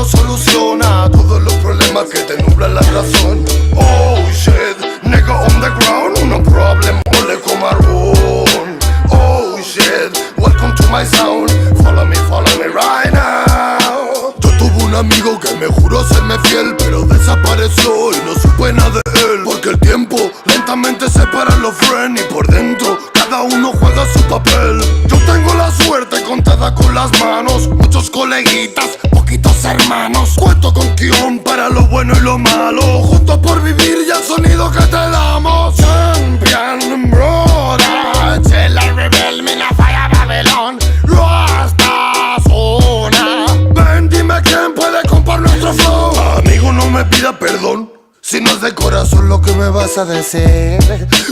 soluciona todos los problemas que te nublan la razón. Oh shit, nigga on the ground, no problem, ole comarón. Oh shit, welcome to my sound, follow me right now. Yo tuve un amigo que me juró serme fiel, pero desapareció y no supe nada de él. Porque el tiempo lentamente separa los friends y por dentro cada uno juega su papel. Yo tengo la suerte contada con las manos, muchos coleguitas, poquitos hermanos. Cuento con guión para lo bueno y lo malo, juntos por vivir y el sonido que te damos. Champion, brother, chela rebel, mina falla Babylon, Rasta zona. Ven, dime quién puede comprar nuestro flow. Amigo, no me pida perdón si no es de corazón lo que me vas a decir.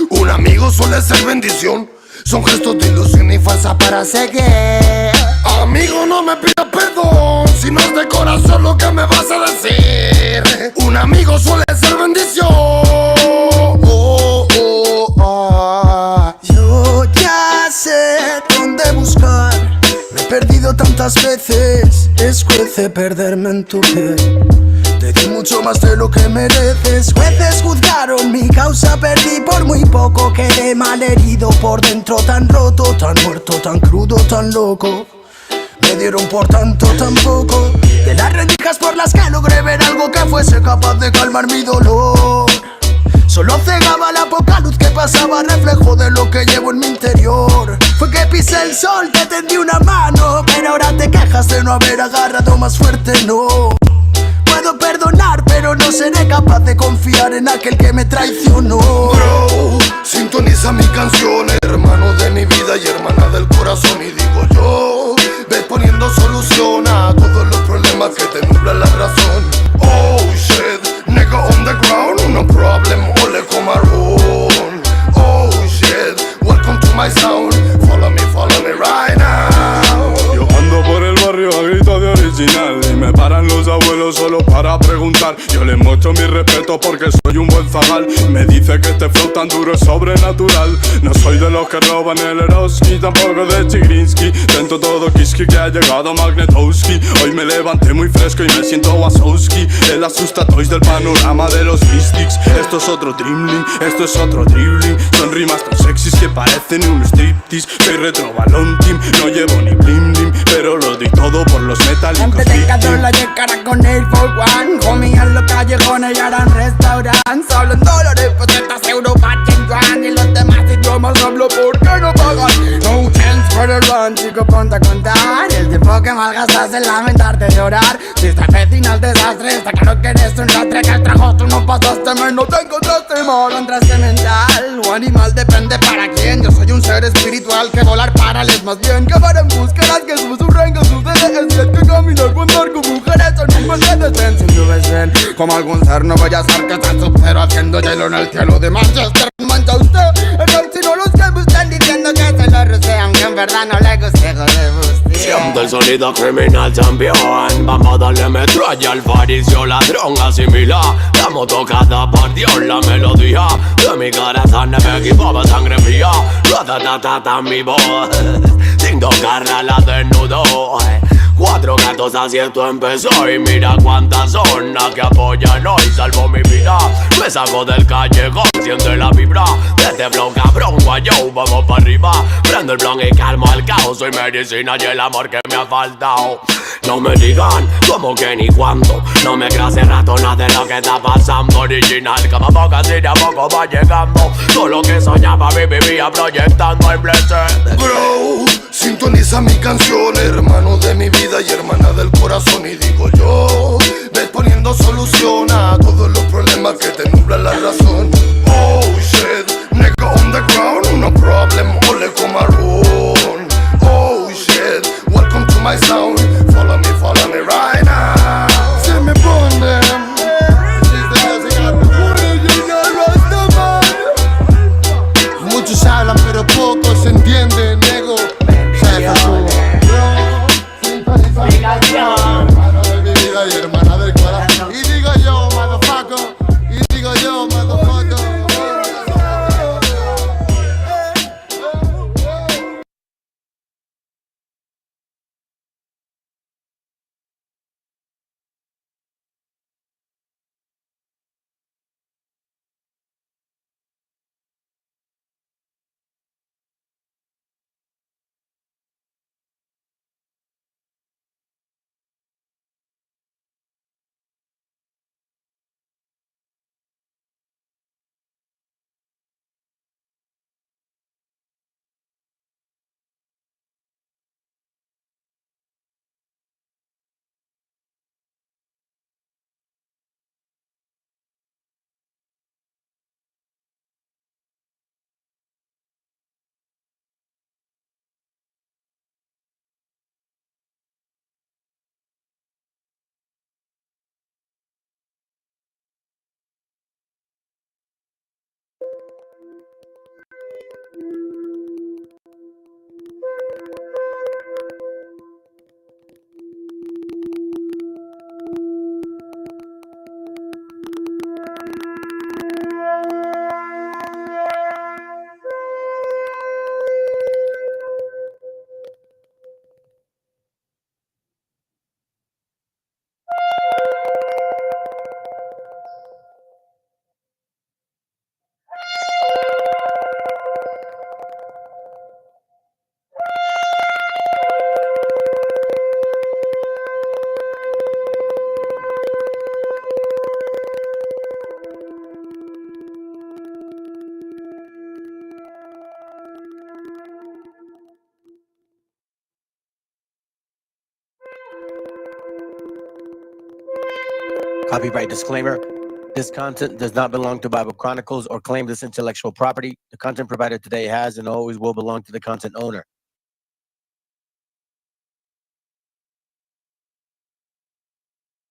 Un amigo suele ser bendición, son gestos de ilusión y falsa para seguir. Amigo, no me pidas perdón si no es de corazón lo que me vas a decir. Un amigo suele ser bendición. Yo ya sé dónde buscar. Me he perdido tantas veces, escuece perderme en tu piel. Te di mucho más de lo que mereces. Jueces juzgaron mi causa, perdí por muy poco. Quedé malherido por dentro, tan roto, tan muerto, tan crudo, tan loco. Me dieron por tanto tan poco. De las rendijas por las que logré ver algo que fuese capaz de calmar mi dolor. Solo cegaba la poca luz que pasaba, reflejo de lo que llevo en mi interior. Fue que pisé el sol, te tendí una mano, pero ahora te quejas de no haber agarrado más fuerte, no. Puedo perdonar, pero no seré capaz de confiar en aquel que me traicionó. Bro, sintoniza mi canción, hermano de mi vida y hermana del corazón. Y digo yo, ves poniendo solución a todos los problemas que te nublan la razón. Oh shit, nigga on the ground, no problem, ole comarón. Oh shit, welcome to my sound, follow me right now. Yo ando por el barrio a grito de original y me paran los abuelos solo para preguntar. Yo les muestro mi respeto porque soy un buen zagal. Me dice que este flow tan duro es sobrenatural. No soy de los que roban el Eroski, tampoco de Chigrinsky. Tento todo Kiski que ha llegado Magnetowski. Hoy me levanté muy fresco y me siento Wazowski. El asustatoys del panorama de los Mystics. Esto es otro Dreamling, esto es otro dribbling. Son rimas tan sexys que parecen un striptease. Soy retro balón team, no llevo ni blim blim, pero lo di todo por los metálicos. Antes de cada la cara con Air for One, comían los callejones y harán restaurantes. Hablan dólares, pesetas, euro, en yuan. Y los demás idiomas hablo porque no pagan. No chance for the run, chico, ponte a contar. El tiempo que malgastas en lamentarte y llorar. Si estás vecino al desastre, está claro que eres un rastre. Que el trabajo tú no pasaste, no te encontraste mal. Encontraste mental o animal, depende para quién. Yo soy un ser espiritual que volar para les más bien. Que para en búsquedas que susurren, sucede. Es que caminar con andar con mujeres en un Mercedes-Benz. Si tú ves bien, como algún ser no voy a ser que está sub-cero haciendo hielo en el cielo de Manchester. Mancha usted, si no los que me están diciendo que se lo rocean, que en verdad no le guste, joder. Siento el sonido criminal champion. Vamos a darle metralla al faricio ladrón. Asimila, la moto cada por Dios. La melodía de mi corazón me equipaba sangre fría. Ratatata mi voz, sin tocarla la desnudo. Cuatro gatos así esto empezó y mira cuántas son las que apoyan hoy. Salvo mi vida, me saco del callejón, siente la vibra de este flow cabrón, guayo, vamos para arriba. Prendo el blon y calmo el caos, soy medicina y el amor que me ha faltado. No me digan cómo que ni cuándo, no me creas hace rato nada de lo que está pasando. Original, como poco así de a poco va llegando. Todo lo que soñaba vivía proyectando en blessed. Bro, sintoniza mi canción, hermano de mi vida y hermana del corazón. Y digo yo, ves poniendo solución a todos los problemas que te nublan la razón. Oh shit, nigga on the ground, no problem, ole comarón. Oh shit, welcome to my sound, follow me right now. Se me pone muchos hablan pero pocos entienden, nego. Mi canción. Copyright disclaimer. This content does not belong to Bible Chronicles or claim this intellectual property. The content provided today has and always will belong to the content owner.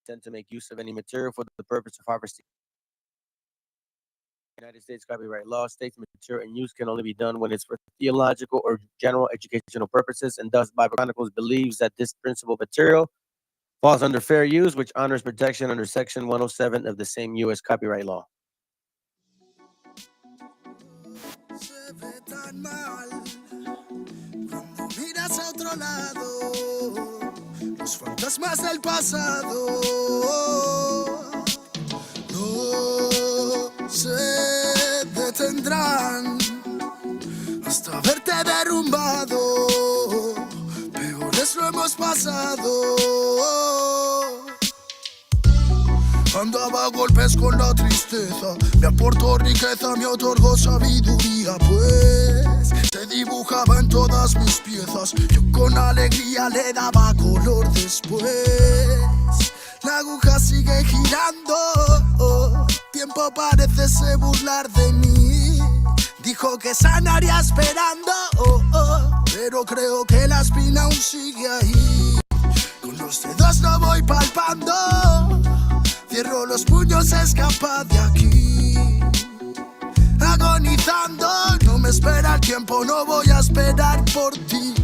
Intend to make use of any material for the purpose of harvesting. United States copyright law states material and use can only be done when it's for theological or general educational purposes, and thus Bible Chronicles believes that this principal material falls under fair use, which honors protection under Section 107 of the same U.S. copyright law. Se ve tan mal cuando miras a otro lado, los fantasmas del pasado no se detendrán hasta verte derrumbado. Peores lo hemos pasado. Andaba a golpes con la tristeza, me aportó riqueza, me otorgó sabiduría, pues se dibujaba en todas mis piezas. Yo con alegría le daba color después. La aguja sigue girando, tiempo parece burlar de mí. Dijo que sanaría esperando, pero creo que la espina aún sigue ahí. Con los dedos lo voy palpando, cierro los puños, escapa de aquí. Agonizando, no me espera el tiempo, no voy a esperar por ti.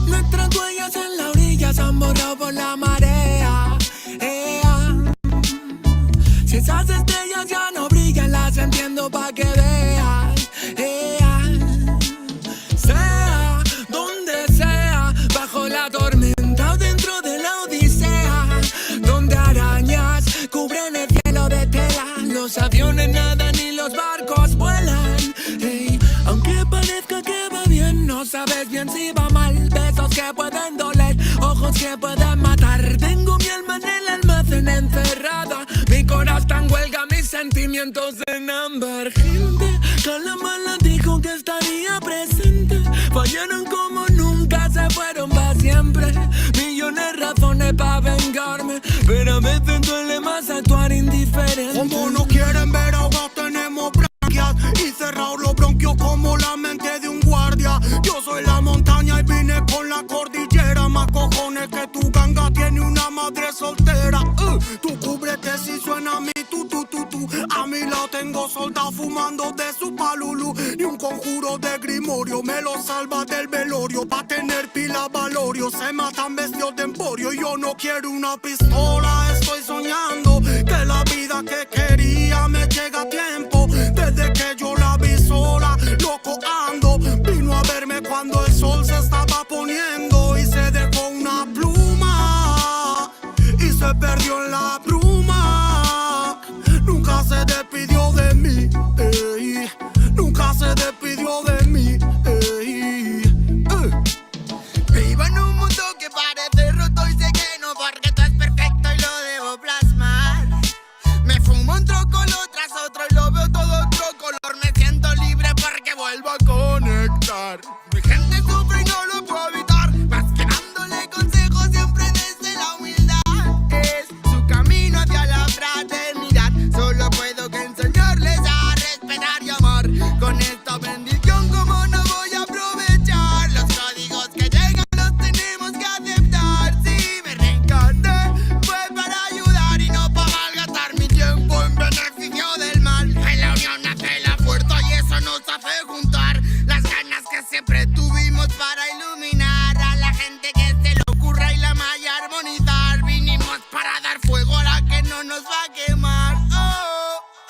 Nuestras huellas en la orilla se han borrado por la marea. Si esas estrellas ya no brillan, las entiendo pa' que veas. Sea donde sea, bajo la tormenta o dentro de la odisea, donde arañas cubren el cielo de tela, los aviones nadan y los barcos vuelan. Aunque parezca que va bien, no sabes bien si va mal. Besos que pueden doler, ojos que pueden matar. Tengo mi alma en el almacén encerrada, mi corazón está en huelga, mis sentimientos en ámbar. Gente, Calamala dijo que estaría presente. Fallaron como nunca, se fueron para siempre. Millones de razones para vengarme, pero a veces duele más actuar indiferente. Como no quieren ver ahogados, tenemos branquias y cerrados los bronquios como la mente de un guardia. Yo soy la montaña y vine con la cordillera. Más cojones que tu ganga tiene una madre soltera. Tú cúbrete si suena a mí, tú. A mi lado tengo soldados fumando de su palulú. Ni un conjuro de grimorio me lo salva del velorio. Pa' tener pila valorio se matan vestidos de emporio. Yo no quiero una pistola, estoy soñando que la vida que quería me llega a tiempo. Desde que yo la vi sola, loco ando. Vino a verme cuando el sol se estaba poniendo y se dejó una pluma y se perdió en la bruma. Nunca se despidió de mí, nunca se despidió de mí. Vivo en un mundo que parece roto y sé que no, porque todo es perfecto y lo debo plasmar. Me fumo un trocolor tras otro y lo veo todo otro color. Me siento libre porque vuelvo a conectar. Mi gente sufre y no lo puedo evitar, más que dándole consejos siempre desde la humildad. Es su camino hacia la fraternidad, solo puedo que enseñarles a respetar.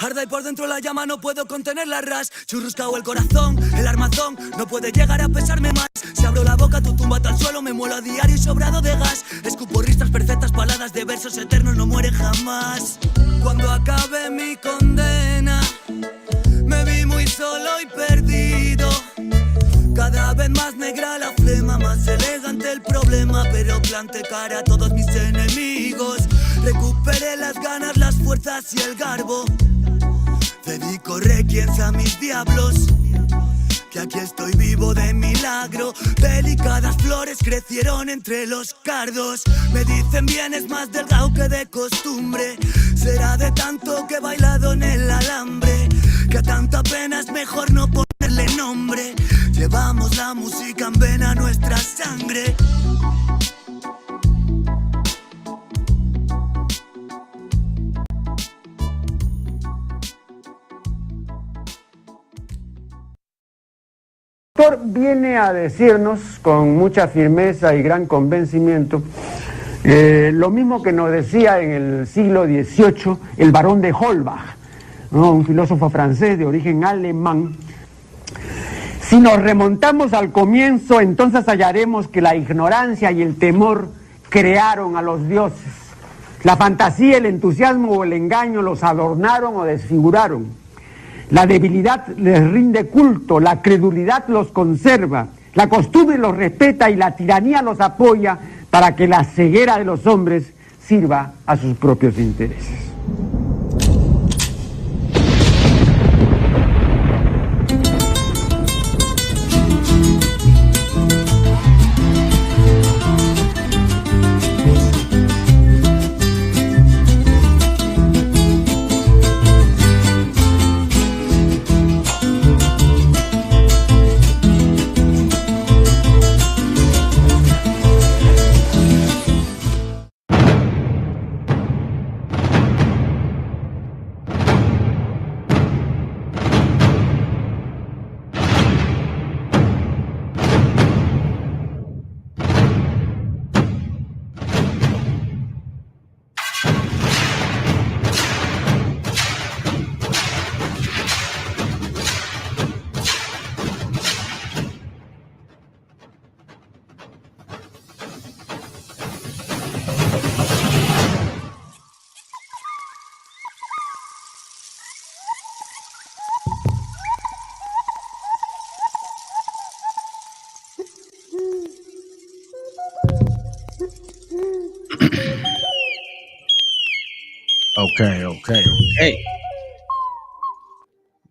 Arda y por dentro la llama, no puedo contener la ras. Churruscao el corazón, el armazón no puede llegar a pesarme más. Si abro la boca, tu tumba al suelo, me muelo a diario y sobrado de gas. Escupo ristas perfectas, paladas de versos eternos, no mueren jamás. Cuando acabe mi condena, me vi muy solo y perdido. Cada vez más negra la flema, más elegante el problema, pero planté cara a todos mis enemigos. Recuperé las ganas, las fuerzas y el garbo. Dedico requiems a mis diablos, que aquí estoy vivo de milagro. Delicadas flores crecieron entre los cardos. Me dicen vienes más delgado que de costumbre. Será de tanto que he bailado en el alambre, que a tanta pena es mejor no ponerle nombre. Llevamos la música en vena, nuestra sangre. El autor viene a decirnos con mucha firmeza y gran convencimiento lo mismo que nos decía en el siglo XVIII el barón de Holbach, ¿no? Un filósofo francés de origen alemán. Si nos remontamos al comienzo, entonces hallaremos que la ignorancia y el temor crearon a los dioses. La fantasía, el entusiasmo o el engaño los adornaron o desfiguraron. La debilidad les rinde culto, la credulidad los conserva, la costumbre los respeta y la tiranía los apoya para que la ceguera de los hombres sirva a sus propios intereses. Okay.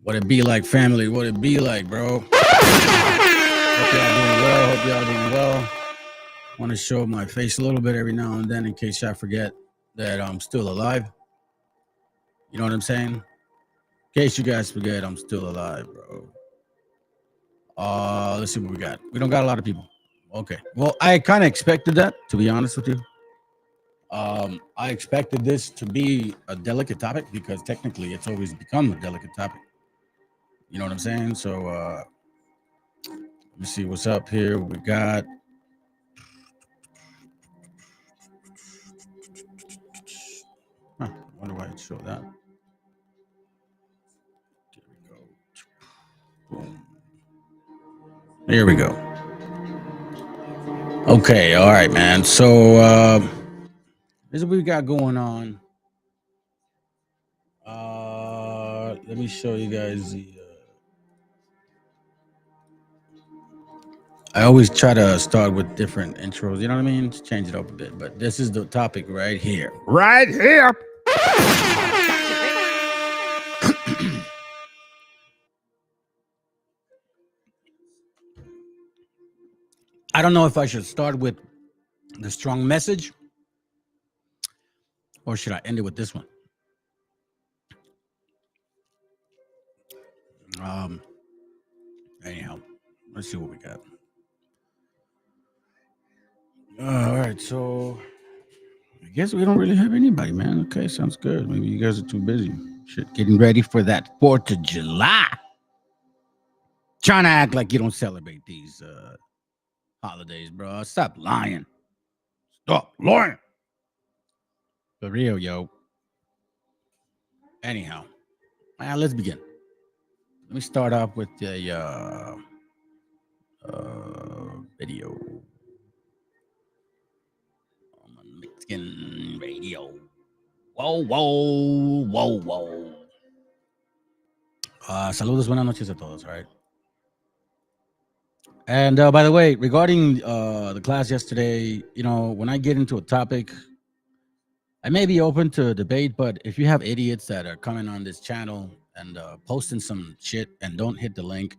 What it be like, family? What it be like, bro? Hope y'all doing well. Want to show my face a little bit every now and then in case I forget that I'm still alive. You know what I'm saying? In case you guys forget, I'm still alive, bro. Let's see what we got. We don't got a lot of people. Okay. Well, I kind of expected that, to be honest with you. I expected this to be a delicate topic because technically it's always become a delicate topic. You know what I'm saying? So let me see what's up here. We got I wonder why it showed that. Here we go. Okay, all right, man. So this is what we got going on. Let me show you guys the I always try to start with different intros, you know what I mean? Just change it up a bit. But this is the topic right here. Right here. I don't know if I should start with the strong message or should I end it with this one? Anyhow, let's see what we got. All right, so I guess we don't really have anybody, man. Okay, sounds good. Maybe you guys are too busy. Shit, getting ready for that 4th of July. Trying to act like you don't celebrate these holidays, bro. Stop lying. Stop lying. For real, yo. Anyhow, Let's begin. Let me start off with the video. Mexican radio. Whoa. Saludos, buenas noches a todos, all right? And by the way, regarding the class yesterday, when I get into a topic, I may be open to debate, but if you have idiots that are coming on this channel and posting some shit and don't hit the link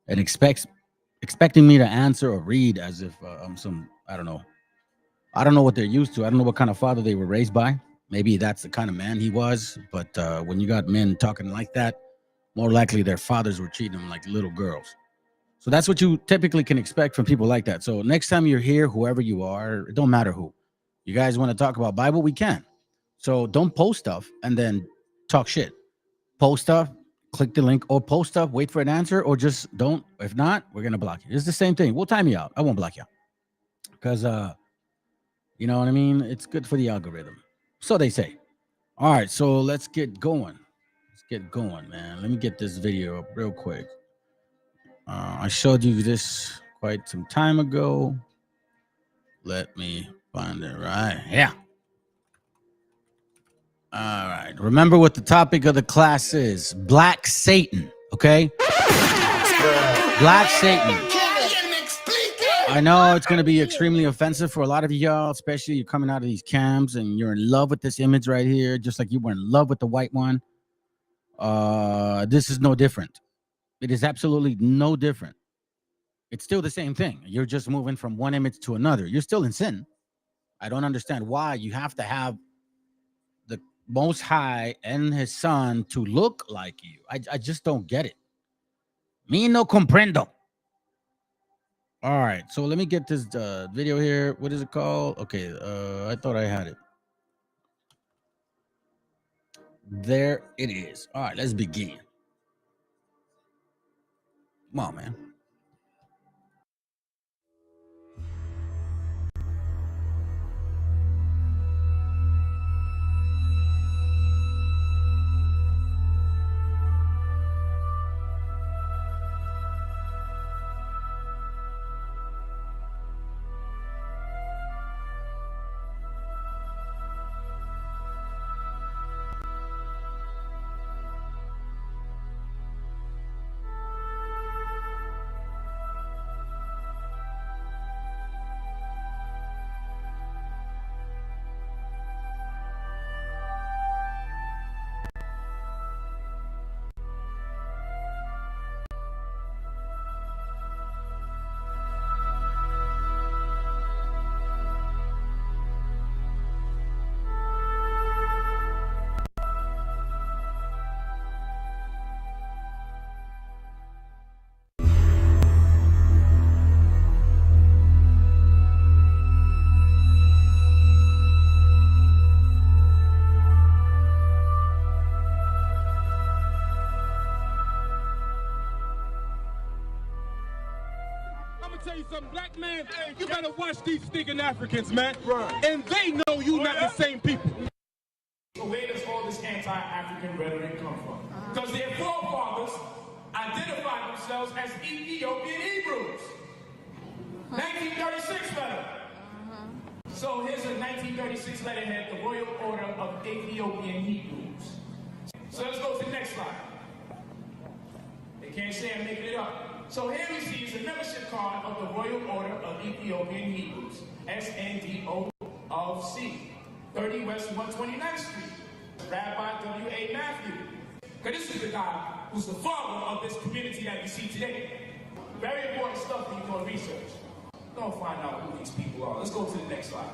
and expecting me to answer or read as if I'm some, I don't know what they're used to. I don't know what kind of father they were raised by. Maybe that's the kind of man he was. But when you got men talking like that, more likely their fathers were treating them like little girls. So that's what you typically can expect from people like that. So next time you're here, whoever you are, it don't matter who. You guys want to talk about Bible? We can. So don't post stuff and then talk shit. Post stuff, click the link, or post stuff, wait for an answer, or just don't. If not, we're going to block you. It's the same thing. We'll time you out. I won't block you because, you know what I mean? It's good for the algorithm. So they say. All right, so let's get going. Man. Let me get this video up real quick. I showed you this quite some time ago. Let me find it right here. All right. Remember what the topic of the class is. Black Satan, okay? Black Satan. I know it's going to be extremely offensive for a lot of y'all, especially you're coming out of these camps and you're in love with this image right here, just like you were in love with the white one. This is no different. It is absolutely no different. It's still the same thing. You're just moving from one image to another. You're still in sin. I don't understand why you have to have the Most High and his son to look like you. I just don't get it. Me no comprendo. All right, so let me get this video here. What is it called? Okay, I thought I had it. There it is. All right, let's begin. Come on, man. Tell you something, black man, you better watch these stinking Africans, man. Right. And they know you not the same people. So where does all this anti-African rhetoric come from? Because their forefathers identified themselves as Ethiopian Hebrews. 1936 letter. So here's a 1936 letterhead, the Royal Order of Ethiopian Hebrews. So let's go to the next slide. They can't say I'm making it up. So here we see is a membership card of the Royal Order of Ethiopian Hebrews, SNDOC, 30 West 129th Street, Rabbi W.A. Matthew. Because this is the guy who's the father of this community that we see today. Very important stuff when you go research. Don't find out who these people are. Let's go to the next slide.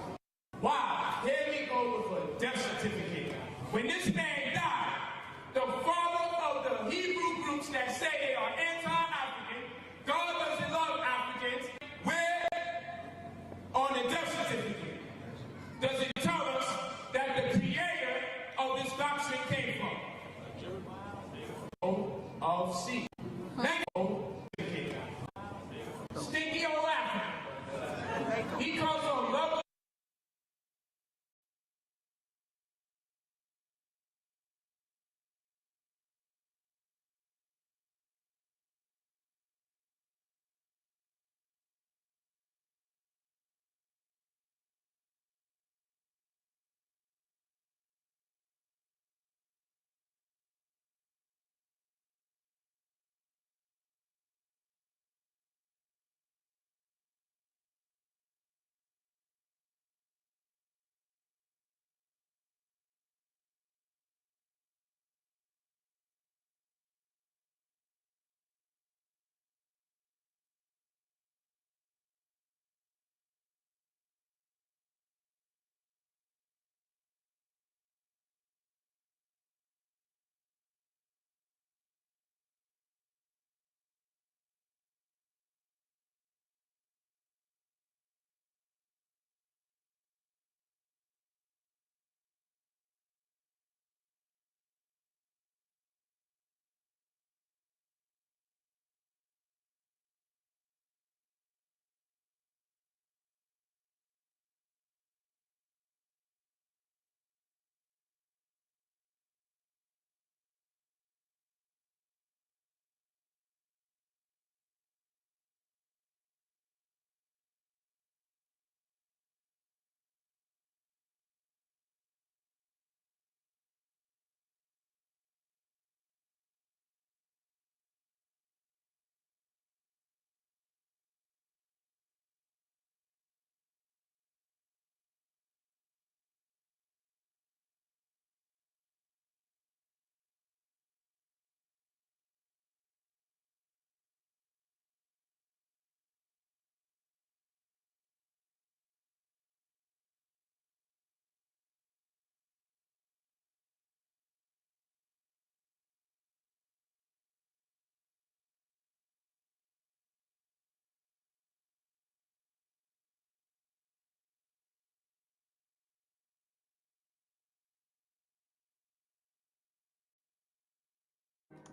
Wow, here we go with a death certificate. When this man died, the father of the Hebrew groups that say they are anti-African, God doesn't love Africans, where on the death certificate does it tell us that the creator of this doctrine came from? Of C. Stinky old African. He comes from love.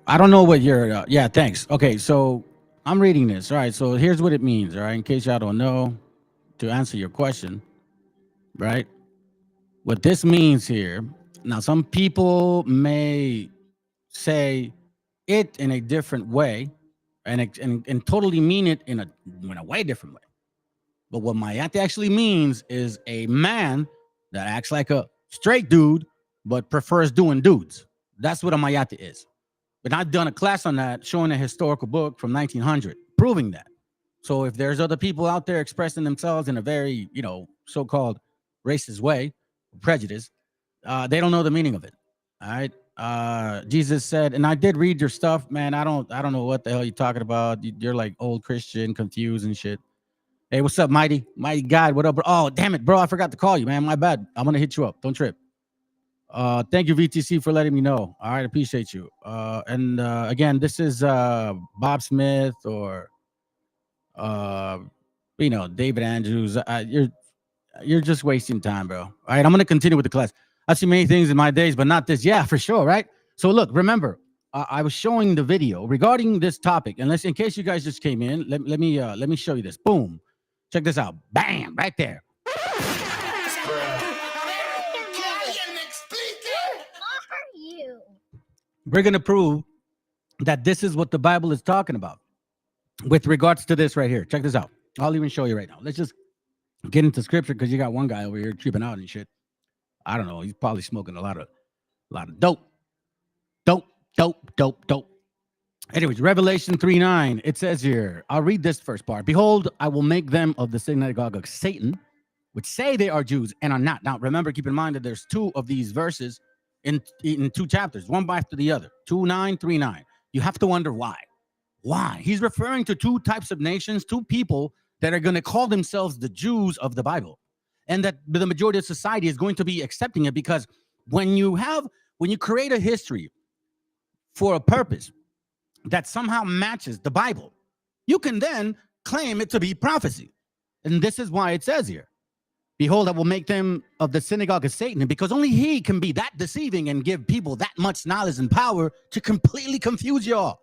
I don't know what you're. Yeah, thanks. Okay, so I'm reading this. All right, so here's what it means. All right, in case y'all don't know, to answer your question, right? What this means here. Now, some people may say it in a different way, and totally mean it in a way different way. But what mayate actually means is a man that acts like a straight dude, but prefers doing dudes. That's what a mayate is. But I've done a class on that, showing a historical book from 1900, proving that. So if there's other people out there expressing themselves in a very, so-called racist way, prejudice, they don't know the meaning of it. All right. Jesus said, and I did read your stuff, man. I don't know what the hell you're talking about. You're like old Christian, confused and shit. Hey, what's up, Mighty God? What up, bro? Oh, damn it, bro! I forgot to call you, man. My bad. I'm gonna hit you up. Don't trip. Thank you, VTC, for letting me know. All right, appreciate you. And again, this is Bob Smith or David Andrews. You're just wasting time, bro. All right, I'm gonna continue with the class. I've seen many things in my days, but not this. Yeah, for sure, right? So look, remember, I was showing the video regarding this topic, and in case you guys just came in, let me show you this. Boom. Check this out. Bam, right there. We're going to prove that this is what the Bible is talking about with regards to this right here. Check this out. I'll even show you right now. Let's just get into scripture because you got one guy over here tripping out and shit. I don't know. He's probably smoking a lot of dope. Dope. Anyways, Revelation 3:9, it says here, I'll read this first part. Behold, I will make them of the synagogue of Satan, which say they are Jews and are not. Now, remember, keep in mind that there's two of these verses in two chapters, one after the other, 2:9, 3:9. You have to wonder why. Why? He's referring to two types of nations, two people that are going to call themselves the Jews of the Bible, and that the majority of society is going to be accepting it because when you create a history for a purpose that somehow matches the Bible, you can then claim it to be prophecy. And this is why it says here, behold, I will make them of the synagogue of Satan, because only he can be that deceiving and give people that much knowledge and power to completely confuse y'all,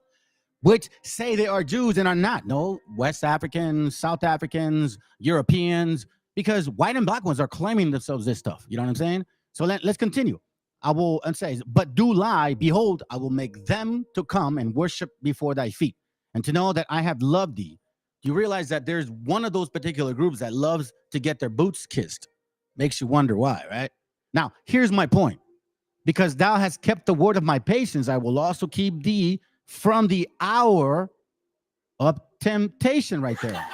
which say they are Jews and are not. No, West Africans, South Africans, Europeans, because white and black ones are claiming themselves this stuff. You know what I'm saying? So let's continue. I will, and says, but do lie, behold, I will make them to come and worship before thy feet, and to know that I have loved thee. Do you realize that there's one of those particular groups that loves to get their boots kissed? Makes you wonder why, right? Now, here's my point. Because thou hast kept the word of my patience, I will also keep thee from the hour of temptation, right there.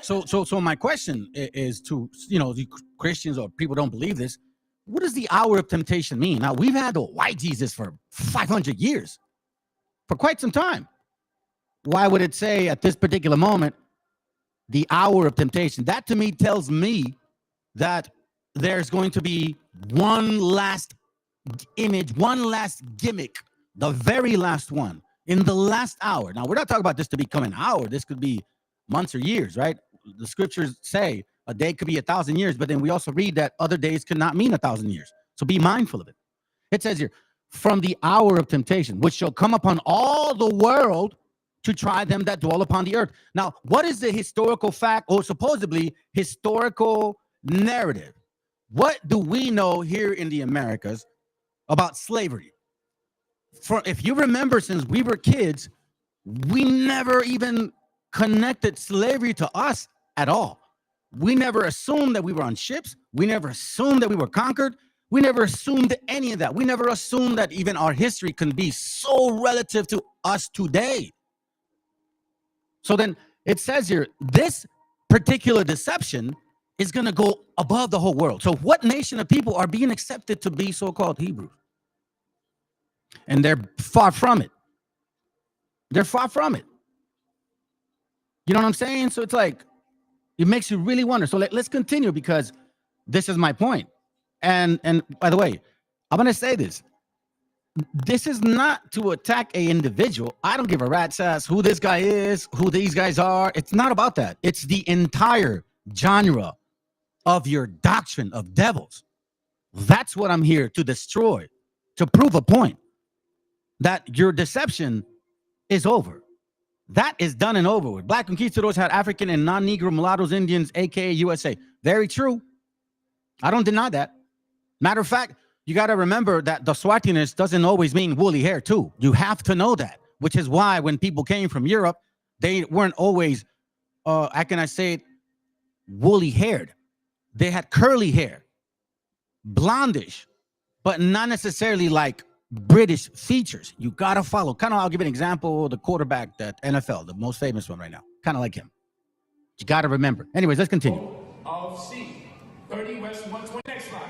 So my question is to, the Christians or people don't believe this. What does the hour of temptation mean? Now, we've had the white Jesus for 500 years, for quite some time. Why would it say at this particular moment, the hour of temptation? That to me tells me that there's going to be one last image, one last gimmick, the very last one in the last hour. Now, we're not talking about this to become an hour. This could be months or years, right? The scriptures say a day could be 1,000 years, but then we also read that other days could not mean 1,000 years. So be mindful of it. It says here, from the hour of temptation, which shall come upon all the world to try them that dwell upon the earth. Now, what is the historical fact or supposedly historical narrative? What do we know here in the Americas about slavery? If you remember, since we were kids, we never even connected slavery to us at all. We never assumed that we were on ships. We never assumed that we were conquered. We never assumed any of that. We never assumed that even our history can be so relative to us today. So then it says here, this particular deception is going to go above the whole world. So what nation of people are being accepted to be so-called Hebrews? And they're far from it. They're far from it. You know what I'm saying? So it's like, it makes you really wonder. So let's continue, because this is my point. And by the way, I'm going to say this. This is not to attack a individual. I don't give a rat's ass who this guy is, who these guys are. It's not about that. It's the entire genre of your doctrine of devils. That's what I'm here to destroy. to prove a point that your deception is over. That is done and over with. Black conquistadors had African and non-Negro mulattoes, Indians, aka USA. Very true. I don't deny that. Matter of fact, you got to remember that the swartiness doesn't always mean woolly hair too. You have to know that, which is why when people came from Europe, they weren't always, how can I say it, woolly haired. They had curly hair, blondish, but not necessarily like British features. You got to follow. Kind of, I'll give you an example. The quarterback that NFL, the most famous one right now, kind of like him. You got to remember. Anyways, let's continue. Of C, 30 West 120. Next slide.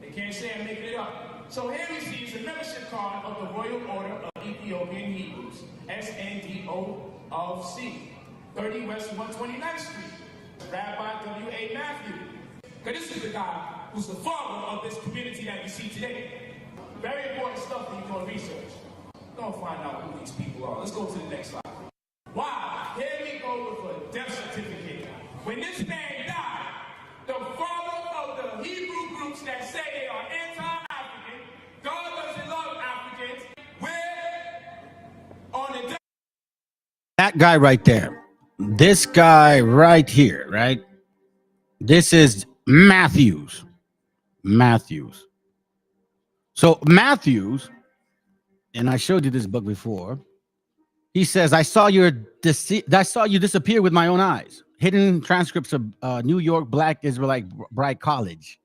They can't say I'm making it up. So here we see is the membership card of the Royal Order of Ethiopian Hebrews, SNDO of C, 30 West 129th Street, Rabbi W.A. Matthew. Because this is the guy who's the father of this community that we see today. Very important stuff that you're going to research. We're going to find out who these people are. Let's go to the next slide. Wow, here we go with a death certificate. When this man died, the father of the Hebrew groups that say they are anti-African, God doesn't love Africans, we're on the That guy right there. This guy right here, right? This is Matthews. Matthews. So Matthews, and I showed you this book before. He says, I saw you disappear with my own eyes. Hidden transcripts of New York Black Israelite Bride College.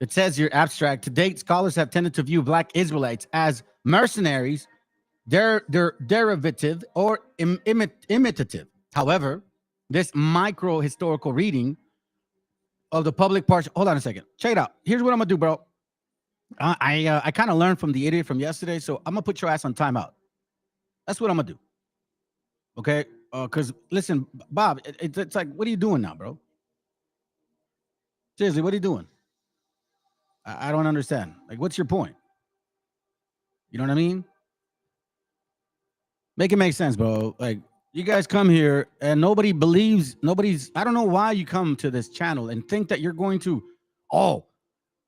It says here, abstract. To date, scholars have tended to view Black Israelites as mercenaries, derivative, or imitative. However, this micro-historical reading of the public part. Hold on a second. Check it out. Here's what I'm going to do, bro. I kind of learned from the idiot from yesterday, so I'm going to put your ass on timeout. That's what I'm going to do. Okay? Because, listen, Bob, it's like, what are you doing now, bro? Seriously, what are you doing? I don't understand. Like, what's your point? You know what I mean? Make it make sense, bro. Like, you guys come here and nobody believes, I don't know why you come to this channel and think that you're going to, I'm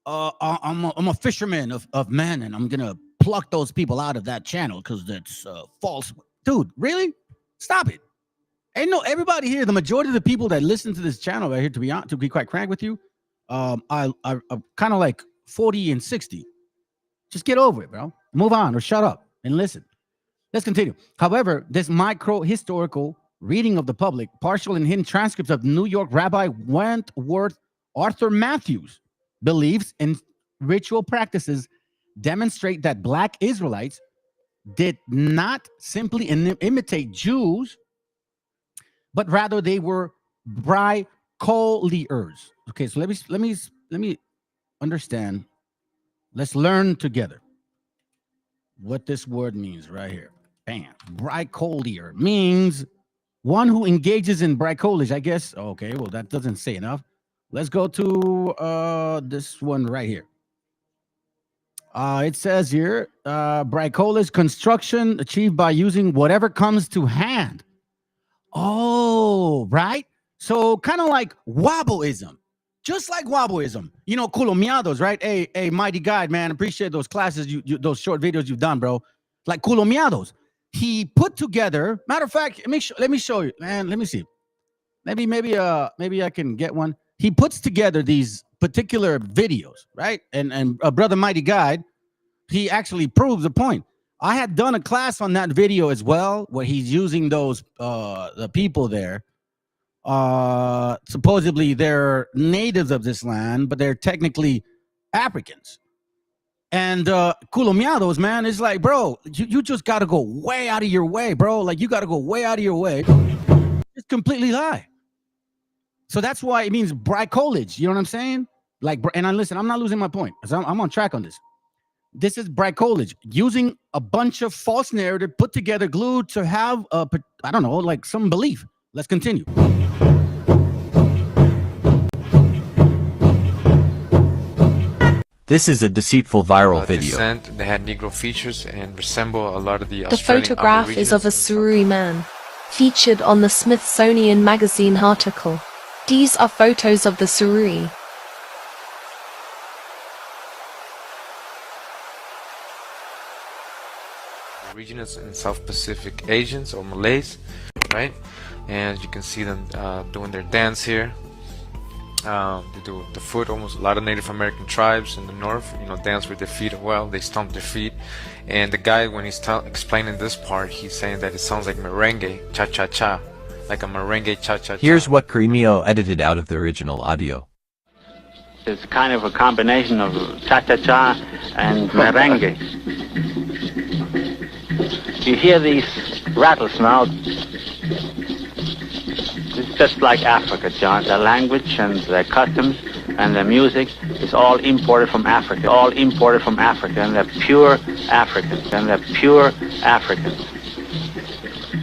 a fisherman of men and I'm going to pluck those people out of that channel because that's false. Dude, really? Stop it. Ain't no, everybody here, the majority of the people that listen to this channel right here, to be quite frank with you, I'm kind of like 40 and 60. Just get over it, bro. Move on or shut up and listen. Let's continue. However, this micro-historical reading of the public, partial and hidden transcripts of New York Rabbi Wentworth Arthur Matthews' beliefs and ritual practices demonstrate that Black Israelites did not simply imitate Jews, but rather they were bricoleurs. Okay, so let me understand. Let's learn together what this word means right here. Bam. Bricolier means one who engages in bricolage, I guess. Okay, well, that doesn't say enough. Let's go to this one right here. It says here, bricolage, construction achieved by using whatever comes to hand. Oh, right. So kind of like wobbleism. Just like wobbleism. You know, culomiados, right? Hey, mighty guide, man. Appreciate those classes, those short videos you've done, bro. Like culomiados. He put together, matter of fact, let me show you, man. Let me see. Maybe I can get one. He puts together these particular videos, right? And Brother Mighty Guide, he actually proves the point. I had done a class on that video as well, where he's using those the people there. Supposedly they're natives of this land, but they're technically Africans. And culomiados, man, is like, bro, you just got to go way out of your way, bro. Like, you got to go way out of your way. It's completely lie. So that's why it means bricolage. You know what I'm saying? Like, and listen, I'm not losing my point. I'm on track on this. This is bricolage, using a bunch of false narrative put together, glued to have I don't know, like some belief. Let's continue. This is a deceitful viral video. They had Negro features and resemble a lot of the The photograph is of a Surui man, featured on the Smithsonian Magazine article. These are photos of the Surui. regions in South Pacific Asians or Malays, right? And you can see them doing their dance here. They do the foot. Almost a lot of Native American tribes in the north, dance with their feet as well. They stomp their feet. And the guy, when he's explaining this part, he's saying that it sounds like merengue, cha-cha-cha, like a merengue cha-cha-cha. Here's what Cremio edited out of the original audio. It's kind of a combination of cha-cha-cha and merengue. You hear these rattles now. It's just like Africa, John. The language and the customs and the music is all imported from Africa. All imported from Africa, and they're pure Africans. And they're pure Africans.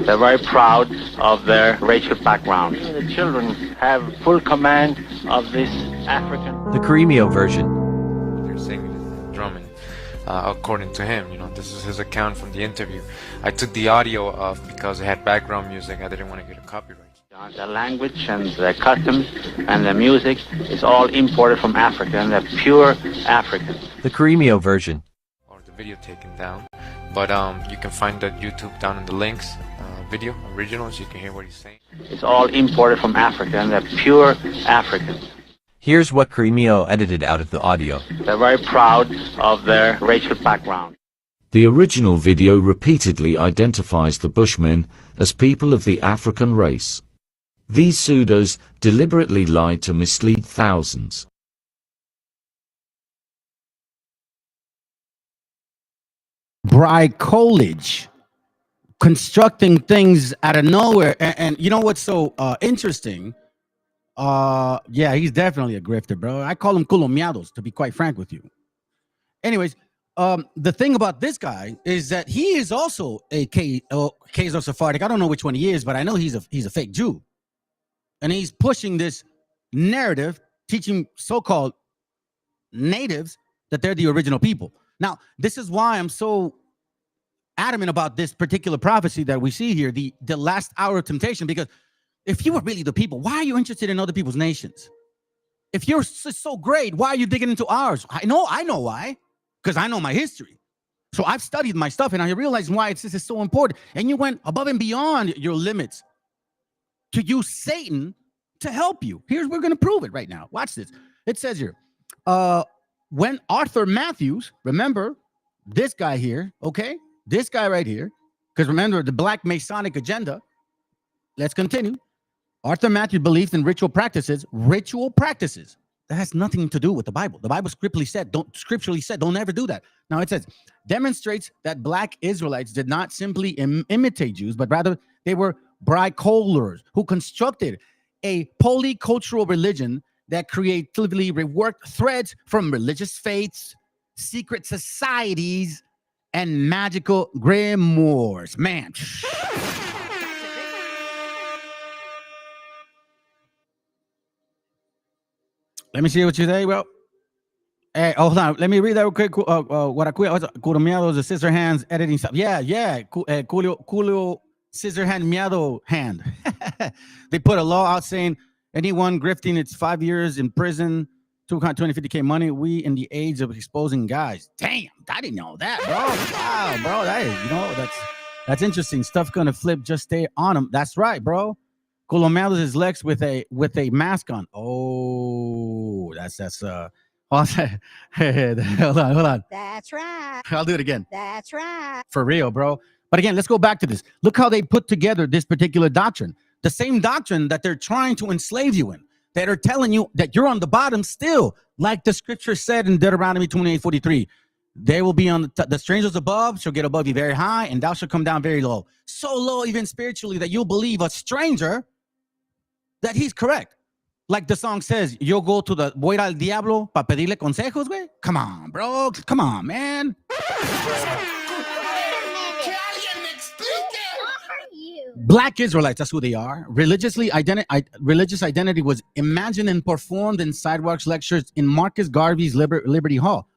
They're very proud of their racial background. The children have full command of this African. The Cremio version. They're singing and drumming, according to him. This is his account from the interview. I took the audio off because it had background music. I didn't want to get a copyright. The language and the customs and the music is all imported from Africa, and they're pure Africans. The Cremio version. Or the video taken down. But you can find that YouTube down in the links. Video originals, you can hear what he's saying. It's all imported from Africa, and they're pure Africans. Here's what Cremio edited out of the audio. They're very proud of their racial background. The original video repeatedly identifies the Bushmen as people of the African race. These pseudos deliberately lie to mislead thousands. Bricolage, constructing things out of nowhere, and you know what's so interesting? Yeah, he's definitely a grifter, bro. I call him culomiados, to be quite frank with you. Anyways, the thing about this guy is that he is also a Khazo Sephardic. I don't know which one he is, but I know he's a fake Jew, and he's pushing this narrative, teaching so-called natives that they're the original people. Now, this is why I'm so adamant about this particular prophecy that we see here, the last hour of temptation, because if you were really the people, why are you interested in other people's nations? If you're so great, why are you digging into ours? I know why, because I know my history. So I've studied my stuff, and I realize why this is so important. And you went above and beyond your limits to use Satan to help you. We're going to prove it right now. Watch this. It says here, when Arthur Matthews, remember this guy here, okay? This guy right here, because remember the Black Masonic agenda. Let's continue. Arthur Matthews believes in ritual practices. Ritual practices. That has nothing to do with the Bible. The Bible scripturally said, don't ever do that. Now it says, demonstrates that Black Israelites did not simply imitate Jews, but rather they were bricolers who constructed a polycultural religion that creatively reworked threads from religious faiths, secret societies, and magical grimoires. Man. Let me see what you say. Well, hey, hold on. Let me read that real quick. What I Culomiado is a scissor hands editing stuff. Yeah. Julio scissor hand miado hand. They put a law out saying anyone grifting, it's 5 years in prison, 250K money. We in the age of exposing guys. Damn, I didn't know that, bro. Wow, bro, that is, that's interesting. Stuff gonna flip. Just stay on them. That's right, bro. Culomiados is Lex with a mask on. Oh, that's hold on. That's right. I'll do it again. That's right. For real, bro. But again, let's go back to this. Look how they put together this particular doctrine. The same doctrine that they're trying to enslave you in. That are telling you that you're on the bottom still. Like the scripture said in Deuteronomy 28:43. They will be on the strangers above shall get above you very high, and thou shalt come down very low. So low, even spiritually, that you'll believe a stranger that he's correct. Like the song says, yo go to the voy al diablo para pedirle consejos, güey. Come on, bro. Come on, man. Black Israelites, that's who they are. Religious identity was imagined and performed in sidewalks lectures in Marcus Garvey's Liberty Hall.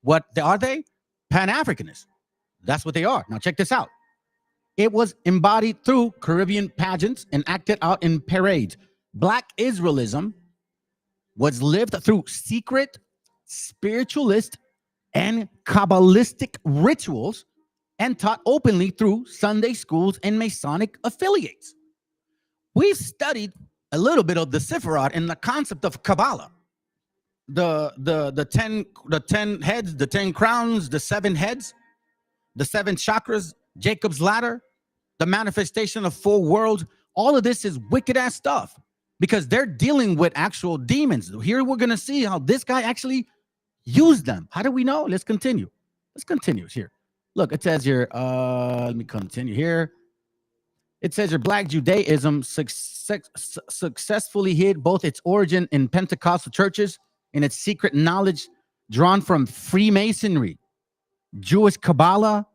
What are they? Pan-Africanists. That's what they are. Now check this out. It was embodied through Caribbean pageants and acted out in parades. Black Israelism was lived through secret, spiritualist, and Kabbalistic rituals and taught openly through Sunday schools and Masonic affiliates. We've studied a little bit of the Sephiroth and the concept of Kabbalah. The 10 heads, the 10 crowns, the 7 heads, the 7 chakras, Jacob's ladder, the manifestation of 4 worlds. All of this is wicked ass stuff because they're dealing with actual demons. Here we're going to see how this guy actually used them. How do we know? Let's continue. Let's continue here. Look, it says here, let me continue here. It says your Black Judaism successfully hid both its origin in Pentecostal churches and its secret knowledge drawn from Freemasonry, Jewish Kabbalah,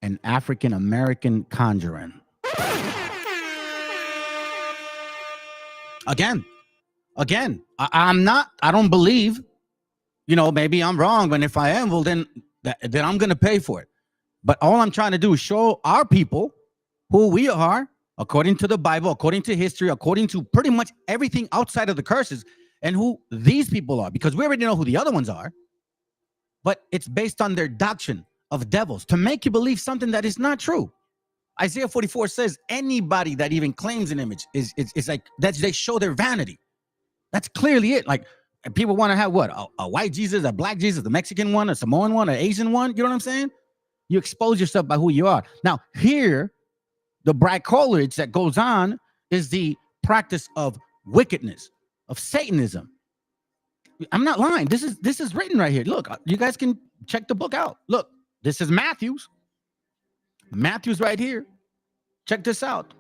and African American conjuring. Again, I don't believe, maybe I'm wrong, but if I am, well, then I'm going to pay for it. But all I'm trying to do is show our people who we are, according to the Bible, according to history, according to pretty much everything outside of the curses, and who these people are, because we already know who the other ones are, but it's based on their doctrine of devils to make you believe something that is not true. Isaiah 44 says anybody that even claims an image is like that, they show their vanity. That's clearly it. Like people want to have what? A white Jesus, a black Jesus, a Mexican one, a Samoan one, an Asian one. You know what I'm saying? You expose yourself by who you are. Now, here, the bright coleridge that goes on is the practice of wickedness, of Satanism. I'm not lying. This is written right here. Look, you guys can check the book out. Look, this is Matthew's. Matthew's right here. Check this out.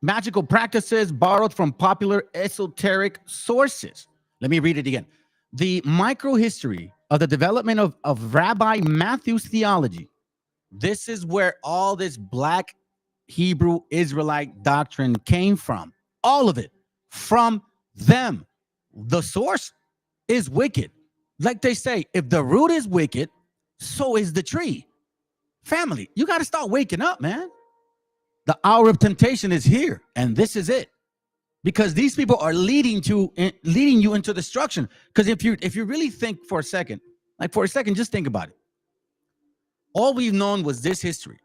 Magical practices borrowed from popular esoteric sources. Let me read it again. The microhistory of the development of Rabbi Matthew's theology. This is where all this Black Hebrew Israelite doctrine came from. All of it from them. The source is wicked. Like they say, if the root is wicked, so is the tree. Family, you got to start waking up, man. The hour of temptation is here, and this is it. Because these people are leading you into destruction. Because if you really think for a second, just think about it. All we've known was this history,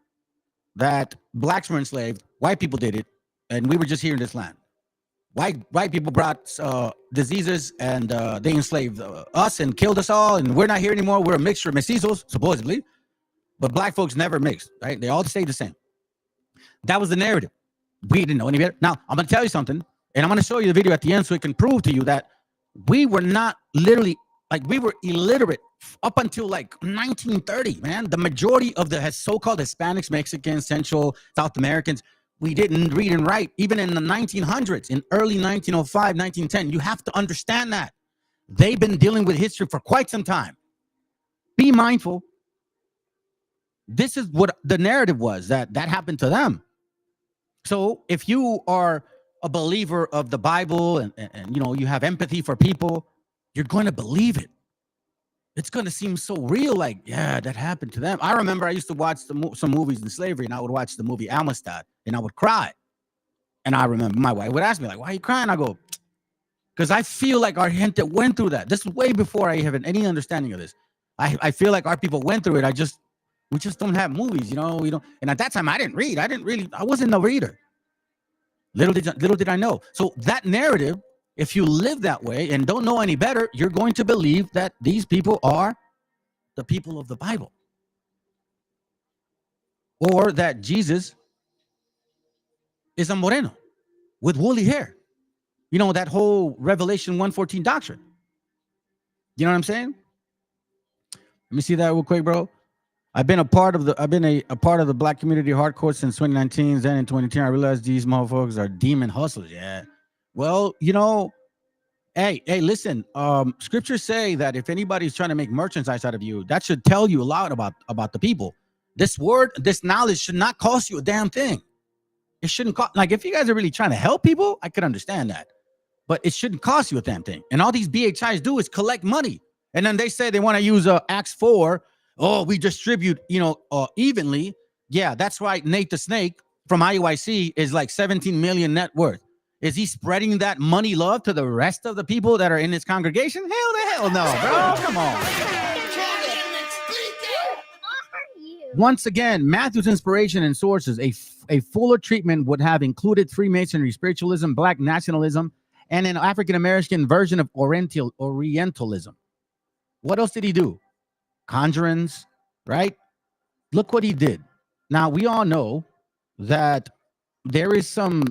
that blacks were enslaved, white people did it, and we were just here in this land. White people brought diseases, and they enslaved us and killed us all, and we're not here anymore. We're a mixture of mestizos, supposedly, but black folks never mixed, right? They all stayed the same. That was the narrative. We didn't know any better. Now, I'm going to tell you something, and I'm going to show you the video at the end so it can prove to you that we were not literally, we were illiterate up until 1930, man. The majority of the so-called Hispanics, Mexicans, Central, South Americans, we didn't read and write. Even in the 1900s, in early 1905, 1910, you have to understand that. They've been dealing with history for quite some time. Be mindful. This is what the narrative was, that happened to them. So if you are a believer of the Bible and you have empathy for people, you're going to believe it. It's going to seem so real, yeah, that happened to them. I remember I used to watch some movies in slavery, and I would watch the movie Amistad, and I would cry. And I remember my wife would ask me, why are you crying? I go, because I feel like our gente went through that. This is way before I have any understanding of this. I feel like our people went through it. We just don't have movies, we don't. And at that time, I didn't read. I wasn't a reader. Little did I know. So that narrative, if you live that way and don't know any better, you're going to believe that these people are the people of the Bible. Or that Jesus is a moreno with woolly hair. That whole Revelation 1:14 doctrine. You know what I'm saying? Let me see that real quick, bro. I've been a part of the Black community hardcore since 2019. Then in 2010, I realized these motherfuckers are demon hustlers. Yeah. Well, hey, listen. Scriptures say that if anybody's trying to make merchandise out of you, that should tell you a lot about the people. This knowledge should not cost you a damn thing. It shouldn't cost. If you guys are really trying to help people, I could understand that, but it shouldn't cost you a damn thing. And all these BHIs do is collect money, and then they say they want to use Acts 4. Oh, we distribute, evenly. Yeah, that's right. Nate the Snake from IUIC is 17 million net worth. Is he spreading that money love to the rest of the people that are in his congregation? Hell no, bro. Come on. Once again, Matthew's inspiration and sources, a fuller treatment would have included Freemasonry, spiritualism, black nationalism, and an African-American version of Orientalism. What else did he do? Conjurings, right? Look what he did. Now, we all know that there is some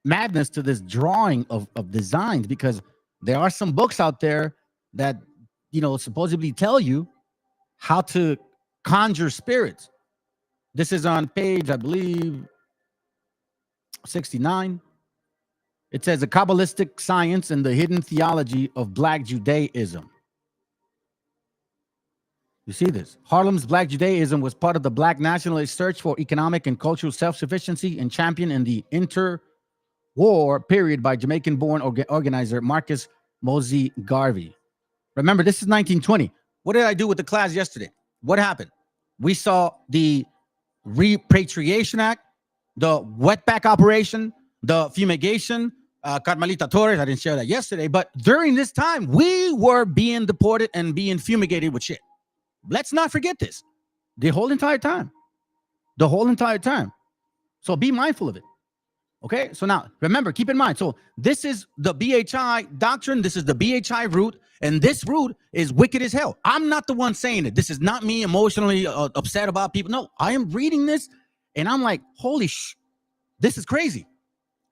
madness to this drawing of designs, because there are some books out there that, supposedly tell you how to conjure spirits. This is on page, I believe, 69. It says, a Kabbalistic science and the hidden theology of Black Judaism. You see this? Harlem's Black Judaism was part of the Black nationalist search for economic and cultural self-sufficiency and championed in the interwar period by Jamaican-born organizer Marcus Mosey Garvey. Remember, this is 1920. What did I do with the class yesterday? What happened? We saw the Repatriation Act, the wetback operation, the fumigation, Carmelita Torres. I didn't share that yesterday, but during this time, we were being deported and being fumigated with shit. Let's not forget this. The whole entire time. So be mindful of it. Okay? So now, remember, keep in mind. So this is the BHI doctrine. This is the BHI root. And this root is wicked as hell. I'm not the one saying it. This is not me emotionally upset about people. No, I am reading this and I'm like, holy this is crazy.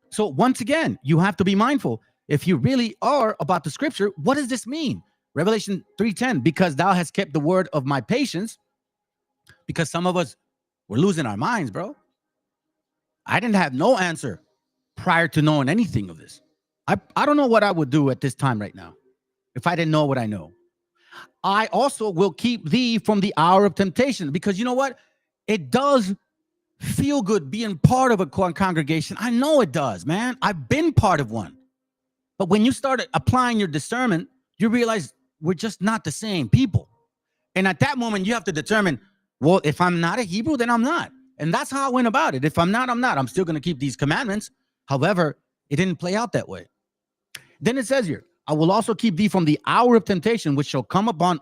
So once again, you have to be mindful. If you really are about the scripture, what does this mean? Revelation 3:10, because thou hast kept the word of my patience, because some of us were losing our minds, bro. I didn't have no answer prior to knowing anything of this. I don't know what I would do at this time right now if I didn't know what I know. I also will keep thee from the hour of temptation, because you know what? It does feel good being part of a congregation. I know it does, man. I've been part of one. But when you start applying your discernment, you realize we're just not the same people. And at that moment, you have to determine, well, if I'm not a Hebrew, then I'm not. And that's how I went about it. If I'm not, I'm not. I'm still going to keep these commandments. However, it didn't play out that way. Then it says here, I will also keep thee from the hour of temptation, which shall come upon,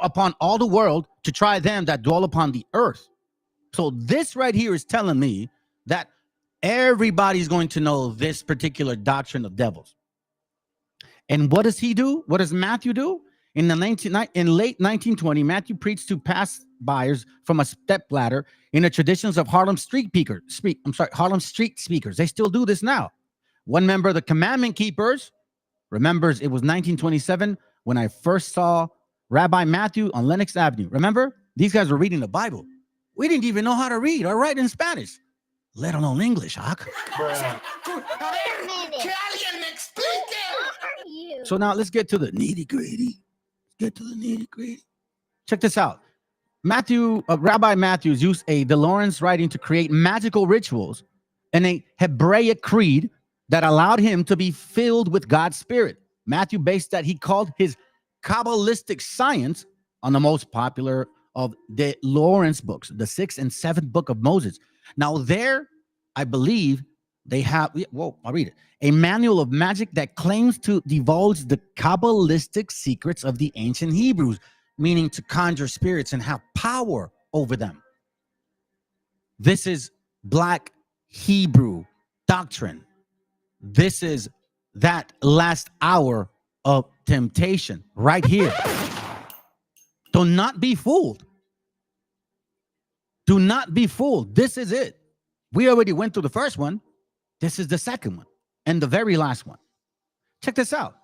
upon all the world to try them that dwell upon the earth. So this right here is telling me that everybody's going to know this particular doctrine of devils. And what does he do? What does Matthew do? In late 1920, Matthew preached to pass-buyers from a stepladder in the traditions of Harlem Street speakers. They still do this now. One member of the Commandment Keepers remembers it was 1927 when I first saw Rabbi Matthew on Lenox Avenue. Remember? These guys were reading the Bible. We didn't even know how to read or write in Spanish, let alone English, Hawk. So now let's get to the nitty-gritty. Check this out. Rabbi Matthews used a DeLawrence writing to create magical rituals and a Hebraic creed that allowed him to be filled with God's Spirit. Matthew based that he called his Kabbalistic science on the most popular of the Lawrence books, the 6th and 7th book of Moses. Now there, I believe they have, I'll read it. A manual of magic that claims to divulge the Kabbalistic secrets of the ancient Hebrews, meaning to conjure spirits and have power over them. This is Black Hebrew doctrine. This is that last hour of temptation right here. Do not be fooled. Do not be fooled. This is it. We already went through the first one. This is the second one and the very last one. Check this out.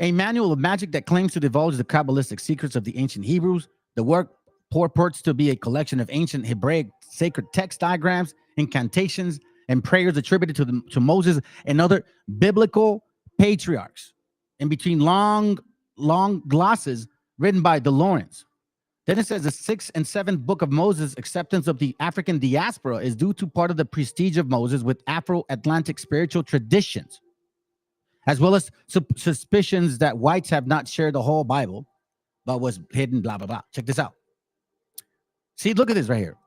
A manual of magic that claims to divulge the Kabbalistic secrets of the ancient Hebrews. The work purports to be a collection of ancient Hebraic sacred text diagrams, incantations, and prayers attributed to Moses and other biblical patriarchs. In between long glosses written by DeLawrence. Then it says the 6th and 7th book of Moses' acceptance of the African diaspora is due to part of the prestige of Moses with Afro-Atlantic spiritual traditions, as well as suspicions that whites have not shared the whole Bible, but was hidden, blah, blah, blah. Check this out. See, look at this right here.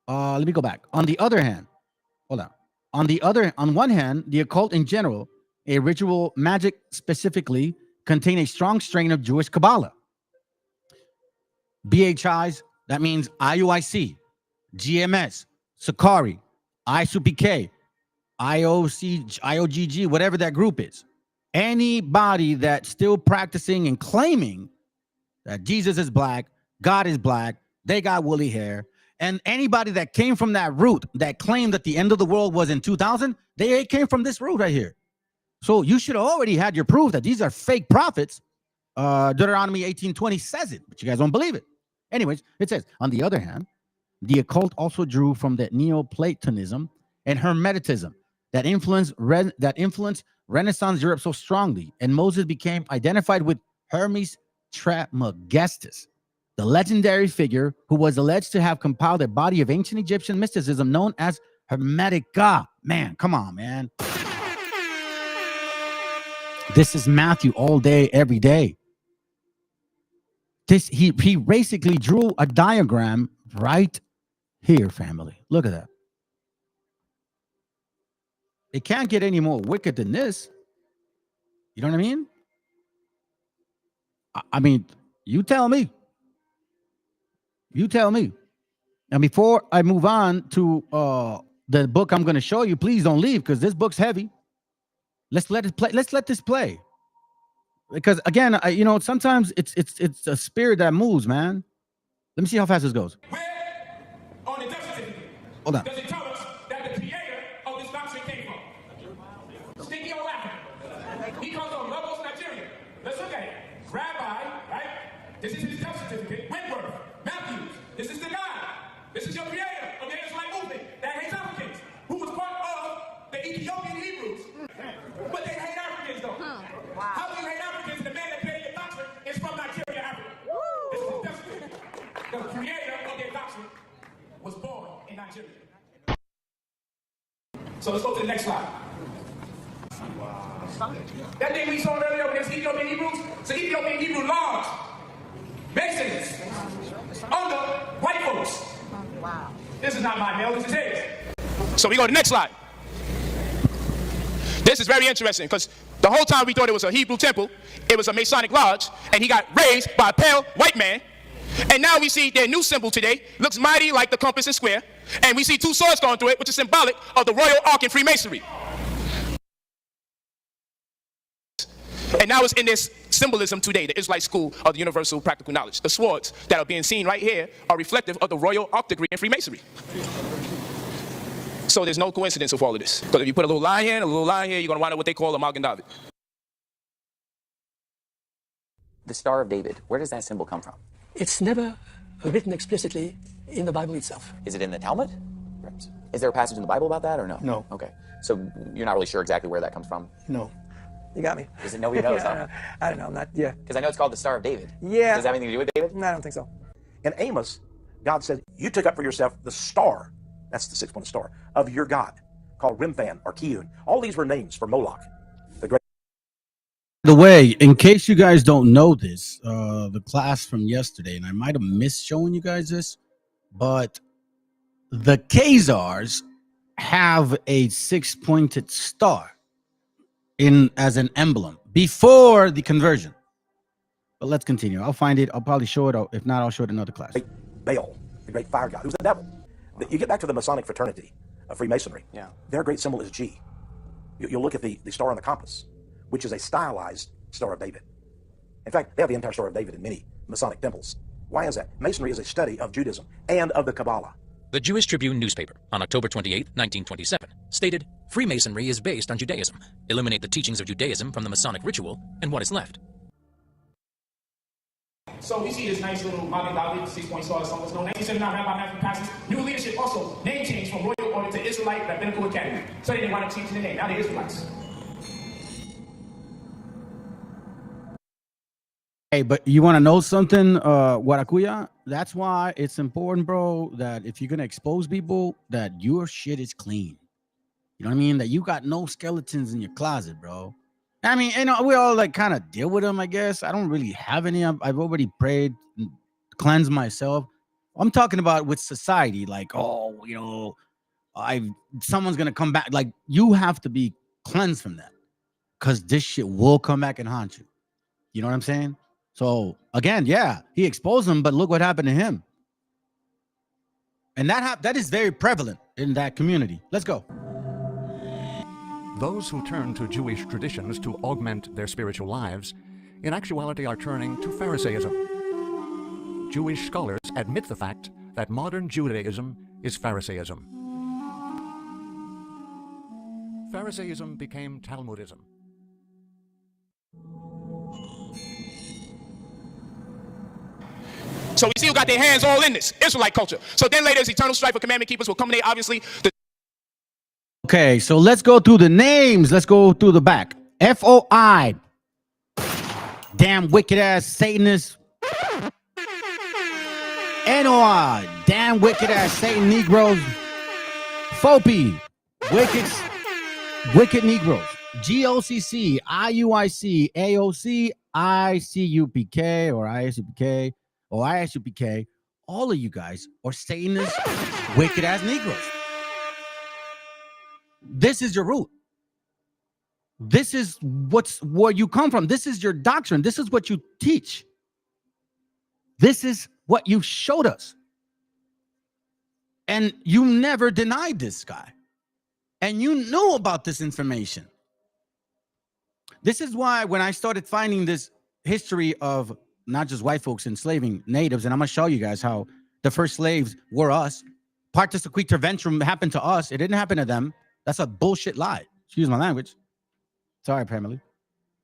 Let me go back. On the other hand, hold on. On one hand, the occult in general, a ritual magic specifically, contain a strong strain of Jewish Kabbalah. BHIs, That means IUIC, GMS, Sakari, ISUPK, IOC, IOGG, whatever that group is. Anybody that's still practicing and claiming that Jesus is black, God is black, they got woolly hair, and anybody that came from that root that claimed that the end of the world was in 2000, they came from this root right here. So you should have already had your proof that these are fake prophets. Deuteronomy 18:20 says it, but you guys don't believe it. Anyways, it says, on the other hand, the occult also drew from the Neoplatonism and Hermeticism that influenced Renaissance Europe so strongly, and Moses became identified with Hermes Trismegistus, the legendary figure who was alleged to have compiled a body of ancient Egyptian mysticism known as Hermetica. Man, come on, man. This is Matthew all day, every day. He basically drew a diagram right here, family. Look at that. It can't get any more wicked than this. You know what I mean? I mean, you tell me. You tell me. And before I move on to the book I'm going to show you, please don't leave because this book's heavy. Let's let it play. Let's let this play. Because again, sometimes it's a spirit that moves, man. Let me see how fast this goes. On the death certificate, hold on. Does it tell us that the creator of this doctrine came from? Sticky old Africa. He comes from Lagos, Nigeria. Let's look at it. Rabbi, right? This is his death certificate. Whitworth, Matthews. This is the guy. This is your creator of the Israelite movement that hates Africans, who was part of the Ethiopian Hebrews. But they hate Africans, though. Wow. How do you hate Africans? The man that created your doctrine is from Nigeria, Africa. This is his death certificate. The creator of their doctrine was born in Nigeria. So let's go to the next slide. Wow. That thing we saw earlier with the Ethiopian Hebrews, it's an Ethiopian Hebrew lodge. Masons. Under white folks. Wow. This is not my mail, this is his. So we go to the next slide. This is very interesting because the whole time we thought it was a Hebrew temple, it was a Masonic lodge, and he got raised by a pale white man. And now we see their new symbol today looks mighty like the compass and square, and we see two swords going through it, which is symbolic of the royal ark in Freemasonry. And now it's in this symbolism today, the Israelite school of the universal practical knowledge. The swords that are being seen right here are reflective of the royal ark degree in Freemasonry. So there's no coincidence with all of this. Because if you put a little line here and a little line here, you're going to wind up what they call a Magen David. The Star of David, where does that symbol come from? It's never written explicitly in the Bible itself. Is it in the Talmud? Is there a passage in the Bible about that or no? No. Okay. So you're not really sure exactly where that comes from? No. You got me. Is it nobody knows? Huh? I don't know. I'm not. Yeah. Because I know it's called the Star of David. Yeah. Does that have anything to do with David? No, I don't think so. In Amos, God said, you took up for yourself the star, that's the six-pointed star, of your God, called Remphan or Kiyun. All these were names for Moloch, the great. By the way, in case you guys don't know this, the class from yesterday, and I might have missed showing you guys this, but the Khazars have a six-pointed star in as an emblem before the conversion. But let's continue. I'll find it. I'll probably show it. If not, I'll show it in another class. Baal, the great fire god, who's the devil. You get back to the Masonic fraternity of Freemasonry. Yeah. Their great symbol is G. You'll look at the star on the compass, which is a stylized Star of David. In fact, they have the entire Star of David in many Masonic temples. Why is that? Masonry is a study of Judaism and of the Kabbalah. The Jewish Tribune newspaper on October 28, 1927, stated, Freemasonry is based on Judaism. Eliminate the teachings of Judaism from the Masonic ritual, and what is left? So we see this nice little Magen David, 6-point star, some of us know. 1979 Rabbi Matthew passes. New leadership also name change from Royal Order to Israelite Rabbinical Academy. So they didn't want to change the name. Now they're Israelites. Hey, but you want to know something, Warakuya? That's why it's important, bro, that if you're going to expose people, that your shit is clean. You know what I mean? That you got no skeletons in your closet, bro. I mean, we all like kind of deal with them, I guess. I don't really have any. I've already prayed, cleansed myself. I'm talking about with society, like, oh, someone's going to come back. Like, you have to be cleansed from that because this shit will come back and haunt you. You know what I'm saying? So again, yeah, he exposed him, but look what happened to him. And that is very prevalent in that community. Let's go. Those who turn to Jewish traditions to augment their spiritual lives, in actuality are turning to Pharisaism. Jewish scholars admit the fact that modern Judaism is Pharisaism. Pharisaism became Talmudism. So we see who got their hands all in this Israelite culture. So then later, as eternal strife of commandment keepers will culminate, obviously. Okay, so let's go through the names. Let's go through the back. FOI. Damn wicked ass Satanist. NOI. Damn wicked ass Satan Negroes. FOPI. Wicked Negroes. GOCC. IUIC. AOC. ICUPK or ISUPK or ISUPK. All of you guys are Satanist wicked ass Negroes. This is your root. This is where you come from. This is your doctrine. This is what you teach. This is what you showed us. And you never denied this guy. And you knew about this information. This is why when I started finding this history of not just white folks enslaving natives, and I'm going to show you guys how the first slaves were us. Partus sequitur ventrum happened to us. It didn't happen to them. That's a bullshit lie. Excuse my language. Sorry, family.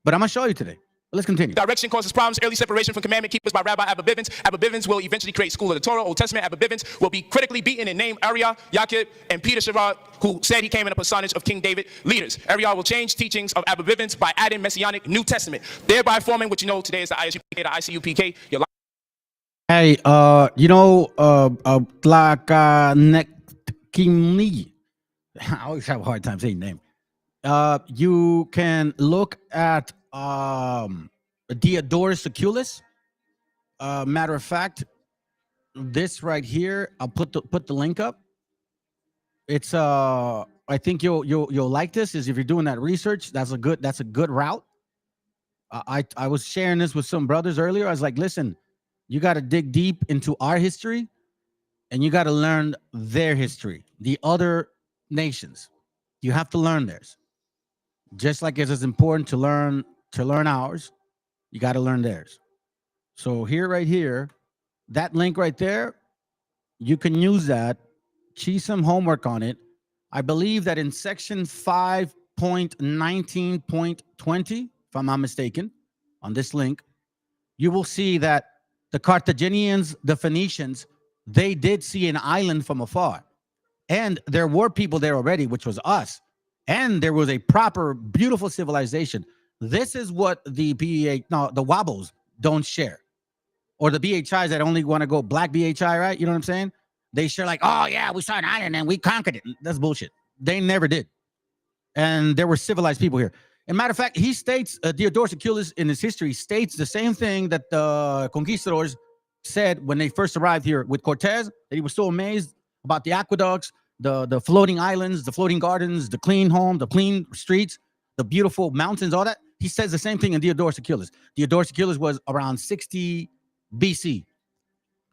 But I'm going to show you today. Let's continue. Direction causes problems. Early separation from commandment keepers by Rabbi Abba Bivens. Abba Bivens will eventually create school of the Torah. Old Testament Abba Bivens will be critically beaten and named Ariah, Yaqub, and Peter Sherrod, who said he came in a personage of King David leaders. Ariah will change teachings of Abba Bivens by adding Messianic New Testament, thereby forming what you know today as the ISUPK, the ICUPK. Hey, Tlakanekimni. I always have a hard time saying name. You can look at Diodorus Siculus. Matter of fact, this right here, I'll put the link up. It's I think you'll like this. Is if you're doing that research, that's a good route. I was sharing this with some brothers earlier. I was like, listen, you got to dig deep into our history, and you got to learn their history, the other nations. You have to learn theirs. Just like it's as important to learn ours, you got to learn theirs. So right here, that link right there, you can use that. Cheat some homework on it. I believe that in section 5.19.20, if I'm not mistaken, on this link, you will see that the Carthaginians, the Phoenicians, they did see an island from afar. And there were people there already, which was us. And there was a proper, beautiful civilization. This is what the the Wobbles don't share. Or the BHIs that only want to go black BHI, right? You know what I'm saying? They share like, oh, yeah, we saw an island and we conquered it. That's bullshit. They never did. And there were civilized people here. As a matter of fact, he states, Diodorus Siculus in his history states the same thing that the conquistadors said when they first arrived here with Cortez, that he was so amazed about the aqueducts, the floating islands, the floating gardens, the clean home, the clean streets, the beautiful mountains, all that. He says the same thing in Diodorus Siculus. Diodorus Siculus was around 60 BC.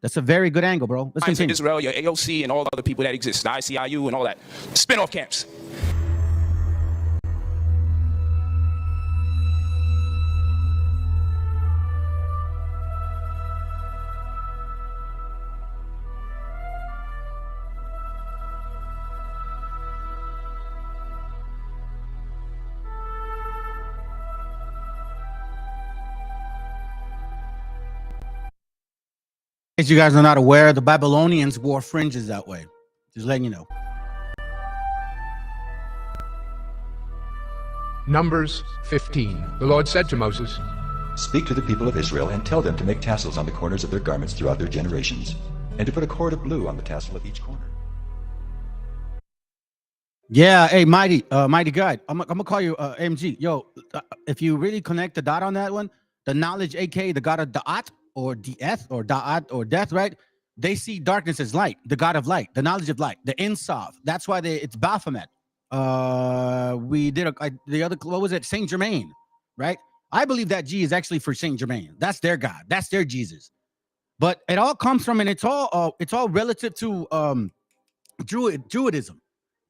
That's a very good angle, bro. Let's continue. Israel, your AOC, and all the other people that exist, the ICIU and all that. Spin-off camps. In case you guys are not aware, the Babylonians wore fringes that way. Just letting you know. Numbers 15. The Lord said to Moses, "Speak to the people of Israel and tell them to make tassels on the corners of their garments throughout their generations, and to put a cord of blue on the tassel of each corner." Yeah, hey, mighty guy. I'm gonna call you MG. Yo, if you really connect the dot on that one, the knowledge, aka the god of Da'at or Death or Da'at or death, right? They see darkness as light, the god of light, the knowledge of light, the Insav. That's why it's Baphomet. We did the other, what was it? Saint Germain, right? I believe that G is actually for Saint Germain. That's their God. That's their Jesus. But it all comes from, and it's all relative to Druidism.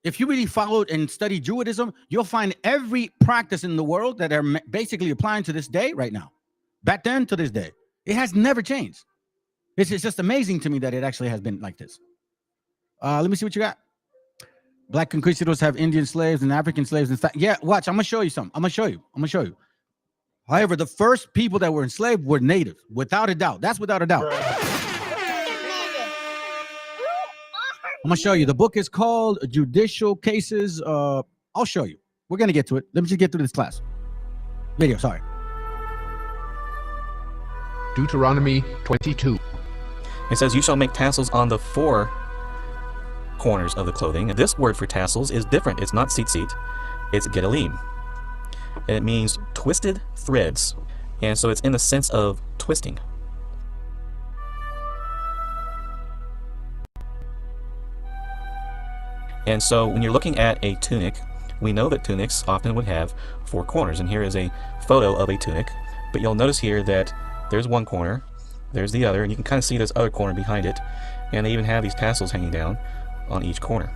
If you really followed and studied Druidism, you'll find every practice in the world that are basically applying to this day right now. Back then to this day, it has never changed. It's just amazing to me that it actually has been like this. Let me see what you got. Black conquistadors have Indian slaves and African slaves. Yeah, watch. I'm gonna show you something. I'm gonna show you. However, the first people that were enslaved were natives, without a doubt. That's without a doubt. I'm gonna show you. The book is called Judicial Cases. I'll show you. We're gonna get to it. Let me just get through this video. Sorry. Deuteronomy 22. It says, "You shall make tassels on the 4 corners of the clothing." And this word for tassels is different. It's not tzitzit. It's gedalim. And it means twisted threads. And so it's in the sense of twisting. And so when you're looking at a tunic, we know that tunics often would have 4 corners. And here is a photo of a tunic. But you'll notice here that there's one corner, there's the other, and you can kind of see this other corner behind it. And they even have these tassels hanging down on each corner.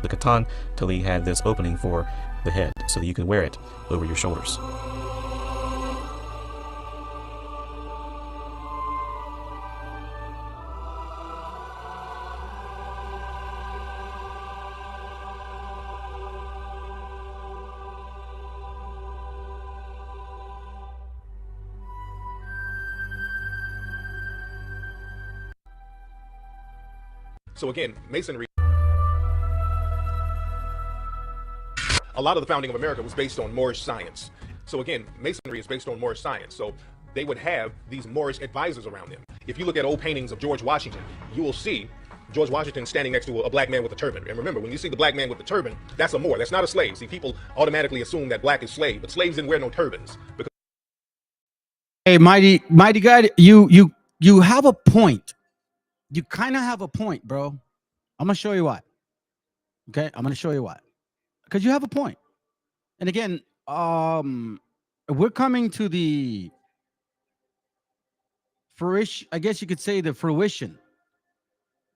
The Katan Tali had this opening for the head so that you can wear it over your shoulders. So again, Masonry, a lot of the founding of America was based on Moorish science. So again, Masonry is based on Moorish science. So they would have these Moorish advisors around them. If you look at old paintings of George Washington, you will see George Washington standing next to a black man with a turban. And remember, when you see the black man with the turban, that's a Moor. That's not a slave. See, people automatically assume that black is slave, but slaves didn't wear no turbans. Hey, mighty God, you have a point. You kind of have a point, bro. I'm gonna show you why. Okay, I'm gonna show you why. Because you have a point. And again, we're coming to the fruition. I guess you could say the fruition.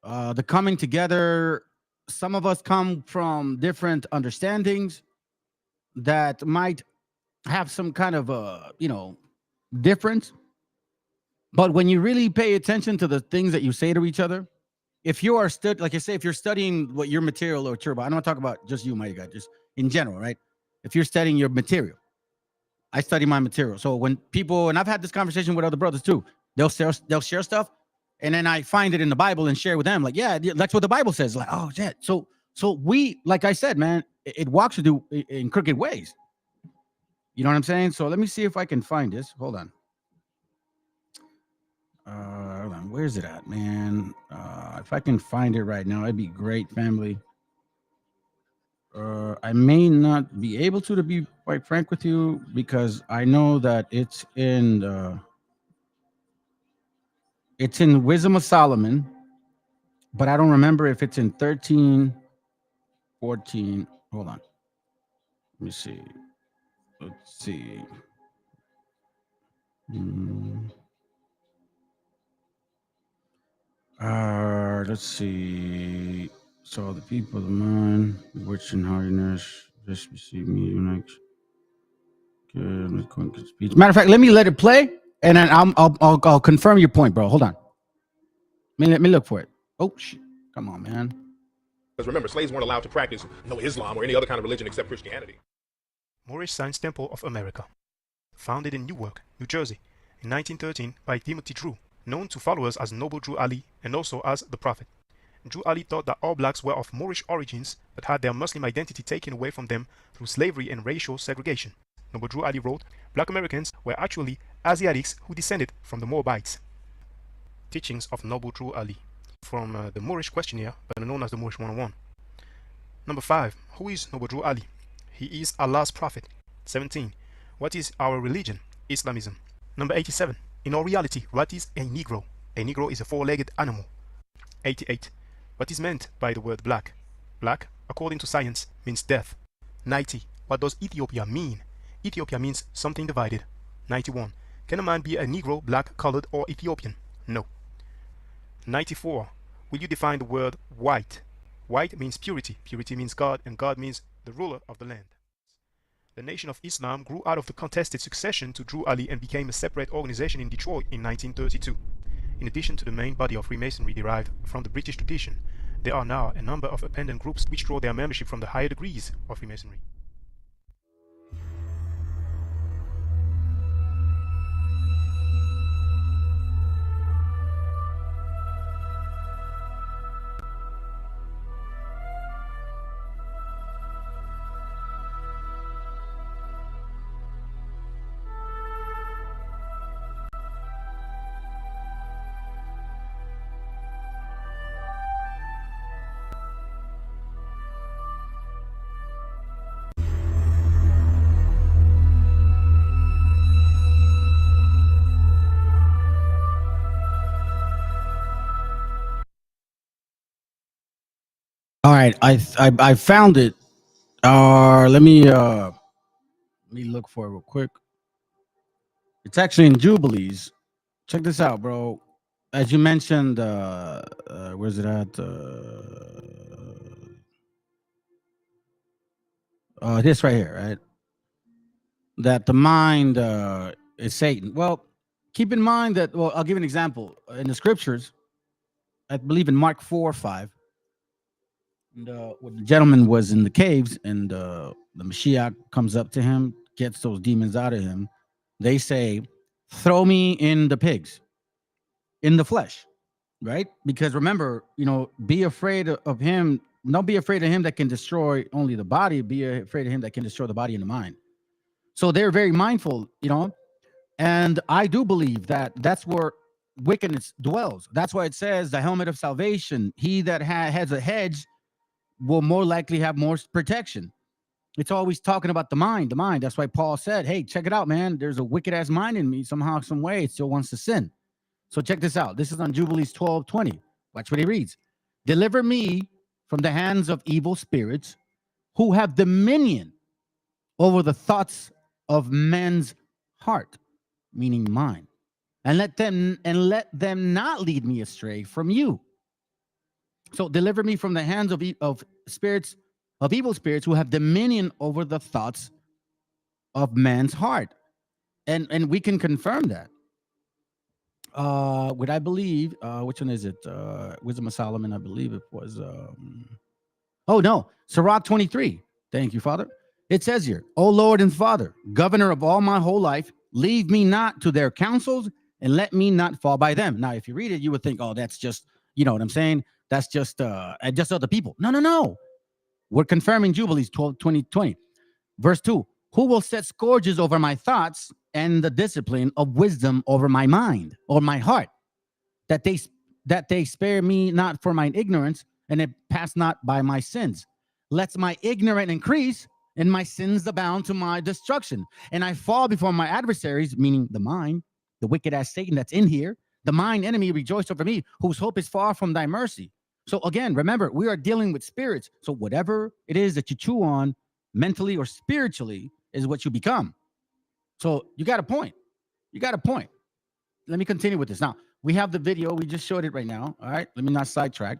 The coming together. Some of us come from different understandings that might have some kind of difference. But when you really pay attention to the things that you say to each other, if you are like I say, if you're studying what your material or turbo, I don't want to talk about just you, mighty God, just in general, right? If you're studying your material, I study my material. So when people, and I've had this conversation with other brothers too, they'll share stuff, and then I find it in the Bible and share with them, like, yeah, that's what the Bible says. Like, oh shit. So we, like I said, man, it walks with you in crooked ways. You know what I'm saying? So let me see if I can find this. Hold on. Hold on. Where's it at, man? If I can find it right now, it'd be great, family. I may not be able to be quite frank with you, because I know that it's in Wisdom of Solomon, but I don't remember if it's in 13, 14. Hold on. Let me see. Let's see. Let's see. So the people of mine, which in hardiness, just receive me next. Matter of fact, let it play, and then I'll confirm your point, bro. Hold on. Let me look for it. Oh shit! Come on, man. Because remember, slaves weren't allowed to practice no Islam or any other kind of religion except Christianity. Moorish Science Temple of America, founded in Newark, New Jersey, in 1913 by Timothy Drew, known to followers as Noble Drew Ali and also as the Prophet. Drew Ali thought that all blacks were of Moorish origins but had their Muslim identity taken away from them through slavery and racial segregation. Noble Drew Ali wrote, "Black Americans were actually Asiatics who descended from the Moabites." Teachings of Noble Drew Ali, from the Moorish Questionnaire, better known as the Moorish 101. Number 5. Who is Noble Drew Ali? He is Allah's Prophet. 17. What is our religion? Islamism. Number 87. In all reality, what is a Negro? A Negro is a four-legged animal. 88. What is meant by the word black? Black, according to science, means death. 90. What does Ethiopia mean? Ethiopia means something divided. 91. Can a man be a Negro, black, colored, or Ethiopian? No. 94. Will you define the word white? White means purity. Purity means God, and God means the ruler of the land. The Nation of Islam grew out of the contested succession to Drew Ali and became a separate organization in Detroit in 1932. In addition to the main body of Freemasonry derived from the British tradition, there are now a number of appendant groups which draw their membership from the higher degrees of Freemasonry. All right, I found it. Let me look for it real quick. It's actually in Jubilees. Check this out, bro. As you mentioned, where's it at? This right here, right? That the mind is Satan. Well, keep in mind that. Well, I'll give you an example in the scriptures. I believe in Mark 4:5. And when the gentleman was in the caves, and the Meshiach comes up to him, gets those demons out of him. They say, "Throw me in the pigs, in the flesh," right? Because remember, be afraid of him. Don't be afraid of him that can destroy only the body. Be afraid of him that can destroy the body and the mind. So they're very mindful, and I do believe that that's where wickedness dwells. That's why it says the helmet of salvation. He that has a hedge will more likely have more protection. It's always talking about the mind, the mind. That's why Paul said, hey, check it out, man. There's a wicked ass mind in me. Somehow, some way, it still wants to sin. So check this out. This is on Jubilees 12:20. Watch what he reads. Deliver me from the hands of evil spirits who have dominion over the thoughts of men's heart, meaning mind. And let them not lead me astray from you. So deliver me from the hands of spirits, of evil spirits who have dominion over the thoughts of man's heart. And we can confirm that. Would I believe, which one is it? Wisdom of Solomon, I believe it was. Oh, no. Sirach 23. Thank you, Father. It says here, O Lord and Father, governor of all my whole life, leave me not to their counsels and let me not fall by them. Now, if you read it, you would think, oh, that's just, you know what I'm saying? That's just other people. No. We're confirming Jubilees 12:20. Verse 2. Who will set scourges over my thoughts and the discipline of wisdom over my mind or my heart, that they spare me not for mine ignorance, and it pass not by my sins. Lest my ignorance increase and my sins abound to my destruction. And I fall before my adversaries, meaning the mind, the wicked ass Satan that's in here. The mind enemy rejoice over me, whose hope is far from thy mercy. So again, remember, we are dealing with spirits. So whatever it is that you chew on, mentally or spiritually, is what you become. So you got a point. Let me continue with this. Now, we have the video. We just showed it right now. All right. Let me not sidetrack.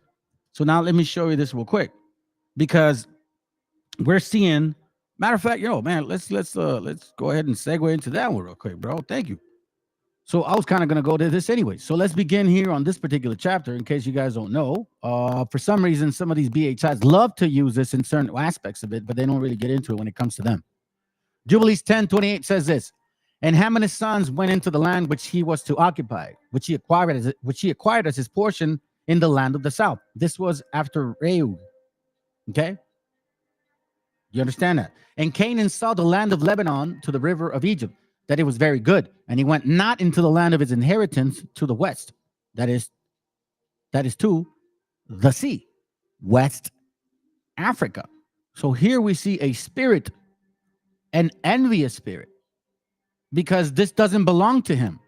So now let me show you this real quick, because we're seeing, matter of fact, man, let's go ahead and segue into that one real quick, bro. Thank you. So I was kind of going to go to this anyway. So let's begin here on this particular chapter, in case you guys don't know. For some reason, some of these BHIs love to use this in certain aspects of it, but they don't really get into it when it comes to them. Jubilees 10:28 says this, and Ham and his sons went into the land which he was to occupy, which he acquired as his portion in the land of the south. This was after Reu. Okay? You understand that? And Canaan saw the land of Lebanon to the river of Egypt, that it was very good. And he went not into the land of his inheritance to the west. That is to the sea, West Africa. So here we see a spirit, an envious spirit, because this doesn't belong to him.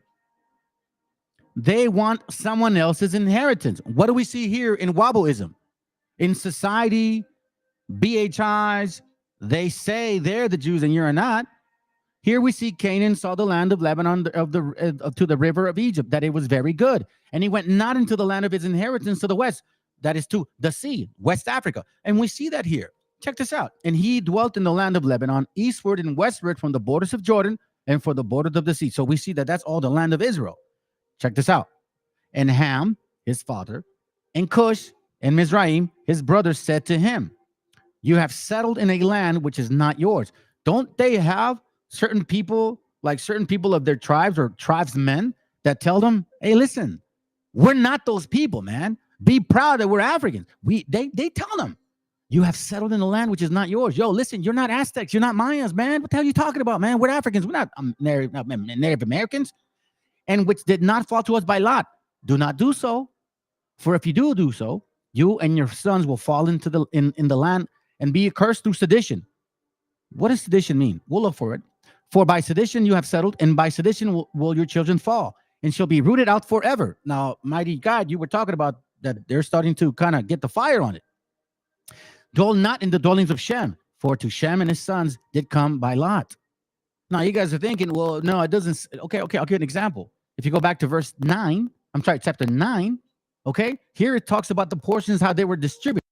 They want someone else's inheritance. What do we see here in Wahhabism? In society, BHIs, they say they're the Jews and you're not. Here we see Canaan saw the land of Lebanon to the river of Egypt, that it was very good. And he went not into the land of his inheritance to the west, that is to the sea, West Africa. And we see that here. Check this out. And he dwelt in the land of Lebanon, eastward and westward from the borders of Jordan and for the borders of the sea. So we see that that's all the land of Israel. Check this out. And Ham, his father, and Cush and Mizraim, his brothers, said to him, you have settled in a land which is not yours. Don't they have certain people, like certain people of their tribes or tribesmen, that tell them, hey, listen, we're not those people, man. Be proud that we're Africans. They tell them, you have settled in a land which is not yours. Yo, listen, you're not Aztecs. You're not Mayans, man. What the hell are you talking about, man? We're Africans. We're not Native Americans. And which did not fall to us by lot. Do not do so. For if you do so, you and your sons will fall into in the land and be accursed through sedition. What does sedition mean? We'll look for it. For by sedition you have settled, and by sedition will your children fall, and shall be rooted out forever. Now, mighty God, you were talking about that they're starting to kind of get the fire on it. Dwell not in the dwellings of Shem, for to Shem and his sons did come by lot. Now, you guys are thinking, well, no, it doesn't. Okay, I'll give an example. If you go back to chapter 9, okay, here it talks about the portions, how they were distributed.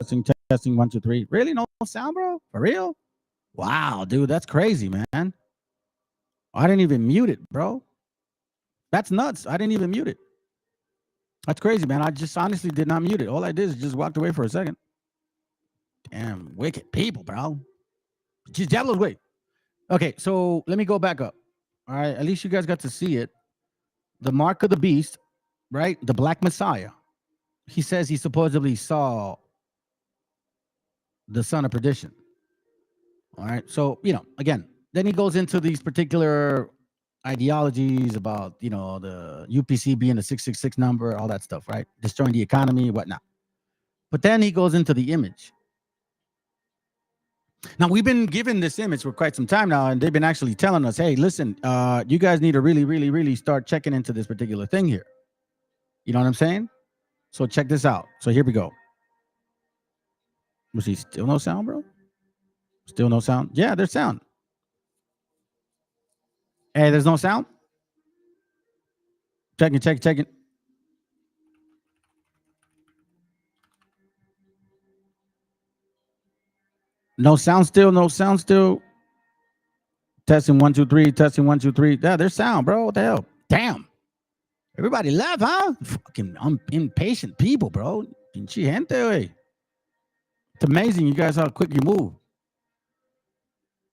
testing, 1, 2, 3. Really? No sound, bro? For real? Wow, dude, that's crazy, man. I didn't even mute it, bro. That's nuts. I didn't even mute it. That's crazy, man. I just honestly did not mute it. All I did is just walked away for a second. Damn, wicked people, bro. Just Diablo's way. Okay, so let me go back up. All right, at least you guys got to see it. The mark of the beast, right? The Black Messiah. He says he supposedly saw the son of perdition. All right, so, again, then he goes into these particular ideologies about, the UPC being the 666 number, all that stuff, right? Destroying the economy, whatnot. But then he goes into the image. Now, we've been given this image for quite some time now, and they've been actually telling us, hey, listen, you guys need to really, really, really start checking into this particular thing here. You know what I'm saying? So check this out. So here we go. Was he still no sound, bro? Still no sound? Yeah, there's sound. Hey, there's no sound? Checking. No sound still. Testing 1, 2, 3. Testing 1, 2, 3. Yeah, there's sound, bro. What the hell? Damn. Everybody left, huh? Fucking impatient people, bro. Pinche gente, wey. It's amazing you guys how quick you move.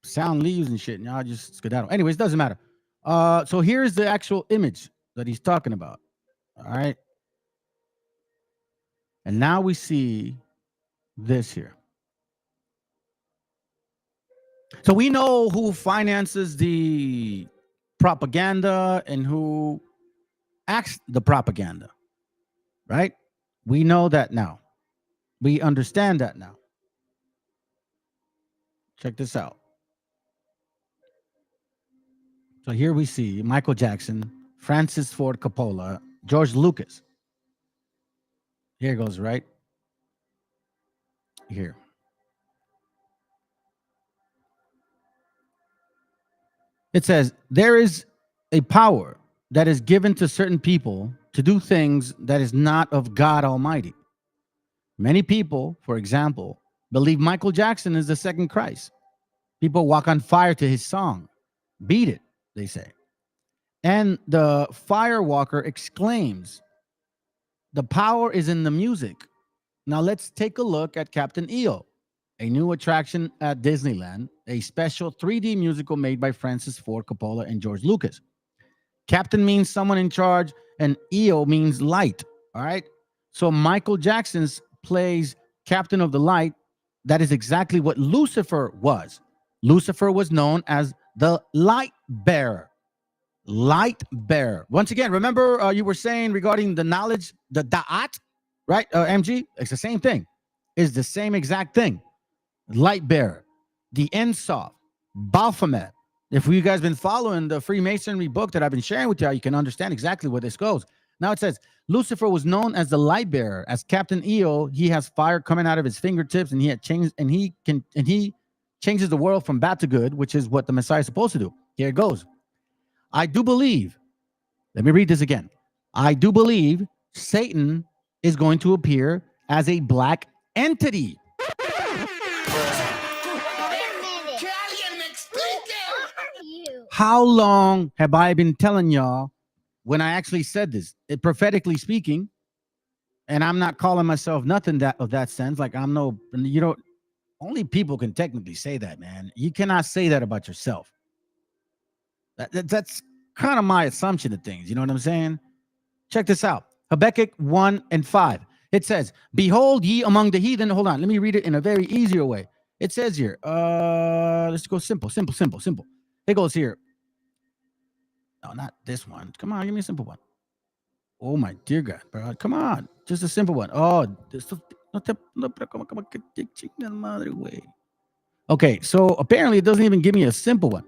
Sound leaves and shit, and y'all just skedaddle. Anyways, doesn't matter. So here's the actual image that he's talking about. All right. And now we see this here. So we know who finances the propaganda and who acts the propaganda, right? We know that now. We understand that now. Check this out. So here we see Michael Jackson, Francis Ford Coppola, George Lucas. Here it goes, right? Here. It says, there is a power that is given to certain people to do things that is not of God Almighty. Many people, for example, believe Michael Jackson is the second Christ. People walk on fire to his song. Beat it, they say. And the firewalker exclaims, the power is in the music. Now let's take a look at Captain EO, a new attraction at Disneyland, a special 3D musical made by Francis Ford Coppola and George Lucas. Captain means someone in charge, and EO means light, all right? So Michael Jackson's plays Captain of the Light. That is exactly what Lucifer was. Lucifer was known as the light bearer. Light bearer. Once again, remember you were saying regarding the knowledge, the da'at, right, MG? It's the same thing. It's the same exact thing. Light bearer. The Ensof, Baphomet. If you guys been following the Freemasonry book that I've been sharing with y'all, you can understand exactly where this goes. Now it says, Lucifer was known as the light bearer. As Captain EO, he has fire coming out of his fingertips, and he changes the world from bad to good, which is what the Messiah is supposed to do. Here it goes. I do believe, let me read this again. I do believe Satan is going to appear as a black entity. How long have I been telling y'all when I actually said this? It, prophetically speaking, and I'm not calling myself nothing that of that sense. Like I'm no, you know, only people can technically say that, man. You cannot say that about yourself. That's kind of my assumption of things. You know what I'm saying? Check this out. Habakkuk 1 and 5. It says, behold ye among the heathen. Hold on. Let me read it in a very easier way. It says here, let's go simple. It goes here. No, not this one. Come on, give me a simple one. Oh my dear God, bro. Come on. Just a simple one. Oh, okay, so apparently it doesn't even give me a simple one.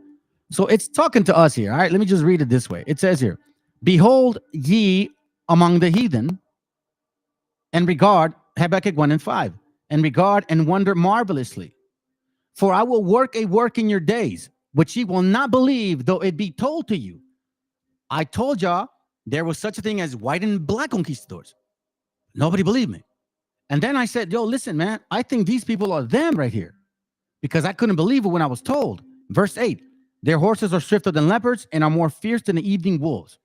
So it's talking to us here. All right, let me just read it this way. It says here, behold ye among the heathen, and regard, Habakkuk 1 and 5, and regard and wonder marvelously. For I will work a work in your days, which ye will not believe, though it be told to you. I told y'all there was such a thing as white and black conquistadors. Nobody believed me. And then I said, yo, listen, man, I think these people are them right here, because I couldn't believe it when I was told. Verse 8, their horses are swifter than leopards and are more fierce than the evening wolves.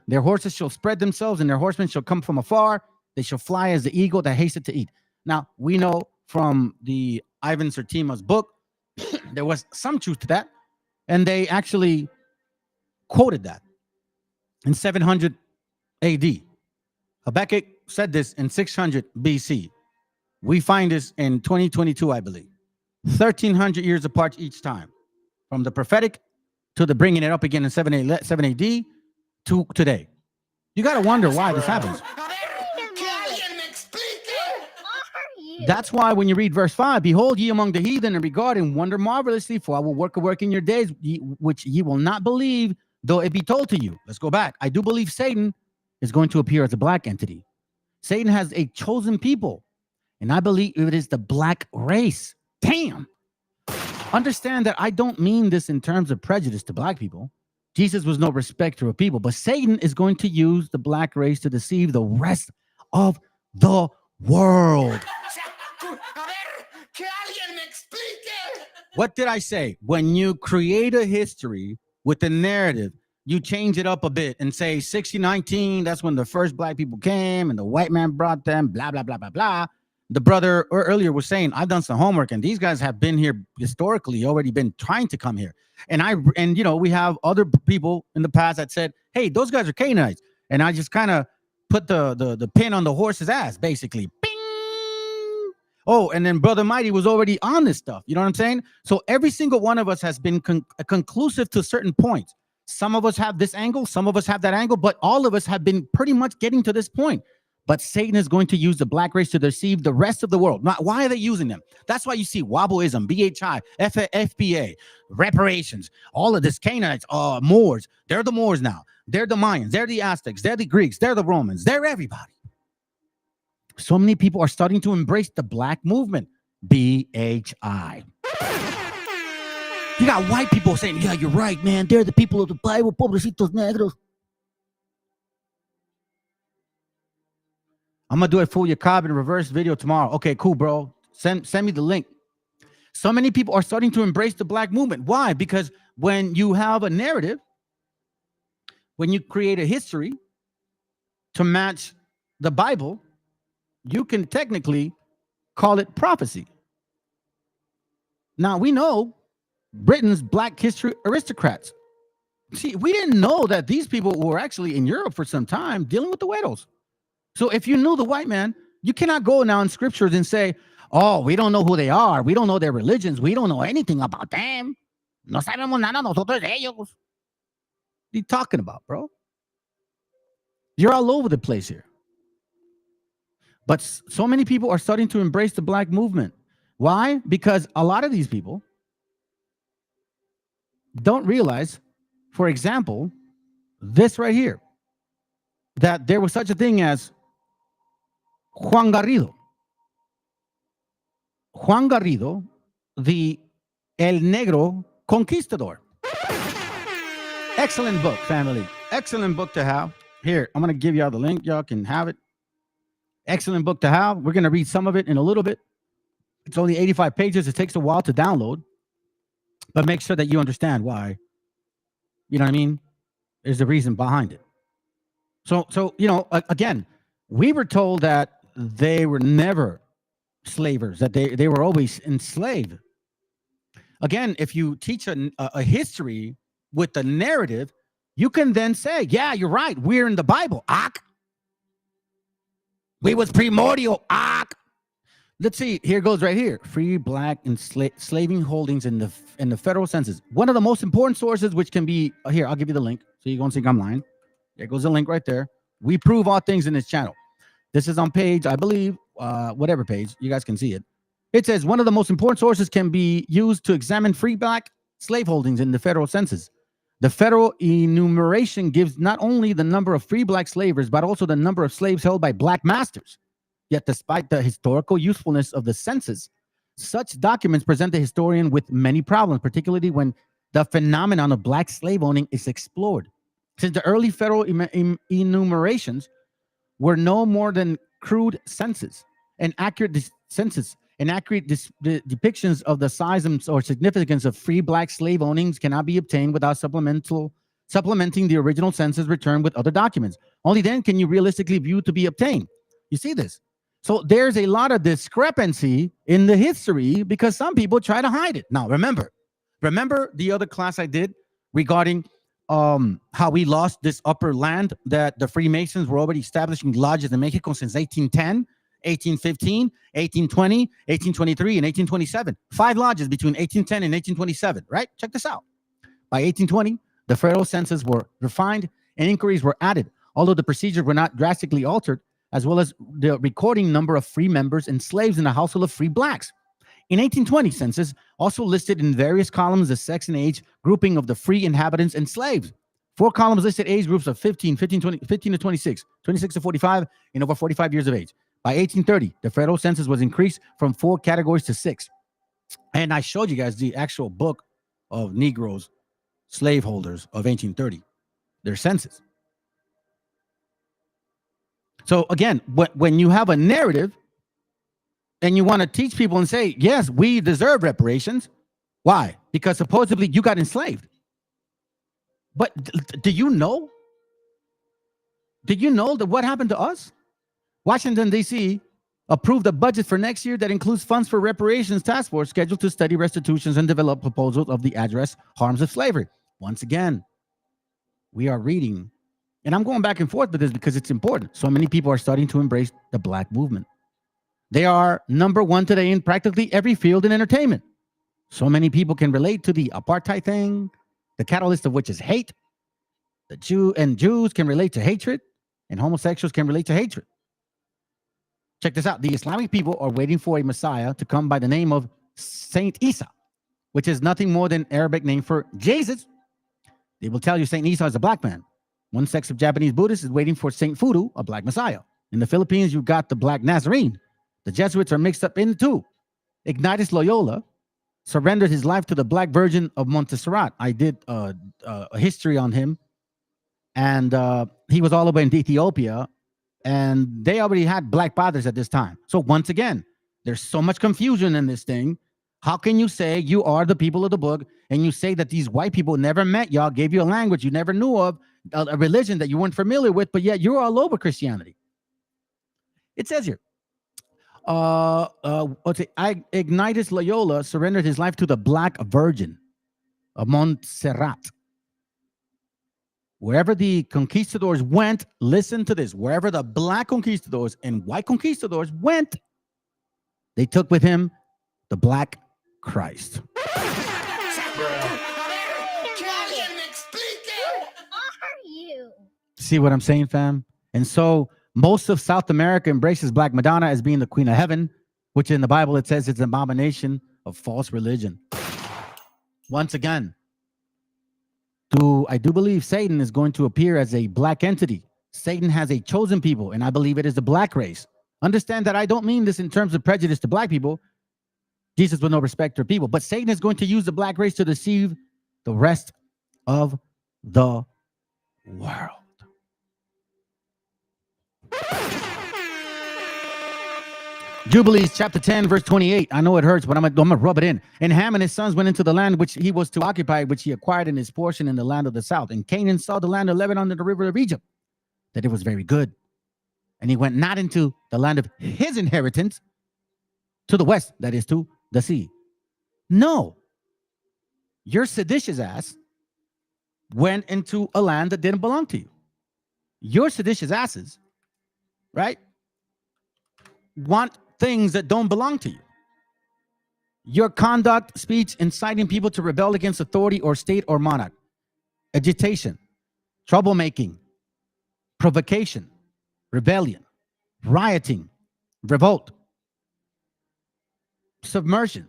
Their horses shall spread themselves, and their horsemen shall come from afar. They shall fly as the eagle that hasteth to eat. Now, we know from the Ivan Sertima's book, there was some truth to that, and they actually quoted that in 700 AD. Habakkuk said this in 600 BC. We find this in 2022, I believe. 1,300 years apart each time, from the prophetic to the bringing it up again in 7 AD to today. You got to wonder why this happens. That's why when you read verse 5, behold ye among the heathen and regard and wonder marvelously, for I will work a work in your days, which ye will not believe, though it be told to you. Let's go back. I do believe Satan is going to appear as a black entity. Satan has a chosen people, and I believe it is the black race. Damn. Understand that I don't mean this in terms of prejudice to black people. Jesus was no respecter of people, but Satan is going to use the black race to deceive the rest of the world. What did I say? When you create a history with a narrative, you change it up a bit and say 1619, that's when the first black people came and the white man brought them, blah, blah, blah, blah, blah. The brother earlier was saying, I've done some homework, and these guys have been here historically, already been trying to come here. And you know, we have other people in the past that said, hey, those guys are Canaanites. And I just kind of put the pin on the horse's ass, basically. Bing! Oh, and then Brother Mighty was already on this stuff. You know what I'm saying? So every single one of us has been conclusive to certain points. Some of us have this angle, some of us have that angle, but all of us have been pretty much getting to this point. But Satan is going to use the black race to deceive the rest of the world. Now, why are they using them? That's why you see Wobbleism, BHI, FBA, reparations, all of this, Canaanites, Moors. They're the Moors now. They're the Mayans. They're the Aztecs. They're the Greeks. They're the Romans. They're everybody. So many people are starting to embrace the black movement, BHI. You got white people saying, yeah, you're right, man. They're the people of the Bible, pobrecitos negros. I'm going to do a full Yakab in reverse video tomorrow. Okay, cool, bro. Send me the link. So many people are starting to embrace the black movement. Why? Because when you have a narrative, when you create a history to match the Bible, you can technically call it prophecy. Now, we know Britain's black history aristocrats. See, we didn't know that these people were actually in Europe for some time dealing with the widows. So if you knew the white man, you cannot go now in scriptures and say, oh, we don't know who they are. We don't know their religions. We don't know anything about them. No sabemos nada nosotros de ellos. What are you talking about, bro? You're all over the place here. But so many people are starting to embrace the black movement. Why? Because a lot of these people don't realize, for example, this right here, that there was such a thing as Juan Garrido. Juan Garrido, the El Negro Conquistador. Excellent book, family. Excellent book to have. Here, I'm going to give y'all the link. Y'all can have it. Excellent book to have. We're going to read some of it in a little bit. It's only 85 pages. It takes a while to download. But make sure that you understand why. You know what I mean? There's a reason behind it. So you know, again, we were told that they were never slavers, that they were always enslaved. Again, if you teach a history with the narrative, you can then say, yeah, you're right. We're in the Bible. We was primordial. Let's see. Here goes right here. Free black enslaving holdings in the federal census. One of the most important sources, which can be here. I'll give you the link, so you don't think I'm lying. There goes the link right there. We prove all things in this channel. This is on page, I believe, whatever page. You guys can see it. It says one of the most important sources can be used to examine free black slave holdings in the federal census. The federal enumeration gives not only the number of free black slavers, but also the number of slaves held by black masters. Yet, despite the historical usefulness of the census, such documents present the historian with many problems, particularly when the phenomenon of black slave owning is explored. Since the early federal enumerations were no more than crude census, An accurate census, an accurate depictions of the size or significance of free black slave ownings cannot be obtained without supplementing the original census return with other documents. Only then can you realistically view to be obtained. You see this? So there's a lot of discrepancy in the history because some people try to hide it. Now, remember the other class I did regarding how we lost this upper land that the Freemasons were already establishing lodges in Mexico since 1810, 1815, 1820, 1823, and 1827. 5 lodges between 1810 and 1827, right? Check this out. By 1820, the federal census were refined and inquiries were added, although the procedures were not drastically altered, as well as the recording number of free members and slaves in the household of free blacks. In 1820 census also listed in various columns the sex and age grouping of the free inhabitants and slaves. 4 columns listed age groups of 15 to 26, 26 to 45, and over 45 years of age. By 1830, the federal census was increased from 4 categories to 6. And I showed you guys the actual book of Negroes, slaveholders of 1830, their census. So again, when you have a narrative and you want to teach people and say, yes, we deserve reparations. Why? Because supposedly you got enslaved. But do you know? Did you know that what happened to us? Washington, D.C. approved a budget for next year that includes funds for reparations task force scheduled to study restitutions and develop proposals of the address harms of slavery. Once again, we are reading, and I'm going back and forth with this because it's important. So many people are starting to embrace the black movement. They are number 1 today in practically every field in entertainment. So many people can relate to the apartheid thing, the catalyst of which is hate. Jews can relate to hatred, and homosexuals can relate to hatred. Check this out. The Islamic people are waiting for a Messiah to come by the name of Saint Isa, which is nothing more than Arabic name for Jesus. They will tell you Saint Isa is a black man. One sect of Japanese Buddhists is waiting for Saint Fudu, a black Messiah. In the Philippines, you've got the black Nazarene. The Jesuits are mixed up in the two. Ignatius Loyola surrendered his life to the Black Virgin of Montserrat. I did a history on him, and he was all the way in Ethiopia, and they already had black fathers at this time. So once again, there's so much confusion in this thing. How can you say you are the people of the book, and you say that these white people never met y'all, gave you a language you never knew of, a religion that you weren't familiar with, but yet you're all over Christianity? It says here, Ignatius Loyola surrendered his life to the Black Virgin of Montserrat. Wherever the conquistadors went, listen to this, wherever the black conquistadors and white conquistadors went, they took with him the Black Christ. See what I'm saying, fam? And so most of South America embraces Black Madonna as being the Queen of Heaven, which in the Bible it says it's an abomination of false religion. Once again, I do believe Satan is going to appear as a black entity. Satan has a chosen people, and I believe it is the black race. Understand that I don't mean this in terms of prejudice to black people. Jesus was no respecter of people, but Satan is going to use the black race to deceive the rest of the world. Jubilees chapter 10 verse 28. I know it hurts, but I'm gonna rub it in. And Ham and his sons went into the land which he was to occupy, which he acquired in his portion in the land of the south. And Canaan saw the land of Lebanon and the river of Egypt, that it was very good. And he went not into the land of his inheritance to the west, that is to the sea. No, your seditious ass went into a land that didn't belong to you. Your seditious asses, right, want things that don't belong to you. Your conduct, speech, inciting people to rebel against authority or state or monarch, agitation, troublemaking, provocation, rebellion, rioting, revolt, submersion.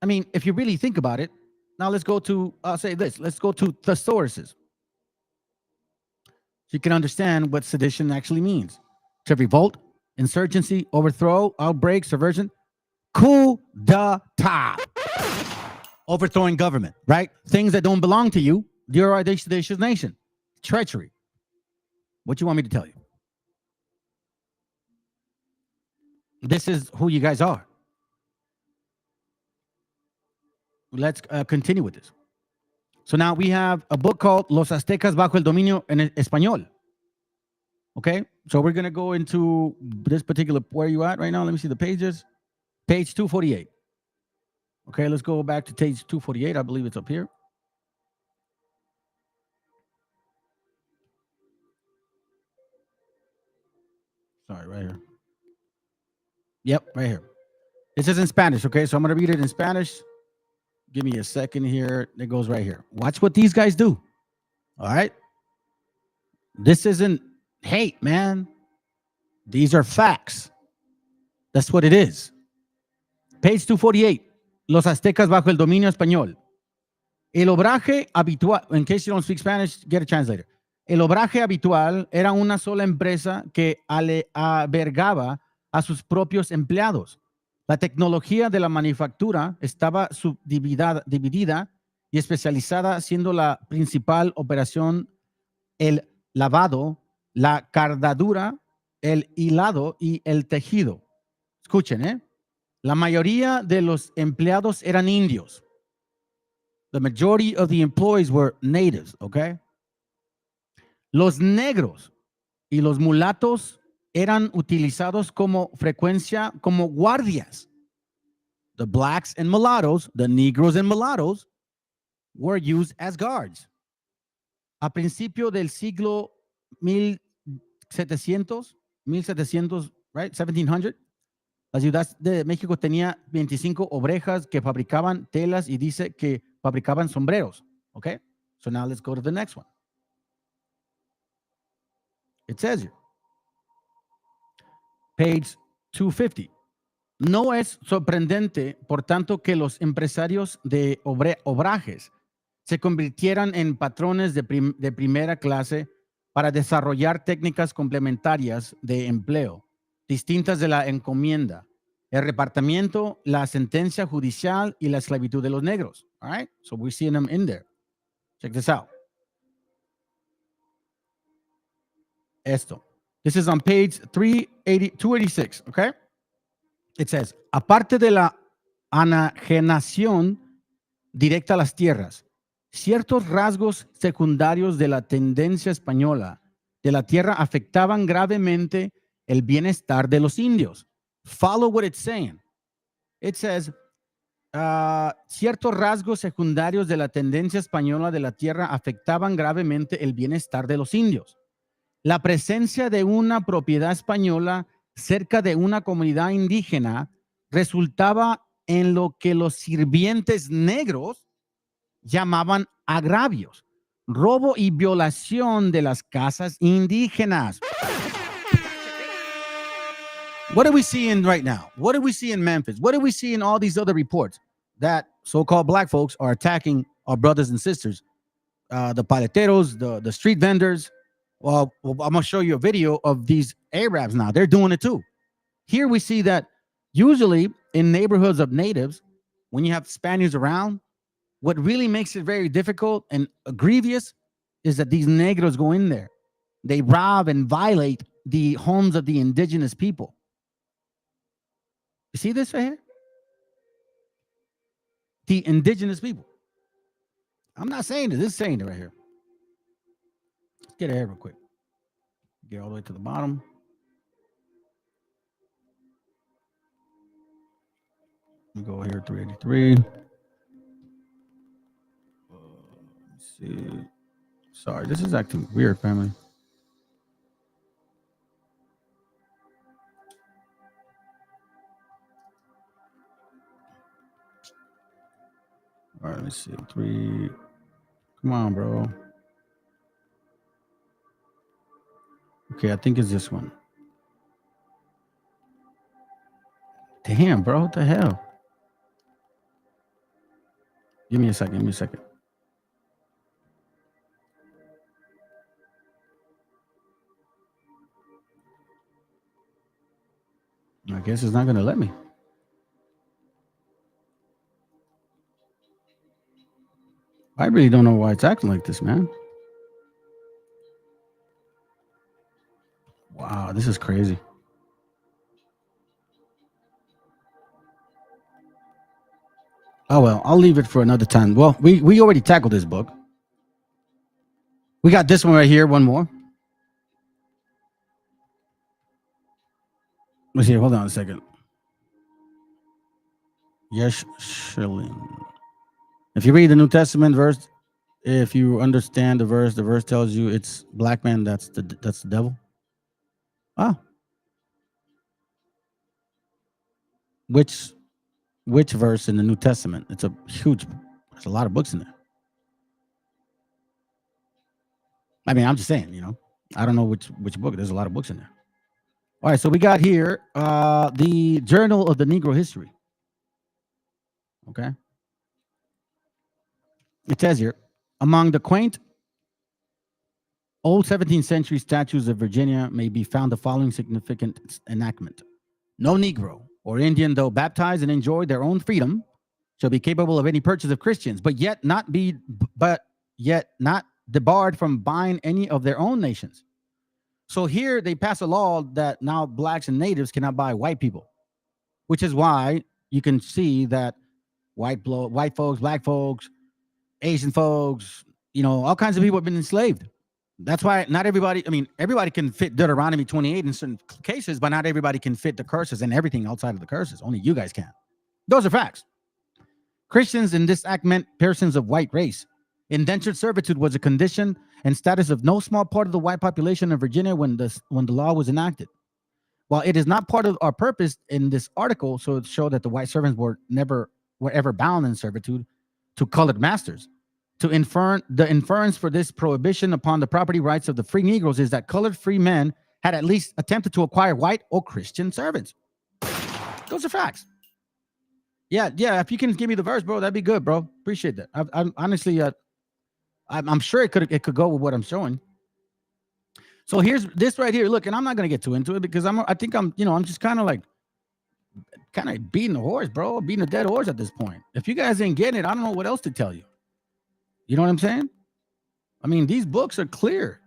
I mean, if you really think about it, now let's go to, I'll say this, let's go to thesauruses. So you can understand what sedition actually means. To revolt, insurgency, overthrow, outbreak, subversion, coup d'etat, overthrowing government, right? Things that don't belong to you. You're a seditious nation. Treachery. What you want me to tell you? This is who you guys are. Let's continue with this. So now we have a book called Los Aztecas bajo el dominio en español. Okay, so we're going to go into this particular, where are you at right now? Let me see the pages. Page 248. Okay, let's go back to page 248. I believe it's up here. Sorry, right here. Yep, right here. This is in Spanish, okay? So I'm going to read it in Spanish. Give me a second here. It goes right here. Watch what these guys do. All right? This isn't hate, man. These are facts. That's what it is. Page 248. Los aztecas bajo el dominio español. El obraje habitual, in case you don't speak Spanish, get a translator. El obraje habitual era una sola empresa que albergaba a sus propios empleados. La tecnología de la manufactura estaba dividida y especializada, siendo la principal operación el lavado, la cardadura, el hilado y el tejido. Escuchen, ¿eh? La mayoría de los empleados eran indios. The majority of the employees were natives, okay? Los negros y los mulatos eran utilizados como frecuencia como guardias. The blacks and mulattoes, the Negroes and mulattoes, were used as guards. A principio del siglo 1700, right? 1700, la ciudad de México tenía 25 obreras que fabricaban telas y dice que fabricaban sombreros. Okay? So now let's go to the next one. It says here, page 250. No es sorprendente, por tanto, que los empresarios de obrajes se convirtieran en patrones de primera clase para desarrollar técnicas complementarias de empleo, distintas de la encomienda, el repartimiento, la sentencia judicial y la esclavitud de los negros. All right? So we're seeing them in there. Check this out. Esto. This is on page 286, okay? It says, aparte de la anajenación directa a las tierras, ciertos rasgos secundarios de la tendencia española de la tierra afectaban gravemente el bienestar de los indios. Follow what it's saying. It says, ciertos rasgos secundarios de la tendencia española de la tierra afectaban gravemente el bienestar de los indios. La presencia de una propiedad española cerca de una comunidad indígena resultaba en lo que los sirvientes negros llamaban agravios, robo y violación de las casas indígenas. What are we seeing right now? What do we see in Memphis? What do we see in all these other reports? That so-called black folks are attacking our brothers and sisters, the paleteros, the street vendors. Well, I'm going to show you a video of these Arabs now. They're doing it too. Here we see that usually in neighborhoods of natives, when you have Spaniards around, what really makes it very difficult and grievous is that these negros go in there. They rob and violate the homes of the indigenous people. You see this right here? The indigenous people. I'm not saying this is saying it right here. Let's get ahead real quick. Get all the way to the bottom. We go here, 383. Let's see. Sorry, this is acting weird, family. All right, let's see. 3. Come on, bro. Okay, I think it's this one. Damn, bro, what the hell? Give me a second. I guess it's not going to let me. I really don't know why it's acting like this, man. Wow, this is crazy. Oh, well, I'll leave it for another time. Well, we already tackled this book. We got this one right here, one more. Let's see, hold on a second. Yes, Shilling. If you read the New Testament verse, if you understand the verse tells you it's black man, that's the devil. Ah. Which verse in the New Testament? It's a huge, there's a lot of books in there. I mean, I'm just saying, I don't know which book. There's a lot of books in there. All right, so we got here the Journal of the Negro History. Okay. It says here, among the quaint old 17th century statues of Virginia may be found the following significant enactment. No Negro or Indian, though baptized and enjoy their own freedom, shall be capable of any purchase of Christians, but yet not debarred from buying any of their own nations. So here they pass a law that now blacks and natives cannot buy white people, which is why you can see that white folks, black folks, Asian folks, all kinds of people have been enslaved. That's why not everybody, everybody can fit Deuteronomy 28 in certain cases, but not everybody can fit the curses and everything outside of the curses. Only you guys can. Those are facts. Christians in this act meant persons of white race. Indentured servitude was a condition and status of no small part of the white population of Virginia when the law was enacted. While it is not part of our purpose in this article, so it showed that the white servants were ever bound in servitude to colored masters. The inference for this prohibition upon the property rights of the free Negroes is that colored free men had at least attempted to acquire white or Christian servants. Those are facts. Yeah. If you can give me the verse, bro, that'd be good, bro. Appreciate that. I'm honestly, I'm sure it could go with what I'm showing. So here's this right here. Look, and I'm not gonna get too into it because I'm just kind of beating the horse, bro, beating a dead horse at this point. If you guys ain't getting it, I don't know what else to tell you. You know what I'm saying? I mean, these books are clear.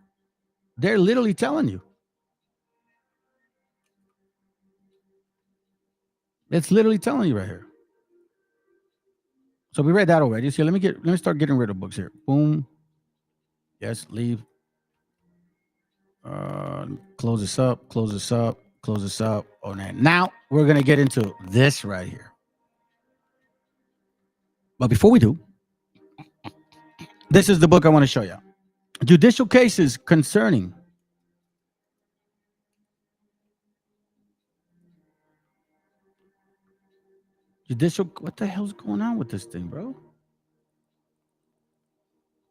They're literally telling you. It's literally telling you right here. So we read that already. So let me start getting rid of books here. Boom. Yes, leave. Close this up. Oh, now we're gonna get into this right here. But before we do, this is the book I want to show you. Judicial cases concerning what the hell's going on with this thing, bro?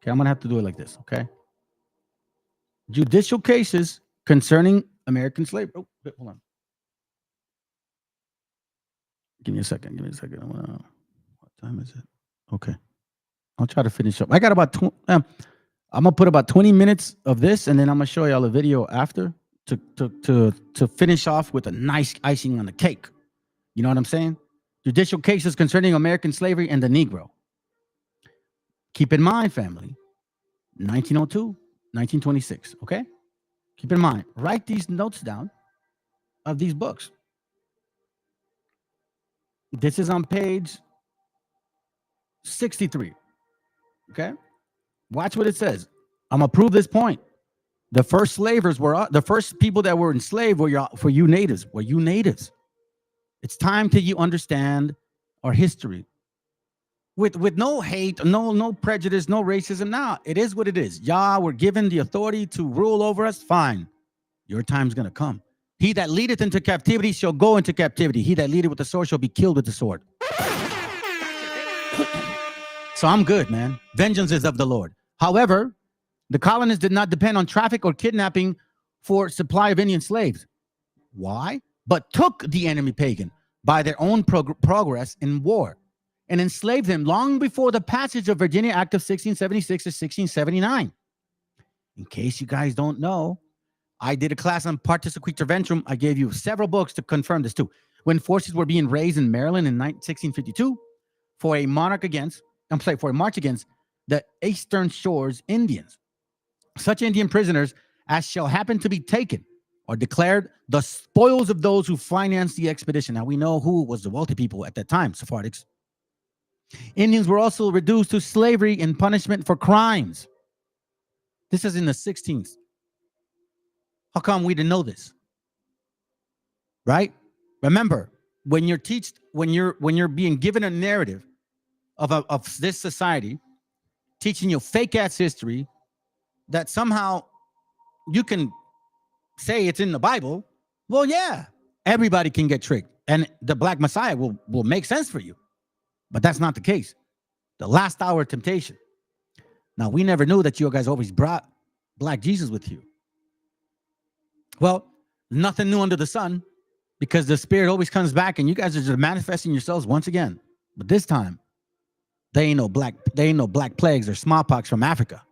Okay, I'm gonna have to do it like this, okay? Judicial cases concerning American slavery. Oh, hold on. Give me a second. What time is it? Okay. I'll try to finish up. I got about I'm gonna put about 20 minutes of this, and then I'm gonna show y'all a video after to finish off with a nice icing on the cake. You know what I'm saying? Judicial cases concerning American slavery and the Negro. Keep in mind, family, 1902, 1926, okay? Keep in mind, write these notes down of these books. This is on page 63, okay? Watch what it says. I'm going to prove this point. The first slavers were, the first people that were enslaved were you natives. It's time till you understand our history. With no hate, no prejudice, no racism. Now, it is what it is. Y'all were given the authority to rule over us. Fine. Your time's going to come. He that leadeth into captivity shall go into captivity. He that leadeth with the sword shall be killed with the sword. So I'm good, man. Vengeance is of the Lord. However, the colonists did not depend on traffic or kidnapping for supply of Indian slaves. Why? But took the enemy pagan by their own progress in war and enslaved them long before the passage of Virginia Act of 1676 to 1679. In case you guys don't know, I did a class on Partis Equitreventrum. I gave you several books to confirm this too. When forces were being raised in Maryland in 1652 for a march against the Eastern Shores Indians. Such Indian prisoners as shall happen to be taken are declared the spoils of those who financed the expedition. Now we know who was the wealthy people at that time, Sephardics. Indians were also reduced to slavery in punishment for crimes. This is in the 16th. How come we didn't know this? Right? Remember, when you're being given a narrative of this society, teaching you fake ass history that somehow you can say it's in the Bible, well, yeah, everybody can get tricked. And the Black Messiah will make sense for you. But that's not the case. The last hour temptation. Now, we never knew that you guys always brought Black Jesus with you. Well, nothing new under the sun, because the Spirit always comes back and you guys are just manifesting yourselves once again. But this time, they ain't no black plagues or smallpox from Africa.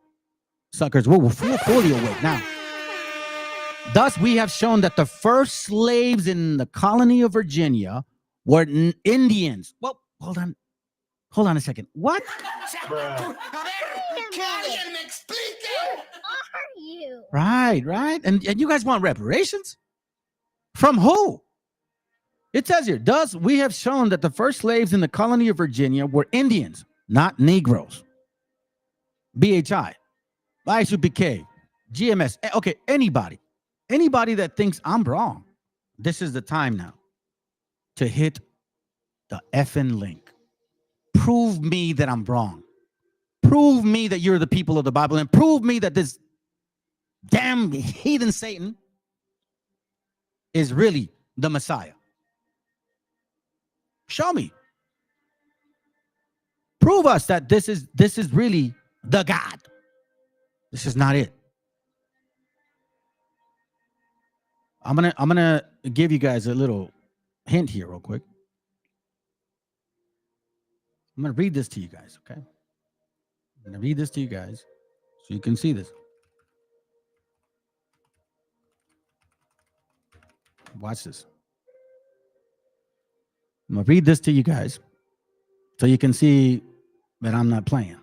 Suckers, we're fully awake now. Thus, we have shown that the first slaves in the colony of Virginia were Indians. Well, hold on a second. What? Right. And you guys want reparations? From who? It says here, thus we have shown that the first slaves in the colony of Virginia were Indians, not Negroes. BHI, ISUPK, GMS. Okay, anybody that thinks I'm wrong, this is the time now to hit the effing link. Prove me that I'm wrong. Prove me that you're the people of the Bible, and prove me that this damn heathen Satan is really the Messiah. Show me. Prove us that this is really the God. This is not it. I'm gonna give you guys a little hint here real quick. I'm gonna read this to you guys, okay? I'm gonna read this to you guys so you can see this. Watch this. I'm gonna read this to you guys so you can see that I'm not playing.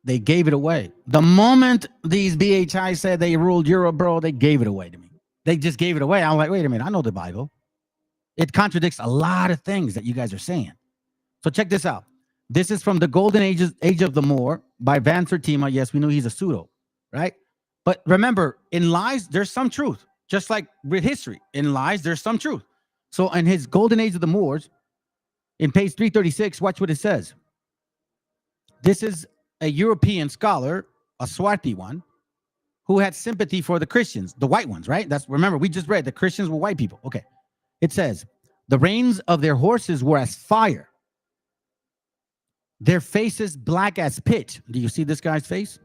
They gave it away. The moment these BHI said they ruled Europe, bro, they gave it away to me. They just gave it away. I'm like, wait a minute, I know the Bible. It contradicts a lot of things that you guys are saying. So check this out. This is from the Golden Age of the Moor by Van Sertima. Yes, we know he's a pseudo, right? But remember, in lies, there's some truth. Just like with history, in lies, there's some truth. So in his Golden Age of the Moors, in page 336, watch what it says. This is a European scholar, a Swarthy one, who had sympathy for the Christians, the white ones, right? Remember, we just read the Christians were white people. Okay. It says, the reins of their horses were as fire, their faces black as pitch. Do you see this guy's face?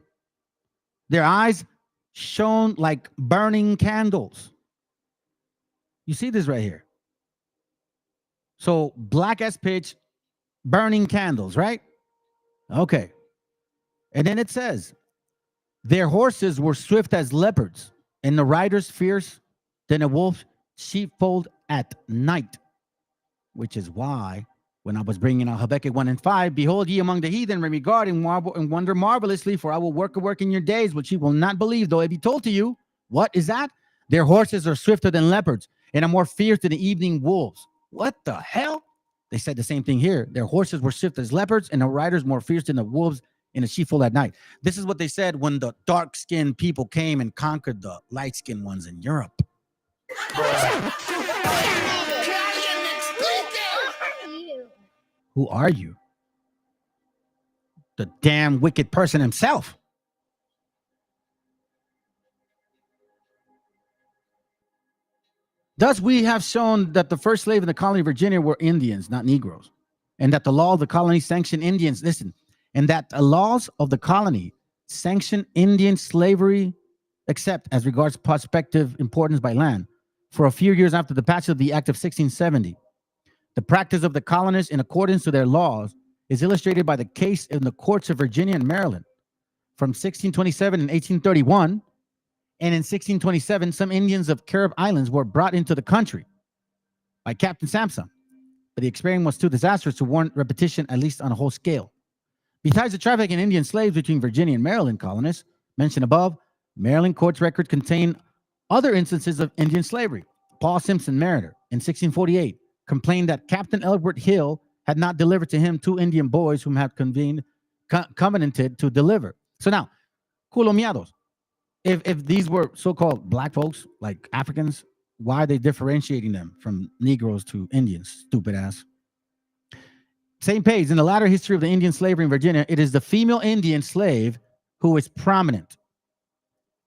Their eyes shone like burning candles. You see this right here. So black as pitch, burning candles, right? Okay. And then it says, their horses were swift as leopards, and the riders fierce than a wolf's sheepfold at night. Which is why, when I was bringing out Habakkuk 1 and 5, behold ye among the heathen, and regard and marvel and wonder marvelously, for I will work a work in your days, which ye will not believe, though it be told to you. What is that? Their horses are swifter than leopards, and are more fierce than the evening wolves. What the hell? They said the same thing here. Their horses were swift as leopards, and the riders more fierce than the wolves in a sheepfold at night. This is what they said when the dark-skinned people came and conquered the light-skinned ones in Europe. Who are you? The damn wicked person himself. Thus, we have shown that the first slave in the colony of Virginia were Indians, not Negroes, and that the law of the colony sanctioned Indians. Listen, and that the laws of the colony sanction Indian slavery, except as regards prospective importance by land. For a few years after the passage of the Act of 1670, the practice of the colonists in accordance to their laws is illustrated by the case in the courts of Virginia and Maryland. From 1627 and 1831, and in 1627, some Indians of Carib Islands were brought into the country by Captain Sampson, but the experience was too disastrous to warrant repetition, at least on a whole scale. Besides the traffic in Indian slaves between Virginia and Maryland colonists mentioned above, Maryland courts record contain other instances of Indian slavery. Paul Simpson Mariner in 1648 complained that Captain Elbert Hill had not delivered to him 2 Indian boys whom had covenanted to deliver. So now, culomiados, if these were so-called black folks, like Africans, why are they differentiating them from Negroes to Indians? Stupid ass. Same page. In the latter history of the Indian slavery in Virginia, it is the female Indian slave who is prominent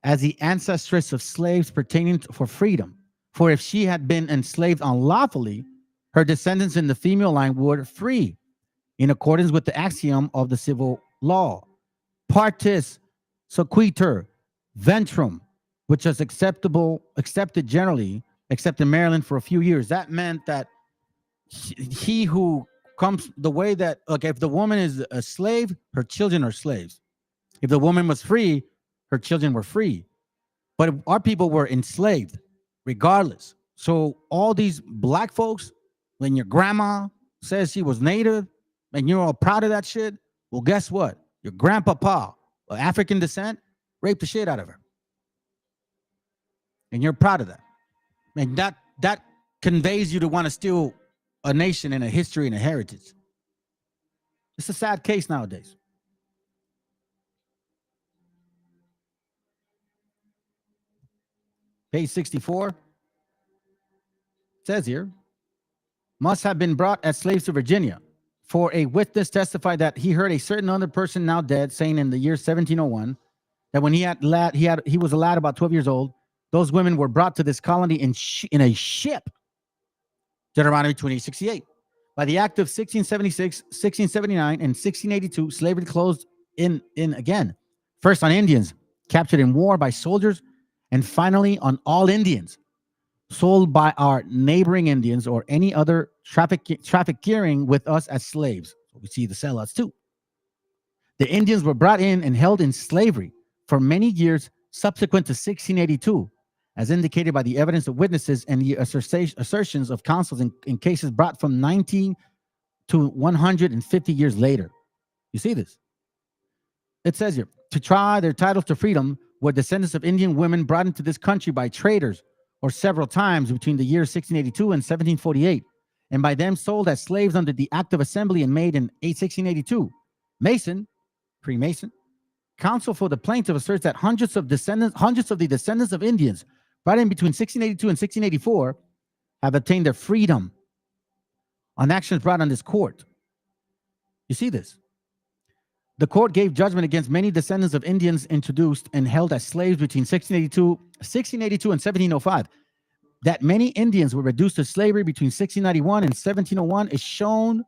as the ancestress of slaves pertaining for freedom. For if she had been enslaved unlawfully, her descendants in the female line were free, in accordance with the axiom of the civil law. Partis sequitur ventrum, which is accepted generally, except in Maryland for a few years. That meant that he who comes the way that, okay, if the woman is a slave, her children are slaves. If the woman was free, her children were free. But our people were enslaved regardless. So all these black folks, when your grandma says she was native and you're all proud of that shit, well, guess what? Your grandpapa of African descent raped the shit out of her. And you're proud of that. And that conveys you to want to steal a nation and a history and a heritage. It's a sad case nowadays. Page 64 says here, must have been brought as slaves to Virginia. For a witness testified that he heard a certain other person now dead saying in the year 1701 that when he was a lad about 12 years old, those women were brought to this colony in a ship. Deuteronomy 28:68. By the act of 1676, 1679, and 1682, slavery closed in again. First on Indians captured in war by soldiers, and finally on all Indians sold by our neighboring Indians or any other trafficking with us as slaves. So we see the sellouts too. The Indians were brought in and held in slavery for many years subsequent to 1682, as indicated by the evidence of witnesses and the assertions of counsels in cases brought from 19 to 150 years later. You see this? It says here, to try their titles to freedom were descendants of Indian women brought into this country by traders or several times between the years 1682 and 1748, and by them sold as slaves under the Act of Assembly and made in 1682. Mason, Freemason, counsel for the plaintiff asserts that hundreds of the descendants of Indians brought in between 1682 and 1684 have obtained their freedom on actions brought on this court. You see this? The court gave judgment against many descendants of Indians introduced and held as slaves between 1682 and 1705. That many Indians were reduced to slavery between 1691 and 1701 is shown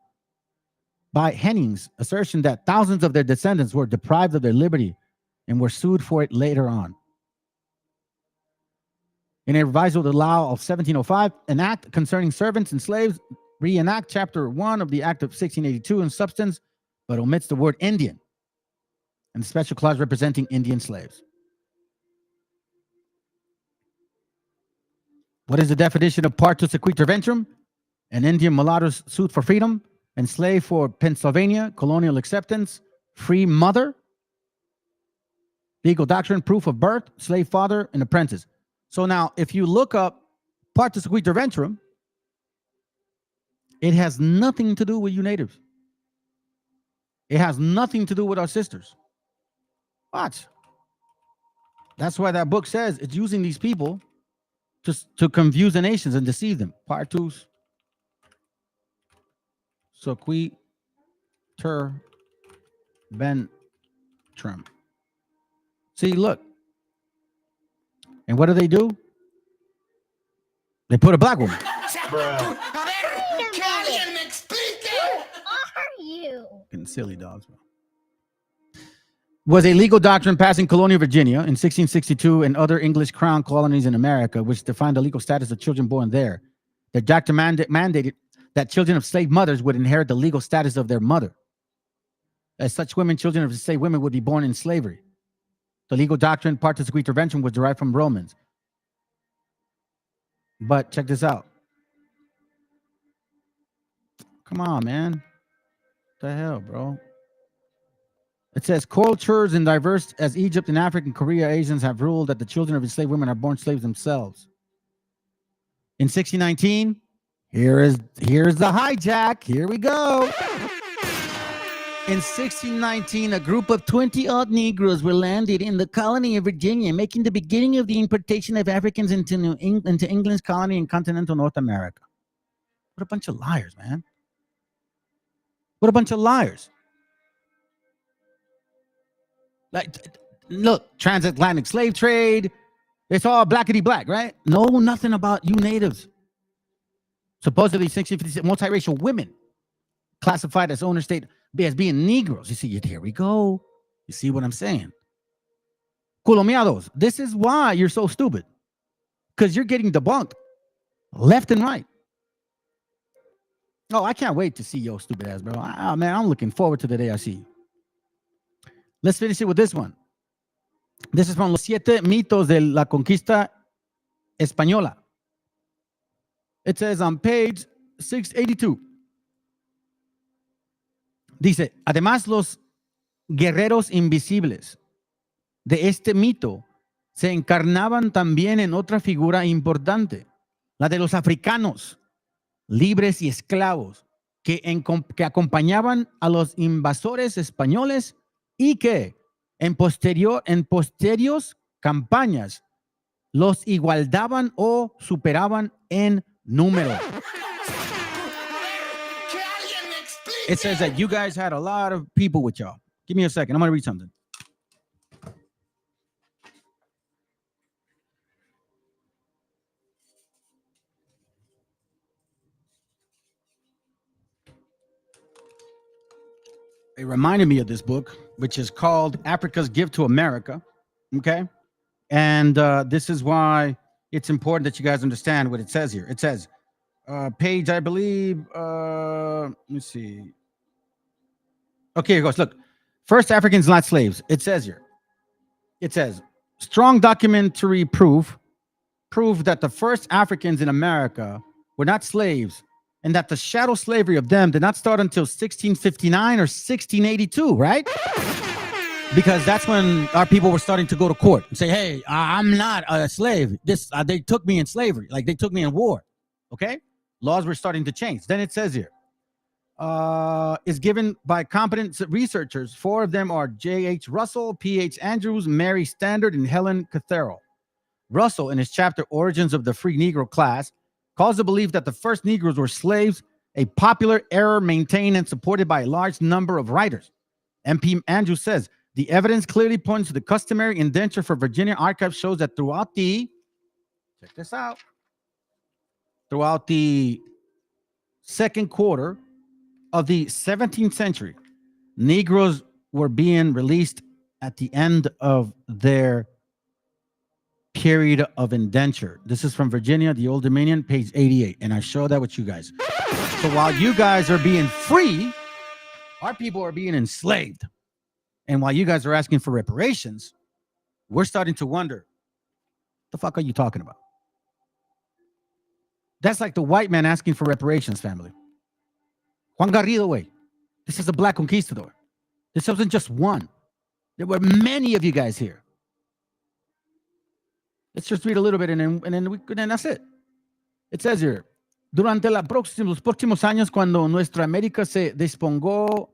by Henning's assertion that thousands of their descendants were deprived of their liberty and were sued for it later on. In a revisal of the law of 1705, an act concerning servants and slaves reenact chapter 1 of the Act of 1682 in substance, but omits the word Indian and the special clause representing Indian slaves. What is the definition of partus sequitur ventrum? An Indian mulatto's suit for freedom, enslaved for Pennsylvania, colonial acceptance, free mother, legal doctrine, proof of birth, slave father, and apprentice. So now, if you look up partus sequitur ventrum, it has nothing to do with you natives. It has nothing to do with our sisters. Watch. That's why that book says it's using these people to confuse the nations and deceive them. Partus sequitur ventrum. See, look. And what do? They put a black woman. Getting silly dogs, bro. Was a legal doctrine passed in colonial Virginia in 1662 and other English crown colonies in America, which defined the legal status of children born there. The doctrine mandated that children of slave mothers would inherit the legal status of their mother. As such women, children of slave women would be born in slavery. The legal doctrine, partus sequitur ventrum, was derived from Romans. But check this out. Come on, man. What the hell, bro? It says, cultures in diverse as Egypt and Africa and Korea, Asians have ruled that the children of enslaved women are born slaves themselves. In 1619, Here's the hijack. Here we go. In 1619, a group of 20-odd Negroes were landed in the colony of Virginia, making the beginning of the importation of Africans into England's colony in continental North America. What a bunch of liars, man. What a bunch of liars. Like, look, transatlantic slave trade. It's all blackety black, right? No, nothing about you natives. Supposedly 1656 multiracial women classified as owner state as being Negroes. You see, here we go. You see what I'm saying? Colomiados, this is why you're so stupid. Because you're getting debunked left and right. Oh, I can't wait to see your stupid ass, bro. Man, I'm looking forward to the day I see you. Let's finish it with this one. This is from Los Siete Mitos de la Conquista Española. It says on page 682. Dice, además los guerreros invisibles de este mito se encarnaban también en otra figura importante, la de los africanos, libres y esclavos, que acompañaban a los invasores españoles y que en posteriores campañas los igualaban o superaban en número. It says that you guys had a lot of people with y'all. Give me a second. I'm going to read something. It reminded me of this book, which is called Africa's Gift to America. Okay. And this is why it's important that you guys understand what it says here. It says, page, I believe, let me see. Okay, here it goes. Look, first Africans, not slaves. It says here. It says, strong documentary proof that the first Africans in America were not slaves, and that the shadow slavery of them did not start until 1659 or 1682, right? Because that's when our people were starting to go to court and say, hey, I'm not a slave. They took me in slavery, like they took me in war, okay? Laws were starting to change. Then it says here, is given by competent researchers. 4 of them are J.H. Russell, P.H. Andrews, Mary Standard, and Helen Cathero. Russell, in his chapter Origins of the Free Negro Class, calls the belief that the first Negroes were slaves a popular error maintained and supported by a large number of writers. M.P. Andrews says, the evidence clearly points to the customary indenture for Virginia archives shows that throughout the second quarter of the 17th century, Negroes were being released at the end of their period of indenture. This is from Virginia, the Old Dominion, page 88. And I show that with you guys. So while you guys are being free, our people are being enslaved. And while you guys are asking for reparations, we're starting to wonder, what the fuck are you talking about? That's like the white man asking for reparations, family. Juan Garrido way. This is a black conquistador. This wasn't just one. There were many of you guys here. Let's just read a little bit and then that's it. It says here, durante los próximos años, cuando nuestra América se despongó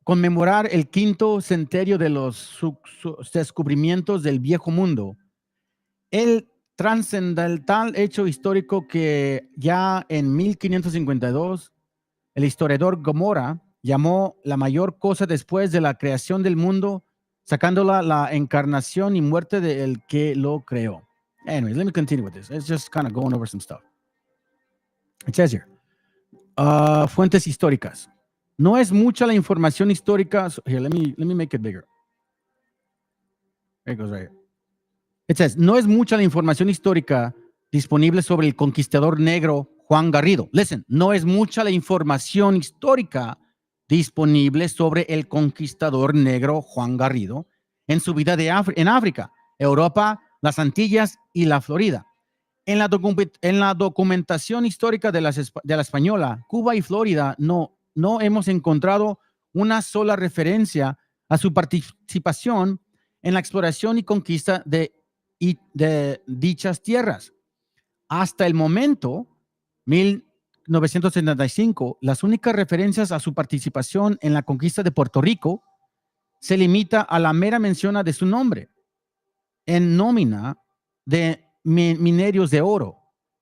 conmemorar el quinto centenario de los descubrimientos del viejo mundo, el trascendental hecho histórico que ya en 1552 el historiador Gomorra llamó la mayor cosa después de la creación del mundo, sacándola la encarnación y muerte del que lo creó. Anyways, let me continue with this. It's just kind of going over some stuff. It says here, fuentes históricas. No es mucha la información histórica. Here, let me make it bigger. There it goes right here. It says, no es mucha la información histórica disponible sobre el conquistador negro Juan Garrido. Listen, no es mucha la información histórica disponible sobre el conquistador negro Juan Garrido en su vida en África, Europa, las Antillas y la Florida. En la documentación histórica de la española, Cuba y Florida no hemos encontrado una sola referencia a su participación en la exploración y conquista de dichas tierras. Hasta el momento, 1975, las únicas referencias a su participación en la conquista de Puerto Rico se limita a la mera mención de su nombre en nómina de minerios de oro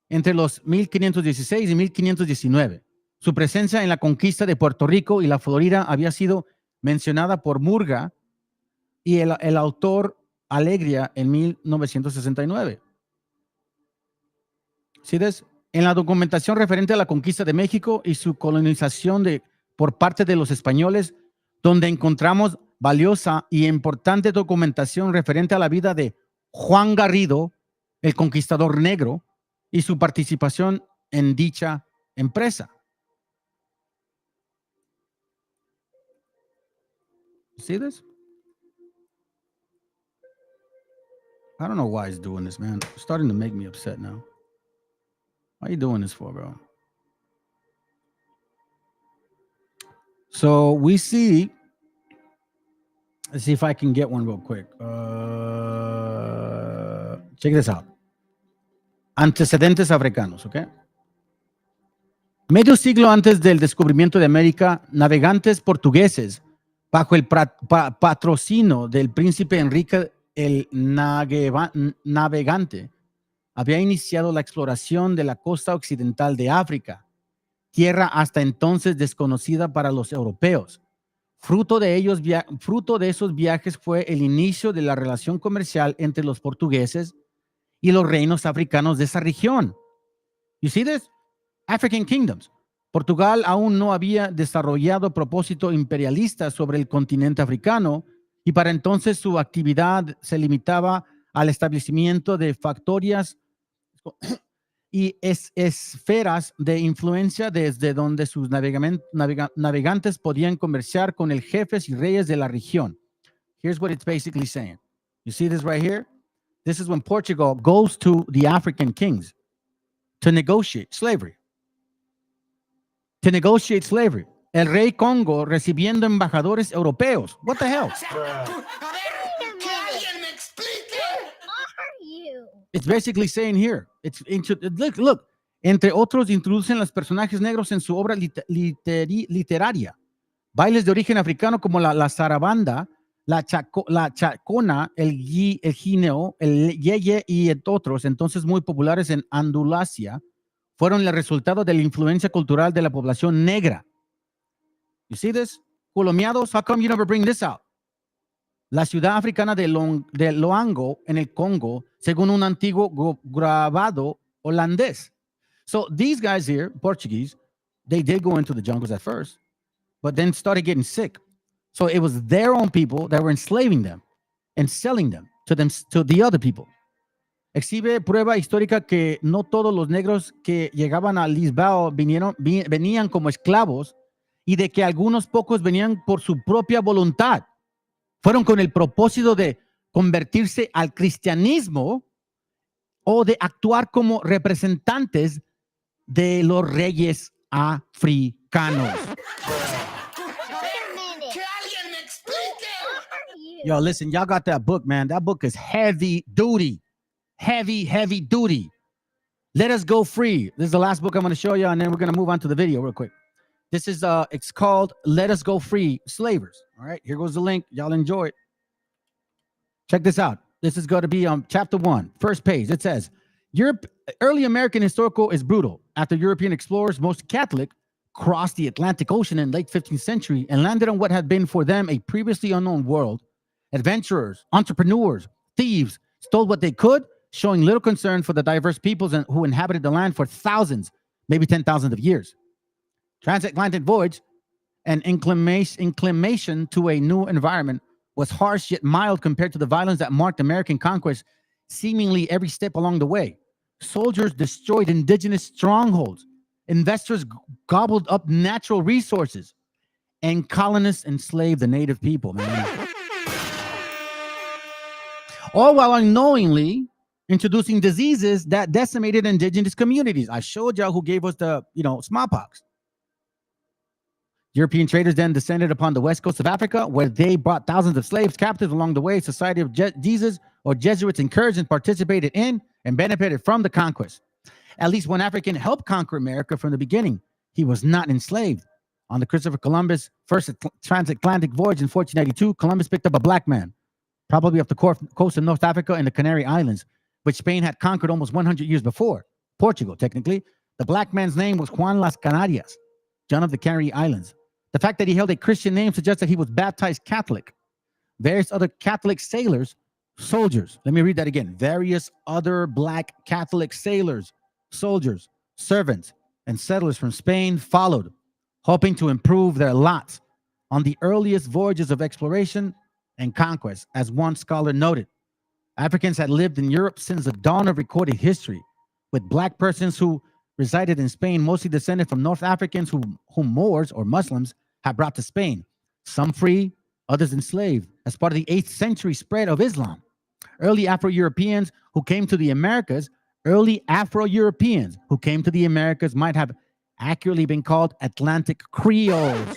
entre los 1516 y 1519. Su presencia en la conquista de Puerto Rico y la Florida había sido mencionada por Murga y el autor Alegria en 1969. ¿Sí ves? En la documentación referente a la conquista de México y su colonización por parte de los españoles, donde encontramos valiosa y importante documentación referente a la vida de Juan Garrido, el conquistador negro, y su participación en dicha empresa. See this? I don't know why he's doing this, man. It's starting to make me upset now. Why are you doing this for, bro? So we see, let's see if I can get one real quick. Check this out. Antecedentes africanos, ¿ok? Medio siglo antes del descubrimiento de América, navegantes portugueses, bajo el patrocinio del príncipe Enrique el Navegante, había iniciado la exploración de la costa occidental de África, tierra hasta entonces desconocida para los europeos. Fruto de esos viajes fue el inicio de la relación comercial entre los portugueses y los reinos africanos de esa región. You see this? African kingdoms. Portugal aún no había desarrollado propósito imperialista sobre el continente africano y para entonces su actividad se limitaba al establecimiento de factorías y esferas de influencia desde donde sus navegantes podían comerciar con el jefes y reyes de la región. Here's what it's basically saying. You see this right here? This is when Portugal goes to the African kings to negotiate slavery. To negotiate slavery. El rey Congo recibiendo embajadores europeos. What the hell? It's basically saying here. Look. Entre otros, introducen los personajes negros en su obra literaria. Bailes de origen africano como la zarabanda, la chacona, el guineo, el yeye y otros, entonces muy populares en Andalucía, fueron el resultado de la influencia cultural de la población negra. You see this? Colomiados, how come you never bring this out? La ciudad africana de Loango, en el Congo, según un antiguo grabado holandés. So these guys here, Portuguese, they did go into the jungles at first, but then started getting sick. So it was their own people that were enslaving them and selling them to the other people. Exhibe prueba histórica que no todos los negros que llegaban a Lisboa venían como esclavos y de que algunos pocos venían por su propia voluntad. Fueron con el propósito de convertirse al cristianismo o de actuar como representantes de los reyes africanos. Yo, listen, y'all got that book, man. That book is heavy duty. Heavy duty. Let Us Go Free. This is the last book I'm going to show you, and then we're going to move on to the video real quick. This is, it's called Let Us Go Free, Slavers. All right, here goes the link. Y'all enjoy it. Check this out. This is going to be on chapter 1, first page. It says, early American historical is brutal. After European explorers, most Catholic, crossed the Atlantic Ocean in late 15th century and landed on what had been for them a previously unknown world. Adventurers, entrepreneurs, thieves stole what they could, showing little concern for the diverse peoples who inhabited the land for thousands, maybe 10,000 of years. Transatlantic voyage and inclination to a new environment was harsh yet mild compared to the violence that marked American conquest seemingly every step along the way. Soldiers destroyed indigenous strongholds. Investors gobbled up natural resources. And colonists enslaved the native people, man. All while unknowingly introducing diseases that decimated indigenous communities. I showed y'all who gave us the, smallpox. European traders then descended upon the west coast of Africa, where they brought thousands of slaves captive along the way. Society of Jesus or Jesuits encouraged and participated in and benefited from the conquest. At least one African helped conquer America from the beginning. He was not enslaved. On the Christopher Columbus first transatlantic voyage in 1492, Columbus picked up a black man, probably off the coast of North Africa and the Canary Islands, which Spain had conquered almost 100 years before. Portugal, technically. The black man's name was Juan Las Canarias, John of the Canary Islands. The fact that he held a Christian name suggests that he was baptized Catholic. Various other Catholic soldiers, let me read that again. Various other black Catholic sailors, soldiers, servants, and settlers from Spain followed, hoping to improve their lots on the earliest voyages of exploration and conquest. As one scholar noted, Africans had lived in Europe since the dawn of recorded history, with black persons who resided in Spain mostly descended from North Africans whom Moors or Muslims had brought to Spain, some free, others enslaved, as part of the 8th century spread of Islam. Early Afro-Europeans who came to the Americas might have accurately been called Atlantic Creoles.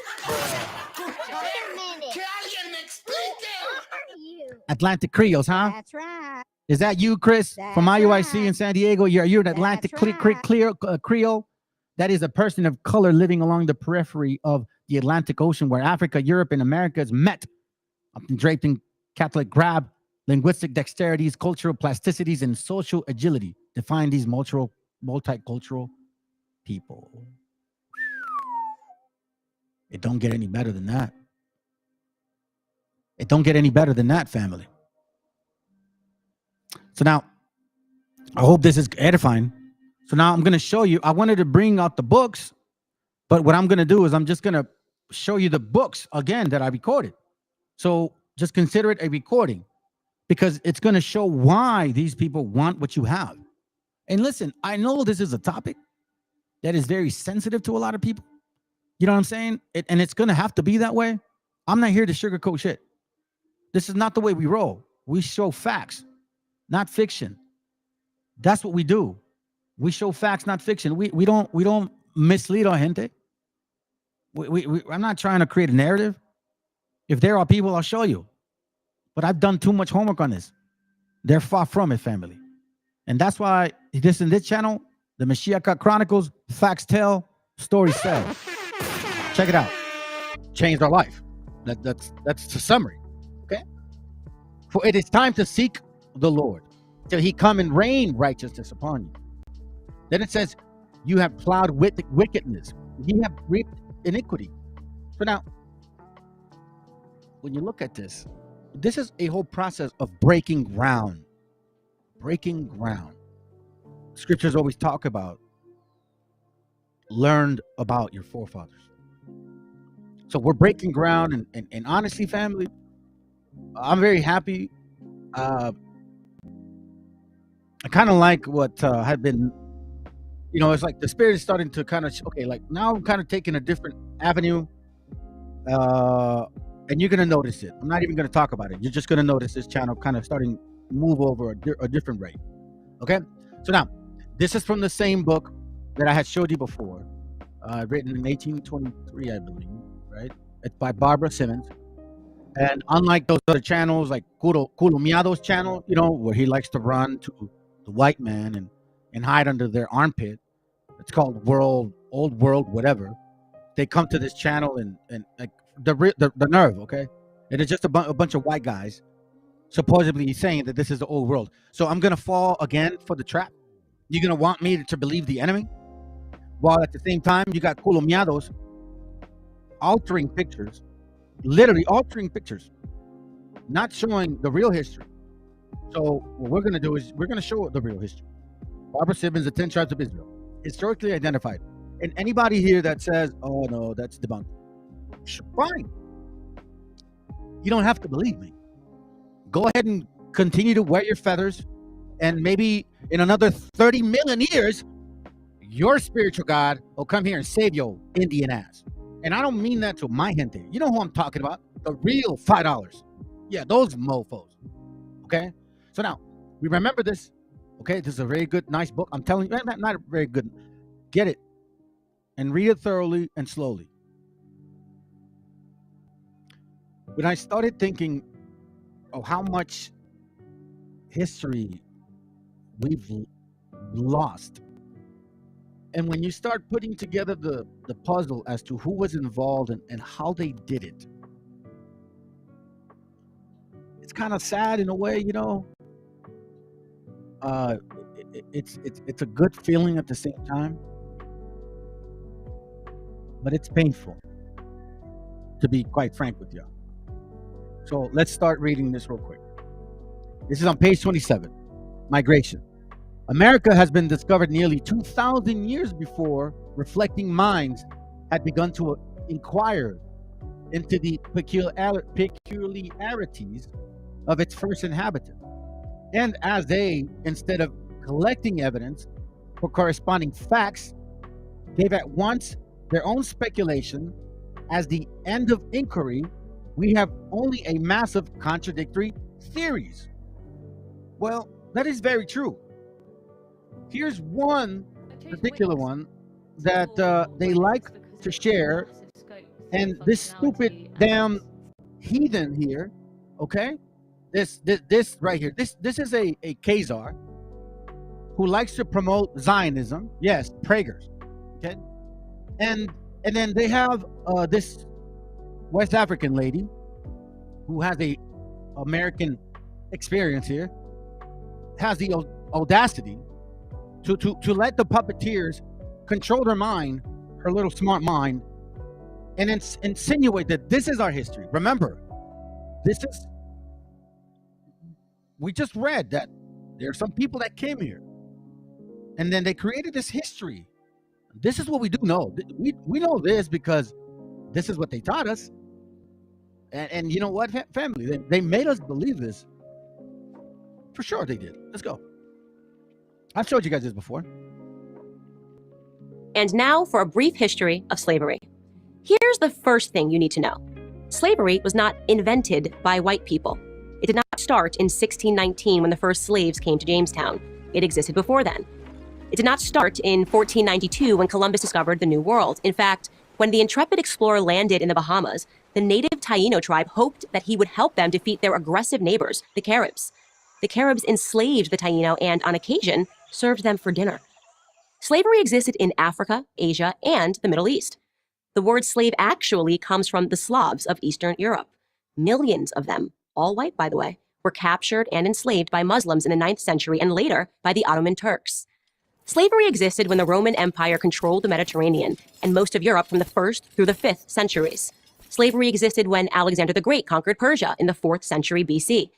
Atlantic Creoles, huh? That's right. Is that you, Chris, from IUIC in San Diego? You're an Atlantic Creole. That is a person of color living along the periphery of the Atlantic Ocean, where Africa, Europe, and Americas met, often draped in Catholic grab, linguistic dexterities, cultural plasticities, and social agility define these multicultural people. It don't get any better than that. It don't get any better than that, family. So now, I hope this is edifying. So now I'm going to show you. I wanted to bring out the books, but what I'm going to do is I'm just going to show you the books again that I recorded. So just consider it a recording, because it's going to show why these people want what you have. And listen, I know this is a topic that is very sensitive to a lot of people. You know what I'm saying? And it's going to have to be that way. I'm not here to sugarcoat shit. This is not the way we roll. We show facts, not fiction. That's what we do. We show facts, not fiction. We don't mislead our gente. I'm not trying to create a narrative. If there are people, I'll show you. But I've done too much homework on this. They're far from it, family. And that's why in this channel, the Meshiacha Chronicles, facts tell, stories sell. Check it out. Changed our life. That's the summary. Okay? For it is time to seek the Lord till he come and rain righteousness upon you. Then it says, you have plowed wickedness. You have reaped iniquity. So now, when you look at this, this is a whole process of breaking ground. Breaking ground. Scriptures always talk about learned about your forefathers. So we're breaking ground, and honestly, family, I'm very happy. I kind of like what had been, it's like the spirit is starting to kind of, okay, like now I'm kind of taking a different avenue. And you're going to notice it. I'm not even going to talk about it. You're just going to notice this channel kind of starting to move over a different rate. Okay? So now, this is from the same book that I had showed you before, written in 1823, I believe, right? It's by Barbara Simmons. And unlike those other channels, like Culomiado's channel, where he likes to run to the white man and hide under their armpit, it's called Old World, whatever. They come to this channel and like, the nerve, okay? It is just a bunch of white guys supposedly saying that this is the old world. So I'm gonna fall again for the trap. You're gonna want me to believe the enemy, while at the same time you got Culomiados altering pictures, literally altering pictures, not showing the real history. So what we're gonna do is we're gonna show the real history. Barbara Simmons, the 10 tribes of Israel, historically identified. And anybody here that says, "Oh no, that's debunked," fine. You don't have to believe me. Go ahead and continue to wear your feathers, and maybe in another 30 million years, your spiritual God will come here and save your Indian ass. And I don't mean that to my gente. You know who I'm talking about? The real $5. Yeah, those mofos. Okay? So now, we remember this. Okay? This is a very good, nice book. I'm telling you, not very good. Get it and read it thoroughly and slowly. When I started thinking of how much history we've lost And when you start putting together the puzzle as to who was involved and how they did it, it's kind of sad in a way, you know. It's a good feeling at the same time, but it's painful, to be quite frank with you. So let's start reading this real quick. This is on page 27. Migration. America has been discovered nearly 2,000 years before reflecting minds had begun to inquire into the peculiarities of its first inhabitant. And as they, instead of collecting evidence for corresponding facts, gave at once their own speculation as the end of inquiry, we have only a mass of contradictory theories. Well, that is very true. Here's one particular one that they like to share, and this stupid damn heathen here, okay? This right here, this is a Khazar who likes to promote Zionism. Yes, Prager's, okay? And then they have this West African lady who has a American experience here, has the audacity to let the puppeteers control her mind, her little smart mind, and insinuate that this is our history. Remember, we just read that there are some people that came here, and then they created this history. This is what we do know. We know this because this is what they taught us. And you know what, family? They made us believe this. For sure they did. Let's go. I've showed you guys this before. And now for a brief history of slavery. Here's the first thing you need to know. Slavery was not invented by white people. It did not start in 1619 when the first slaves came to Jamestown. It existed before then. It did not start in 1492 when Columbus discovered the New World. In fact, when the intrepid explorer landed in the Bahamas, the native Taino tribe hoped that he would help them defeat their aggressive neighbors, the Caribs. The Caribs enslaved the Taino and, on occasion, served them for dinner. Slavery existed in Africa, Asia, and the Middle East. The word slave actually comes from the Slavs of Eastern Europe. Millions of them, all white by the way, were captured and enslaved by Muslims in the 9th century and later by the Ottoman Turks. Slavery existed when the Roman Empire controlled the Mediterranean and most of Europe from the 1st through the 5th centuries. Slavery existed when Alexander the Great conquered Persia in the 4th century BC.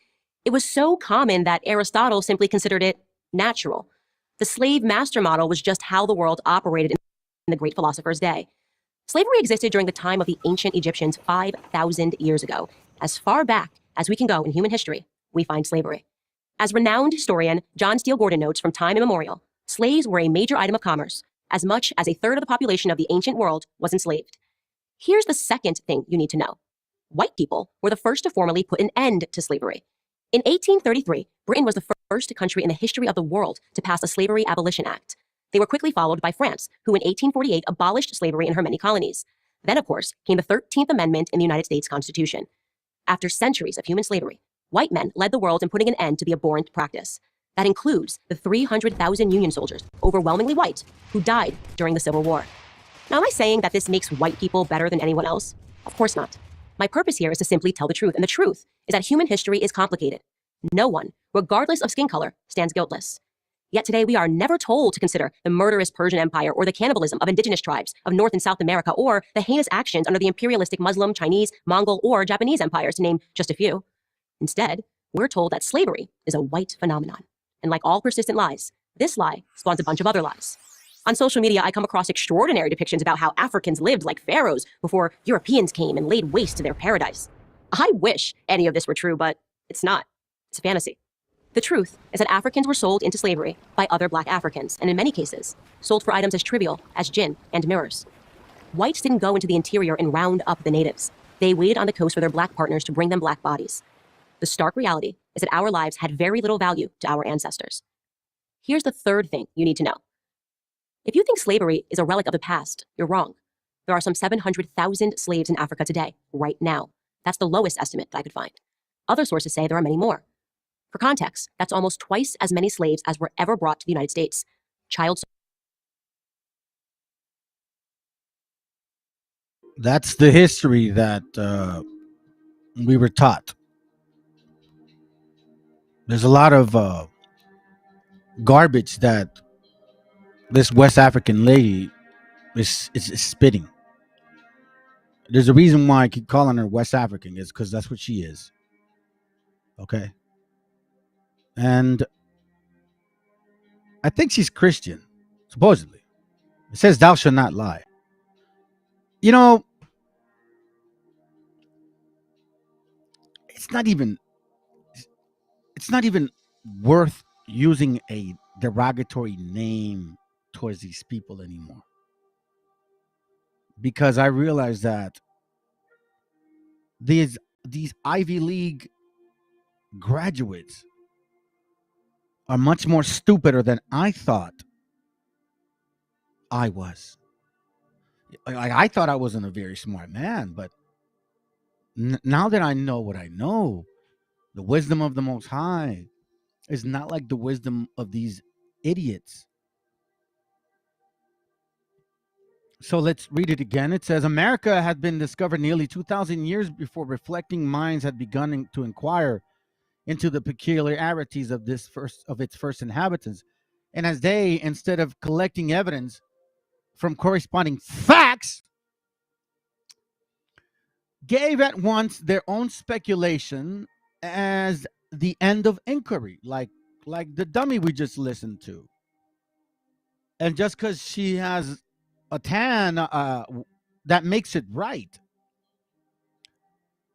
It was so common that Aristotle simply considered it natural. The slave master model was just how the world operated in the great philosopher's day. Slavery existed during the time of the ancient Egyptians 5,000 years ago. As far back as we can go in human history, we find slavery. As renowned historian John Steele Gordon notes from time immemorial, slaves were a major item of commerce. As much as a third of the population of the ancient world was enslaved. Here's the second thing you need to know. White people were the first to formally put an end to slavery. In 1833, Britain was the first country in the history of the world to pass a Slavery Abolition Act. They were quickly followed by France, who in 1848 abolished slavery in her many colonies. Then, of course, came the 13th Amendment in the United States Constitution. After centuries of human slavery, white men led the world in putting an end to the abhorrent practice. That includes the 300,000 Union soldiers, overwhelmingly white, who died during the Civil War. Now, am I saying that this makes white people better than anyone else? Of course not. My purpose here is to simply tell the truth, and the truth is that human history is complicated. No one, regardless of skin color, stands guiltless. Yet today we are never told to consider the murderous Persian Empire or the cannibalism of indigenous tribes of North and South America or the heinous actions under the imperialistic Muslim, Chinese, Mongol, or Japanese empires, to name just a few. Instead, we're told that slavery is a white phenomenon. And like all persistent lies, this lie spawns a bunch of other lies. On social media, I come across extraordinary depictions about how Africans lived like pharaohs before Europeans came and laid waste to their paradise. I wish any of this were true, but it's not. It's a fantasy. The truth is that Africans were sold into slavery by other black Africans, and in many cases, sold for items as trivial as gin and mirrors. Whites didn't go into the interior and round up the natives. They waited on the coast for their black partners to bring them black bodies. The stark reality is that our lives had very little value to our ancestors. Here's the third thing you need to know. If you think slavery is a relic of the past, you're wrong. There are some 700,000 slaves in Africa today, right now. That's the lowest estimate that I could find. Other sources say there are many more. For context, that's almost twice as many slaves as were ever brought to the United States. Child That's the history that we were taught. There's a lot of garbage that this West African lady is spitting. There's a reason why I keep calling her West African, is because that's what she is. Okay. And I think she's Christian, supposedly. It says, "Thou shalt not lie." You know, it's not even worth using a derogatory name towards these people anymore, because I realize that these Ivy League graduates are much more stupider than I thought I was. I thought I wasn't a very smart man, but now that I know what I know, the wisdom of the Most High is not like the wisdom of these idiots. So let's read it again. It says, America had been discovered nearly 2,000 years before reflecting minds had begun to inquire into the peculiarities of its first inhabitants. And as they, instead of collecting evidence from corresponding facts, gave at once their own speculation as the end of inquiry, like the dummy we just listened to. And just because she has a tan, that makes it right.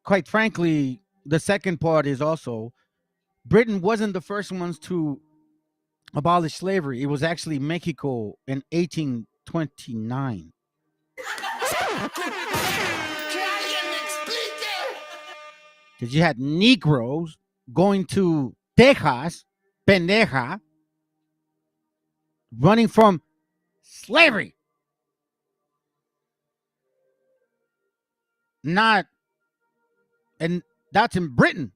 Quite frankly, the second part is also, Britain wasn't the first ones to abolish slavery. It was actually Mexico in 1829. Because you had Negroes going to Texas, pendeja, running from slavery. Not, and that's in Britain.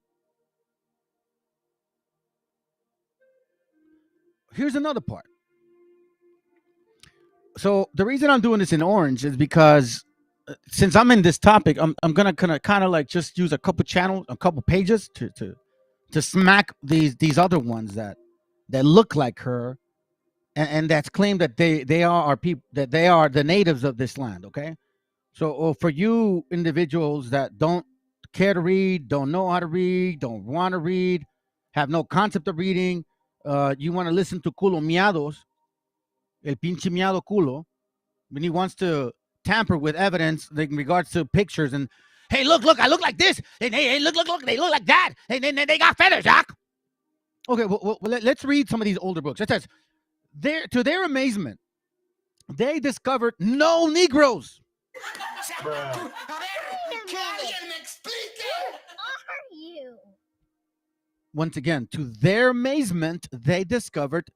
Here's another part. So the reason I'm doing this in orange is because since I'm in this topic, I'm gonna kind of like just use a couple channels, a couple pages to smack these other ones that look like her, and that's claimed that they are our people, that they are the natives of this land. Okay, so for you individuals that don't care to read, don't know how to read, don't want to read, have no concept of reading, you want to listen to culo miados, el pinche miado culo, when he wants to tamper with evidence in regards to pictures and, hey, look, I look like this, and hey, look, they look like that, and then they got feathers, Doc. Okay, well, let's read some of these older books. It says, to their amazement, they discovered no Negroes. Once again, to their amazement, they discovered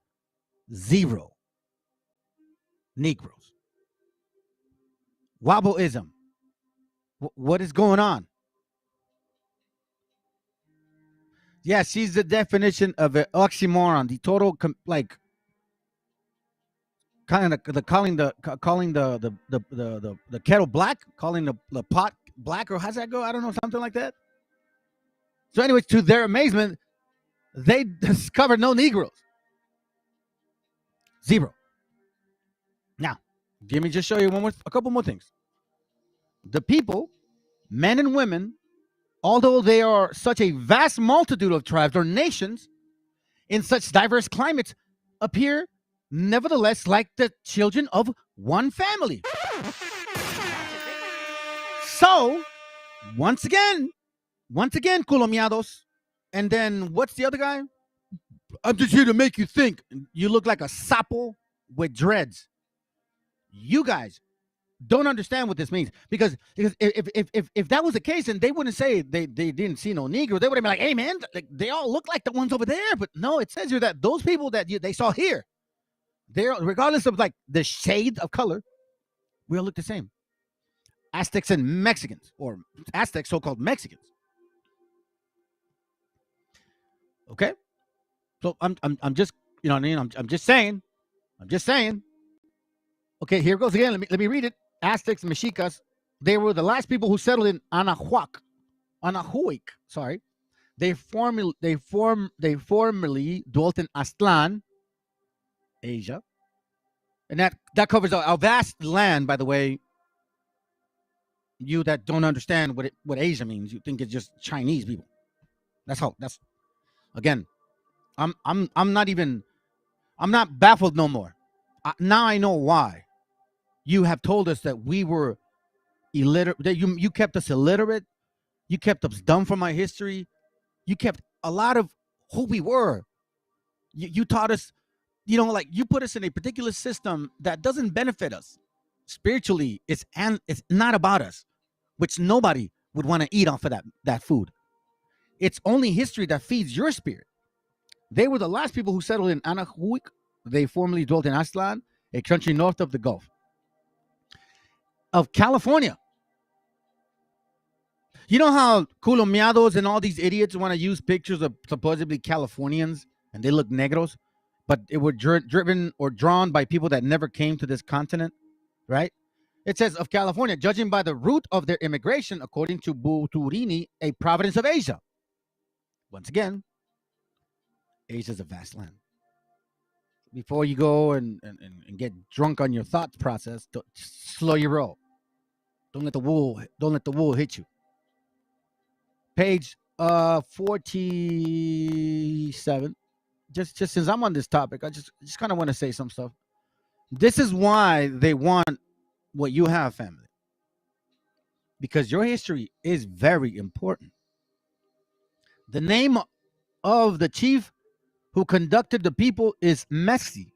0 Negroes. Wobbleism. What is going on? Yeah, she's the definition of an oxymoron. The total, kind of calling the kettle black, calling the pot black, or how's that go? I don't know, something like that. So, anyways, to their amazement, they discovered no Negroes. 0. Now, let me just show you a couple more things. The people, men and women, although they are such a vast multitude of tribes or nations in such diverse climates, appear nevertheless like the children of one family. So, once again, culomiados. And then what's the other guy? I'm just here to make you think. You look like a sapo with dreads. You guys don't understand what this means, because if that was the case, then they wouldn't say they didn't see no Negro. They would have been like, hey man, like, they all look like the ones over there. But no, it says here that those people that they saw here, they're, regardless of like the shade of color, we all look the same. Aztecs and Mexicans, or Aztecs, so-called Mexicans. Okay, so I'm just, you know what I mean, I'm just saying. Okay, here goes again. Let me read it. Aztecs, Mexicas, They were the last people who settled in Anahuac, sorry. They formerly dwelt in Aztlan, Asia, and that covers a vast land. By the way, you that don't understand what Asia means, you think it's just Chinese people. That's again. I'm not baffled no more. Now I know why. You have told us that we were illiterate. That you kept us illiterate. You kept us dumb from our history. You kept a lot of who we were. You taught us, like you put us in a particular system that doesn't benefit us spiritually. It's not about us, which nobody would want to eat off of that food. It's only history that feeds your spirit. They were the last people who settled in Anahuac. They formerly dwelt in Aztlan, a country north of the Gulf of California. You know how Colombianos and all these idiots want to use pictures of supposedly Californians and they look negros, but it were driven or drawn by people that never came to this continent, right? It says of California, judging by the route of their immigration, according to Buturini, a province of Asia. Once again, Asia is a vast land. Before you go and get drunk on your thought process, slow your roll. Don't let the wool hit you. Page 47. Just since I'm on this topic, I just kind of want to say some stuff. This is why they want what you have, family. Because your history is very important. The name of the chief who conducted the people is Messi,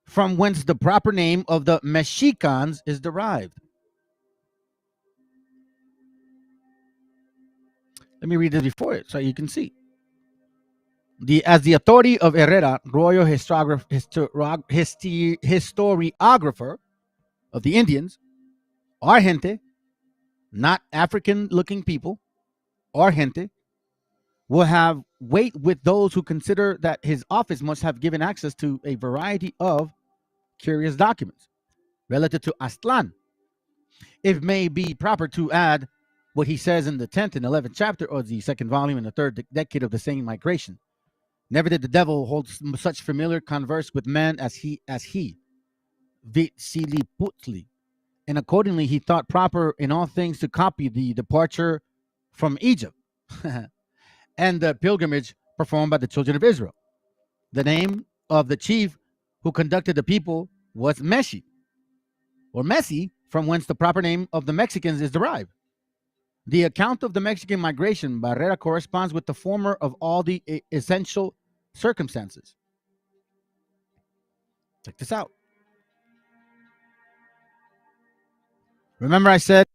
from whence the proper name of the Mexicans is derived. Let me read this before it so you can see. As the authority of Herrera, royal historiographer of the Indians, our gente, not African-looking people, our gente, will have weight with those who consider that his office must have given access to a variety of curious documents relative to Aztlan. It may be proper to add what he says in the 10th and 11th chapter of the second volume in the third decade of the same migration. Never did the devil hold such familiar converse with man as he, Vitsiliputli, and accordingly he thought proper in all things to copy the departure from Egypt and the pilgrimage performed by the children of Israel. The name of the chief who conducted the people was Meshi, or Messi, from whence the proper name of the Mexicans is derived. The account of the Mexican migration, Barrera, corresponds with the former of all the essential circumstances. Check this out. Remember I said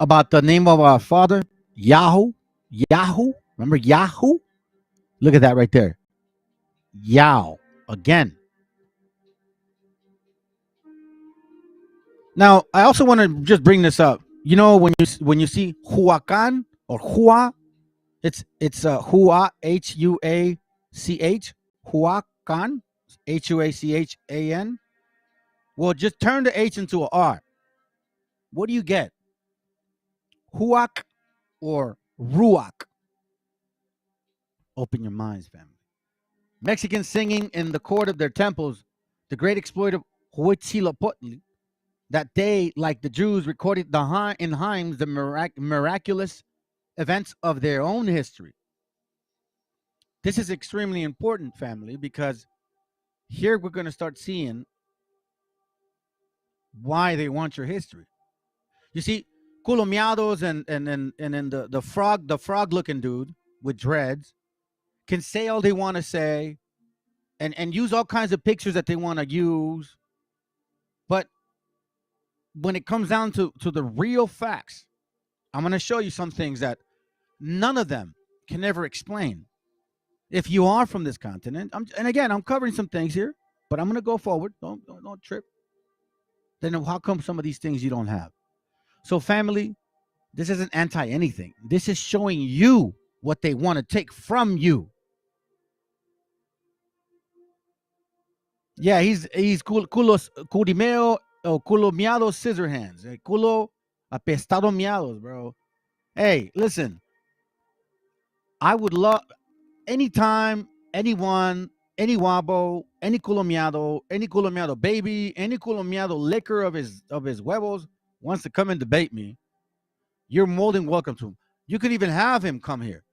about the name of our father, Yahoo. Yahoo. Remember Yahoo? Look at that right there. Yao. Again. Now, I also want to just bring this up. You know, when you see Huacan or Hua, it's Hua, Huach, Huacan, Huachan. Well, just turn the H into an R. What do you get? Huac or Ruach? Open your minds, family. Mexicans singing in the court of their temples the great exploit of Huitzilopochtli, that they, like the Jews, recorded in hymns the miraculous events of their own history. This is extremely important, family, because here we're going to start seeing why they want your history. You see, culomiados and then the frog looking dude with dreads can say all they want to say and use all kinds of pictures that they want to use. But when it comes down to the real facts, I'm going to show you some things that none of them can ever explain. If you are from this continent, and again, I'm covering some things here, but I'm going to go forward. Don't trip. Then how come some of these things you don't have? So family, this isn't anti anything. This is showing you what they want to take from you. Yeah, he's culimeo o culo miado scissor hands. Culo apestado miados, bro. Hey, listen. I would love anytime, anyone, any wabo, any culomiado baby, any culomiado liquor of his huevos wants to come and debate me. You're more than welcome to him. You could even have him come here,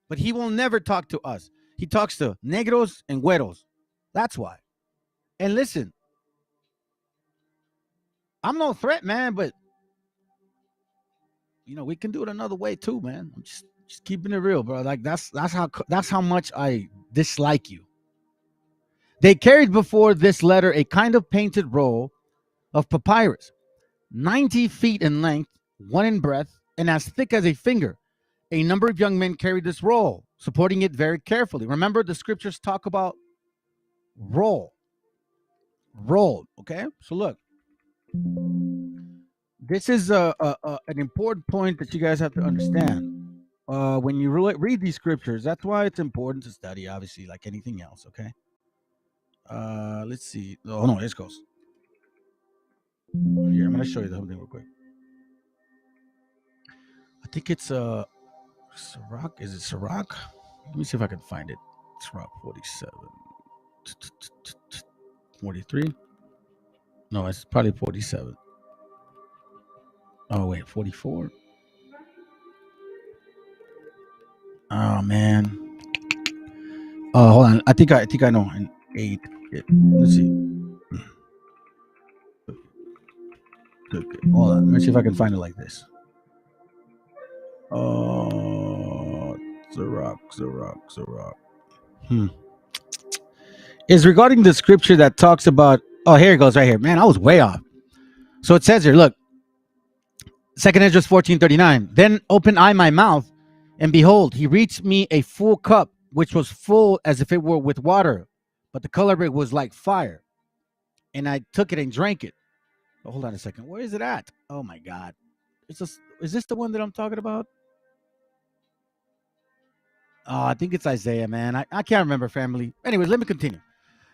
but he will never talk to us. He talks to negros and güeros. That's why. And listen, I'm no threat, man, but we can do it another way too, man. I'm just keeping it real, bro. Like that's how much I dislike you. They carried before this letter a kind of painted roll of papyrus, 90 feet in length, 1 in breadth, and as thick as a finger. A number of young men carried this roll, supporting it very carefully. Remember, the scriptures talk about roll. Okay, so look, this is an important point that you guys have to understand. When you read these scriptures, that's why it's important to study, obviously, like anything else. Okay. Let's see. Oh no, this goes here. I'm gonna show you something real quick. I think it's Sirach. Is it Sirach? Let me see if I can find it. Sirach 47. 43. No, it's probably 47. Oh wait, 44. Oh man. Hold on. I think I know. An 8. Let's see. Okay. Hold on. Let me see if I can find it like this. Sirach. Is regarding the scripture that talks about. Oh, here it goes right here. Man, I was way off. So it says here, look, 2nd Ezra 14:39. Then opened I my mouth, and behold, he reached me a full cup, which was full as if it were with water, but the color of it was like fire. And I took it and drank it. Oh, hold on a second. Where is it at? Oh my God. Is this the one that I'm talking about? Oh, I think it's Isaiah, man. I can't remember, family. Anyways, let me continue.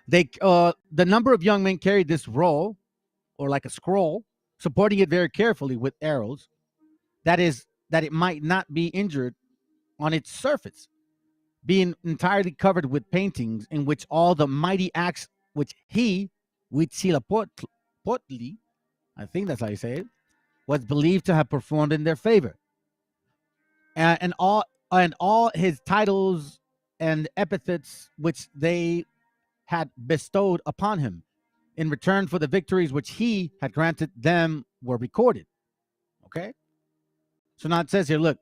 The number of young men carried this roll, or like a scroll, supporting it very carefully with arrows. That is, that it might not be injured on its surface, being entirely covered with paintings in which all the mighty acts which he, Huitzilopochtli, I think that's how you say it, was believed to have performed in their favor, and all his titles and epithets which they had bestowed upon him in return for the victories which he had granted them were recorded. Okay, so now it says here, look,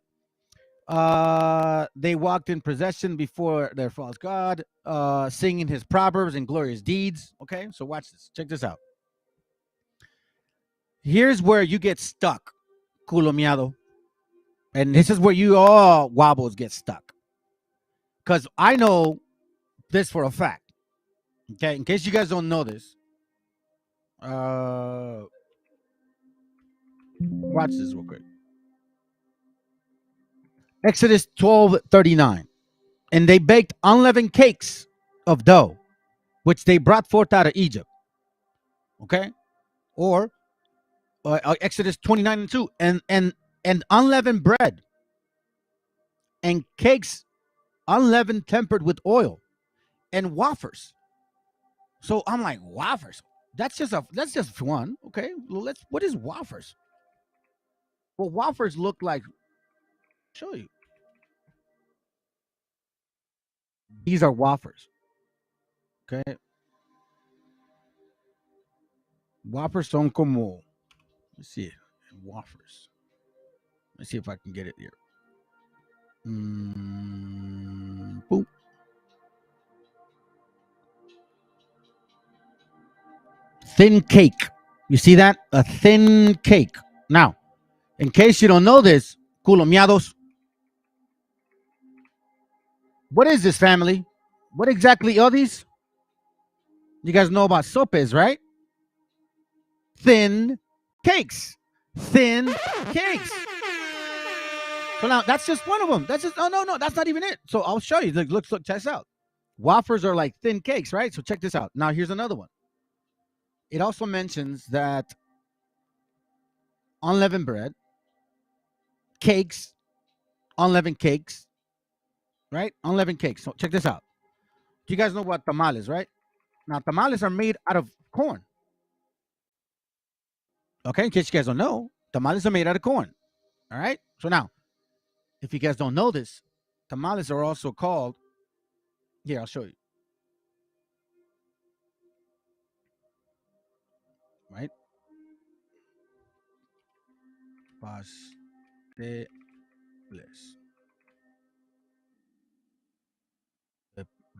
they walked in procession before their false god, singing his proverbs and glorious deeds. Okay, so watch this. Check this out. Here's where you get stuck, culomiado. And this is where you all wobbles get stuck. Because I know this for a fact. Okay, in case you guys don't know this, watch this real quick. Exodus 12:39. And they baked unleavened cakes of dough, which they brought forth out of Egypt. Okay? Or Exodus 29:2. And unleavened bread and cakes unleavened tempered with oil and wafers. So I'm like, wafers? That's just one. Okay. Well, what is wafers? Well, wafers look like, show you. These are wafers. Okay. Wafers son como, let's see, wafers. Let's see if I can get it here. Boom. Thin cake. You see that? A thin cake. Now, in case you don't know this, culomiados, what is this, family? What exactly are these? You guys know about sopes, right? Thin cakes. Thin cakes. So now that's just one of them. That's just no, that's not even it. So I'll show you. Look, check this out. Wafers are like thin cakes, right? So check this out. Now here's another one. It also mentions that unleavened bread, cakes, unleavened cakes, right? Unleavened cakes. So check this out. You guys know what tamales, right? Now tamales are made out of corn. Okay, in case you guys don't know, tamales are made out of corn. All right. So now, if you guys don't know this, tamales are also called. Here, I'll show you. Right? Pasteles.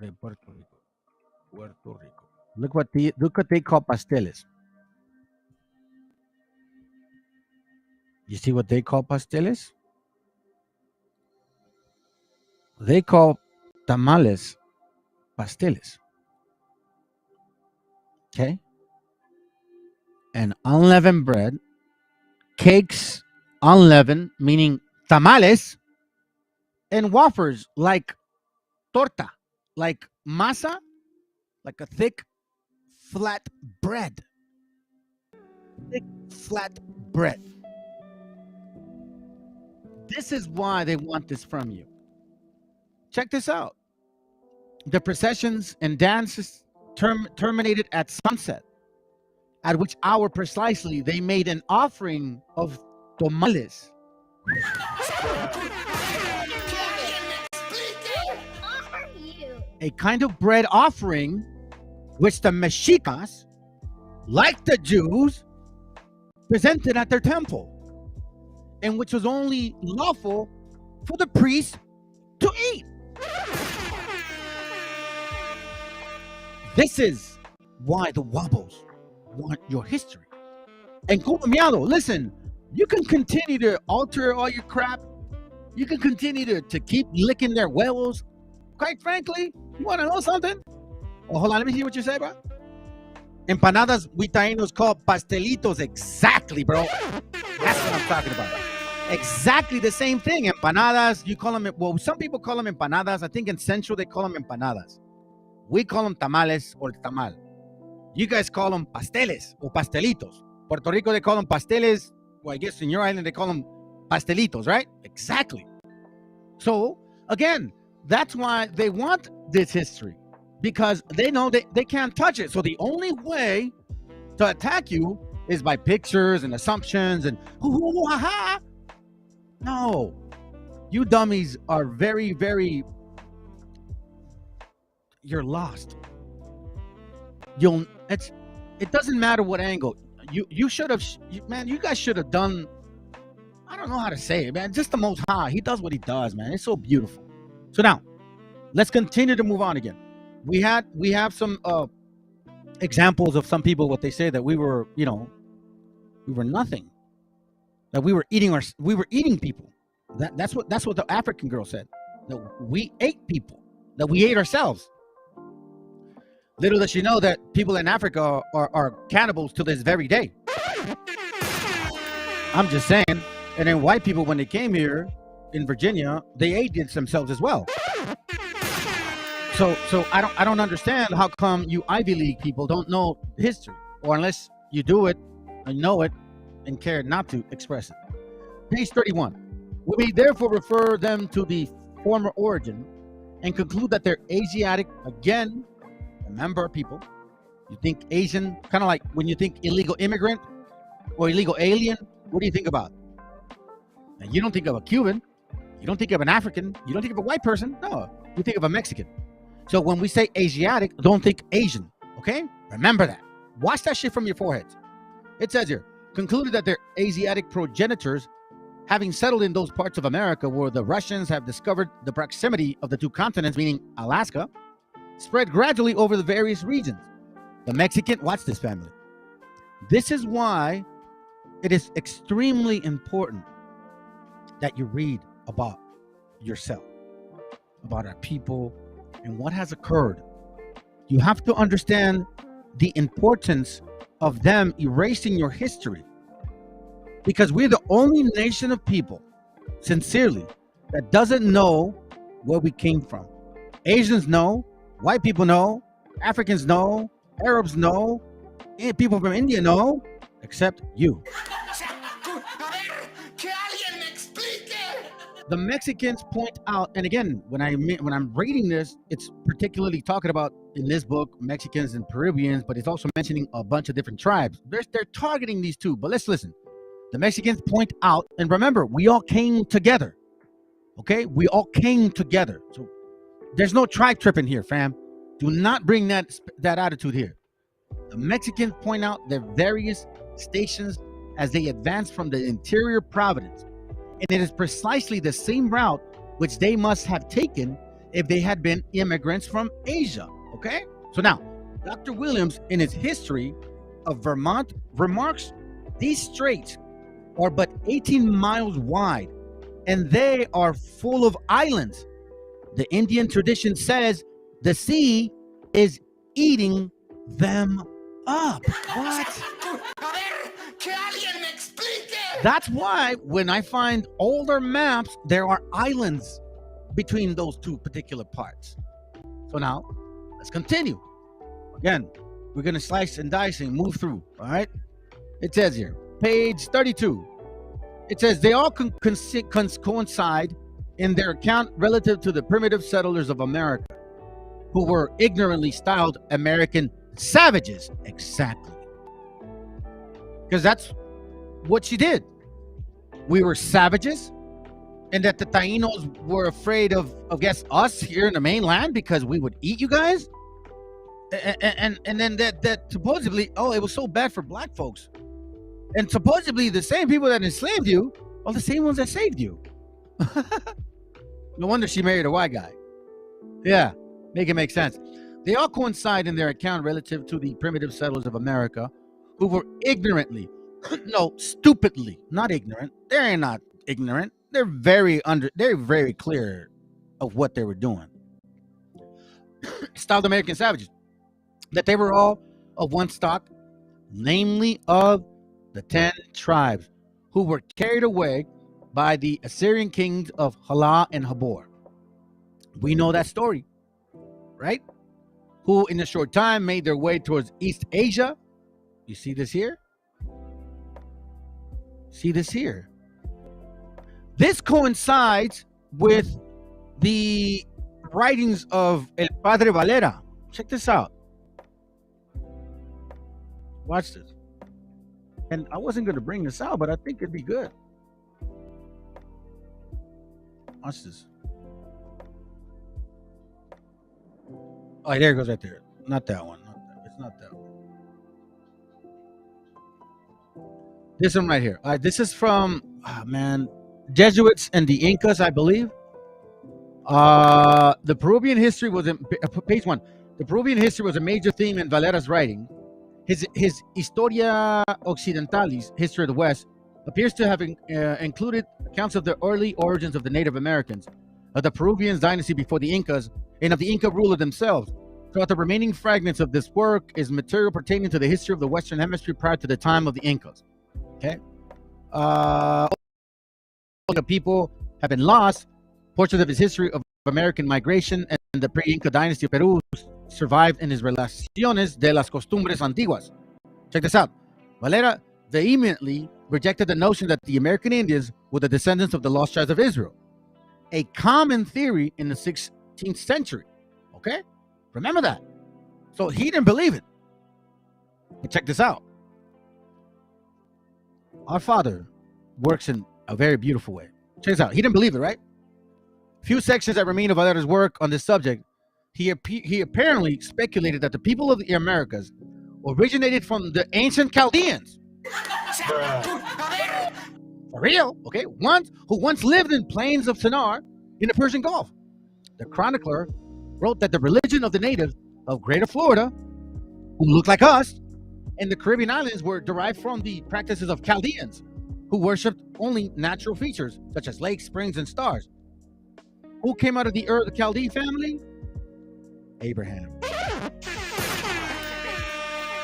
De Puerto Rico. Puerto Rico. Look what they call pasteles. You see what they call pasteles? They call tamales pasteles. Okay? And unleavened bread, cakes, unleavened, meaning tamales, and wafers like torta, like masa, like a thick, flat bread. Thick, flat bread. This is why they want this from you. Check this out. The processions and dances terminated at sunset, at which hour precisely they made an offering of tamales. A kind of bread offering which the Mexicas, like the Jews, presented at their temple, and which was only lawful for the priest to eat. This is why the Wobbles want your history. And Colombiano, listen, you can continue to alter all your crap. You can continue to keep licking their huevos. Quite frankly, you want to know something? Oh, hold on, let me hear what you say, bro. Empanadas, we taínos call pastelitos. Exactly, bro. That's what I'm talking about. Exactly the same thing. Empanadas, you call them, well, some people call them empanadas. I think in Central they call them empanadas. We call them tamales or tamal. You guys call them pasteles or pastelitos. Puerto Rico, they call them pasteles. Well, I guess in your island, they call them pastelitos, right? Exactly. So, again, that's why they want this history, because they know they can't touch it. So the only way to attack you is by pictures and assumptions and ha. No, you dummies are very, very, you're lost. It doesn't matter what angle. You should have, man, you guys should have done, I don't know how to say it, man. Just the Most High. He does what he does, man. It's so beautiful. So now, let's continue to move on again. We have some examples of some people, what they say, that we were nothing. That we were eating people. That's what the African girl said. That we ate people. That we ate ourselves. Little does she know that people in Africa are cannibals to this very day. I'm just saying. And then white people, when they came here in Virginia, they ate themselves as well. So I don't understand how come you Ivy League people don't know history, or unless you do it and know it and care not to express it. Page 31. We may therefore refer them to the former origin and conclude that they're Asiatic. Again, remember, people, you think Asian, kind of like when you think illegal immigrant or illegal alien, what do you think about? And you don't think of a Cuban, you don't think of an African, you don't think of a white person. No, you think of a Mexican. So when we say Asiatic, don't think Asian, okay? Remember that. Watch that shit from your foreheads. It says here, concluded that their Asiatic progenitors having settled in those parts of America where the Russians have discovered the proximity of the two continents, meaning Alaska, spread gradually over the various regions. The Mexican, watch this, family. This is why it is extremely important that you read about yourself, about our people, and what has occurred. You have to understand the importance of them erasing your history, because we're the only nation of people, sincerely, that doesn't know where we came from. Asians know, white people know, Africans know, Arabs know, and people from India know, except you. The Mexicans point out, and again, when I'm reading this, it's particularly talking about, in this book, Mexicans and Peruvians, but it's also mentioning a bunch of different tribes. They're targeting these two, but let's listen. The Mexicans point out, and remember, we all came together, okay? We all came together. So there's no tribe tripping here, fam. Do not bring that attitude here. The Mexicans point out their various stations as they advance from the interior province. And it is precisely the same route which they must have taken if they had been immigrants from Asia, okay? So now, Dr. Williams, in his history of Vermont, remarks these straits are but 18 miles wide, and they are full of islands. The Indian tradition says the sea is eating them up. What? That's why when I find older maps, there are islands between those two particular parts. So now, let's continue. Again, we're going to slice and dice and move through, all right? It says here, page 32. It says they all coincide in their account relative to the primitive settlers of America, who were ignorantly styled American savages. Exactly. Because that's what she did. We were savages, and that the Taínos were afraid of guess us here in the mainland because we would eat you guys, and then that supposedly, oh, it was so bad for black folks, and supposedly the same people that enslaved you are the same ones that saved you. No wonder she married a white guy. Yeah, make it make sense. They all coincide in their account relative to the primitive settlers of America, who were ignorantly, no, stupidly, not ignorant. They're not ignorant. They're very clear of what they were doing. Styled American savages. That they were all of one stock, namely of the 10 tribes, who were carried away by the Assyrian kings of Halah and Habor. We know that story, right? Who in a short time made their way towards East Asia. You see this here? See this here? This coincides with the writings of El Padre Valera. Check this out. Watch this. And I wasn't going to bring this out, but I think it'd be good. Watch this. Oh, there it goes right there. Not that one. It's not that one. This one right here. This is from, Jesuits and the Incas, I believe. The Peruvian history was in page 1. The Peruvian history was a major theme in Valera's writing. His Historia Occidentalis, History of the West, appears to have included accounts of the early origins of the Native Americans, of the Peruvian dynasty before the Incas, and of the Inca ruler themselves. Throughout the remaining fragments of this work is material pertaining to the history of the Western Hemisphere prior to the time of the Incas. Okay. People have been lost. Portions of his history of American migration and the pre-Inca dynasty of Peru survived in his Relaciones de las Costumbres Antiguas. Check this out. Valera vehemently rejected the notion that the American Indians were the descendants of the lost tribes of Israel, a common theory in the 16th century. Okay? Remember that. So he didn't believe it. But check this out. Our Father works in a very beautiful way. Check this out. He didn't believe it, right? Few sections that remain of Valera's work on this subject, he apparently speculated that the people of the Americas originated from the ancient Chaldeans. for real, okay, who once lived in plains of Sinar in the Persian Gulf. The chronicler wrote that the religion of the natives of Greater Florida, who looked like us, and the Caribbean islands were derived from the practices of Chaldeans, who worshipped only natural features such as lakes, springs, and stars. Who came out of the Ur, the Chaldean family? Abraham.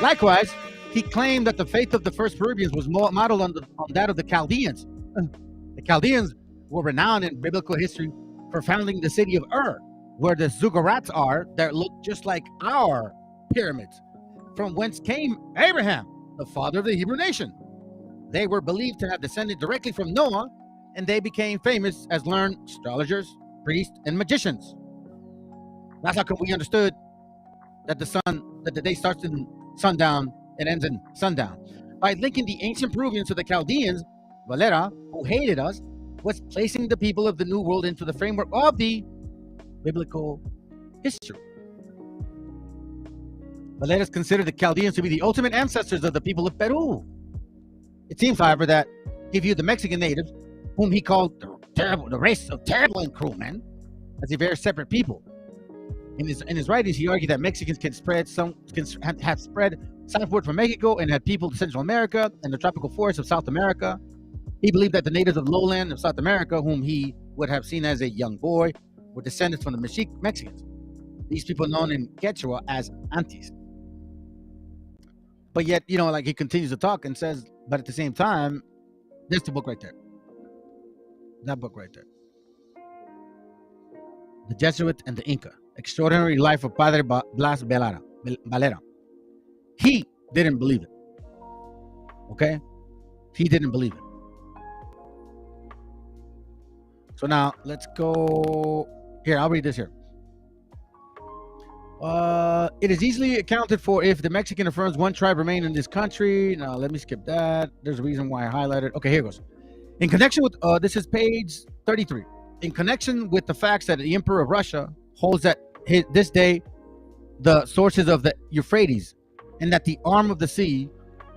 Likewise, he claimed that the faith of the first Peruvians was modeled on that of the Chaldeans. The Chaldeans were renowned in biblical history for founding the city of Ur, where the ziggurats are that look just like our pyramids, from whence came Abraham, the father of the Hebrew nation. They were believed to have descended directly from Noah, and they became famous as learned astrologers, priests, and magicians. That's how come we understood that the day starts in sundown and ends in sundown. By linking the ancient Peruvians to the Chaldeans, Valera, who hated us, was placing the people of the New World into the framework of the biblical history. Valera considered the Chaldeans to be the ultimate ancestors of the people of Peru. It seems, however, that he viewed the Mexican natives, whom he called the race of terrible and cruel men, as a very separate people. In his writings, he argued that Mexicans have spread southward from Mexico and had peopled Central America and the tropical forests of South America. He believed that the natives of lowland of South America, whom he would have seen as a young boy, were descendants from the Mexicans. These people known in Quechua as Antis. But yet, like he continues to talk and says, but at the same time, there's the book right there. That book right there. The Jesuit and the Inca. Extraordinary Life of Padre Blas Valera. He didn't believe it. Okay? He didn't believe it. So now, let's go... Here, I'll read this here. It is easily accounted for if the Mexican affirms one tribe remained in this country. Now, let me skip that. There's a reason why I highlighted. Okay, here goes. In connection with... this is page 33. In connection with the facts that the Emperor of Russia holds that this day the sources of the Euphrates, and that the arm of the sea,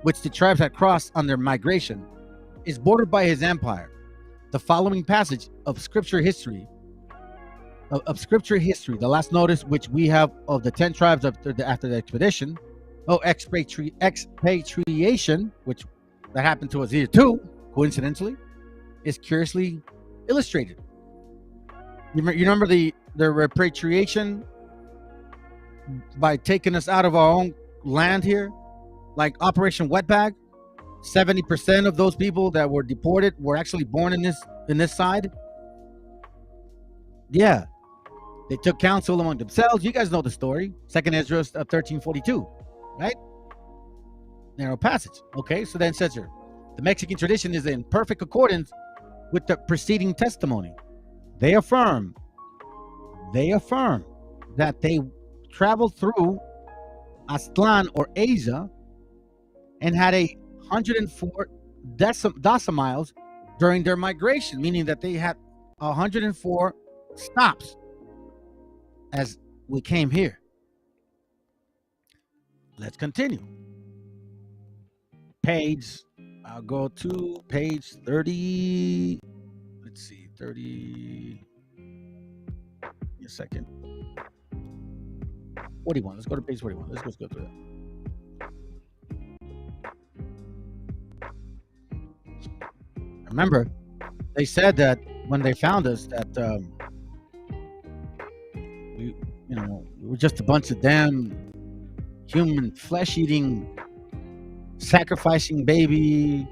which the tribes had crossed on their migration, is bordered by his empire. The following passage of scripture history, the last notice which we have of the 10 tribes after the expedition, expatriation, which that happened to us here too, coincidentally, is curiously illustrated. You remember the repatriation by taking us out of our own land here, like Operation Wetbag? 70% of those people that were deported were actually born in this side. Yeah, they took counsel among themselves. You guys know the story. 2nd Ezra 13:42, right? Narrow passage. Okay, so then it says here, the Mexican tradition is in perfect accordance with the preceding testimony. They affirm that they traveled through Aztlan or Asia and had 104 decimiles during their migration, meaning that they had 104 stops as we came here. Let's continue. I'll go to page 30. Let's see, 30. Give me a second. 41. Let's go to page 41. Let's go through that. Remember, they said that when they found us that we were just a bunch of damn human flesh-eating, sacrificing baby,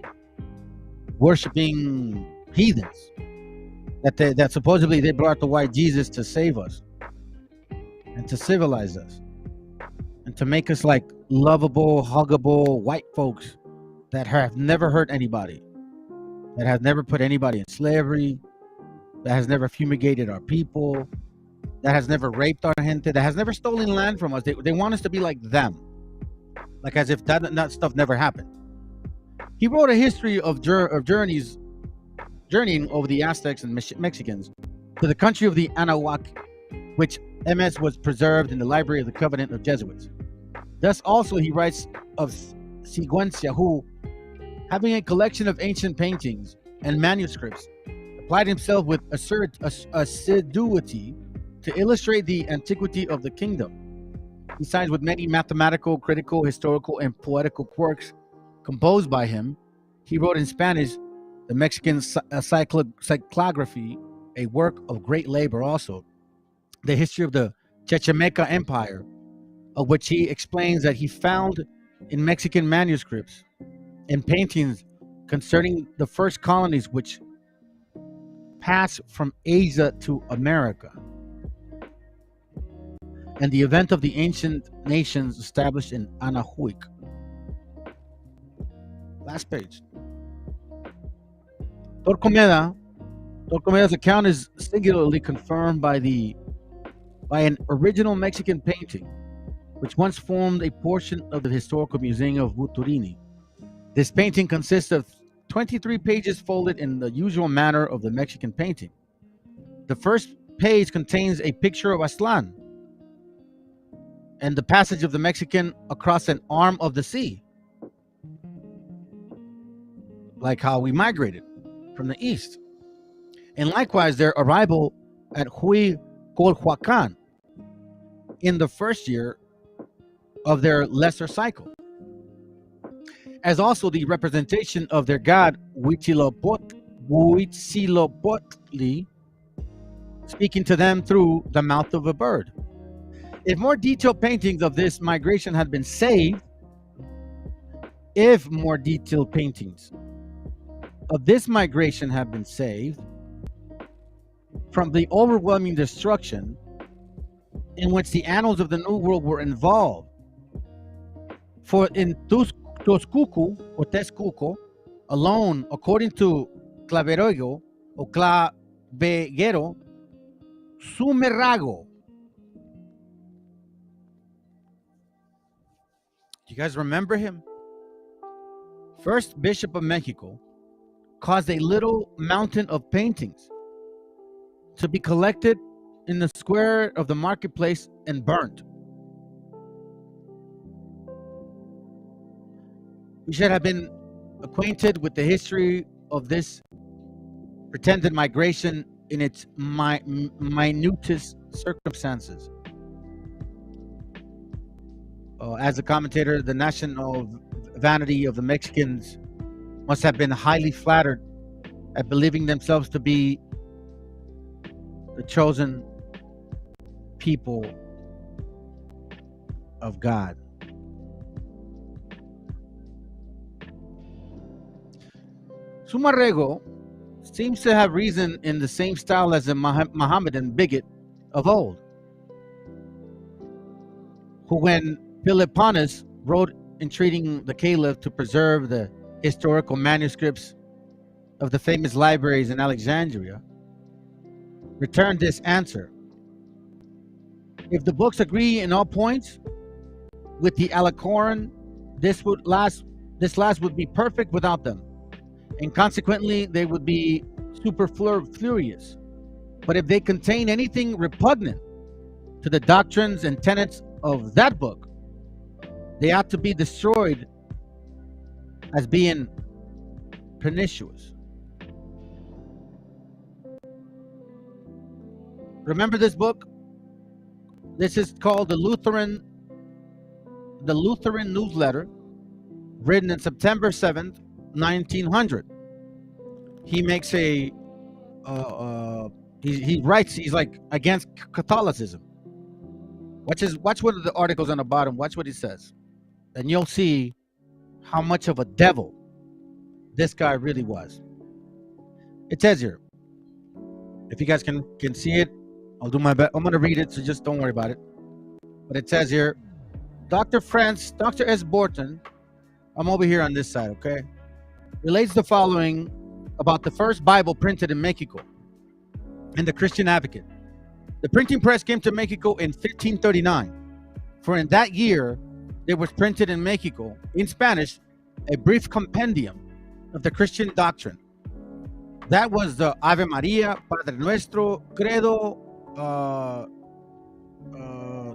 worshiping heathens. That supposedly they brought the white Jesus to save us and to civilize us and to make us like lovable, huggable white folks that have never hurt anybody, that have never put anybody in slavery, that has never fumigated our people, that has never raped our gente, that has never stolen land from us. They want us to be like them, like as if that stuff never happened. He wrote a history of journeying over the Aztecs and Mexicans to the country of the Anahuac, which MS was preserved in the library of the Covenant of Jesuits. Thus also he writes of Siguencia, who, having a collection of ancient paintings and manuscripts, applied himself with assiduity to illustrate the antiquity of the kingdom. Besides with many mathematical, critical, historical, and poetical works composed by him, he wrote in Spanish the Mexican cyclography, a work of great labor also, the history of the Chichimeca Empire, of which he explains that he found in Mexican manuscripts and paintings concerning the first colonies which passed from Asia to America, and the event of the ancient nations established in Anahuac. Last page. Torcomeda's account is singularly confirmed by an original Mexican painting, which once formed a portion of the Historical Museum of Buturini. This painting consists of 23 pages folded in the usual manner of the Mexican painting. The first page contains a picture of Aztlán and the passage of the Mexican across an arm of the sea, like how we migrated from the east, and likewise their arrival at Huicolhuacan in the first year of their lesser cycle, as also the representation of their god Huitzilopochtli speaking to them through the mouth of a bird. If more detailed paintings of this migration had been saved, from the overwhelming destruction in which the annals of the New World were involved, for in Texcoco alone, according to Claveguero or Claveguero, Sumerrago. Do you guys remember him? First Bishop of Mexico caused a little mountain of paintings to be collected in the square of the marketplace and burnt. We should have been acquainted with the history of this pretended migration in its minutest circumstances. As a commentator, the national vanity of the Mexicans must have been highly flattered at believing themselves to be the chosen people of God. Sumarrego seems to have reasoned in the same style as the Mohammedan bigot of old, who, when Philoponus wrote entreating the caliph to preserve the historical manuscripts of the famous libraries in Alexandria, returned this answer: if the books agree in all points with the Alcorán, this last would be perfect without them, and consequently they would be superfluous. But if they contain anything repugnant to the doctrines and tenets of that book, they ought to be destroyed as being pernicious. Remember this book? This is called the Lutheran Newsletter, written in September 7th, 1900. He makes he writes, he's like against Catholicism. Watch one of the articles on the bottom. Watch what he says, and you'll see how much of a devil this guy really was. It says here, if you guys can see it, I'll do my best. I'm going to read it, so just don't worry about it. But it says here, Dr. S. Borton, I'm over here on this side, okay, relates the following about the first Bible printed in Mexico and the Christian Advocate. The printing press came to Mexico in 1539, for in that year there was printed in Mexico, in Spanish, a brief compendium of the Christian doctrine. That was the Ave Maria, Padre Nuestro, Credo,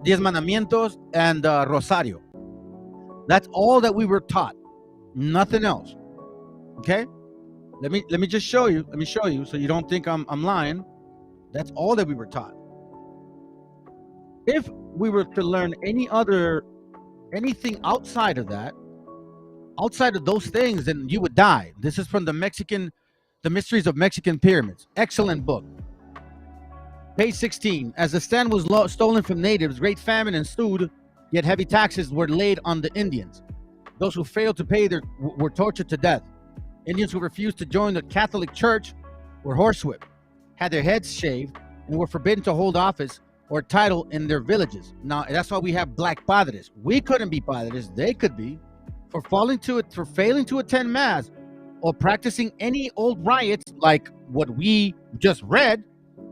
Diez Mandamientos, and Rosario. That's all that we were taught, nothing else. Okay? Let me just show you. Let me show you so you don't think I'm lying. That's all that we were taught. If we were to learn anything outside of that, outside of those things, then you would die. This is from the Mysteries of Mexican Pyramids. Excellent book. Page 16. As the stand was stolen from natives, great famine ensued, yet heavy taxes were laid on the Indians. Those who failed to pay were tortured to death. Indians who refused to join the Catholic Church were horsewhipped, had their heads shaved, and were forbidden to hold office or title in their villages. Now, that's why we have black padres. We couldn't be padres. They could be. For failing to attend mass or practicing any old riots like what we just read,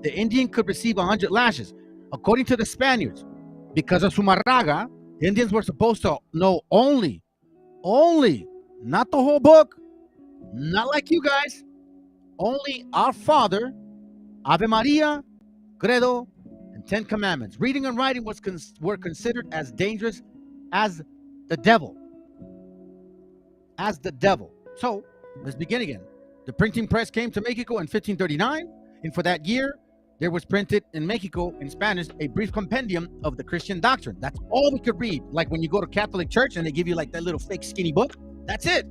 the Indian could receive 100 lashes. According to the Spaniards, because of Zumarraga, Indians were supposed to know only, not the whole book, not like you guys, only Our Father, Ave Maria, Credo, and 10 Commandments. Reading and writing were considered as dangerous as the devil. As the devil. So, let's begin again. The printing press came to Mexico in 1539, and for that year, there was printed in Mexico in Spanish a brief compendium of the Christian doctrine. That's all we could read. Like when you go to Catholic Church and they give you like that little fake skinny book. That's it.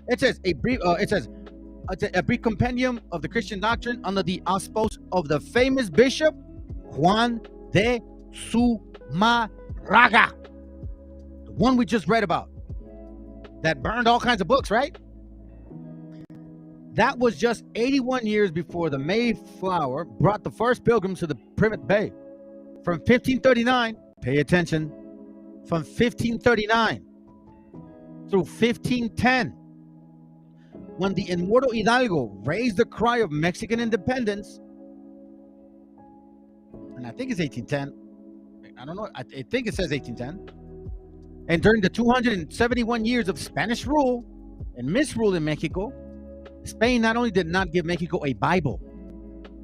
It says a brief compendium of the Christian doctrine under the auspices of the famous bishop Juan de Zumarraga, the one we just read about, that burned all kinds of books, right? That was just 81 years before the Mayflower brought the first pilgrims to the Plymouth Bay. From 1539, pay attention, from 1539 through 1510, when the immortal Hidalgo raised the cry of Mexican independence, and I think it's 1810, I don't know, I think it says 1810, and during the 271 years of Spanish rule and misrule in Mexico, Spain not only did not give Mexico a Bible,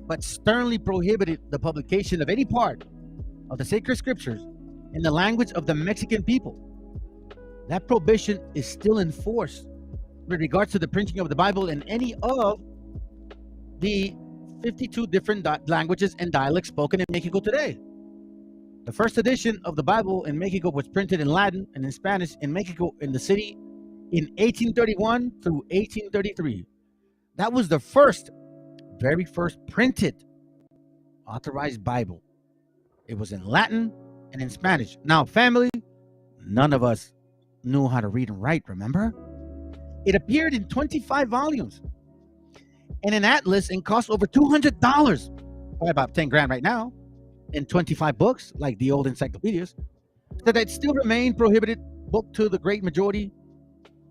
but sternly prohibited the publication of any part of the sacred scriptures in the language of the Mexican people. That prohibition is still in force with regards to the printing of the Bible in any of the 52 different languages and dialects spoken in Mexico today. The first edition of the Bible in Mexico was printed in Latin and in Spanish in Mexico in the city in 1831 through 1833. That was the very first printed authorized Bible. It was in Latin and in Spanish. Now, family, none of us knew how to read and write, remember? It appeared in 25 volumes in an atlas and cost over $200, probably about 10 grand right now, in 25 books, like the old encyclopedias, that it still remained prohibited book to the great majority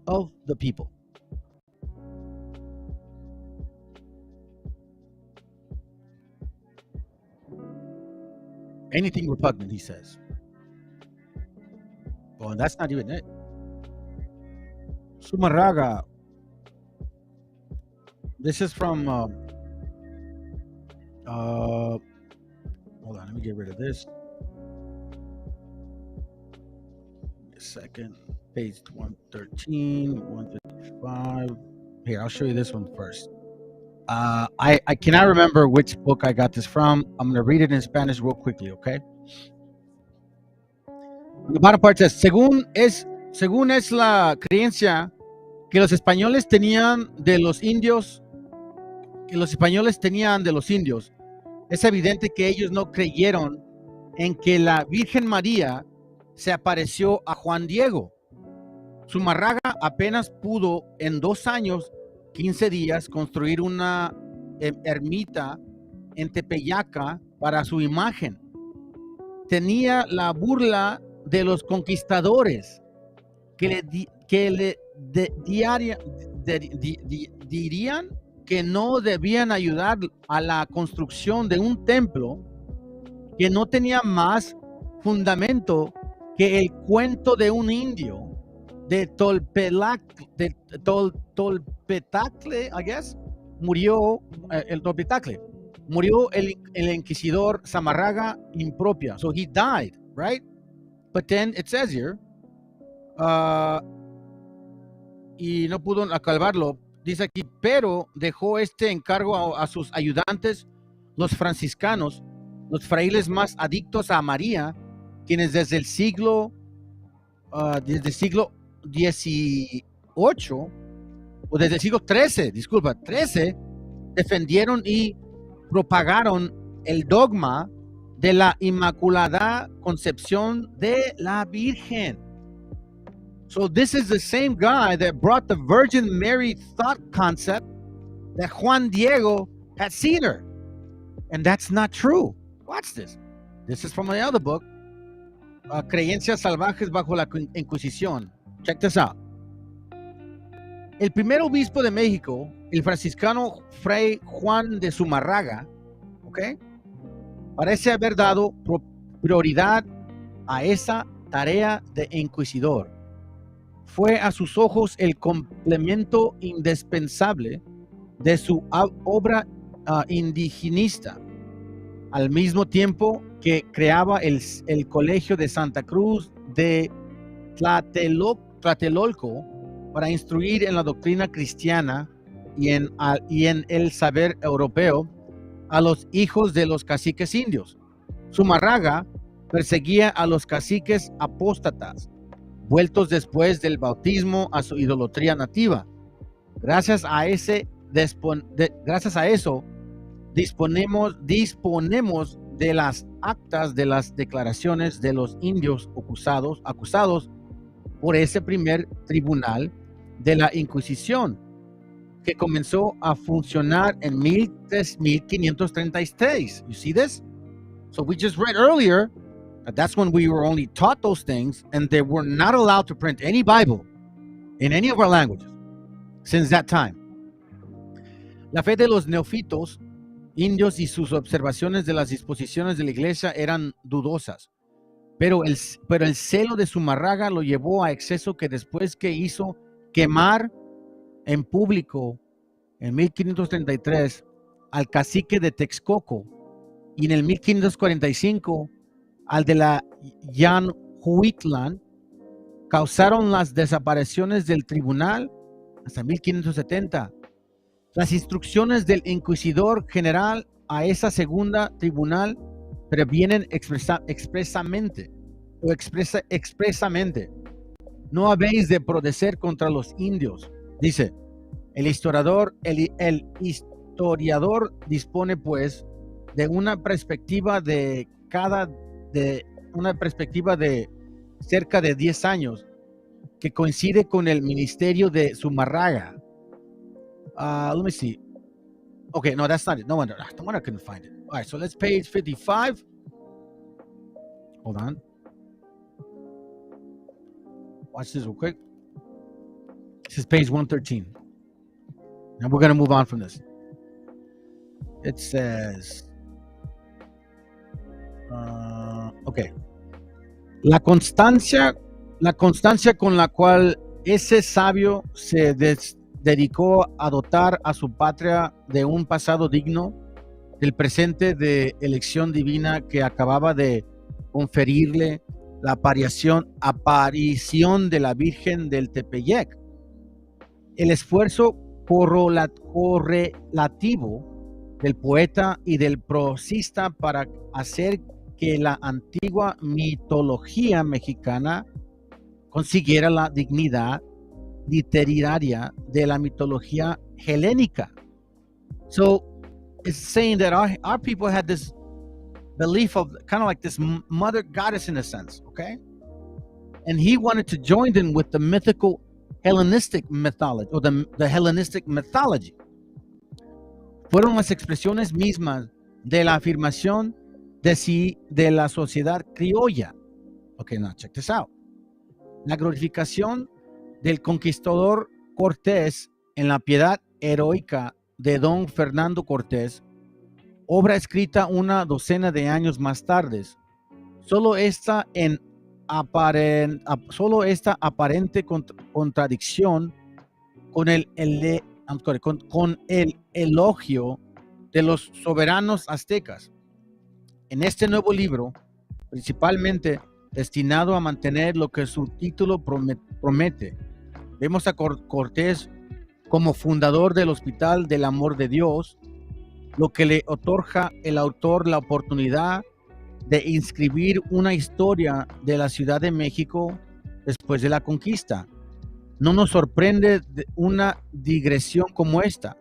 of the people. Anything repugnant, he says. Well, that's not even it. Zumarraga. This is from hold on, let me get rid of this. A second. Page 113, 155. Here, I'll show you this one first. I cannot remember which book I got this from. I'm going to read it in Spanish real quickly, okay? The bottom part says, según es la creencia que los españoles tenían de los indios, es evidente que ellos no creyeron en que la Virgen María se apareció a Juan Diego. Zumarraga apenas pudo en 2 años 15 días construir una ermita en Tepeyaca para su imagen. Tenía la burla de los conquistadores que le dirían que no debían ayudar a la construcción de un templo que no tenía más fundamento que el cuento de un indio de Tolpetacle, I guess, murió el inquisidor Zumarraga impropia. So he died, right? But then it says here, y no pudo acabarlo dice aquí, pero dejó este encargo a sus ayudantes, los franciscanos, los frailes más adictos a María, quienes desde el siglo XVIII, o desde el siglo XIII, defendieron y propagaron el dogma de la Inmaculada Concepción de la Virgen. So this is the same guy that brought the Virgin Mary thought concept that Juan Diego had seen her. And that's not true. Watch this. This is from the other book, Creencias Salvajes bajo la Inquisición. Check this out. El primer obispo de México, el franciscano Fray Juan de Zumarraga, ¿ok?, parece haber dado prioridad a esa tarea de inquisidor. Fue a sus ojos el complemento indispensable de su obra indigenista, al mismo tiempo que creaba el Colegio de Santa Cruz de Tlatelolco para instruir en la doctrina cristiana y en el saber europeo a los hijos de los caciques indios. Zumarraga perseguía a los caciques apóstatas, vueltos después del bautismo a su idolatría nativa. Gracias a eso disponemos de las actas de las declaraciones de los indios acusados por ese primer tribunal de la Inquisición, que comenzó a funcionar en 1536. You see this? So we just read earlier that that's when we were only taught those things, and they were not allowed to print any Bible in any of our languages since that time. La fe de los neófitos indios y sus observaciones de las disposiciones de la iglesia eran dudosas, pero el celo de Zumarraga lo llevó a exceso, que después que hizo quemar en público en 1533 al cacique de Texcoco, y en el 1545 al de la Yanhuitlán, causaron las desapariciones del tribunal hasta 1570. Las instrucciones del inquisidor general a esa segunda tribunal previenen expresamente, no habéis de proceder contra los indios. Dice, el historiador dispone pues de una perspectiva de cerca de 10 años, que coincide con el ministerio de Zumarraga. Let me see. Okay, no, that's not it. No wonder I couldn't find it. All right, so let's page 55. Hold on. Watch this real quick. This is page 113. Now we're going to move on from this. It says, okay. La constancia con la cual ese sabio se dedicó a dotar a su patria de un pasado digno del presente de elección divina que acababa de conferirle la aparición de la Virgen del Tepeyec. El esfuerzo correlativo del poeta y del prosista para hacer que la antigua mitología mexicana consiguiera la dignidad literaria de la mitología helénica. So it's saying that our people had this belief of kind of like this mother goddess in a sense, okay? And he wanted to join them with the mythical Hellenistic mythology, or the Hellenistic mythology. Fueron las expresiones mismas de la afirmación de la sociedad criolla. Okay, now check this out. La glorificación del conquistador Cortés en la piedad heroica de don Fernando Cortés, obra escrita una docena de años más tarde. Solo esta aparente contradicción con el elogio de los soberanos aztecas. En este nuevo libro, principalmente destinado a mantener lo que su título promete, vemos a Cortés como fundador del Hospital del Amor de Dios, lo que le otorga el autor la oportunidad de inscribir una historia de la Ciudad de México después de la conquista. No nos sorprende una digresión como esta.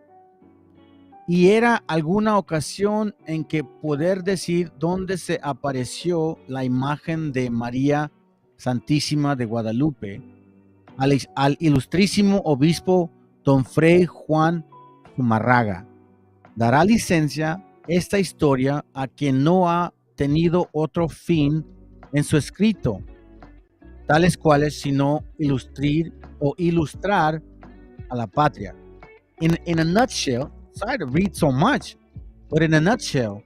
Y era alguna ocasión en que poder decir dónde se apareció la imagen de María Santísima de Guadalupe al ilustrísimo obispo don Fray Juan Zumarraga. Dará licencia esta historia a quien no ha tenido otro fin en su escrito, tales cuales sino ilustrar a la patria. In a nutshell, sorry to read so much, but in a nutshell,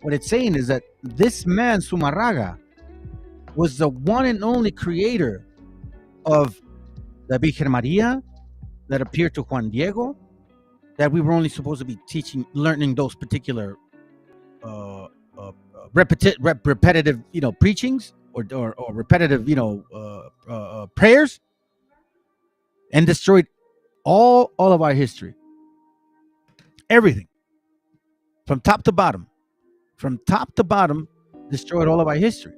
what it's saying is that this man, Zumarraga, was the one and only creator of the Virgen Maria that appeared to Juan Diego, that we were only supposed to be learning those particular repetitive, preachings or repetitive, prayers, and destroyed all of our history. Everything. From top to bottom, destroyed all of our history.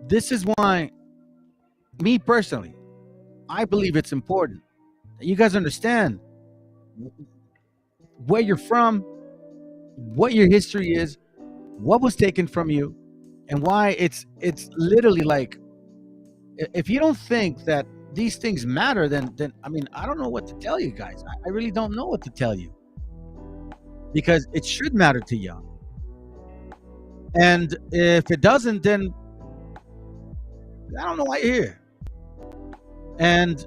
This is why, me personally, I believe it's important that you guys understand where you're from, what your history is, what was taken from you, and why it's literally like, if you don't think that these things matter, then I mean, I don't know what to tell you guys. I really don't know what to tell you, because it should matter to you. And if it doesn't, then I don't know why you're here. And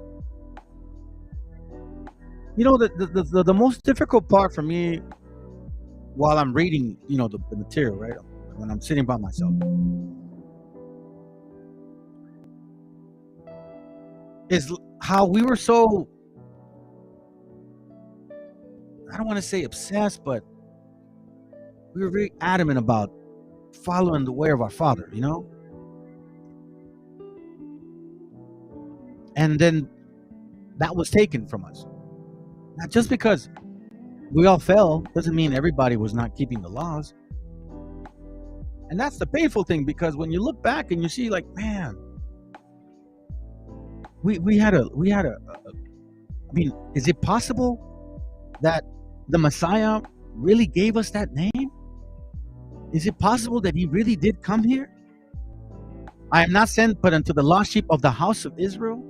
the most difficult part for me while I'm reading, the material, right, when I'm sitting by myself, is how we were so, I don't want to say obsessed, but we were very adamant about following the way of our Father, and then that was taken from us. Now, just because we all fell doesn't mean everybody was not keeping the laws. And that's the painful thing, because when you look back and you see, like, man, we had a I mean, is it possible that the Messiah really gave us that name? Is it possible that he really did come here? I am not sent but unto the lost sheep of the house of Israel.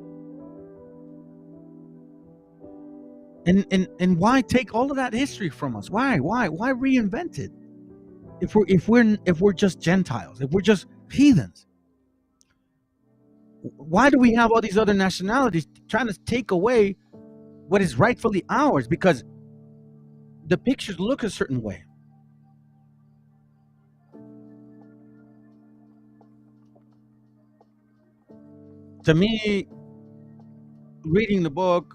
And why take all of that history from us? Why reinvent it? If we're just Gentiles, if we're just heathens, why do we have all these other nationalities trying to take away what is rightfully ours? Because the pictures look a certain way. To me, reading the book,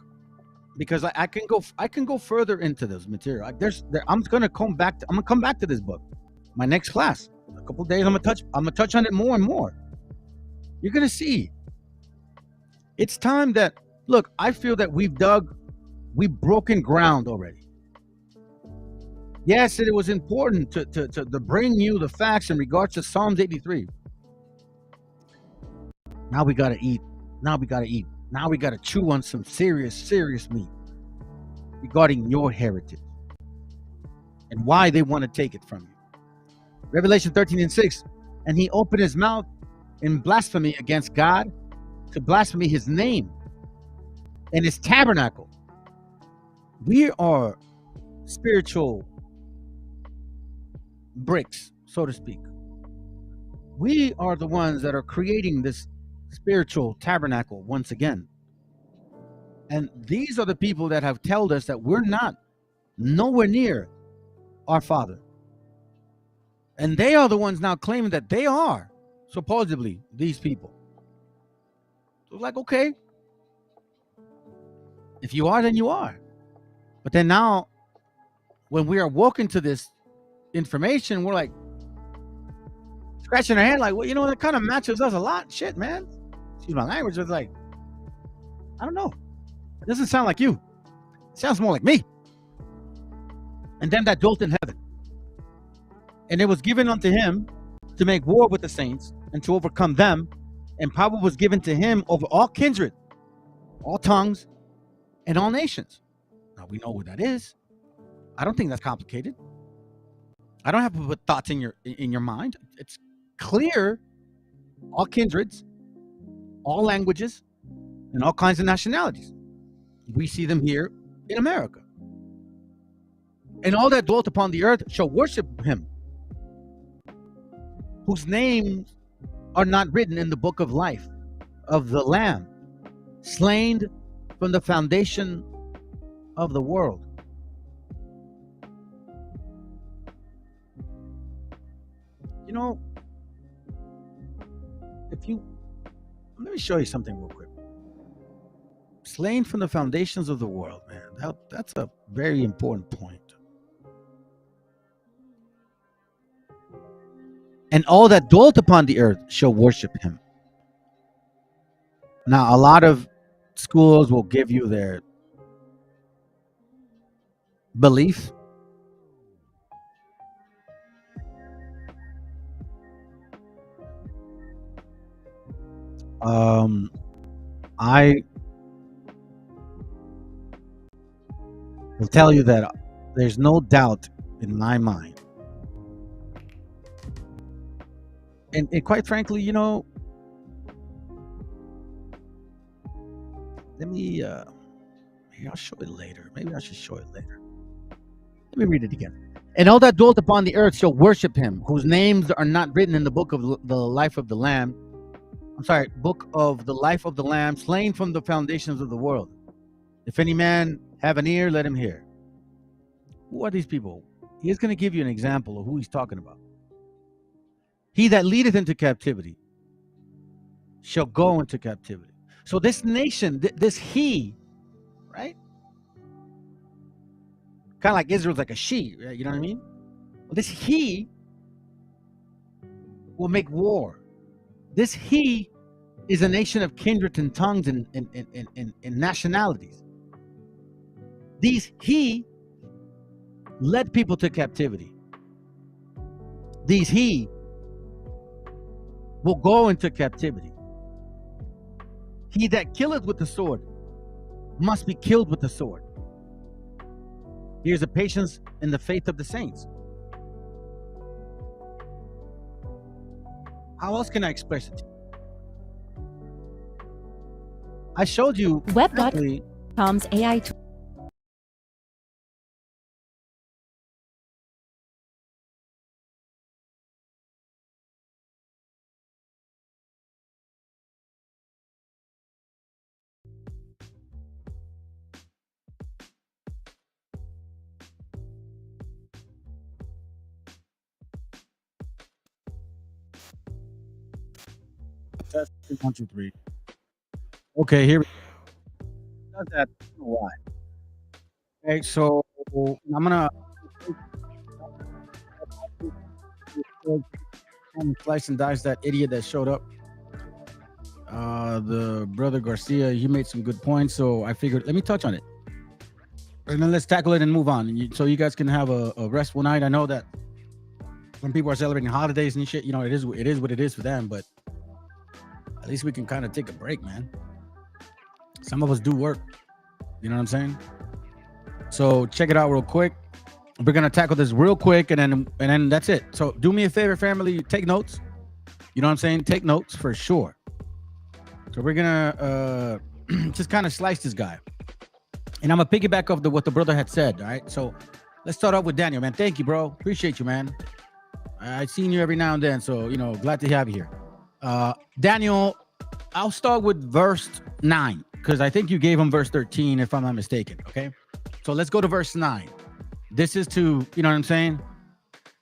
because I can go further into this material. I'm gonna come back to this book. My next class, in a couple of days, I'm gonna touch on it more and more. You're gonna see. It's time that, look, I feel that we've broken ground already. Yes, it was important to bring you the facts in regards to Psalms 83. Now we gotta eat. Now we gotta chew on some serious meat regarding your heritage and why they want to take it from you. Revelation 13:6, and he opened his mouth in blasphemy against God, to blaspheme his name and his tabernacle. We are spiritual bricks, so to speak. We are the ones that are creating this spiritual tabernacle once again. And these are the people that have told us that we're nowhere near our Father. And they are the ones now claiming that they are supposedly these people. So like, okay, if you are, then you are. But then now, when we are woken to this information, we're like scratching our head, like, well, that kind of matches us a lot. Shit, man. Excuse my language. It's like, I don't know. It doesn't sound like you. It sounds more like me. And them that dwelt in heaven. And it was given unto him to make war with the saints and to overcome them. And power was given to him over all kindred, all tongues, and all nations. Now we know what that is. I don't think that's complicated. I don't have to put thoughts in your mind. It's clear. All kindreds, all languages, and all kinds of nationalities. We see them here in America. And all that dwelt upon the earth shall worship him, whose names are not written in the book of life of the Lamb, slain from the foundation of the world. You know, let me show you something real quick. Slain from the foundations of the world, man. That's a very important point. And all that dwelt upon the earth shall worship him. Now, a lot of schools will give you their belief. I will tell you that there's no doubt in my mind. And quite frankly, you know, let me, maybe I'll show it later. Maybe I should show it later. Let me read it again. And all that dwelt upon the earth shall worship him, whose names are not written in the book of the life of the Lamb. Book of the life of the Lamb, slain from the foundations of the world. If any man have an ear, let him hear. Who are these people? He is going to give you an example of who he's talking about. He that leadeth into captivity shall go into captivity. So this nation, this he, right? Kind of like Israel's like a she, right? You know what I mean? Well, this he will make war. This he is a nation of kindred and tongues and nationalities. These he led people to captivity. These he will go into captivity. He that killeth with the sword must be killed with the sword. Here's the patience and the faith of the saints. How else can I express it? I showed you Web.com's AI tool. Test 1, 2, 3. Okay, here we go. Does that? I don't know why. Okay, so I'm gonna slice and dice that idiot that showed up. The brother Garcia, he made some good points, so I figured let me touch on it, and then let's tackle it and move on. So you guys can have a restful night. I know that when people are celebrating holidays and shit, you know, it is what it is for them, but at least we can kind of take a break, man. Some of us do work. You know what I'm saying? So check it out real quick. We're gonna tackle this real quick, and then that's it. So do me a favor, family. Take notes. You know what I'm saying? Take notes for sure. So we're gonna just kind of slice this guy, and I'm gonna piggyback off what the brother had said. All right. So let's start off with Daniel, man. Thank you, bro. Appreciate you, man. I've seen you every now and then, so you know, glad to have you here. Daniel, I'll start with verse 9 because I think you gave him verse 13 if I'm not mistaken. Okay, so let's go to verse 9. This is to, you know what I'm saying,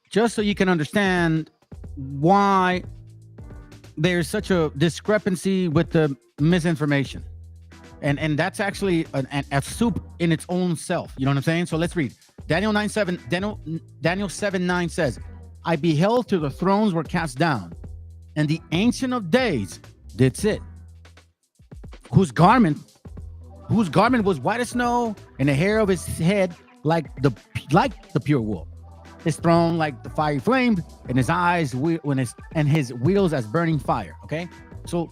just so you can understand why there's such a discrepancy with the misinformation, and that's actually a soup in its own self. You know what I'm saying? So let's read Daniel 9:7. Daniel 7:9 says, I beheld till the thrones were cast down, and the Ancient of Days did sit, whose garment whose garment was white as snow, and the hair of his head like the pure wool. His throne like the fiery flame, and his eyes his wheels as burning fire. Okay, so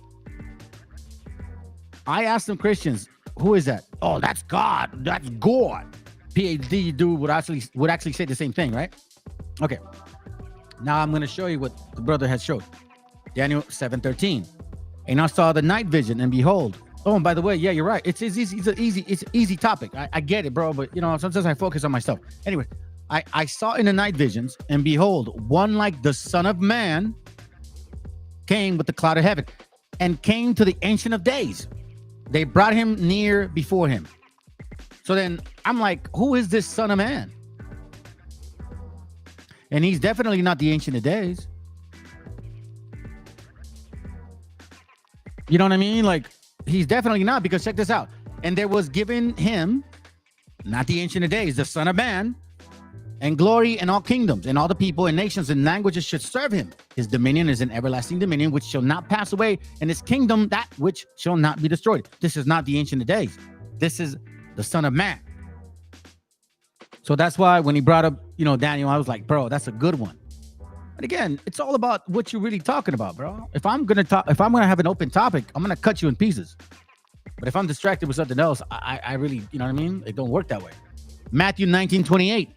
I asked some Christians, who is that? Oh, that's God. That's God. PhD dude would actually say the same thing, right? Okay. Now I'm going to show you what the brother has showed. Daniel 7:13. And I saw the night vision, and behold. Oh, and by the way, yeah, you're right. It's an easy topic. I get it, bro. But sometimes I focus on myself. Anyway, I saw in the night visions, and behold, one like the Son of Man came with the cloud of heaven, and came to the Ancient of Days. They brought him near before him. So then I'm like, who is this Son of Man? And he's definitely not the Ancient of Days. You know what I mean? Like, he's definitely not, because check this out. And there was given him, not the Ancient of Days, the Son of Man, and glory and all kingdoms and all the people and nations and languages should serve him. His dominion is an everlasting dominion which shall not pass away, and his kingdom that which shall not be destroyed. This is not the Ancient of Days. This is the Son of Man. So that's why when he brought up, Daniel, I was like, bro, that's a good one. And again, it's all about what you're really talking about, bro. If I'm gonna have an open topic, I'm gonna cut you in pieces. But if I'm distracted with something else, I really, you know what I mean? It don't work that way. Matthew 19:28.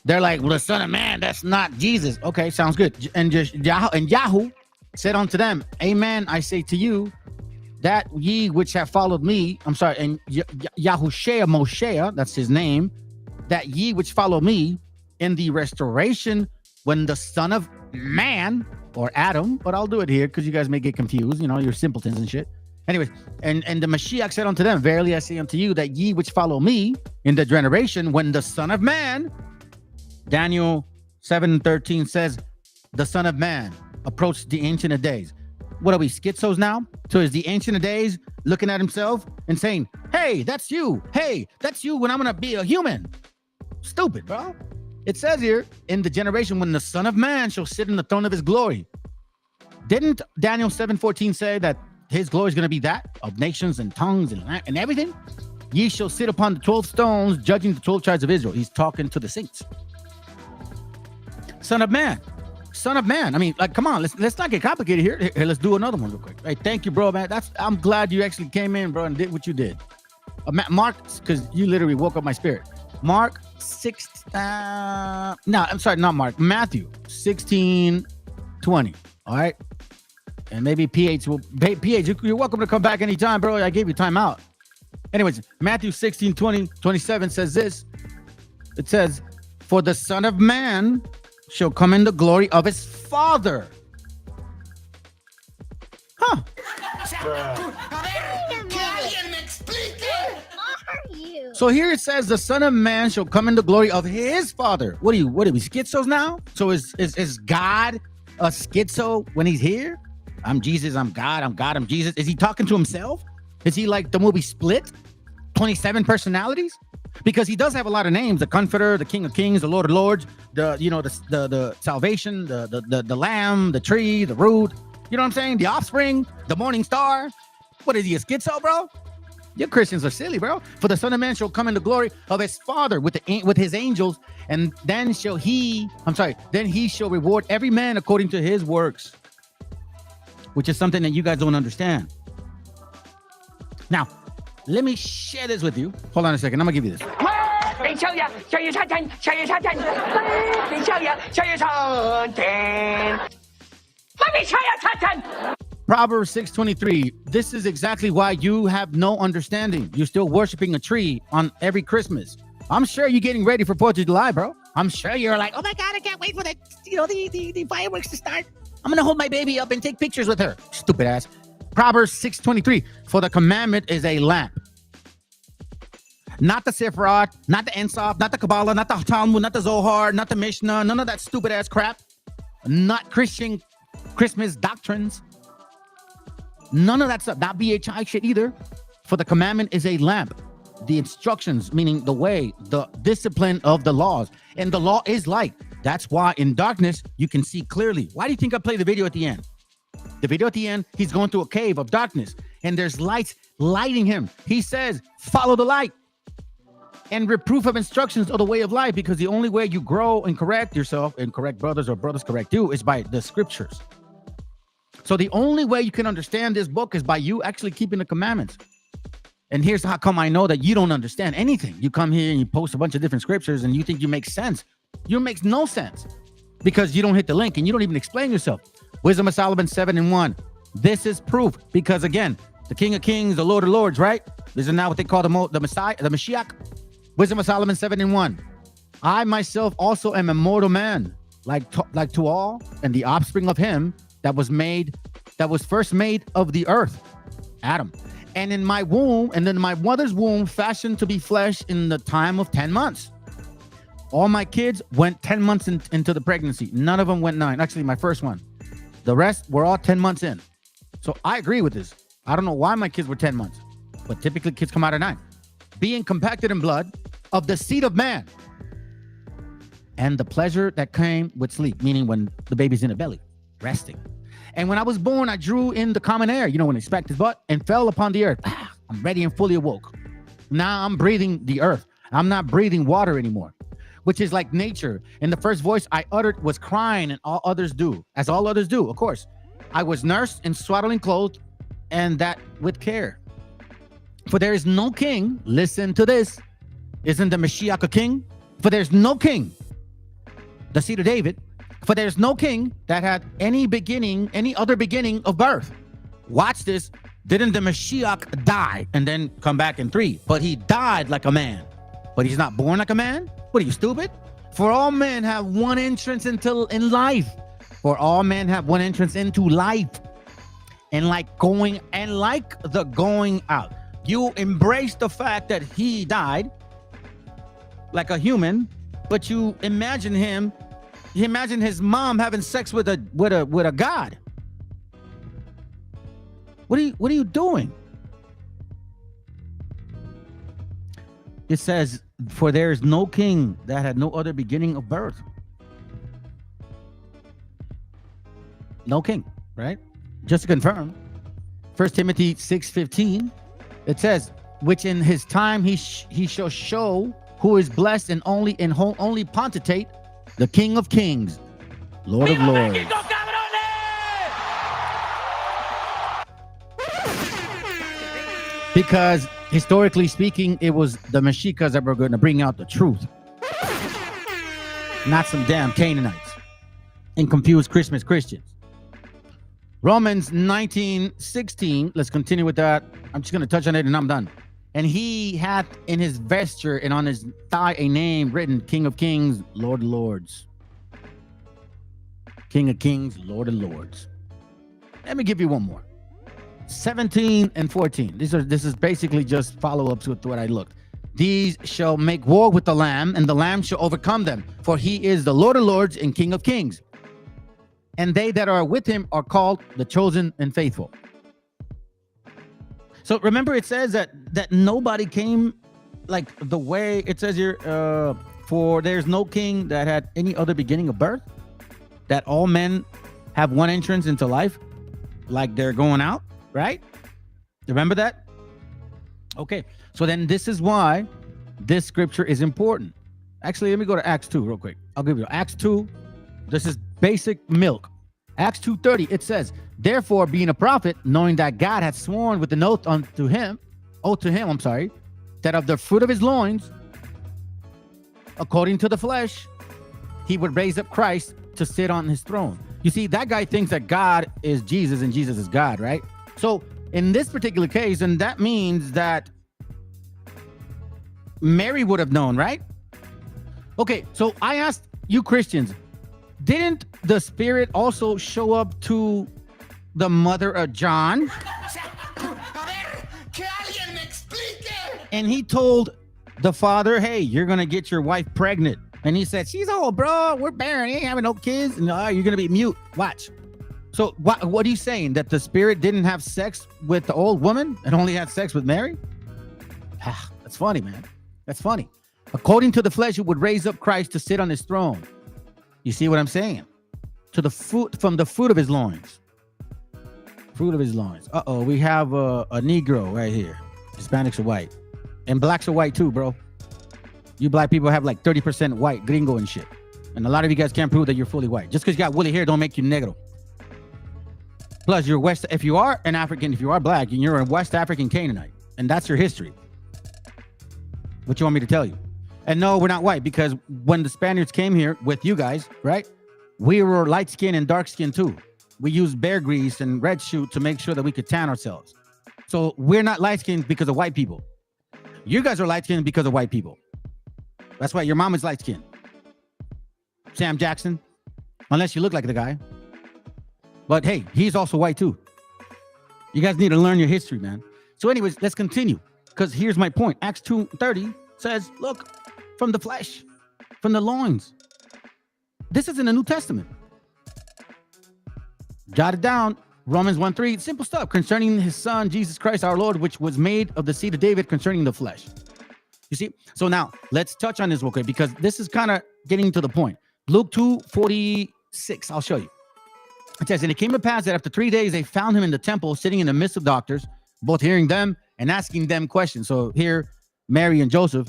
They're like, well, the Son of Man, that's not Jesus. Okay, sounds good. And Yahoo said unto them, amen, I say to you, that ye which have followed me, and Yahushua Moshe, that's his name, that ye which follow me in the restoration when the Son of Man, or Adam, but I'll do it here because you guys may get confused, you're simpletons and shit. Anyways, and the Mashiach said unto them, verily I say unto you, that ye which follow me in the generation when the Son of Man, Daniel 7:13 says, the Son of Man approached the Ancient of Days. What are we, schizos now? So is the Ancient of Days looking at himself and saying, hey, that's you. Hey, that's you when I'm going to be a human. Stupid, bro. It says here, in the generation when the Son of Man shall sit in the throne of his glory. Didn't Daniel 7:14 say that his glory is going to be that of nations and tongues and everything? Ye shall sit upon the 12 stones, judging the 12 tribes of Israel. He's talking to the saints. Son of Man. Son of Man. I mean, like, come on, let's not get complicated here. Here, let's do another one real quick. Hey, thank you, bro, man. I'm glad you actually came in, bro, and did what you did. Mark, because you literally woke up my spirit. Mark 6. I'm sorry, not Mark. Matthew 16:20. All right. And maybe PH you're welcome to come back anytime, bro. I gave you time out. Anyways, Matthew 16:27 says this. It says, for the Son of Man shall come in the glory of his Father. Huh. So here it says the Son of Man shall come in the glory of his Father. What are we, schizos now? So is God a schizo when he's here? I'm Jesus, I'm God, I'm Jesus. Is he talking to himself? Is he like the movie Split? 27 personalities? Because he does have a lot of names: the Comforter, the King of Kings, the Lord of Lords, the Salvation, the Lamb, the Tree, the Root. You know what I'm saying? The Offspring, the Morning Star. What is he, a schizo, bro? You Christians are silly, bro. For the Son of Man shall come in the glory of his Father with his angels, and then he shall reward every man according to his works. Which is something that you guys don't understand. Now, let me share this with you. Hold on a second. I'm going to give you this. Proverbs 6:23. This is exactly why you have no understanding. You're still worshiping a tree on every Christmas. I'm sure you're getting ready for 4th of July, bro. I'm sure you're like, oh my God, I can't wait for the fireworks to start. I'm going to hold my baby up and take pictures with her. Stupid ass. Proverbs 6:23. For the commandment is a lamp. Not the Sephiroth, not the Ensof, not the Kabbalah, not the Talmud, not the Zohar, not the Mishnah, none of that stupid ass crap. Not Christian Christmas doctrines. None of that stuff. Not BHI shit either. For the commandment is a lamp. The instructions, meaning the way, the discipline of the laws. And the law is light. That's why in darkness, you can see clearly. Why do you think I play the video at the end? The video at the end, he's going through a cave of darkness. and there's lights lighting him. He says, follow the light. And reproof of instructions of the way of life, because the only way you grow and correct yourself and correct brothers or brothers correct you is by the scriptures. So the only way you can understand this book is by you actually keeping the commandments. And here's how come I know that you don't understand anything. You come here and you post a bunch of different scriptures and you think you make sense. You makes no sense because you don't hit the link and you don't even explain yourself. Wisdom of Solomon 7:1. This is proof because, again, the King of Kings, the Lord of Lords, right? This is now what they call the Messiah, the Meshiach. Wisdom of Solomon 7:1. I myself also am a mortal man, like to all, and the offspring of him that was first made of the earth, Adam. And in my womb, and in my mother's womb, fashioned to be flesh in the time of 10 months. All my kids went 10 months into the pregnancy. None of them went 9. Actually, my first one. The rest were all 10 months in. So I agree with this. I don't know why my kids were 10 months, but typically kids come out at 9. Being compacted in blood of the seed of man, and the pleasure that came with sleep, meaning when the baby's in the belly, resting. And when I was born, I drew in the common air, when he smacked his butt, and fell upon the earth. I'm ready and fully awoke. Now I'm breathing the earth. I'm not breathing water anymore, which is like nature. And the first voice I uttered was crying, and all others do, as all others do, of course. I was nursed in swaddling clothes, and that with care. For there is no king, listen to this, isn't the Meshiach a king? For there's no king, the seed of David, for there's no king that had any other beginning of birth. Watch this. Didn't the Meshiach die and then come back in 3? But he died like a man. But he's not born like a man? What are you, stupid? For all men have one entrance in life. For all men have one entrance into life. And like the going out. You embrace the fact that he died like a human, but you imagine his mom having sex with a god. What are you doing? It says, for there is no king that had no other beginning of birth. No king, right? Just to confirm, 1 Timothy 6:15, it says, which in his time he shall show who is blessed and only potentate, the King of Kings, Lord of Lords. Because historically speaking, it was the Meshiachas that were going to bring out the truth, not some damn Canaanites and confused Christians. Romans 19:16. Let's continue with that. I'm just going to touch on it and I'm done. And he hath in his vesture and on his thigh a name written, King of Kings, Lord of Lords. King of Kings, Lord of Lords. Let me give you one more. 17 and 14. This is basically just follow-ups with what I looked. These shall make war with the Lamb, and the Lamb shall overcome them, for he is the Lord of Lords and King of Kings. And they that are with him are called the chosen and faithful. So remember, it says that nobody came like the way it says here, for there's no king that had any other beginning of birth, that all men have one entrance into life, like they're going out, right? Remember that? Okay, so then this is why this scripture is important. Actually, let me go to Acts 2 real quick. I'll give you Acts 2. This is basic milk. Acts 2:30, it says, therefore, being a prophet, knowing that God had sworn with an oath to him, that of the fruit of his loins, according to the flesh, he would raise up Christ to sit on his throne. You see, that guy thinks that God is Jesus and Jesus is God, right? So in this particular case, and that means that Mary would have known, right? Okay, so I asked you Christians, didn't the Spirit also show up to the mother of John? And he told the father, hey, you're going to get your wife pregnant. And he said, she's old, bro. We're barren. Ain't having no kids. And you're going to be mute. Watch. So what are you saying? That the Spirit didn't have sex with the old woman and only had sex with Mary? That's funny, man. That's funny. According to the flesh, it would raise up Christ to sit on his throne. You see what I'm saying? From the fruit of his loins. Fruit of his loins. Uh-oh, we have a Negro right here. Hispanics are white. And blacks are white too, bro. You black people have like 30% white, gringo and shit. And a lot of you guys can't prove that you're fully white. Just because you got woolly hair don't make you negro. Plus, you're West. If you are an African, if you are black, and you're a West African Canaanite, and that's your history. What you want me to tell you? And no, we're not white, because when the Spaniards came here with you guys, right? We were light skin and dark skin too. We used bear grease and red shoot to make sure that we could tan ourselves. So we're not light skinned because of white people. You guys are light skinned because of white people. That's why your mom is light skinned. Sam Jackson, unless you look like the guy. But hey, he's also white too. You guys need to learn your history, man. So anyways, let's continue. Because here's my point. Acts 2:30 says, look, from the flesh, from the loins. This is in the New Testament. Jot it down. Romans 1:3, simple stuff concerning his son, Jesus Christ, our Lord, which was made of the seed of David concerning the flesh. You see? So now let's touch on this real quick, because this is kind of getting to the point. Luke 2:46, I'll show you. It says, and it came to pass that after 3 days, they found him in the temple, sitting in the midst of doctors, both hearing them and asking them questions. So here, Mary and Joseph,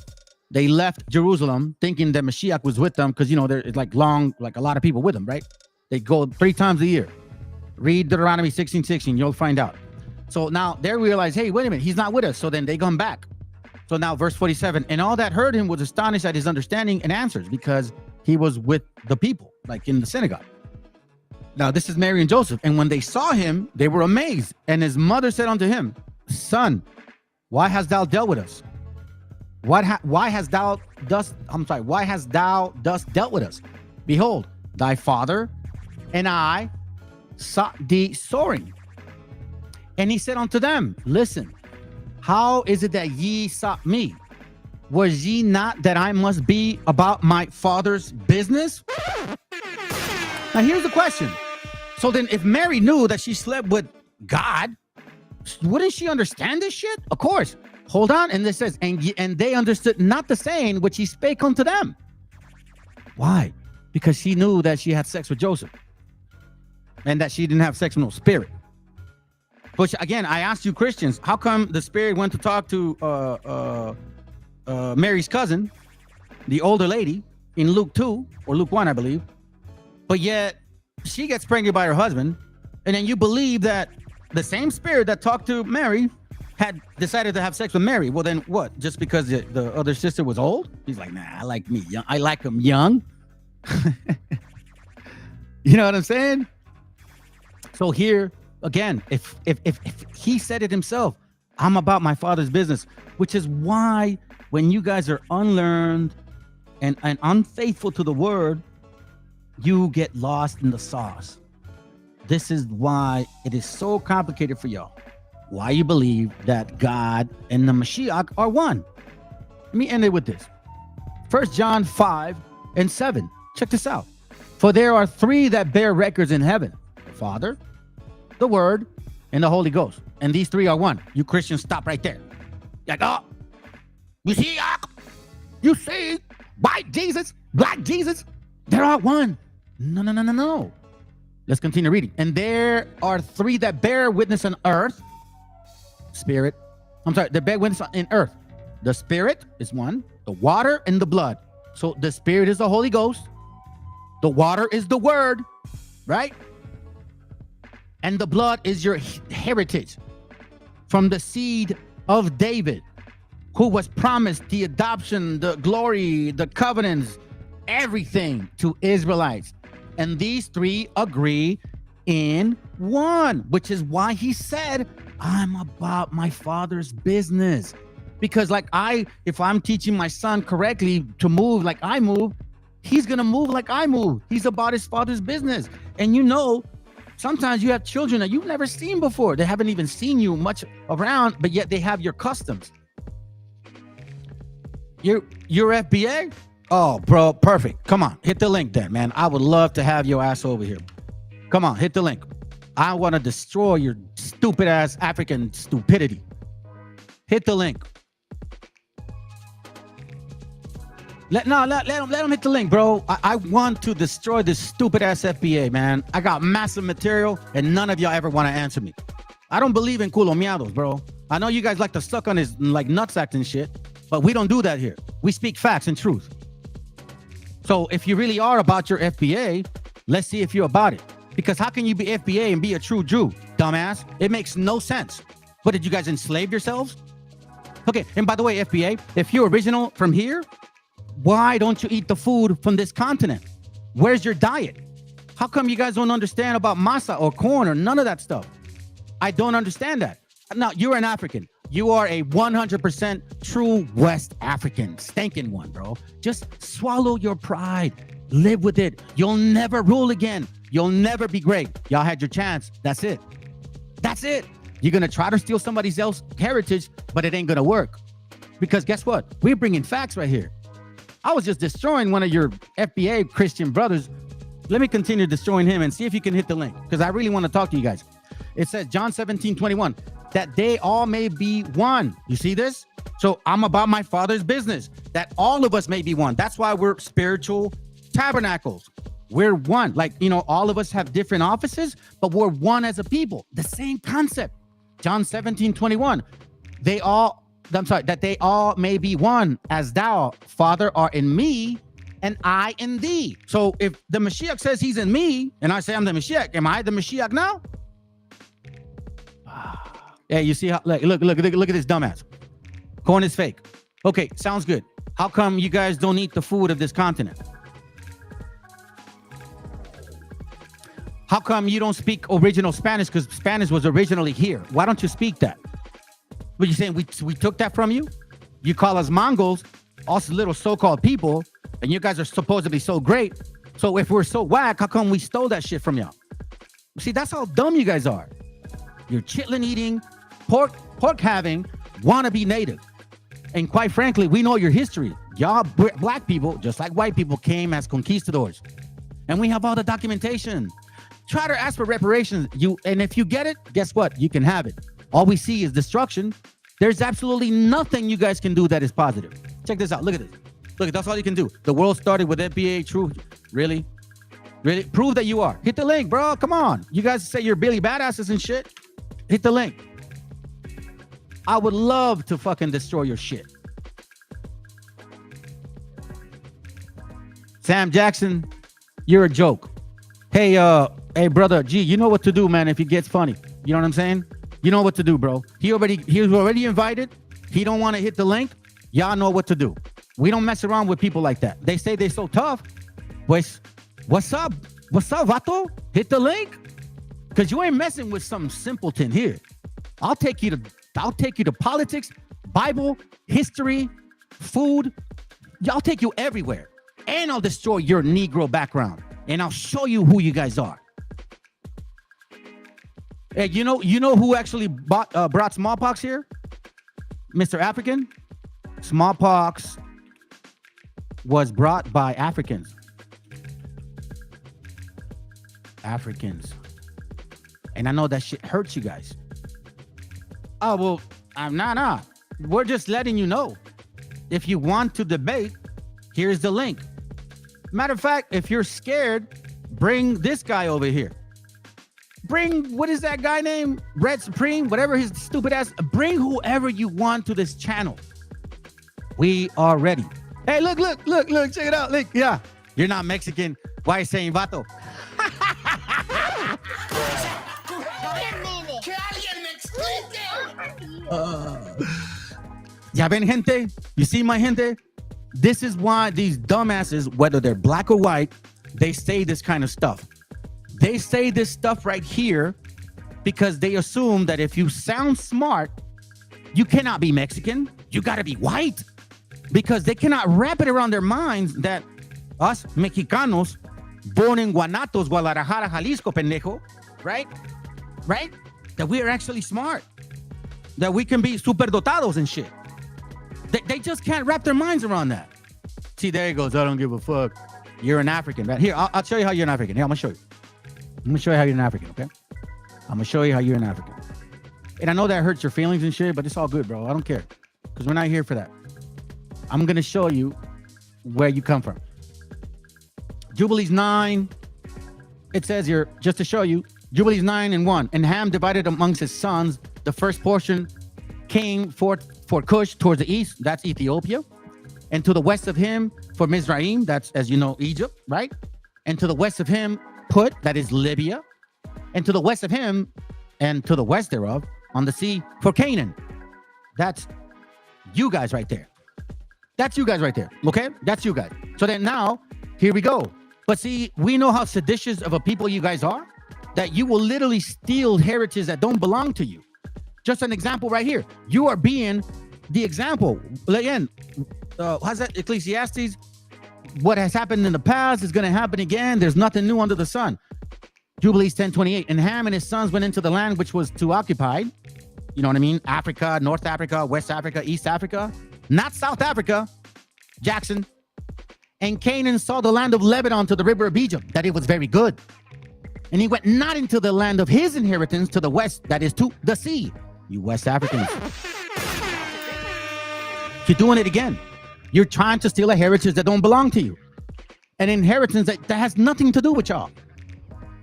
they left Jerusalem thinking that Mashiach was with them, because, you know, there's like a lot of people with them, right? They go 3 times a year. Read Deuteronomy 16:16, you'll find out. So now they realize, hey, wait a minute, he's not with us. So then they come back. So now verse 47, and all that heard him was astonished at his understanding and answers, because he was with the people, like in the synagogue. Now this is Mary and Joseph. And when they saw him, they were amazed. And his mother said unto him, Son, why hast thou dealt with us? Why hast thou thus dealt with us? Behold, thy father and I sought thee soaring. And he said unto them, listen, how is it that ye sought me? Was ye not that I must be about my father's business? Now here's the question. So then if Mary knew that she slept with God, wouldn't she understand this shit? Of course. Hold on. And this says, and they understood not the saying which he spake unto them. Why? Because she knew that she had sex with Joseph, and that she didn't have sex with no spirit. But again, I asked you Christians, how come the spirit went to talk to Mary's cousin, the older lady, in Luke 2 or Luke 1, I believe, but yet she gets pregnant by her husband, and then you believe that the same spirit that talked to Mary had decided to have sex with Mary? Well, then what? Just because the other sister was old? He's like, nah, I like me young. I like him young. You know what I'm saying? So here again, if he said it himself, I'm about my father's business, which is why when you guys are unlearned and unfaithful to the word, you get lost in the sauce. This is why it is so complicated for y'all. Why you believe that God and the Mashiach are one. Let me end it with this. 1 John 5:7. Check this out. For there are 3 that bear records in heaven: the Father, the Word, and the Holy Ghost. And these 3 are one. You Christians, stop right there. Like, oh, you see, white Jesus, black Jesus, they're all one. No. Let's continue reading. And there are 3 that bear witness on earth. Spirit. They bear witness in earth. The Spirit is one, the water and the blood. So the Spirit is the Holy Ghost. The water is the Word, right? And the blood is your heritage from the seed of David, who was promised the adoption, the glory, the covenants, everything to Israelites. And these 3 agree in one, which is why he said, I'm about my father's business. Because if I'm teaching my son correctly to move like I move, he's going to move like I move. He's about his father's business. And you know, sometimes you have children that you've never seen before. They haven't even seen you much around, but yet they have your customs. Your FBA? Oh, bro, perfect. Come on, hit the link then, man. I would love to have your ass over here. Come on, hit the link. I want to destroy your stupid ass African stupidity. Hit the link. Let him hit the link, bro. I want to destroy this stupid ass FBA, man. I got massive material, and none of y'all ever want to answer me. I don't believe in culomeados, bro. I know you guys like to suck on his like nutsacks and shit, but we don't do that here. We speak facts and truth. So if you really are about your FBA, let's see if you're about it. Because how can you be FBA and be a true Jew, dumbass? It makes no sense. What, did you guys enslave yourselves? Okay, and by the way, FBA, if you're original from here, why don't you eat the food from this continent? Where's your diet? How come you guys don't understand about masa or corn or none of that stuff? I don't understand that. Now, you're an African. You are a 100% true West African, stinking one, bro. Just swallow your pride. Live with it. You'll never rule again. You'll never be great. Y'all had your chance. That's it. That's it. You're going to try to steal somebody else's heritage, but it ain't going to work. Because guess what? We're bringing facts right here. I was just destroying one of your FBA Christian brothers. Let me continue destroying him and see if you can hit the link, because I really want to talk to you guys. It says John 17:21, that they all may be one. You see this? So I'm about my Father's business, that all of us may be one. That's why we're spiritual tabernacles. We're one. Like, you know, all of us have different offices, but we're one as a people. The same concept. John 17:21, that they all may be one, as thou, Father, art in me, and I in thee. So if the Mashiach says he's in me, and I say I'm the Mashiach, am I the Mashiach now? Hey, you see how, look at this dumbass. Corn is fake. Okay, sounds good. How come you guys don't eat the food of this continent? How come you don't speak original Spanish? Because Spanish was originally here. Why don't you speak that? What you saying? We took that from you? You call us Mongols, us little so-called people, and you guys are supposedly so great. So if we're so whack, how come we stole that shit from y'all? See, that's how dumb you guys are. You're chitlin eating, pork having, wannabe native. And quite frankly, we know your history. Y'all black people, just like white people, came as conquistadors. And we have all the documentation. Try to ask for reparations. And if you get it, guess what? You can have it. All we see is destruction. There's absolutely nothing you guys can do that is positive. Check this out. Look at this. Look, that's all you can do. The world started with FBA truth. Really? Really? Prove that you are. Hit the link, bro. Come on. You guys say you're Billy Badasses and shit. Hit the link. I would love to fucking destroy your shit. Sam Jackson, you're a joke. Hey, brother G, you know what to do, man, if it gets funny. You know what I'm saying? You know what to do, bro. He was already invited. He don't want to hit the link. Y'all know what to do. We don't mess around with people like that. They say they're so tough. Pues, what's up? What's up, vato? Hit the link. Because you ain't messing with some simpleton here. I'll take you to politics, Bible, history, food. I'll take you everywhere. And I'll destroy your Negro background. And I'll show you who you guys are. Hey, you know who actually brought smallpox here? Mr. African? Smallpox was brought by Africans. Africans. And I know that shit hurts you guys. Oh, well, nah. We're just letting you know. If you want to debate, here's the link. Matter of fact, if you're scared, bring this guy over here. Bring, what is that guy named? Red Supreme, whatever his stupid ass. Bring whoever you want to this channel. We are ready. Hey, look, check it out. Look, yeah, you're not Mexican. Why are you saying vato? Ya ven, gente? You see my gente? This is why these dumbasses, whether they're black or white, they say this kind of stuff. They say this stuff right here because they assume that if you sound smart, you cannot be Mexican. You got to be white. Because they cannot wrap it around their minds that us Mexicanos, born in Guanatos, Guadalajara, Jalisco, pendejo, right? That we are actually smart. That we can be superdotados and shit. They just can't wrap their minds around that. See, there he goes. I don't give a fuck. You're an African, right? Here, I'll show you how you're an African. Here, I'm going to show you. I'm going to show you how you're an African, okay? I'm going to show you how you're an African. And I know that hurts your feelings and shit, but it's all good, bro. I don't care. Because we're not here for that. I'm going to show you where you come from. Jubilees 9. It says here, just to show you, Jubilees 9:1. And Ham divided amongst his sons. The first portion came for Cush towards the east. That's Ethiopia. And to the west of him for Mizraim. That's, as you know, Egypt, right? And to the west of him, Put, that is Libya. And to the west of him, and to the west thereof, on the sea, for Canaan. That's you guys right there. That's you guys right there, okay? That's you guys. So then now, here we go. But see, we know how seditious of a people you guys are, that you will literally steal heritage that don't belong to you. Just an example right here. You are being the example. Again, how's that? Ecclesiastes, what has happened in the past is going to happen again. There's nothing new under the sun. Jubilees 10:28. And Ham and his sons went into the land which was to occupy. You know what I mean? Africa, North Africa, West Africa, East Africa. Not South Africa, Jackson. And Canaan saw the land of Lebanon to the river of Egypt, that it was very good. And he went not into the land of his inheritance to the west, that is to the sea. You West Africans. You're doing it again. You're trying to steal a heritage that don't belong to you. An inheritance that has nothing to do with y'all.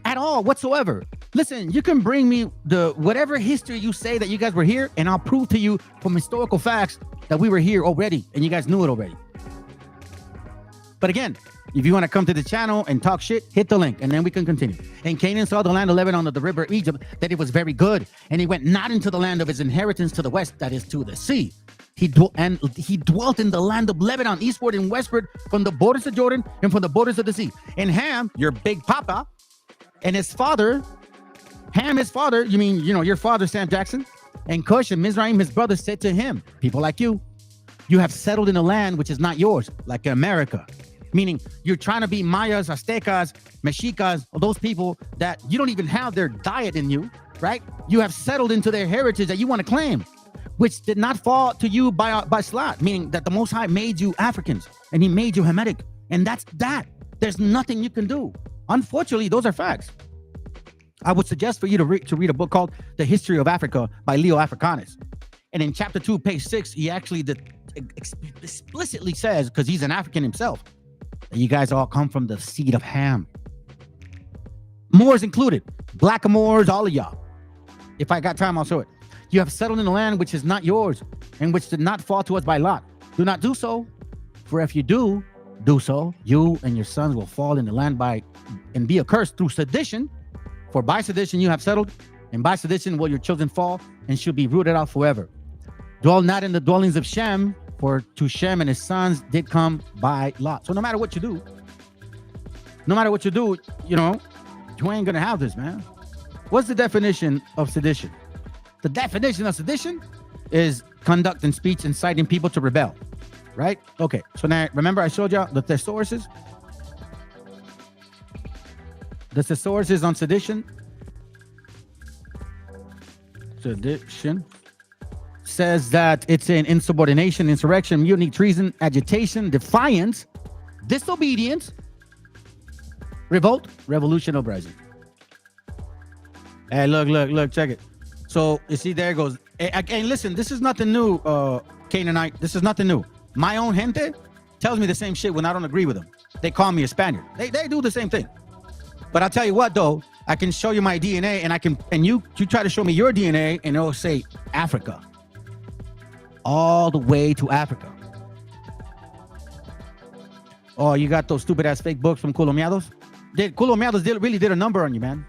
At all, whatsoever. Listen, you can bring me the whatever history you say that you guys were here, and I'll prove to you from historical facts that we were here already, and you guys knew it already. But again, if you want to come to the channel and talk shit, hit the link, and then we can continue. And Canaan saw the land of Lebanon of the river of Egypt, that it was very good. And he went not into the land of his inheritance to the west, that is to the sea. He dwelt in the land of Lebanon, eastward and westward, from the borders of Jordan and from the borders of the sea. And Ham, your big papa, and his father, Ham, his father, you mean, you know, your father, Sam Jackson, and Cush and Mizraim, his brother, said to him, people like you have settled in a land which is not yours, like America. Meaning you're trying to be Mayas, Aztecas, Mexicas, or those people that you don't even have their diet in you, right? You have settled into their heritage that you want to claim, which did not fall to you by slot, meaning that the Most High made you Africans and he made you Hamitic. And that's that. There's nothing you can do. Unfortunately, those are facts. I would suggest for you to read a book called The History of Africa by Leo Africanus. And in chapter 2, page 6, he actually explicitly says, because he's an African himself, that you guys all come from the seed of Ham. Moors included, blackamoors, all of y'all. If I got time, I'll show it. You have settled in a land which is not yours, and which did not fall to us by lot. Do not do so, for if you do so, you and your sons will fall in the land and be accursed through sedition. For by sedition you have settled, and by sedition will your children fall, and should be rooted out forever. Dwell not in the dwellings of Shem, for to Shem and his sons did come by lot. So no matter what you do, you know, you ain't gonna have this, man. What's the definition of sedition? The definition of sedition is conduct and speech inciting people to rebel, right? Okay, so now remember I showed y'all the thesauruses? The thesauruses on sedition. Sedition says that it's an insubordination, insurrection, mutiny, treason, agitation, defiance, disobedience, revolt, revolution, uprising. Hey, look, check it. So you see, there it goes. And listen, this is nothing new, Canaanite. This is nothing new. My own gente tells me the same shit when I don't agree with them. They call me a Spaniard. They do the same thing. But I'll tell you what, though, I can show you my DNA, and you try to show me your DNA, and it'll say Africa. All the way to Africa. Oh, you got those stupid ass fake books from Culomiados? Culomiados really did a number on you, man.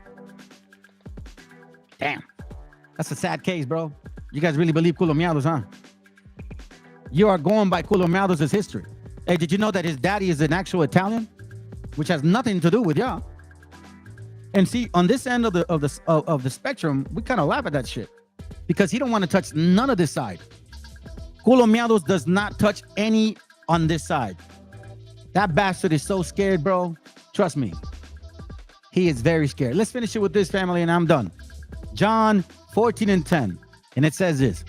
Damn. That's a sad case, bro. You guys really believe Culomiados, huh? You are going by Culomiados' history. Hey, did you know that his daddy is an actual Italian? Which has nothing to do with y'all. And see, on this end of the spectrum, we kind of laugh at that shit. Because he don't want to touch none of this side. Culomiados does not touch any on this side. That bastard is so scared, bro. Trust me. He is very scared. Let's finish it with this, family, and I'm done. John 14:10. And it says this.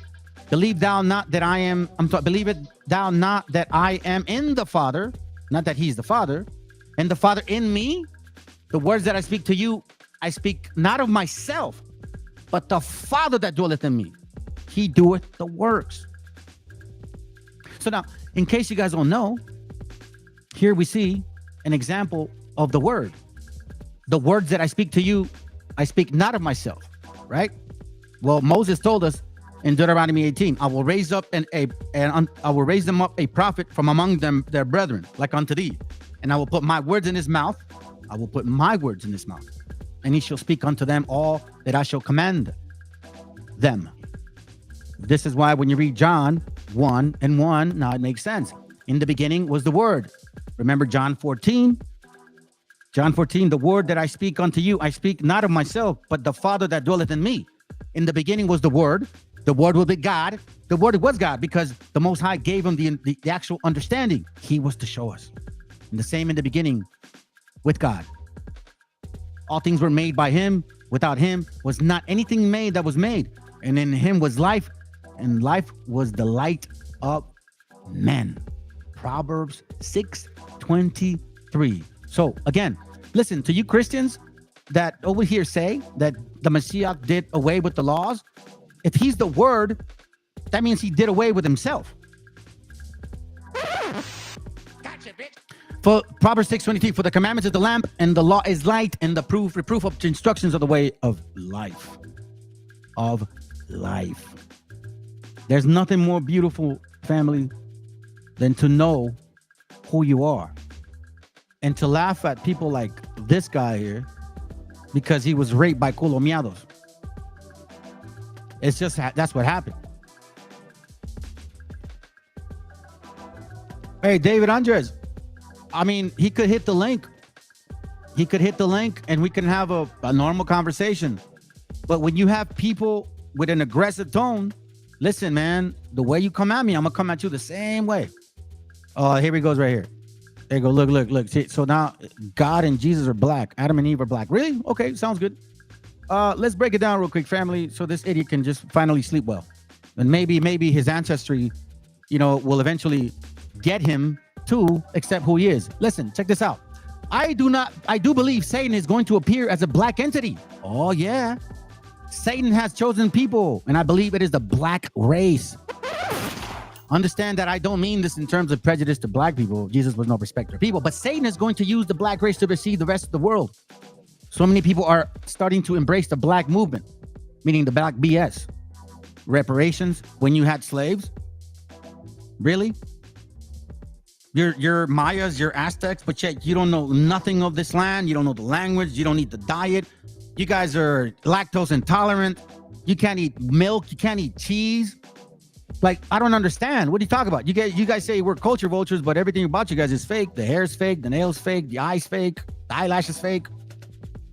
Believe thou not that I am, believe it thou not that I am in the Father, not that he's the Father, and the Father in me. The words that I speak to you, I speak not of myself, but the Father that dwelleth in me. He doeth the works. So now, in case you guys don't know, here we see an example of the word. The words that I speak to you, I speak not of myself, right? Well, Moses told us in Deuteronomy 18, I will raise up I will raise them up a prophet from among them, their brethren, like unto thee. And I will put my words in his mouth. I will put my words in his mouth. And he shall speak unto them all that I shall command them. This is why when you read John 1:1, now it makes sense. In the beginning was the word. Remember John 14? John 14, the word that I speak unto you, I speak not of myself, but the Father that dwelleth in me. In the beginning was the word. The word was with God. The word was God because the Most High gave him the actual understanding. He was to show us. And the same in the beginning with God. All things were made by him. Without him was not anything made that was made. And in him was life, and life was the light of men. Proverbs 6:23. So again, listen, to you Christians that over here say that the Mashiach did away with the laws, if he's the word, that means he did away with himself. Gotcha, bitch. For Proverbs 6:23, for the commandments is the lamp, and the law is light, and the reproof of the instructions of the way of life. Of life. There's nothing more beautiful, family, than to know who you are. And to laugh at people like this guy here because he was raped by colomiados. It's just, that's what happened. Hey, David Andres. I mean, he could hit the link. He could hit the link and we can have a normal conversation. But when you have people with an aggressive tone, listen, man, the way you come at me, I'm going to come at you the same way. Oh, here he goes right here. There you go. Look. See, so now God and Jesus are black. Adam and Eve are black. Really? Okay, sounds good. Let's break it down real quick, family, so this idiot can just finally sleep well. And maybe his ancestry, will eventually get him to accept who he is. Listen, check this out. I do believe Satan is going to appear as a black entity. Oh, yeah. Satan has chosen people, and I believe it is the black race. Understand that I don't mean this in terms of prejudice to black people. Jesus was no respecter of people, but Satan is going to use the black race to deceive the rest of the world. So many people are starting to embrace the black movement, meaning the black BS. Reparations when you had slaves. Really? You're Mayas, you're Aztecs, but yet you don't know nothing of this land. You don't know the language. You don't eat the diet. You guys are lactose intolerant. You can't eat milk. You can't eat cheese. Like, I don't understand. What do you talk about? You guys say we're culture vultures, but everything about you guys is fake. The hair's fake. The nails fake. The eyes fake. The eyelashes fake.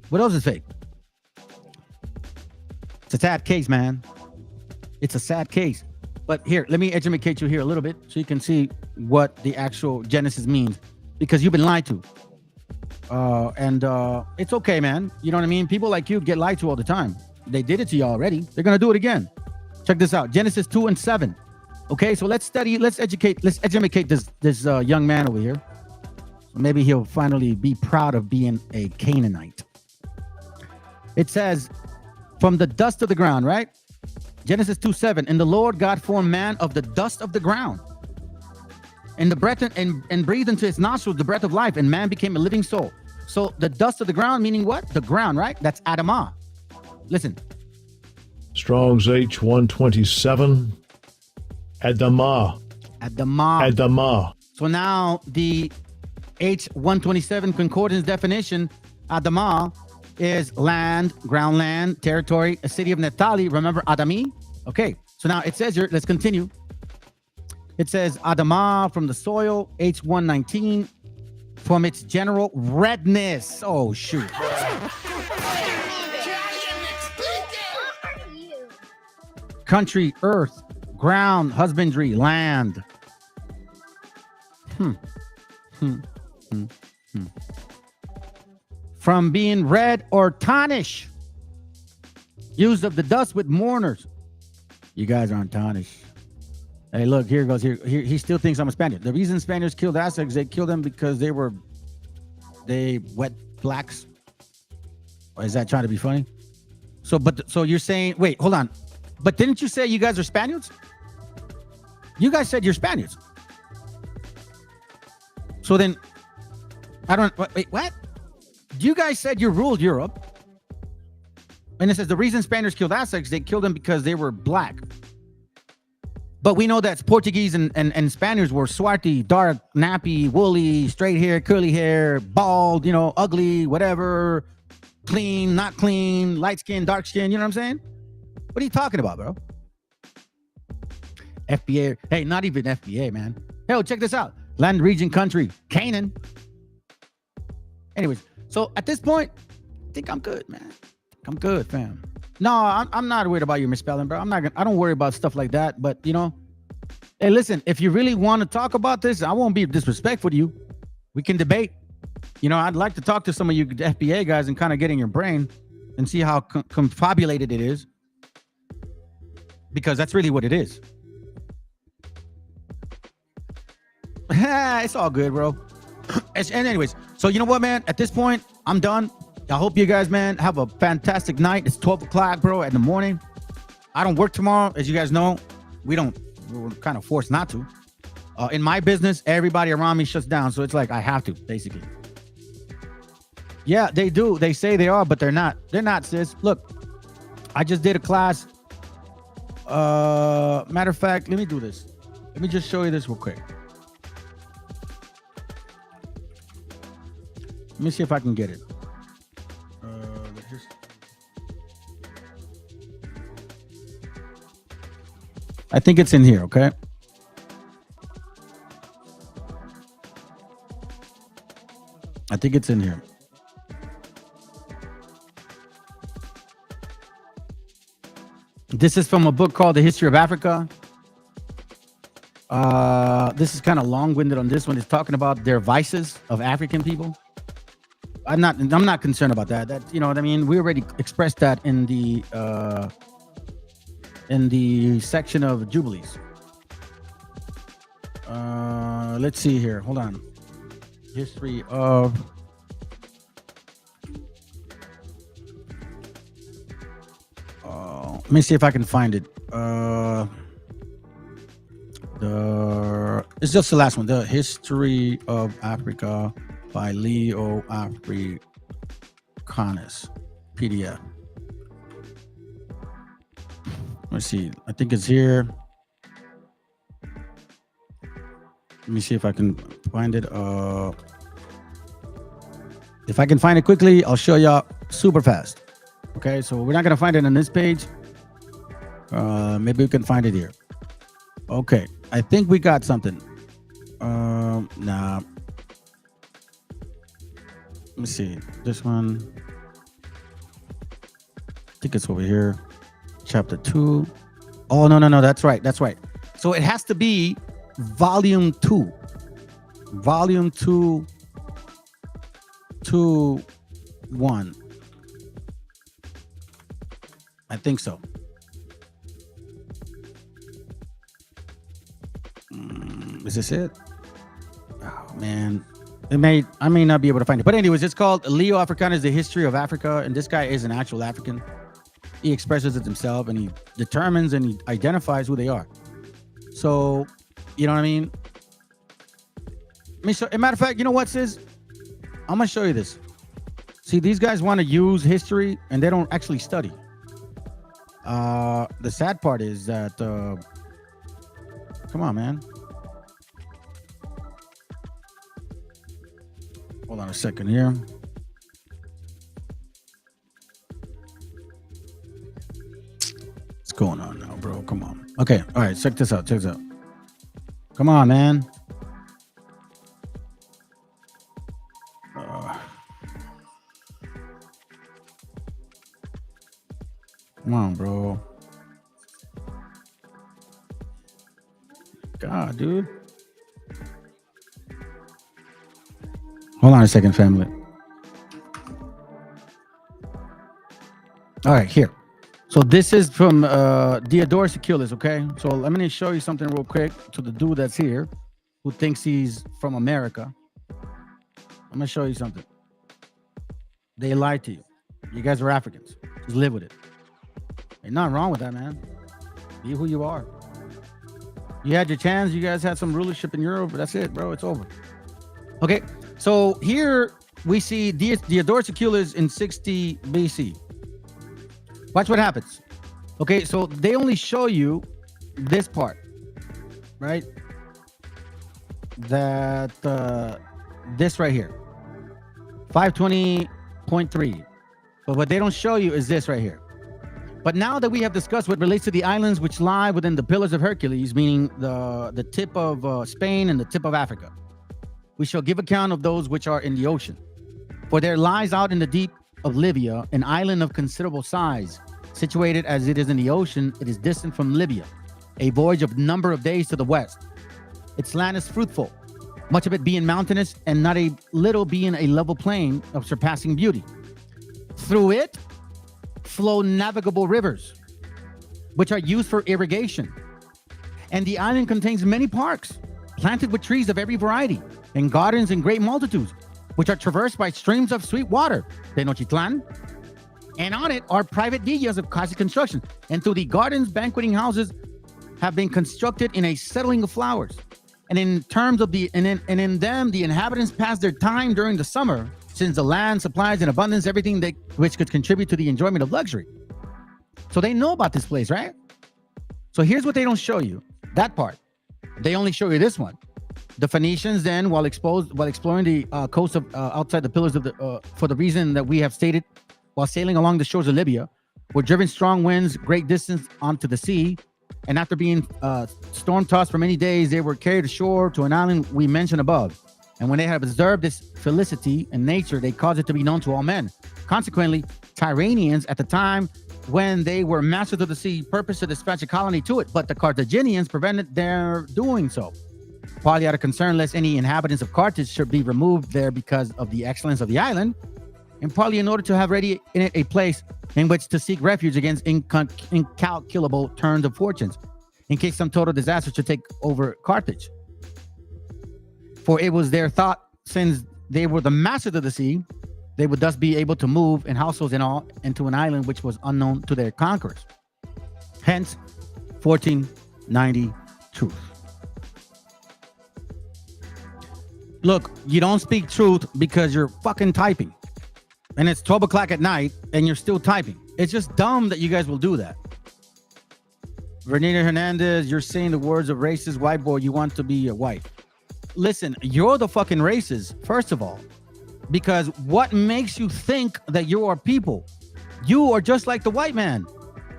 What else is fake? It's a sad case, man. It's a sad case. But here, let me educate you here a little bit so you can see what the actual Genesis means. Because you've been lied to. And it's okay, man. You know what I mean? People like you get lied to all the time. They did it to you already. They're going to do it again. Check this out. Genesis 2:7. Okay, so let's educate this young man over here. So maybe he'll finally be proud of being a Canaanite. It says, from the dust of the ground, right? Genesis 2:7. And the Lord God formed man of the dust of the ground. And the breath and breathed into his nostrils the breath of life, and man became a living soul. So the dust of the ground, meaning what? The ground, right? That's Adamah. Listen. Strong's H127. Adamah. Adamah. So now the H127 concordance definition, Adamah, is land, ground land, territory, a city of Naphtali. Remember Adami? Okay. So now it says here, let's continue. It says Adamah from the soil, H119, from its general redness. Oh, shoot. Country, earth, ground, husbandry, land. From being red or tarnish. Used of the dust with mourners. You guys aren't tarnished. Hey, look, here goes. Here, he still thinks I'm a Spaniard. The reason Spaniards killed Aztecs, they killed them because they wet blacks. Or is that trying to be funny? So you're saying, wait, hold on. But didn't you say you guys are Spaniards? You guys said you're Spaniards. So then, wait, what? You guys said you ruled Europe. And it says the reason Spaniards killed Aztecs, they killed them because they were black. But we know that Portuguese and Spaniards were swarty, dark, nappy, woolly, straight hair, curly hair, bald, ugly, whatever, clean, not clean, light skin, dark skin. You know what I'm saying? What are you talking about, bro? FBA. Hey, not even FBA, man. Hell, check this out. Land, region, country, Canaan. Anyways, so at this point, I think I'm good, man. I'm good, fam. No, I'm not worried about your misspelling, bro. I don't worry about stuff like that. But hey, listen, if you really want to talk about this, I won't be disrespectful to you. We can debate. I'd like to talk to some of you FBA guys and kind of get in your brain and see how confabulated it is, because that's really what it is. It's all good, bro. And anyways, so you know what, man? At this point, I'm done. I hope you guys, man, have a fantastic night. It's 12 o'clock, bro, in the morning. I don't work tomorrow. As you guys know, we're kind of forced not to. In my business, everybody around me shuts down. So it's like I have to, basically. Yeah, they do. They say they are, but they're not. They're not, sis. Look, I just did a class. Matter of fact, let me do this. Let me just show you this real quick. Let me see if I can get it. I think it's in here, okay? I think it's in here. This is from a book called The History of Africa. This is kind of long-winded on this one. It's talking about their vices of African people. I'm not concerned about that. That, you know what I mean? We already expressed that in the section of Jubilees. Let's see here. Hold on. History of let me see if I can find it. It's just the last one. The History of Africa by Leo Africanus, PDF. Let's see. I think it's here. Let me see if I can find it. If I can find it quickly, I'll show y'all super fast. Okay, so we're not gonna find it on this page. Maybe we can find it here. Okay, I think we got something. Nah. Let me see. This one. I think it's over here. Chapter 2. Oh, no. That's right. So it has to be volume 2. Volume 2, 1. I think so. Is this it? Oh, man. I may not be able to find it. But anyways, it's called Leo Africanus, The History of Africa. And this guy is an actual African. He expresses it himself, and he determines and he identifies who they are. So, you know what I mean? As a matter of fact, you know what, sis? I'm going to show you this. See, these guys want to use history, and they don't actually study. The sad part is that... come on, man. Hold on a second here. What's going on now, bro? Come on. Okay. All right. Check this out. Come on, man. Come on, bro. God, dude. Hold on a second, family. All right, here. So this is from Diodorus Siculus, okay? So let me show you something real quick to the dude that's here who thinks he's from America. I'm going to show you something. They lied to you. You guys are Africans. Just live with it. Ain't nothing wrong with that, man. Be who you are. You had your chance. You guys had some rulership in Europe, but that's it, bro. It's over. Okay, so here we see Diodorus Siculus in 60 BC. Watch what happens. Okay, so they only show you this part, right? That this right here, 520.3. But what they don't show you is this right here. But now that we have discussed what relates to the islands which lie within the Pillars of Hercules, meaning the tip of Spain and the tip of Africa, we shall give account of those which are in the ocean. For there lies out in the deep of Libya an island of considerable size, situated as it is in the ocean. It is distant from Libya, a voyage of number of days to the west. Its land is fruitful, much of it being mountainous, and not a little being a level plain of surpassing beauty. Through it flow navigable rivers, which are used for irrigation. And the island contains many parks, planted with trees of every variety, and gardens in great multitudes, which are traversed by streams of sweet water, Tenochtitlan. And on it are private villas of costly construction. And through the gardens, banqueting houses have been constructed in a settling of flowers. And in terms of in them, the inhabitants pass their time during the summer, since the land supplies in abundance everything which could contribute to the enjoyment of luxury. So they know about this place, right? So here's what they don't show you. That part. They only show you this one. The Phoenicians then, while exploring the coast of outside the Pillars of the for the reason that we have stated, while sailing along the shores of Libya, were driven strong winds great distance onto the sea, and after being storm-tossed for many days, they were carried ashore to an island we mentioned above. And when they had observed this felicity in nature, they caused it to be known to all men. Consequently, Tyrrhenians at the time when they were masters of the sea purposed to dispatch a colony to it, but the Carthaginians prevented their doing so, partly out of concern lest any inhabitants of Carthage should be removed there because of the excellence of the island, and partly in order to have ready in it a place in which to seek refuge against incalculable turns of fortunes, in case some total disaster should take over Carthage. For it was their thought, since they were the masters of the sea, they would thus be able to move in households and all into an island which was unknown to their conquerors. Hence, 1490 truth. Look, you don't speak truth because you're fucking typing. And it's 12 o'clock at night and you're still typing. It's just dumb that you guys will do that. Vernita Hernandez, you're saying the words of racist white boy, you want to be a white. Listen, you're the fucking racist, first of all, because what makes you think that you are people? You are just like the white man.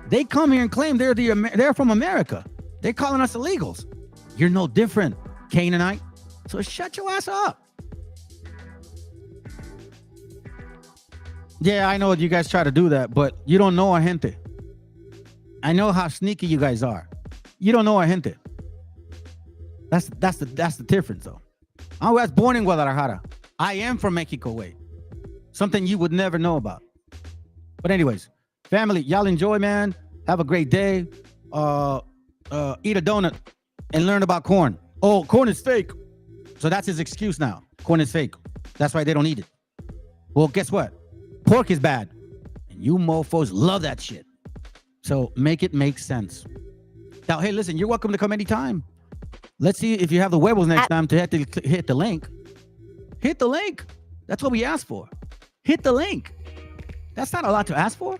They come here and claim they're from America. They're calling us illegals. You're no different, Canaanite. So shut your ass up. Yeah, I know you guys try to do that, but you don't know our gente. I know how sneaky you guys are. You don't know our gente. That's the difference, though. I was born in Guadalajara. I am from Mexico way. Something you would never know about. But anyways, family, y'all enjoy, man. Have a great day. Eat a donut and learn about corn. Oh, corn is fake. So that's his excuse now. Corn is fake. That's why they don't eat it. Well, guess what? Pork is bad. And you mofos love that shit. So make it make sense. Now, hey, listen, you're welcome to come anytime. Let's see if you have the huevos next time to hit the link. Hit the link. That's what we asked for. Hit the link. That's not a lot to ask for.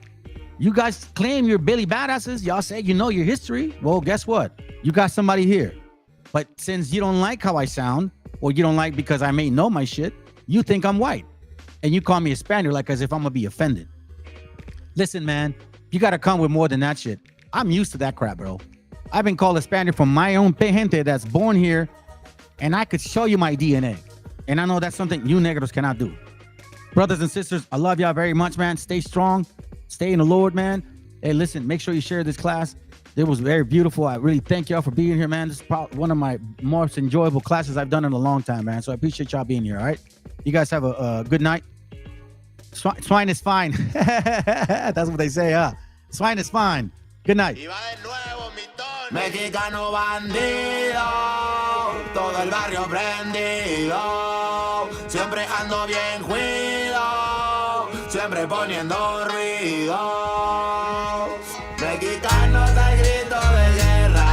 You guys claim you're Billy badasses. Y'all say you know your history. Well, guess what? You got somebody here. But since you don't like how I sound, or you don't like because I may know my shit, you think I'm white. And you call me a Spaniard like as if I'm going to be offended. Listen, man, you got to come with more than that shit. I'm used to that crap, bro. I've been called a Spaniard from my own gente that's born here, and I could show you my DNA. And I know that's something you negros cannot do. Brothers and sisters, I love y'all very much, man. Stay strong. Stay in the Lord, man. Hey, listen, make sure you share this class. It was very beautiful. I really thank y'all for being here, man. This is probably one of my most enjoyable classes I've done in a long time, man. So I appreciate y'all being here, all right? You guys have a good night. Swine is fine. That's what they say, huh? Swine is fine. Good night. Mexicano bandido, todo el barrio prendido, siempre ando bien cuido, siempre poniendo ruido. Mexicanos al grito de guerra,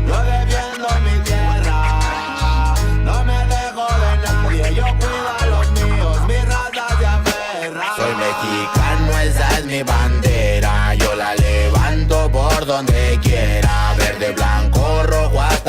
yo defiendo mi tierra, no me dejo de nadie, yo cuido a los míos, mi raza se aferra. Soy mexicano, esa es mi bandera.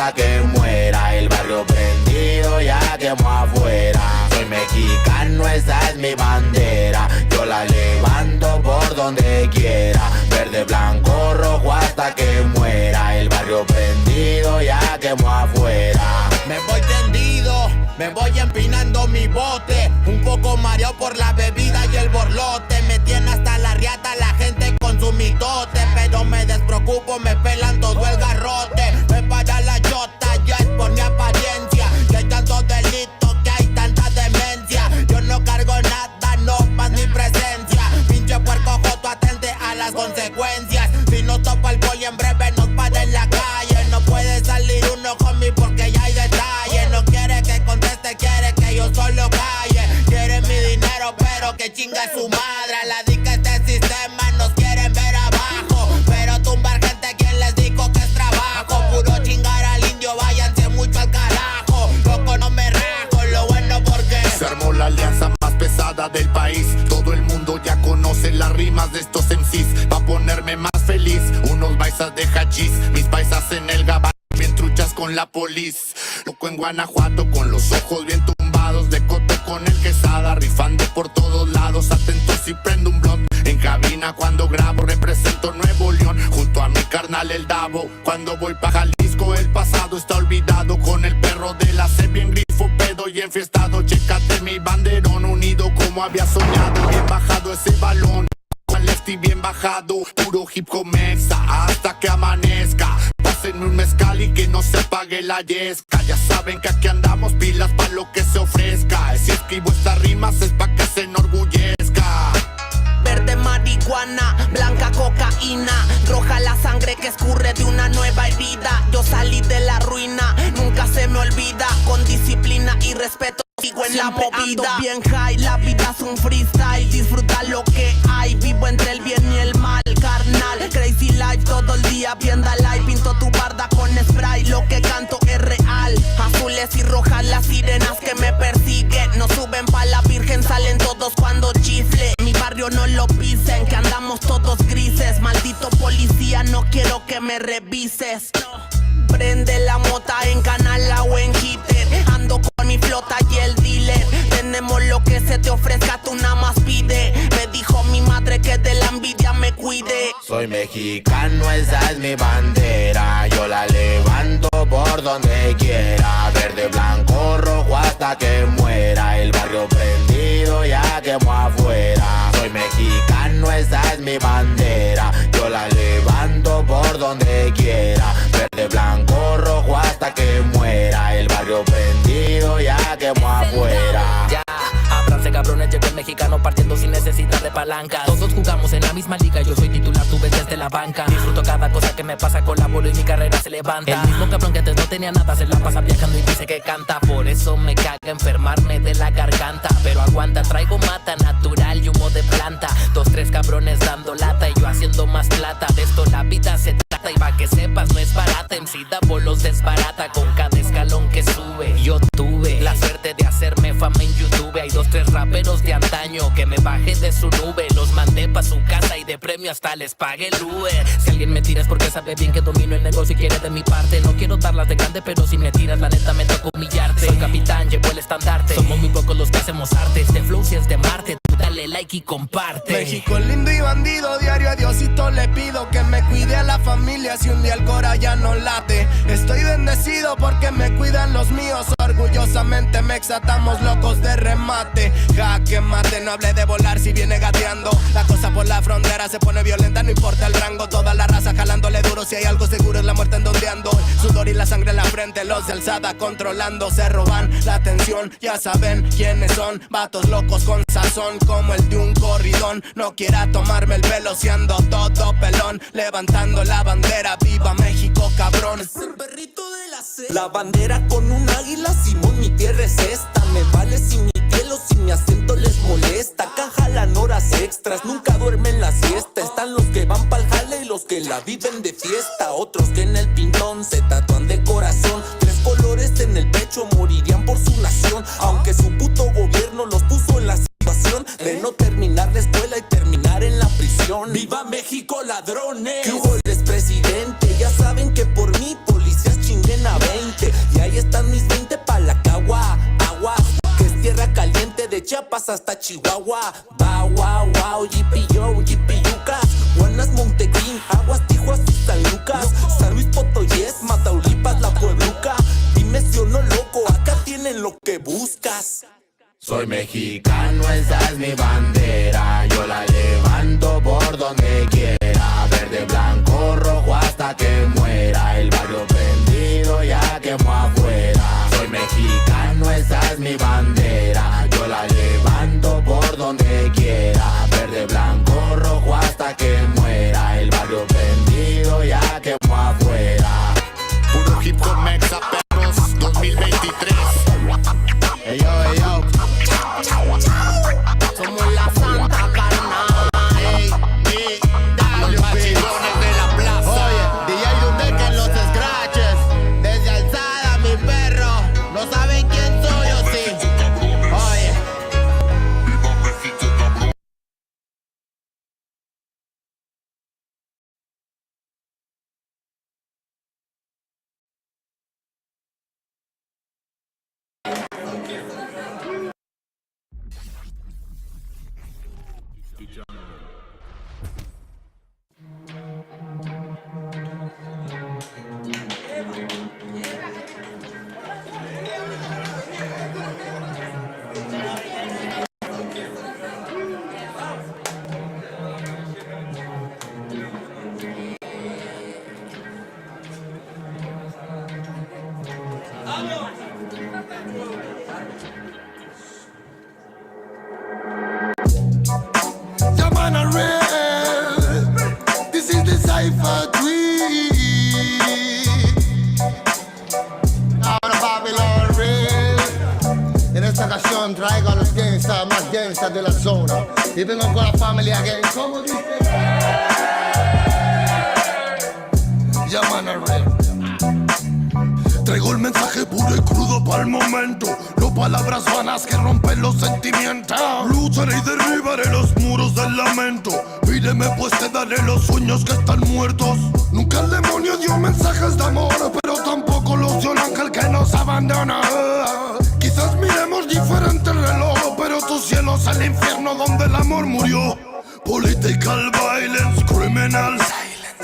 hasta que muera. El barrio prendido ya quemó afuera. Soy mexicano, esa es mi bandera. Yo la levanto por donde quiera. Verde, blanco, rojo hasta que muera. El barrio prendido ya quemó afuera. Me voy tendido, me voy empinando mi bote. Un poco mareado por la bebida y el borlote. Me tiene hasta la riata la gente con su mitote. Pero me despreocupo, me pelan todo el garrote. Me para la chota, ya es por mi apariencia. Que hay tantos delitos, que hay tanta demencia. Yo no cargo nada, no más mi presencia. Pinche puerco joto, atente a las consecuencias. Si no topa el boy en breve nos para en la calle. No puede salir uno conmigo porque ya hay detalles. No quiere que conteste, quiere que yo solo calle. Quiere mi dinero pero que chinga su madre. A la dica este sistema nos quieren ver abajo. Pero tumbar gente, quien les dijo que es trabajo. Puro chingar al indio, váyanse mucho al carajo. Loco no me rajo, lo bueno porque se armó la alianza más pesada del país. Todo el mundo ya conoce las rimas de estos MCs. Pa' ponerme más feliz, unos paisas de hachís. Mis paisas en el gabacho, bien truchas con la polis. Loco en Guanajuato, con los ojos bien tumbados. De coto con el quesada, rifando por todos lados. Atento si prendo un blunt. En cabina cuando grabo, represento Nuevo León. Junto a mi carnal el Davo. Cuando voy pa' Jalisco, el pasado está olvidado. Con el perro de la C bien grifo, pedo y enfiestado. Chécate mi banderón, unido como había soñado. Bien bajado ese balón, al lefty bien bajado. Puro hip hop mexa hasta que amanezca. Pásenme un mezcal y que no se apague la yesca. Ya saben que aquí andamos pilas pa' lo que se ofrezca. Si escribo estas rimas es pa' que se enorgullezca. Verde marihuana, blanca cocaína, roja la sangre que escurre de una nueva herida. Yo salí de la ruina, nunca se me olvida. Con disciplina y respeto sigo en la movida. Ando bien high, la vida es un freestyle. Disfruta lo que hay, vivo entre el bien y el mal, carnal. Crazy life todo el día, viendo live. Pinto tu barda con spray, lo que canto es real. Azules y rojas las sirenas que me persiguen. No suben pa' la virgen, salen todos cuando chifle. Mi barrio no lo pisen, que andamos todos grises. Maldito policía, no quiero que me revises. Prende la mota en Canala o en Hitter. Ando con mi flota y el dealer. Tenemos lo que se te ofrezca, tú nada más pide. Me dijo mi madre que de la envidia me cuide. soy mexicano, esa es mi bandera. Yo la levanto por donde quiera. Verde, blanco, rojo hasta que muera. El barrio prendido ya quemó afuera. Soy mexicano, esa es mi bandera. Yo la levanto por donde quiera. Verde, blanco, rojo hasta que muera. El barrio prendido ya quemó afuera. Ya, ábranse cabrones, llegó el mexicano partiendo sin necesidad de palancas. Todos jugamos en la misma liga, yo soy titular, tú ves desde la banca. Disfruto cada cosa que me pasa, colaboro y mi carrera se levanta. El mismo cabrón que antes no tenía nada, se la pasa viajando y dice que canta. Por eso me caga enfermarme de la garganta. Pero aguanta, traigo mata natural y humo de planta. 2, 3 cabrones dando lata y yo haciendo más plata. De esto la vida se trata y pa' que sepas no es barata. MC Davo los desbarata con cada escalón que sube. Yo tuve la suerte de hacerme fama en YouTube. Hay 2, 3 raperos de antaño que me bajé de su nube. Los mandé pa' su casa y de premio hasta les pagué el Uber. Si alguien me tira es porque sabe bien que domino el negocio y quiere de mi parte. No quiero darlas de grande, pero si me tiras la neta me toca humillarte. Soy capitán, llevo el estandarte. Somos muy pocos los que hacemos arte. Este flow si es de Marte, tú dale like y comparte. México lindo y bandido, diario a Diosito le pido que me cuide a la familia si un día el cora ya no late. Estoy bendecido porque me cuidan los míos. Orgullosamente me exatamos locos de remate. Jaque mate, no hable de volar si viene gateando. La cosa por la frontera se pone violenta, no importa el rango. Toda la raza jalándole duro, si hay algo seguro es la muerte en donde ando. Sudor y la sangre en la frente, los de alzada controlando. Se roban la atención, ya saben quiénes son. Vatos locos con sazón como el de un corridón. No quiera tomarme el pelo si ando todo pelón. Levantando la bandera, viva México cabrón. Es el perrito de la C. La bandera con un águila, Simón, mi tierra es esta. Me vale si mi piel o si mi acento les molesta. Acá jalan horas extras, nunca duermen la siesta. Están los que van pa'l jale y los que la viven de fiesta. Otros que en el pintón se tatúan de corazón. 3 colores en el pecho, morirían por su nación. Aunque su puto gobierno los puso en la situación de no terminar la escuela y terminar en la prisión. ¡Viva México, ladrones! ¿Qué hubo el expresidente? Ya saben que por mí policías chinguen a 20. Chiapas hasta Chihuahua. Bow, wow, wow, yipi-yo, yipi-yucas. Guanas, Montegreen, Aguas, Tijuas y San Lucas. San Luis Potoyes, Mataulipas, La Puebluca. Dime si o no, loco, acá tienen lo que buscas. Soy mexicano, esa es mi bandera. Yo la levanto por donde quiera. Verde, blanco, rojo hasta que muera. El barrio prendido ya quemó afuera. Soy mexicano, esa es mi bandera. Yo la levanto por donde quiera. Verde, blanco, rojo hasta que muera. El barrio prendido ya quemó afuera. Puro hip hop mexa perros 2023. Ey yo, ey yo. Somos la santa carnal. Ey, los machidones de la plaza. Oye, DJ Dundee que en los scratches. Desde alzada, mi perro. No saben quién soy o sí. Oye. Yaman are real. This is the cipher tweet. Ahora Babylon real. En esta ocasión traigo a los gangsters más gangsters de la zona. Y vengo con la familia gang. ¿Cómo dice? Yaman are real. Traigo el mensaje puro y crudo pa'l momento. No palabras vanas que rompen los sentimientos. Lucharé y derribaré los muros del lamento. Pídeme pues te daré los sueños que están muertos. Nunca el demonio dio mensajes de amor, pero tampoco los dio el ángel que nos abandona. Quizás miremos diferente el reloj, pero tu cielo es el infierno donde el amor murió. Political violence, criminal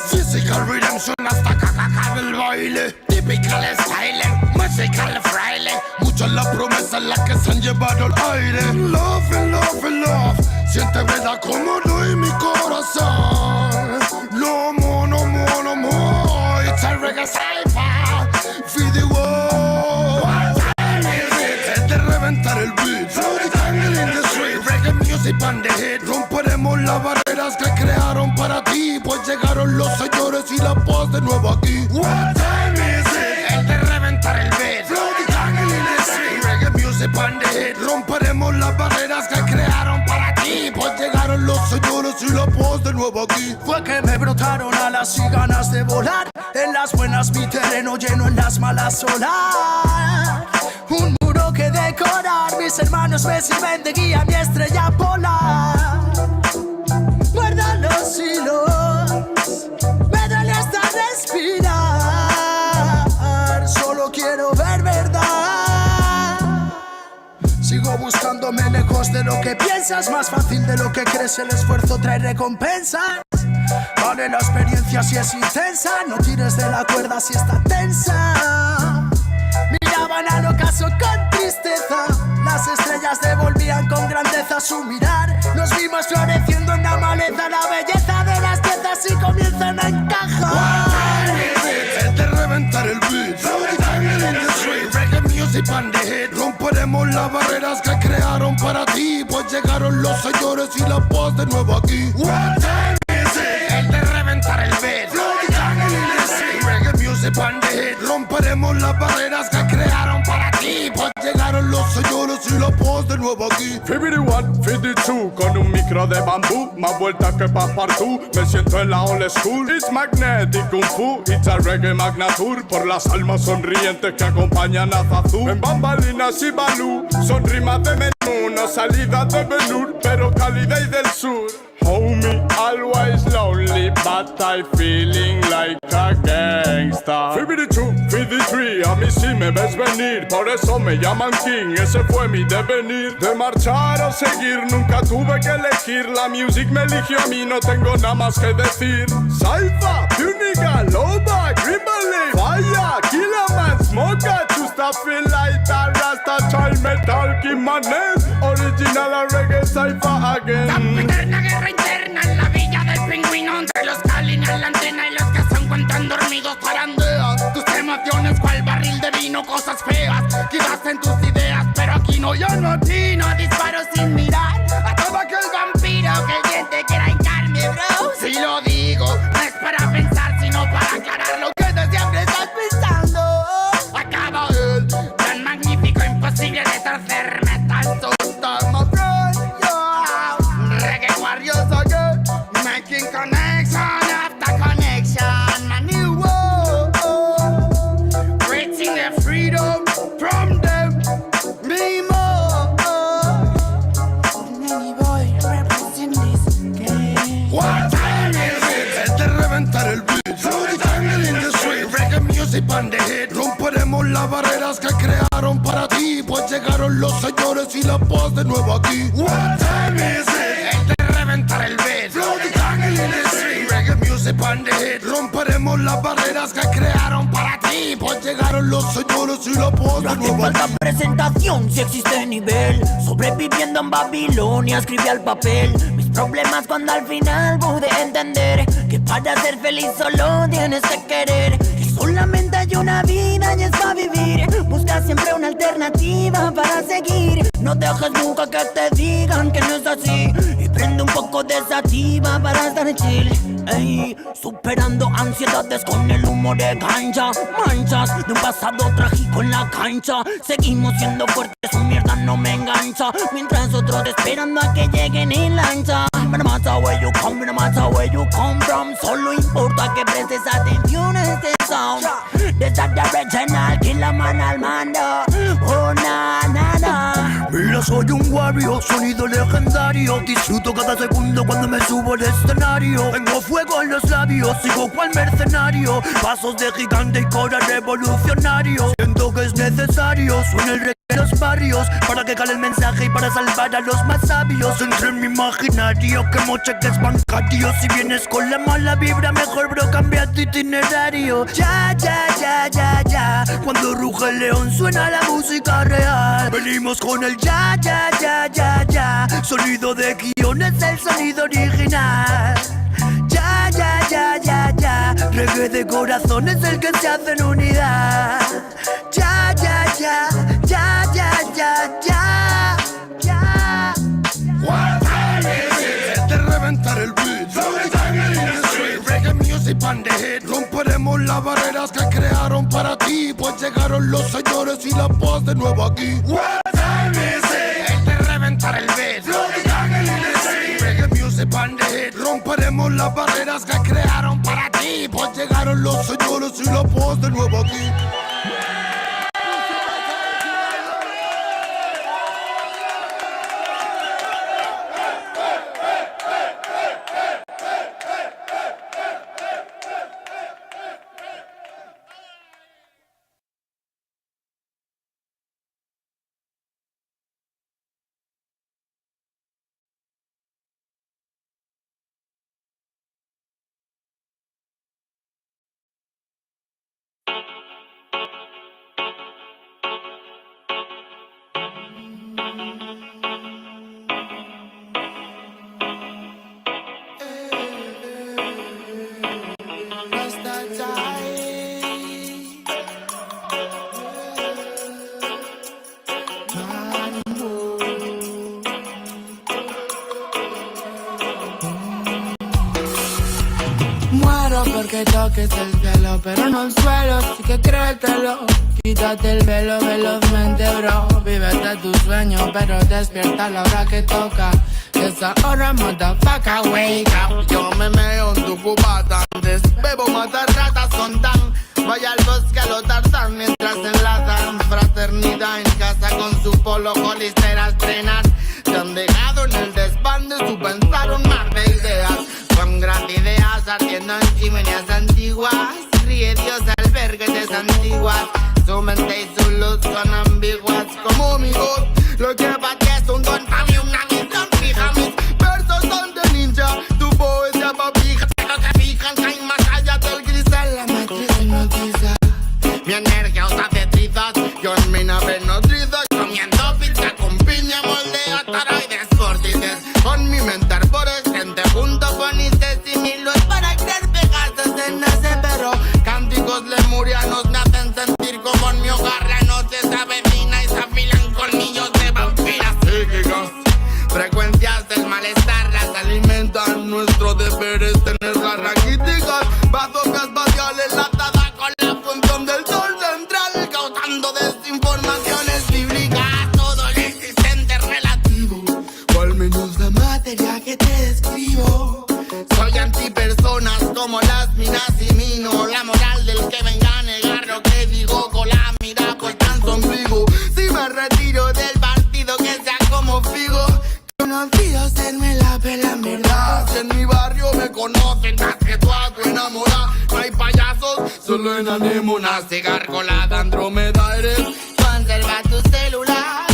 physical redemption hasta cacaca del baile. Typical style, musical fraile. Muchas las promesas las que se han llevado al aire. Love and love and love. Siente verdad como doy mi corazón. No more, no more, no more. It's a reggae cipher. Feed the world. What time is it? Es de reventar el beat. Throw the tangle in the street. Reggae music on the hit. Romperemos las barreras que crearon para ti, pues llegaron los señores y la paz de nuevo aquí. What time is it? El de reventar el beat. Flow the tangle in the street. Reggae music on the hit. Romperemos las barreras que crearon para ti, pues llegaron los señores y la paz de nuevo aquí. Fue que me brotaron alas y ganas de volar. En las buenas mi terreno lleno, en las malas solar. Un muro que decorar. Mis hermanos me sirven de guía, mi estrella polar. Muerdan los hilos, me duele hasta respirar. Solo quiero ver verdad. Sigo buscándome lejos de lo que piensas. Más fácil de lo que crees, el esfuerzo trae recompensas. Vale la experiencia si es intensa. No tires de la cuerda si está tensa. Miraban al ocaso con tristeza. Las estrellas devolvían con grandeza su mirar. Nos vimos floreciendo en la maleza. La belleza de las piezas y comienzan a encajar. Es de reventar el beat. Throw the tangle in the street. Reggae music on the hit. Romperemos las barreras que crearon para ti, pues llegaron los señores y la paz de nuevo aquí. What time is it? El de reventar el beat. Throw the tangle in the street. Reggae music on the hit. Romperemos las barreras que crearon para ti, pues llegaron los señores y la paz de nuevo aquí. 51, 52, con un micro de bambú, más vuelta que Passepartout. Me siento en la old school. It's magnetic kung fu, it's a reggae magnatur. Por las almas sonrientes que acompañan a Zazú. En bambalinas y balú, son rimas de menú, no salidas de velour, pero cálida y del sur. Homie, always lonely, but I feeling like a gangsta. 52, with the tree. A mí sí me ves venir, por eso me llaman King. Ese fue mi devenir, de marchar o seguir. Nunca tuve que elegir, la music me eligió a mí. No tengo nada más que decir. Saifa, Púnica, Loba, Grimble, Fire, Killerman, Smoker, Chusta, Feel Light, Rasta, Child Metal, Kimanes, Original a Reggae, Saifa again. Una guerra interna en la villa del pingüino, entre los que alinean la antena y los que se encuentran dormidos zarandean tus emociones cual barril de vino, cosas feas quizás en tus ideas, pero aquí no, yo no atino, disparo sin mirar a todo aquel vampiro que el diente quiera hincarme, bro. Si lo digo, no es para pensar, sino para aclarar lo que de siempre estás pensando. Acaba el tan magnífico, imposible de torcer metal, so start my friend, yo. Reggae warriors again, making connection after connection, my new world, creating the freedom from them, me more. Nanny boy, represent this game. What time is it? Es de reventar el beat. Floaty tangle in the street. Reggae music on the hit. Romperemos las barreras que crearon para ti, pues llegaron los señores y la paz de nuevo aquí. What time is it? Es de reventar el beat. Floaty tangle in the street. Reggae music on the hit. Romperemos las barreras que crearon para ti, pues llegaron los señores y la paz de nuevo aquí. Falta presentación si existe nivel. Sobreviviendo en Babilonia escribí al papel mis problemas cuando al final pude entender que para ser feliz solo tienes que querer, que solamente hay una vida y es para vivir. Busca siempre una alternativa para seguir. No dejes nunca que te digan que no es así, y prende un poco de sativa para estar chill. Ey, superando ansiedades con el humo de cancha, manchas de un pasado trágico en la cancha. Seguimos siendo fuertes, su mierda no me engancha, mientras otros esperando a que lleguen en lancha. No matter where you come, no matter where you come from, solo importa que prestes atención a este sound. Desde the original, Killerman al mando. Oh, na, na, na. Mira, soy un warrior, sonido legendario. Disfruto cada segundo cuando me subo al escenario. Tengo fuego en los labios, sigo cual mercenario. Pasos de gigante y cora revolucionario. Siento que es necesario, suena el reggae en los barrios, para que cale el mensaje y para salvar a los más sabios. Entre mi imaginario, que cheques bancarios. Si vienes con la mala vibra, mejor bro, cambia tu itinerario. Ya, ya, ya, ya, ya. Cuando ruge el león suena la música real. Venimos con el ya, ya, ya, ya, ya. Sonido de guión es el sonido original. Ya, ya, ya, ya, ya. Reggae de corazón es el que se hace en unidad. Ya, ya, ya, ya, ya, ya, ya, ya. What time is it? Es de reventar el beat. Floaty tangle in the street. Reggae music on the hit. Romperemos las barreras que crearon para ti, pues llegaron los señores y la paz de nuevo aquí. What time is it? Es de reventar el beat. Floaty tangle in the street. Reggae music on the hit. Romperemos las barreras que crearon para ti, pues llegaron los señores y la paz de nuevo aquí. Porque toques el cielo, pero no el suelo, así que créetelo. Quítate el velo velozmente, bro. Vívete tu sueño, pero despierta a la hora que toca. Esa hora, motherfucker, wake up. Yo me meo en tu cubata, antes bebo, matar ratas son tan. Vaya al bosque a lo Tarzán mientras enlazan. Fraternidad en casa con su polo, colisteras, trenas. Se han dejado en el desván de su pensar un mar de ideas. Con grandes ideas ardiendo en chimeneas antiguas. ríe Dios albergues antiguas. Su mente y su luz son ambiguas como mi voz. Lo que para ti es un don, para mí una misión fija. Mis versos son de ninja, tu poesía pa' pija. No te fijan, hay más allá del cristal. La matriz hipnotiza, mi energía usa de trizas. Yo en mi nave nodriza, comiendo pizza con piña, moldea taroides, córtices. Con mi mente arborescente, junto con y milos para crear pegasos en nace. Pero cánticos lemurianos me hacen sentir como en mi hogar. La noche se avecina y se afilan colmillos de vampiras psíquicas. Frecuencias del malestar las alimentan. Nuestro deber es tenerlas raquíticas. Bazookas espaciales latadas con la función del sol central, causando desinformaciones bíblicas. Todo lo existente es relativo, o al menos la materia que te describo. Soy antipersonas como las minas y mino. La moral del que venga a negar lo que digo con la mira puesta en su ombligo. Si me retiro del partido que sea como Figo, conocidos me la pelan verdad. Si en mi barrio me conocen más que tú a tu enamorada. No hay payasos, solo en anémonas de gárgola de Andrómeda eres. Conserva tus células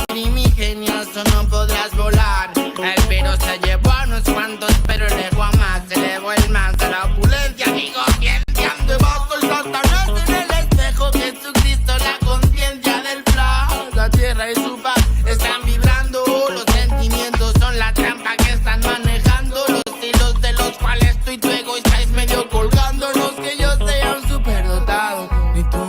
primigenias o no podrás volar. El virus se llevó a unos cuantos, pero llegó a más. Se elevó el más a la opulencia. Digo, ciencia, debajo el Satanás en el espejo. Jesucristo, la conciencia del flash. La tierra y su paz están vibrando. Los sentimientos son la trampa que están manejando. Los hilos de los cuales tú y tu ego estáis medio colgando. No es que yo sea un superdotado, ni tú.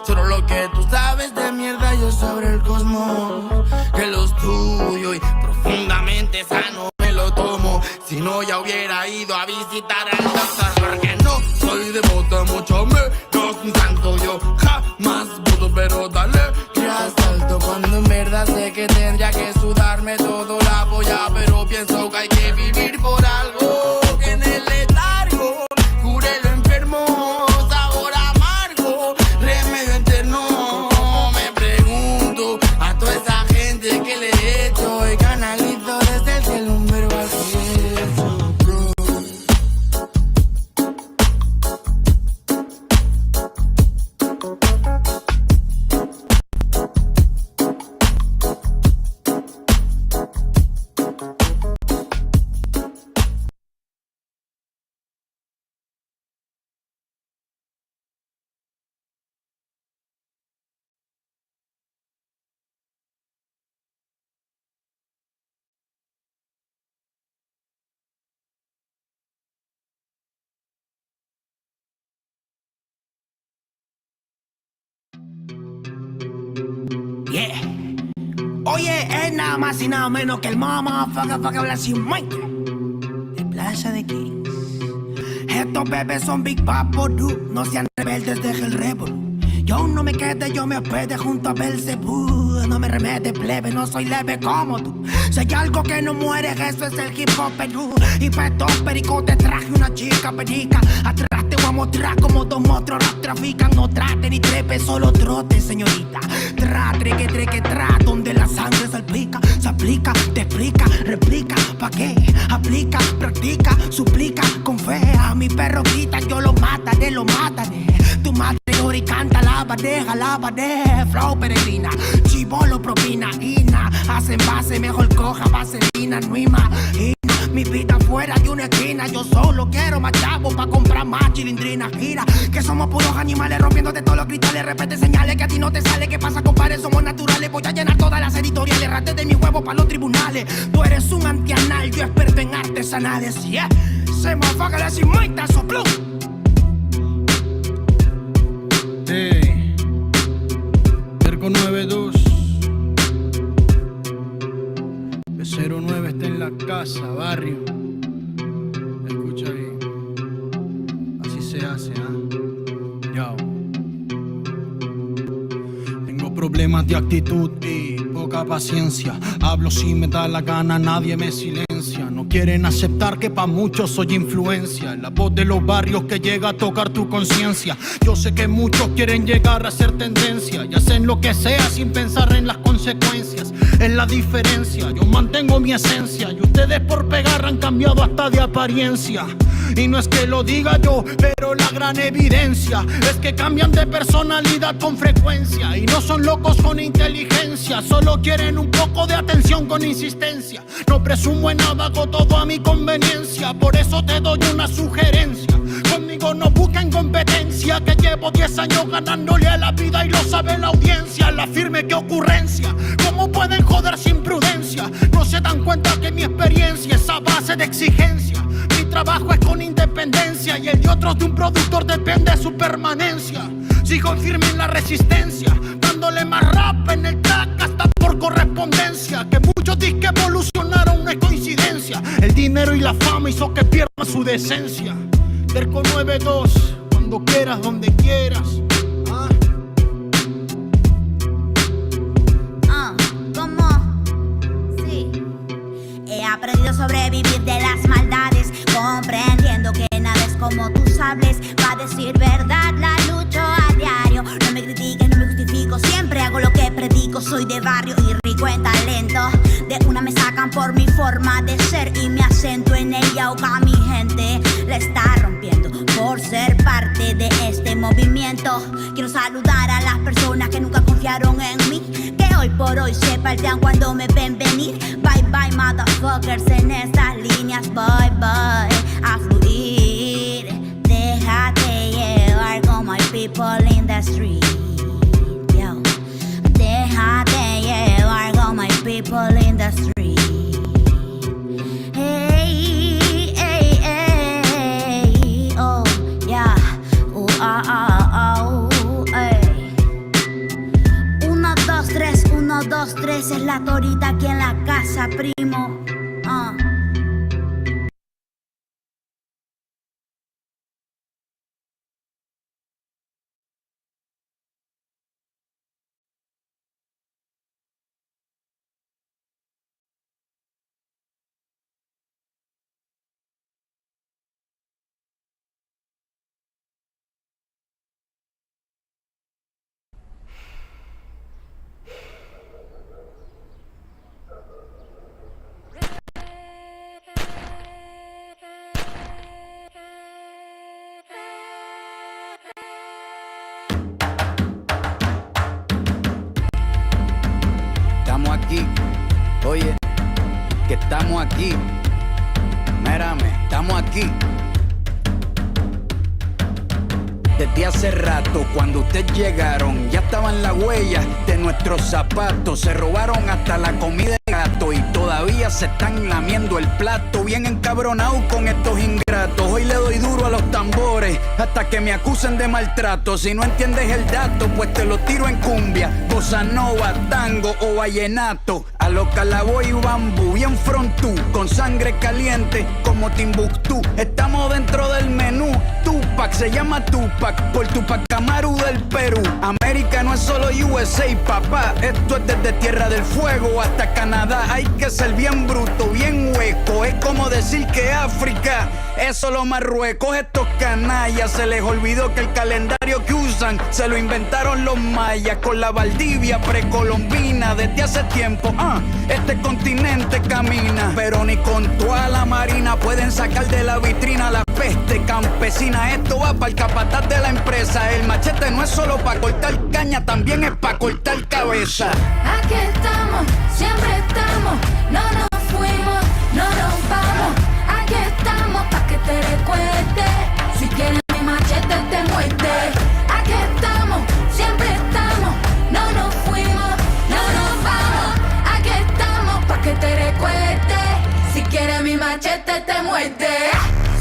Solo lo que tú sabes de mierda yo sobre el cosmos. Que lo estudio y profundamente sano me lo tomo. Si no ya hubiera ido a visitar al doctor. Porque no soy devota, mucho menos un santo. Yo jamás puedo, pero dale que asalto. Cuando en verdad sé que tendría que sudarme todo la polla, pero pienso que hay que vivir por algo. Que en el letargo cure lo enfermo. Sabor amargo, remedio eterno. Me pregunto a toda esa gente que le he hecho y canalizo desde el cielo un verbo al cielo, bro. Yeah. Oye, es nada más y nada menos que el motherfucker habla sin Mike de Plaza de Kings. Estos bebés son Big Papo, no sean rebeldes, deja el rebel. Yo no me quede, yo me hospede junto a Belzebú. No me remete, plebe, no soy leve como tú. Si hay algo que no muere, eso es el hip hop Perú. Y para estos pericotes traje una chica perica. Atrás te voy a mostrar como dos monstruos trafican. No trate ni trepe, solo trote, señorita. Trate que tra, donde la sangre salpica. Se aplica, te explica, replica. ¿Pa' qué? Aplica, practica, suplica, con fe. A mi perro grita, yo lo mataré. Tu madre llora y canta la bandeja, flow peregrina, chivolo propina, ina, hacen base, mejor coja vaselina, no imagina mi vida fuera de una esquina. Yo solo quiero más chavos pa' comprar más chilindrina. Gira, que somos puros animales rompiendo de todos los cristales. Repete señales que a ti no te sale. ¿Qué pasa, compadre? Somos naturales. Voy a llenar todas las editoriales. Rate de mi huevo pa' los tribunales. Tú eres un antianal, yo experto en artesanales. Yeah, se me afaga la cimuita, soplú. Hey, Cerco 92 B09 está en la casa, barrio. Escucha bien. Así se hace, Yo. Tengo problemas de actitud y poca paciencia. Hablo si me da la gana, nadie me silencia. No quieren aceptar que pa' muchos soy influencia. La voz de los barrios que llega a tocar tu conciencia. Yo sé que muchos quieren llegar a ser tendencia y hacen lo que sea sin pensar en las consecuencias. Es la diferencia, yo mantengo mi esencia y ustedes por pegar han cambiado hasta de apariencia. Y no es que lo diga yo, pero la gran evidencia es que cambian de personalidad con frecuencia. Y no son locos con inteligencia, solo quieren un poco de atención con insistencia. No presumo en nada, hago todo a mi conveniencia. Por eso te doy una sugerencia: conmigo no busquen competencia, que llevo 10 años ganándole a la vida y lo sabe la audiencia. La firme, qué ocurrencia, ¿cómo pueden joder sin prudencia? No se dan cuenta que mi experiencia es a base de exigencia. Mi trabajo es con independencia y el de otros de un productor depende de su permanencia. Sigo firme en la resistencia, dándole más rap en el track hasta por correspondencia. Que muchos disques evolucionaron, no es coincidencia. El dinero y la fama hizo que pierdan su decencia. Terco 92, cuando quieras, donde quieras. ¿Cómo? Sí. He aprendido a sobrevivir de las maldades, comprendiendo que nada es como tú sabes. Para decir verdad la lucho a diario. No me critiques, no me justifico, siempre hago lo que predico. Soy de barrio y rico en talento. De una me sacan por mi forma de ser y me acento en ella. A mi gente la está rompiendo por ser parte de este movimiento. Quiero saludar a las personas que nunca confiaron en mí, que hoy por hoy se paltean cuando me ven venir. Bye bye motherfuckers en estas líneas. Bye bye a fluir. Déjate llevar como hay people in the street. Yo. Déjate llevar como hay people in the street. Hey, hey, hey. Oh, yeah. Hey. 1, 2, 3, 1, 2, 3 es la torita aquí en la casa, primo. Aquí, oye, que estamos aquí. Mírame, estamos aquí. Desde hace rato, cuando ustedes llegaron, ya estaban las huellas de nuestros zapatos. Se robaron hasta la comida de gato y todavía se están lamiendo el plato. Bien encabronados con estos ingratos. Hoy le doy duro a los tambores hasta que me acusen de maltrato. Si no entiendes el dato, pues te lo tiro en cumbia, bossa nova, tango o vallenato. A lo Calaboy y Bambú, bien frontú, con sangre caliente como Timbuktu. Estamos dentro del menú. Tupac se llama Tupac por Tupac Amaru del Perú. América no es solo USA, papá. Esto es desde Tierra del Fuego hasta Canadá. Hay que ser bien bruto, bien hueco. Es como decir que África es solo Marruecos. Estos canallas se les olvidó que el calendario que usan se lo inventaron los mayas con la Valdivia precolombina. Desde hace tiempo, este continente camina, pero ni con toda la marina pueden sacar de la vitrina la peste campesina. Esto va para el capataz de la empresa. El machete no es solo para cortar caña, también es para cortar cabeza. Aquí estamos, siempre estamos, no nos fuimos, no nos vamos. Aquí estamos pa' que te recuerdes. Si quieres mi machete te muerde. Aquí estamos, siempre estamos, no nos fuimos, no nos vamos. Aquí estamos pa' que te recuerdes. Si quieres mi machete te muerde.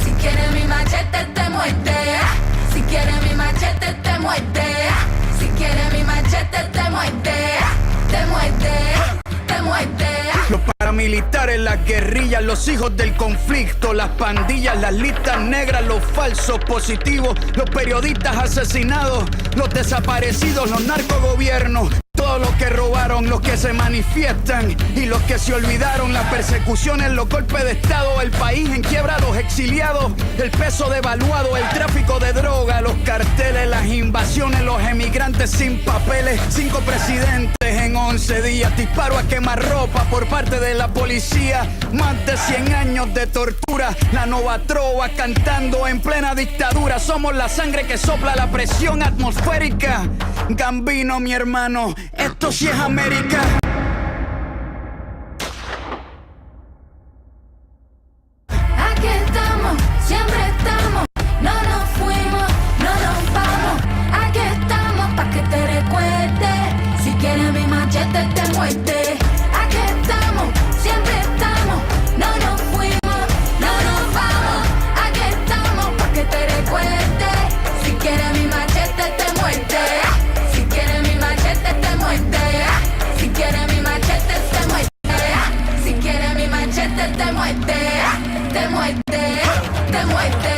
Si quieres mi machete te muerde. Si quieres mi machete te muerde. Si quieres mi machete te muerde. Te muerde, te muerde. Los paramilitares, las guerrillas, los hijos del conflicto, las pandillas, las listas negras, los falsos positivos, los periodistas asesinados, los desaparecidos, los narcogobiernos. Todos los que robaron, los que se manifiestan y los que se olvidaron, las persecuciones, los golpes de estado, el país en quiebra, los exiliados, el peso devaluado, el tráfico de droga, los carteles, las invasiones, los emigrantes sin papeles, 5 presidentes en 11 días, disparo a quemarropa por parte de la policía. Más de 100 años de tortura, la nova trova cantando en plena dictadura. Somos la sangre que sopla la presión atmosférica. Gambino, mi hermano, esto sí es América. Aquí estamos, siempre estamos, no nos fuimos, no nos vamos. Aquí estamos pa' que te recuerdes. Si quieres mi machete te muerde. Aquí estamos, siempre estamos, no nos fuimos, no nos vamos. Aquí estamos pa' que te recuerdes. Si quieres mi machete te muerde. Si quieres mi machete te muerde. Si quieres mi machete te muerde. Si quieres mi machete te muerde. Te muerde, te muerde.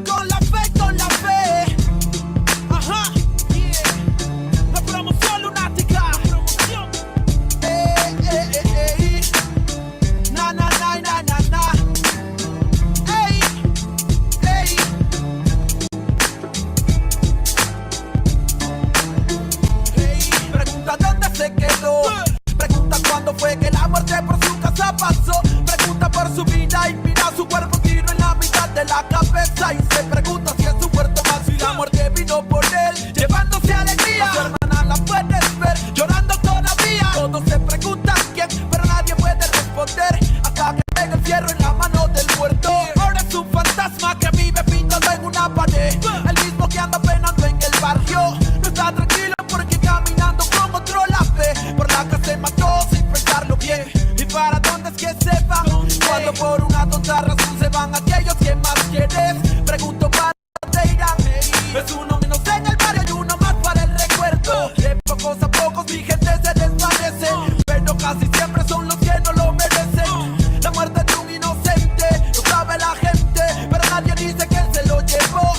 Con la fe. Ajá. La promoción lunática. Na, na, na, na, na, na. Ey, ey. Pregunta dónde se quedó. Pregunta cuándo fue que la muerte por su casa pasó. Pregunta por su vida y mira su cuerpo tiro en la mitad de la cabeza. Y se pregunta si es su muerto más y la muerte vino por él, llevándose alegría. A su hermana la puedes ver llorando todavía. Todos se preguntan quién, pero nadie puede responder hasta que pega el fierro en la mano del muerto. Ahora es un fantasma que vive pintado en una pared. El mismo que anda penando en el barrio. No está tranquilo porque caminando con otro la ve. Por la que se mató sin pensarlo bien. ¿Y para dónde es que se va? Cuando por una tonta razón se van aquellos que más quieres. Pregunto para dónde irán. Es uno menos en el barrio y uno más para el recuerdo. De pocos a pocos mi gente se desvanece, pero casi siempre son los que no lo merecen. La muerte de un inocente lo sabe la gente, pero nadie dice que él se lo llevó.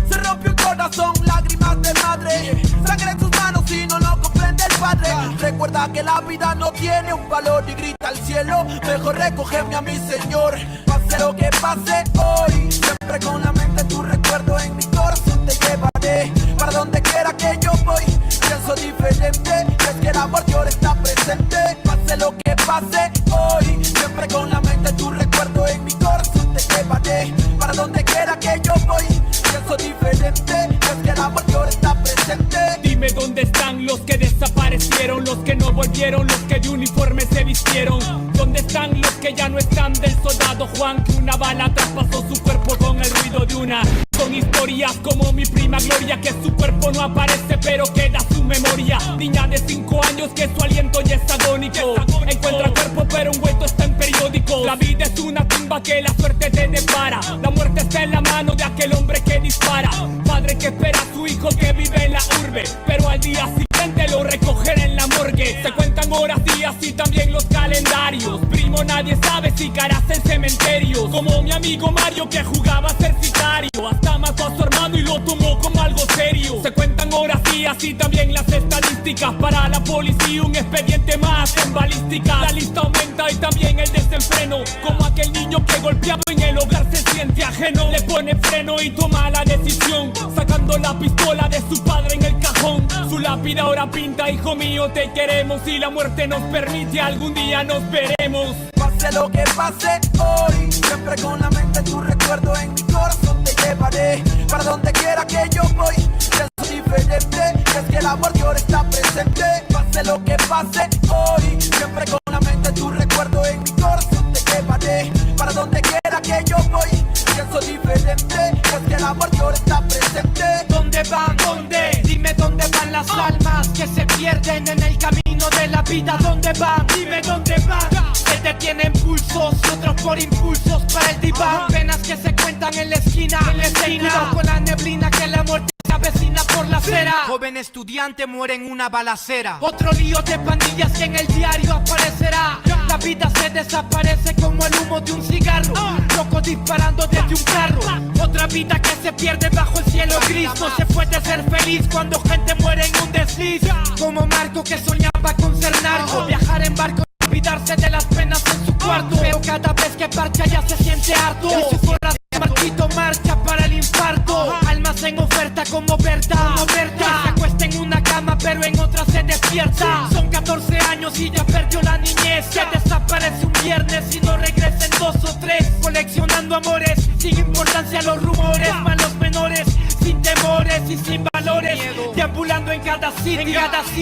Se rompió un corazón, lágrimas de madre, sangre en sus manos y no lo comprende el padre. Recuerda que la vida no tiene un valor y grita al cielo, mejor recógeme a mi Señor. Pase lo que pase hoy, siempre con la mente tu recuerdo en mi corazón te llevaré. Para donde quiera que yo voy, pienso diferente, es que el amor ahora está presente. Pase lo que pase hoy, siempre con la mente tu recuerdo en mi corazón te llevaré. Para donde quiera que yo voy, pienso diferente, es que el amor ahora está presente. Dime dónde están los que desaparecieron, los que no volvieron, los que de uniforme se vistieron. ¿Dónde están los que ya no están del soldado Juan, que una bala traspasó su cuerpo con el ruido de una? Son historias como mi prima Gloria, que su cuerpo no aparece pero queda su memoria. Niña de 5 años que su aliento ya es agónico. Encuentra cuerpo pero envuelto está en periódicos. La vida es una tumba que la suerte te depara. La muerte está en la mano de aquel hombre que dispara. Padre que espera a su hijo que vive en la urbe, pero al día siguiente lo recogerá en la morgue. Se cuentan horas, días y también los calendarios. Primo, nadie sabe si caerás en cementerios. Como mi amigo Mario que jugaba a ser sicario. Hasta mató a su hermano y lo tomó como algo serio. Se cuentan horas, días y también las estadísticas. Para la policía un expediente más en balística. La lista aumenta y también el desenfreno. Como aquel niño que golpeado en el hogar se siente ajeno. Le pone freno y toma la decisión, sacando la pistola de su padre en el cajón. Su lápida ahora pinta: hijo mío, te queremos. Si la muerte nos permite, algún día nos veremos. Pase lo que pase hoy, siempre con la mente tu recuerdo en mi corazón te llevaré. Para donde quiera que yo voy, pienso diferente, es que el amor de ahora está presente. Pase lo que pase hoy, siempre con la mente tu recuerdo en mi corazón te llevaré. Para donde quiera que yo voy, pienso diferente, pues que el amor ahora está presente. ¿Dónde van? ¿Dónde? Dime dónde van las almas que se pierden en el camino de la vida. ¿Dónde van? Dime dónde van. Se detienen pulsos y otros por impulsos para el diván. Penas que se cuentan en la esquina. Cuidado con la neblina que la muerte se avecina por la acera. Joven estudiante muere en una balacera. Otro lío de pandillas que en el diario aparecerá. La vida se desaparece como el humo de un cigarro. Loco disparando desde un carro. Otra vida que se pierde bajo el cielo gris. No se puede ser feliz cuando gente muere en un desliz. Como Marco que soñaba con ser narco. Viajar en barco y olvidarse de las penas en su cuarto. Pero cada vez que parcha ya se siente harto. En su corazón Marquito marcha para el infarto. Almas en oferta como Berta. Que se acuesta en una cama pero en otra se despierta. Son 14 años y ya perdió la niñez. Se desaparece un viernes y no regresa en 2 o 3. Coleccionando amores sin importancia a los rumores. Malos menores sin temores y sin valores. Deambulando en cada city,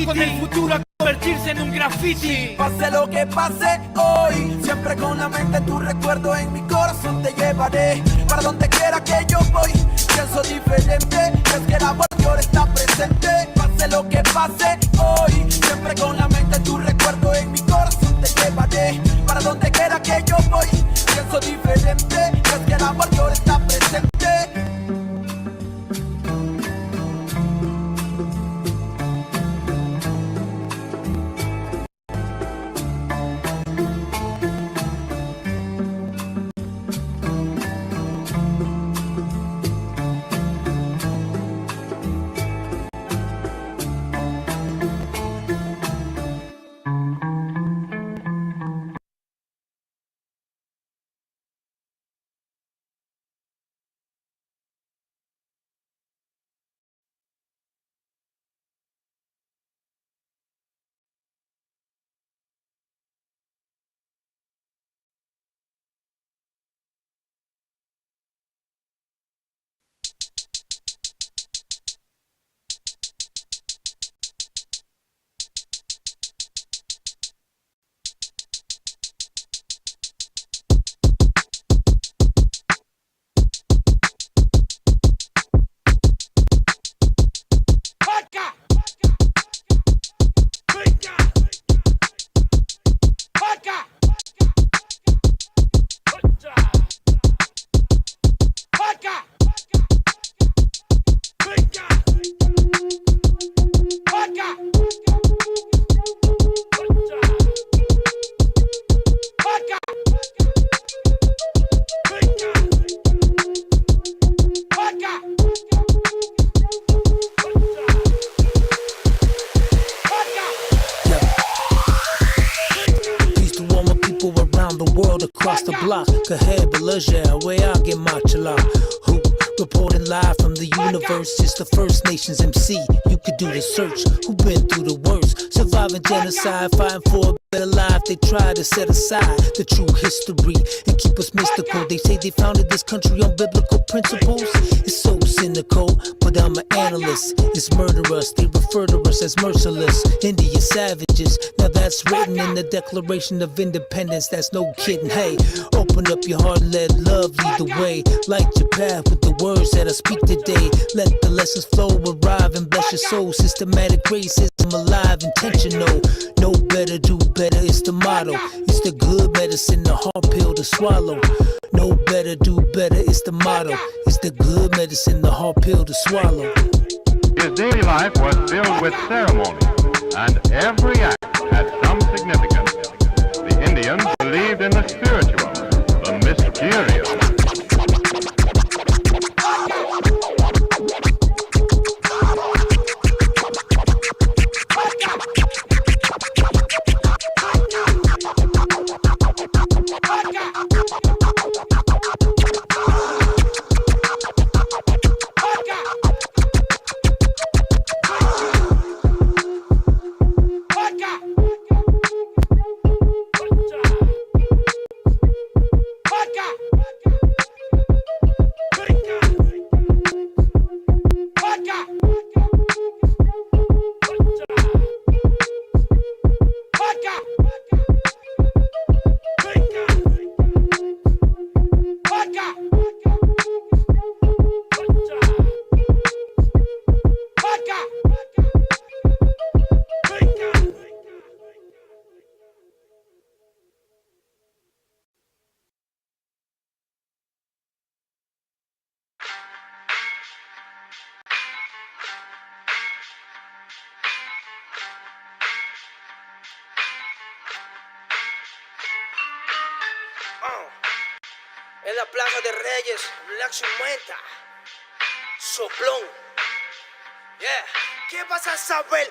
con el futuro a convertirse en un graffiti. Pase lo que pase hoy, siempre con la mente tu recuerdo en mi corazón te llevaré. Para donde quiera que yo voy, pienso diferente, es que el amor ahora está presente. Pase lo que pase hoy, siempre con la mente tu recuerdo en mi corazón te llevaré. Para donde quiera que yo voy, pienso diferente, es que el amor ahora está presente. Across the block, Kaheb, Belajah, where I get my chala. Who reporting live from the universe? It's the First Nations MC. You could do the search. Who been through the worst? Surviving genocide, fighting for a better life. They try to set aside the true history and keep us mystical. They say they founded this country on biblical principles. It's so cynical, but I'm an analyst. It's murderous. They refer to us as merciless. India savages. Now that's written in the Declaration of Independence. That's no kidding. Hey, open up your heart and let love lead the way. Light your path with the words that I speak today. Let the lessons flow, arrive and bless your soul. Systematic racism alive, intentional. Know better, do better, it's the motto. It's the good medicine, the hard pill to swallow. Know better, do better, it's the motto. It's the good medicine, the hard pill to swallow. His daily life was filled with ceremony, and every act had some significance. The Indians believed in the spiritual, the mysterious. En la Plaza de Reyes, Black Sumenta, Soplón. Yeah. ¿Qué vas a saber?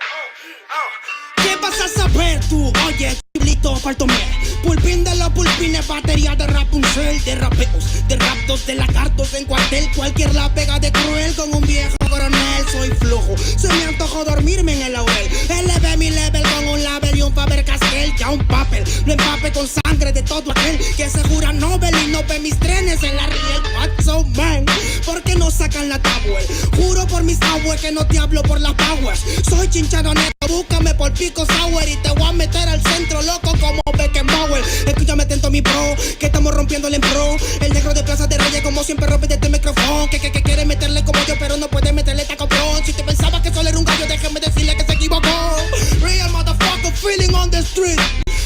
¿Qué vas a saber tú? Oye, chiblito, faltomé. Pulpín de los pulpines, batería de Rapunzel, de rapeos, de raptos, de lagartos en cuartel. Cualquier la pega de cruel con un viejo coronel. Soy flojo, se me antojó dormirme en el laurel. Elevé mi level con un label y un Faber-Castell. Ya un papel, lo empape con sangre de todo aquel que se jura Nobel y no ve mis trenes en la riel. What's so man? ¿Por qué no sacan la tabue? Juro por mis abuelos que no te hablo por las powers. Soy chinchadonero, búscame por pico sour y te voy a meter al centro loco como Beckenbauer. Escúchame atento mi bro, que estamos rompiéndole en pro. El negro de Plaza de Reyes como siempre rompe de este micrófono. Que quiere meterle como yo pero no puede meterle tacoprón. Si te pensaba que solo era un gallo, déjame decirle que se equivocó. Real motherfucker feeling on the street.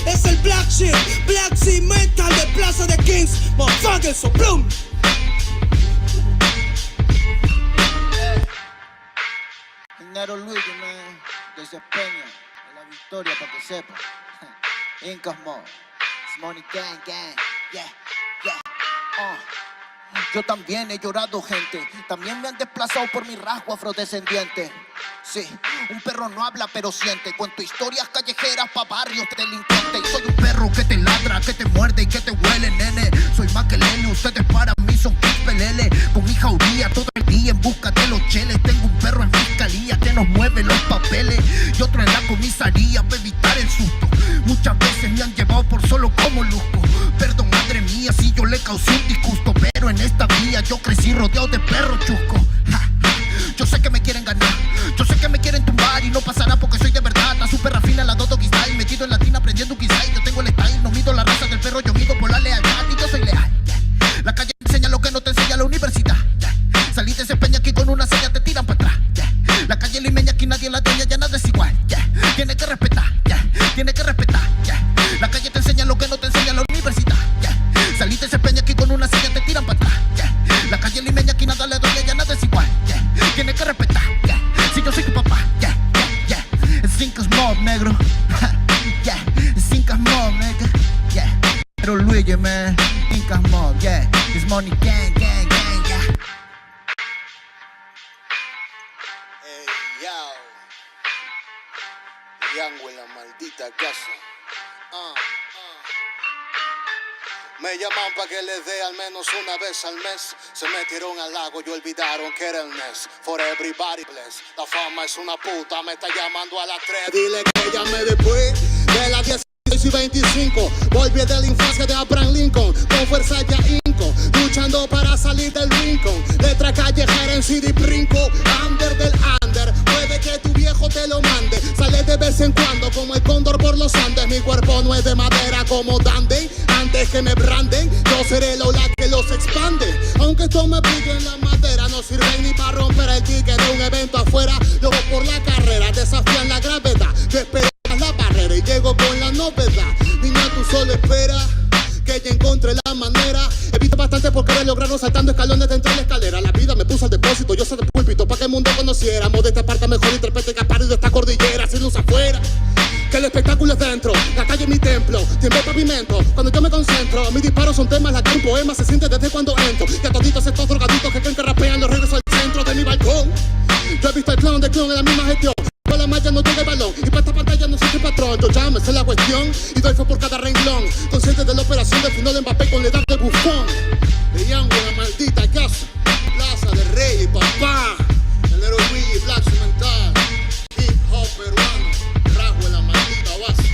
Es el Black Sheep, Black Sea Metal de Plaza de Kings. Motherfucker, so bloom. Nero Luigi, man, desde Peña, a la victoria, para que sepa. Incas Mo, it's Money Gang Gang, yeah, yeah, Yo también he llorado, gente. También me han desplazado por mi rasgo afrodescendiente. Sí, un perro no habla pero siente. Cuento historias callejeras pa' barrios delincuentes. Y soy un perro que te ladra, que te muerde y que te huele, nene. Soy más que Lele, ustedes para mí son pelele. Con mi jauría todo el día en busca de los cheles. Tengo un perro en fiscalía que nos mueve los papeles. Y otro en la comisaría para evitar el susto. Muchas veces me han llevado por solo como luzco. Perdón, madre mía, si yo le causé un disgusto. Pero en esta vía yo crecí rodeado de perros chuscos. Yo sé que me quieren ganar, yo sé que me quieren tumbar y no pasará porque soy de verdad. La super rafina, la Dodo Style, metido en latina aprendiendo un quizá. Yo tengo el style, no mido la raza del perro, yo mido por la lealtad y yo soy leal. La calle te enseña lo que no te enseña la universidad. Salí de ese peña aquí con una seña, te tiran para atrás. La calle limeña aquí nadie la dueña, ya nada es igual. Tiene que respetar, tiene que respetar. La calle te enseña lo que no te enseña la universidad. Salí de ese peña aquí con una seña, te tiran para atrás. La calle limeña aquí nada le dueña, ya nada es igual. Tiene que respetar, si yo soy tu papá, Cinco Mob, negro, Cinco Mob, nigga, Pero Luigi, man, Cinco Mob, It's Money Gang, gang, gang, Hey, yo, Yango en la maldita casa, Me llaman pa' que les dé al menos una vez al mes. Se metieron al lago y olvidaron que era el mes. For everybody bless. La fama es una puta, me está llamando a las 3. Dile que llame después de las 16 y 25. Volví de la infancia de Abraham Lincoln. Con fuerza ya inco, luchando para salir del rincón. Letra callejera en CD brinco. Under del under, puede que tu viejo te lo mande. Sale de vez en cuando como el cóndor por los Andes. Mi cuerpo no es de madera como Dandy. Antes que me branden, yo seré el ola que los expande. Aunque esto me brille en la madera, no sirven ni para romper el ticket de un evento afuera. Luego por la carrera desafían la gravedad. Yo esperas la barrera y llego con la novedad. Niña, tú solo espera que ya encontré la manera. Evito bastante por querer lograrlo saltando escalones dentro de la escalera. La vida me puso al depósito, yo soy de púlpito pa' que el mundo conociéramos de esta parte mejor intérprete capaz de esta cordillera. Sin luz afuera, que el espectáculo es dentro. La calle es mi templo, tiembla el pavimento. Cuando yo me concentro, mis disparos son temas. La que un poema se siente desde cuando entro. Y a toditos estos drogaditos que creen que rapean los regreso al centro de mi balcón. Yo he visto el clon de clon en la misma gestión. Con la malla no llega el balón y para esta pantalla no soy tu patrón. Yo ya me sé la cuestión y doy fe por cada renglón. Consciente de la operación del final de Mbappé con la edad de bufón. De Yango en la maldita casa, Plaza de Reyes, papá. El Nero Luigi, Black Mental, hip hop peruano, rasgo en la maldita base.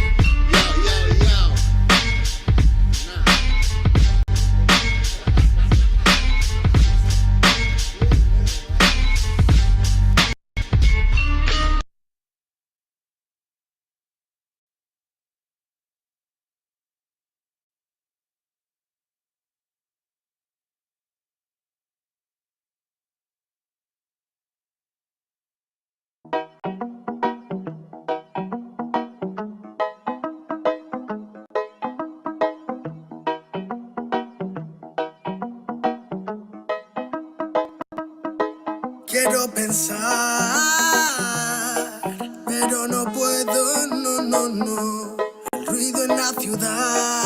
Quiero pensar, pero no puedo, no. El ruido en la ciudad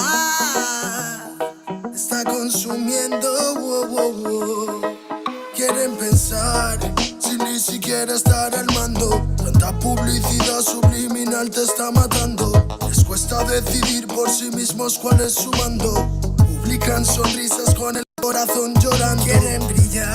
quieren pensar sin ni siquiera estar al mando. Tanta publicidad subliminal te está matando. Les cuesta decidir por sí mismos cuál es su mando. Publican sonrisas con el corazón llorando. Quieren brillar,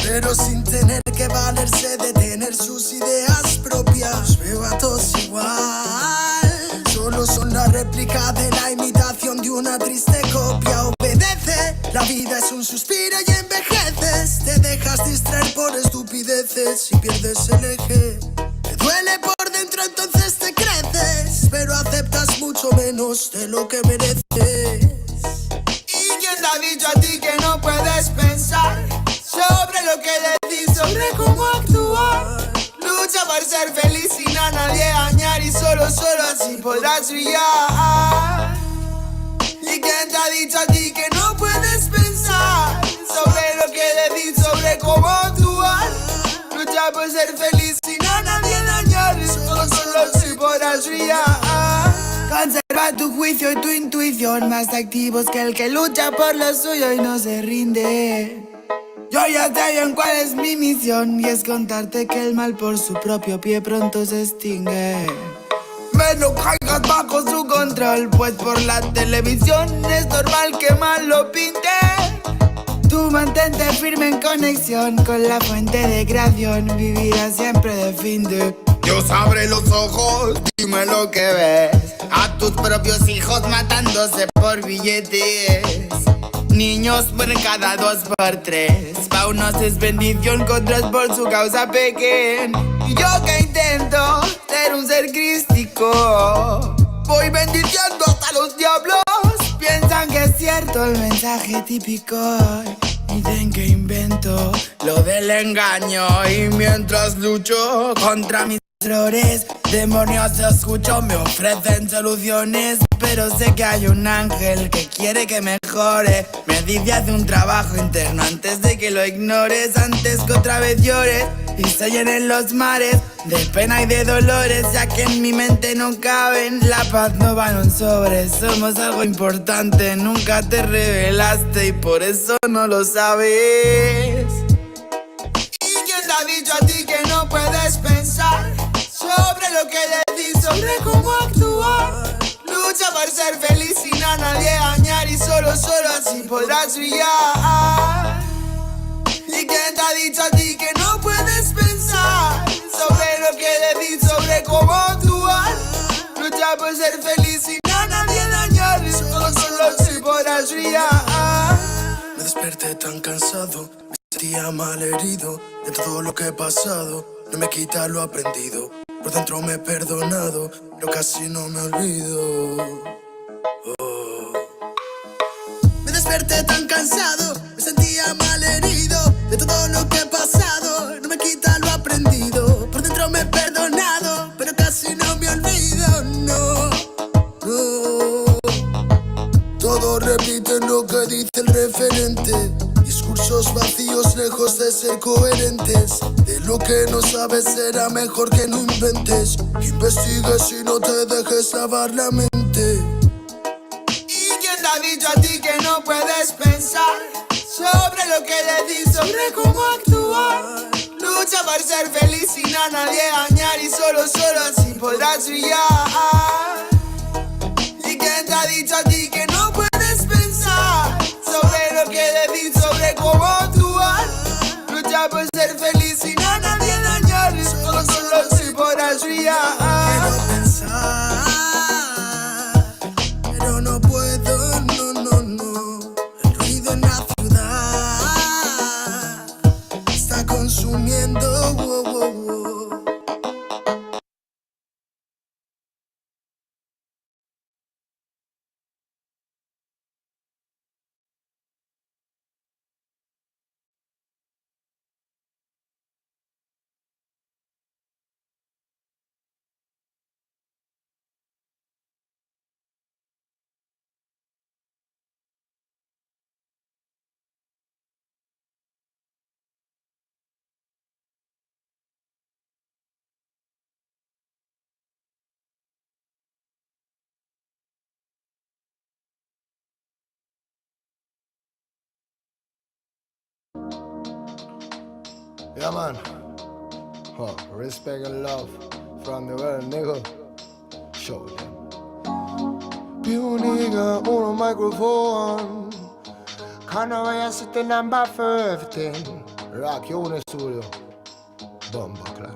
pero sin tener que valerse de tener sus ideas propias. Los veo a todos igual, solo son la réplica de la imitación de una triste copia. Obedece, la vida es un suspiro y envejeces. Te dejas distraer por estupideces y pierdes el eje. Te duele por dentro, entonces te creces, pero aceptas mucho menos de lo que mereces. ¿Y quién te ha dicho a ti que no puedes pensar sobre lo que decís, sobre cómo actuar? Lucha por ser feliz sin a nadie dañar y solo así podrás brillar. ¿Y quién te ha dicho a ti que no puedes pensar sobre lo que decís, sobre cómo actuar? Lucha por ser feliz sin a nadie dañar y solo así podrás brillar. Conserva tu juicio y tu intuición, más activos que el que lucha por lo suyo y no se rinde. Yo ya sé bien cuál es mi misión, y es contarte que el mal por su propio pie pronto se extingue. Pero caigas bajo su control, pues por la televisión es normal que mal lo pinte. Tú mantente firme en conexión con la fuente de creación, vivirás siempre de fin de. Dios abre los ojos, dime lo que ves. A tus propios hijos matándose por billetes. Niños mueren cada 2 por 3. Pa' unos es bendición, con otros por su causa pequen. Y yo que intento ser un ser crístico, voy bendiciendo hasta los diablos. Piensan que es cierto el mensaje típico, dicen que invento lo del engaño. Y mientras lucho contra mis errores, demonios escucho, me ofrecen soluciones. Pero sé que hay un ángel que quiere que mejore. Me dice haz un trabajo interno antes de que lo ignores, antes que otra vez llores y se llenen los mares de pena y de dolores, ya que en mi mente no caben. La paz no va en un sobre, somos algo importante. Nunca te revelaste y por eso no lo sabes. ¿Y quién te ha dicho a ti que no puedes pensar sobre lo que decís, sobre cómo actuar? Lucha por ser feliz sin a nadie dañar y solo así podrás brillar. ¿Y quién te ha dicho a ti que no puedes pensar sobre lo que decís, sobre cómo actuar? Lucha por ser feliz sin a nadie dañar y solo así podrás brillar. Me desperté tan cansado, me sentía mal herido de todo lo que he pasado. No me quita lo aprendido, por dentro me he perdonado, pero casi no me olvido. Me desperté tan cansado, me sentía mal herido de todo lo que he pasado. No me quita lo aprendido, por dentro me he perdonado, pero casi no me olvido, no. Todos repiten lo que dice el referente. Discursos vacíos lejos de ser coherentes. De lo que no sabes será mejor que no inventes. Que investigues y no te dejes lavar la mente. ¿Y quién te ha dicho a ti que no puedes pensar sobre lo que decís, sobre cómo actuar? Lucha por ser feliz sin a nadie dañar y solo así podrás brillar. ¿Y quién te ha dicho a ti que no puedes pensar sobre lo que decís, sobre cómo actuar? Lucha por ser feliz sin a nadie dañar y solo así podrás brillar. Quiero pensar, pero no puedo, no. El ruido en la ciudad está consumiendo. Yeah, man. Respect and love from the world, nigga. Show them. You nigga on a microphone. Can't I sit the number for everything? Rock you in the studio. Bomba, claro.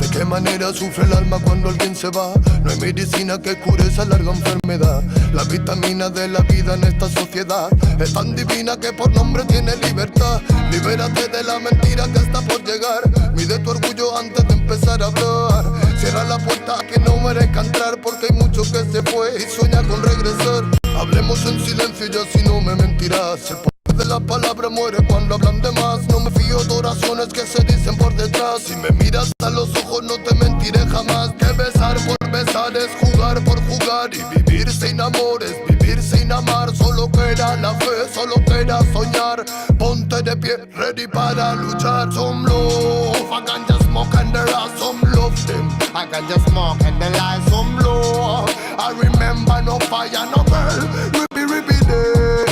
¿De qué manera sufre el alma cuando alguien se va? No hay medicina que cure esa larga enfermedad. La vitamina de la vida en esta sociedad es tan divina que por nombre tiene libertad. Libérate de la mentira que está por llegar. Mide tu orgullo antes de empezar a hablar. Cierra la puerta a quien no merezca entrar, porque hay mucho que se fue y sueña con regresar. Hablemos en silencio y así no me mentirás. El poder de la palabra muere cuando hablan de más. No me fío de oraciones que se dicen por detrás. Si me miras a los ojos no te mentiré jamás. Que besar por besar es jugar por jugar. Y vivir sin amor es vivir sin amar. Solo queda la fe, solo queda soñar. Ponte de pie, ready para luchar. Some love, I can just smoke and there are some love them. I can just smoke and there are some love. I remember no fire, no girl. Rippy day.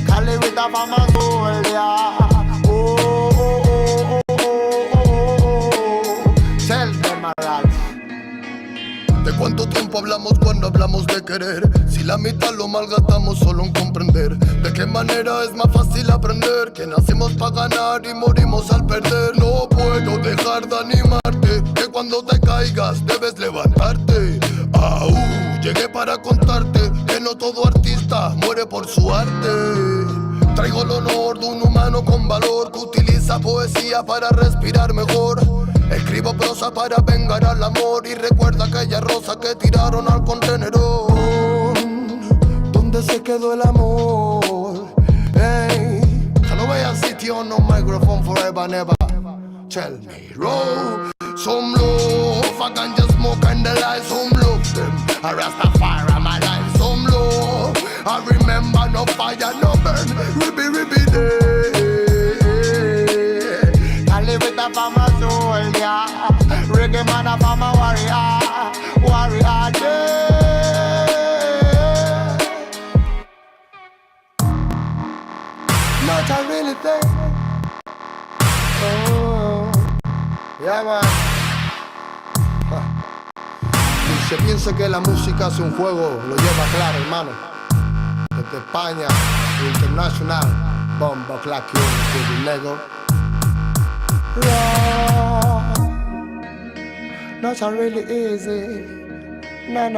Cali with the farmer soul, yeah. Tell them Ralph. ¿De cuánto tiempo hablamos cuando hablamos de querer? Si la mitad lo malgastamos solo en comprender. ¿De qué manera es más fácil aprender? Que nacimos para ganar y morimos al perder. No puedo dejar de animarte, que cuando te caigas debes levantarte. Llegué para contarte que no todo artista muere por su arte. Traigo el honor de un humano con valor que utiliza poesía para respirar mejor. Escribo prosa para vengar al amor y recuerda aquella rosa que tiraron al contenedor. ¿Dónde se quedó el amor? Hey, I know I sit on no microphone forever and ever. Tell me, roll. Some love, I can just smoke and the light. Some love them, I Rastafari my life. Some love, I remember no fire, no burn. Rippy day. I live with the farmer soul, yeah. Reggae man, a farmer warrior, warrior day. Not a really thing. Oh, yeah, man. Si se piensa que la música es un juego, lo lleva claro, hermano. Desde España, internacional, bomba, clack, you, Lego. Not so really easy. No.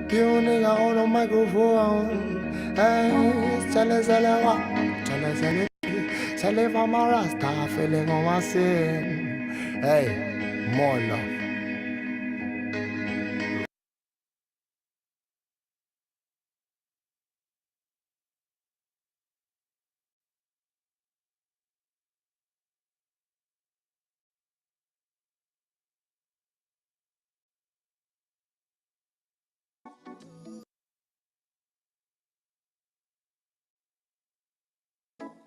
Pure nigga on a microphone. Hey, tell it what? Tell it from my Rasta, feeling on my sin. Hey, more love.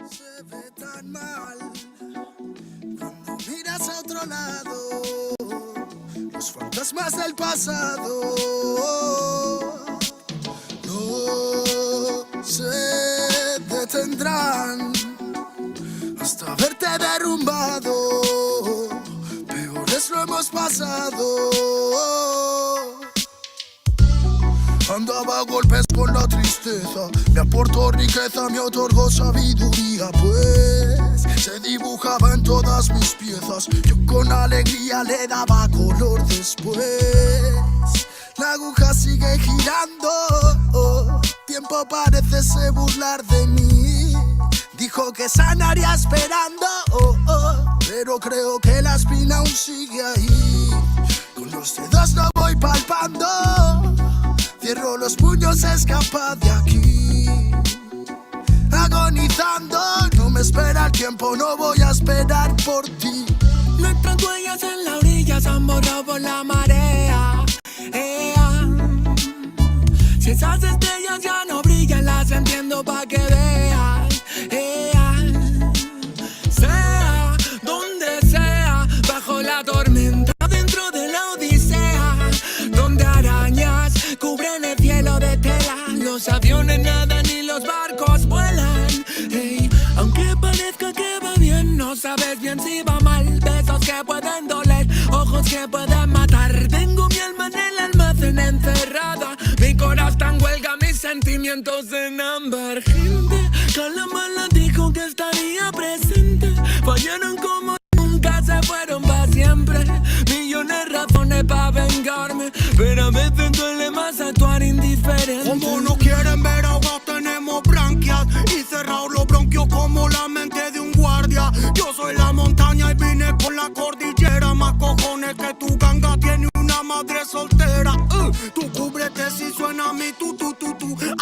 Se ve tan mal cuando miras a otro lado, los fantasmas del pasado no se detendrán hasta verte derrumbado. Peores lo hemos pasado. Andaba a golpes con la tristeza, me aportó riqueza, me otorgó sabiduría, pues se dibujaba en todas mis piezas. Yo con alegría le daba color después. La aguja sigue girando, tiempo parece se burlar de mí. Dijo que sanaría esperando, pero creo que la espina aún sigue ahí. Con los dedos lo voy palpando. Cierro los puños, escapa de aquí. Agonizando, no me espera el tiempo, no voy a esperar por ti. Nuestras huellas en la orilla se han borrado por la marea. Si esas estrellas ya no brillan, las entiendo pa' que veas. Sea donde sea, bajo la tormenta, dentro de la odisea, donde arañas cubren el cielo de tela. Los aviones nadan y los barcos vuelan. sabes bien si va mal. Besos que pueden doler, ojos que pueden matar. Tengo mi alma en el almacén encerrada, mi corazón está en huelga, mis sentimientos en ámbar. Gente que la mala dijo que estaría presente, fallaron como nunca, se fueron para siempre. Millones de razones para vengarme, pero a veces duele más actuar indiferente. Como no quieren ver ahogados, tenemos branquias y cerrados los bronquios como la mente de un guardia. Yo soy la montaña y vine con la cordillera. Más cojones que tu ganga tiene una madre soltera. Tú cúbrete si suena mi tu.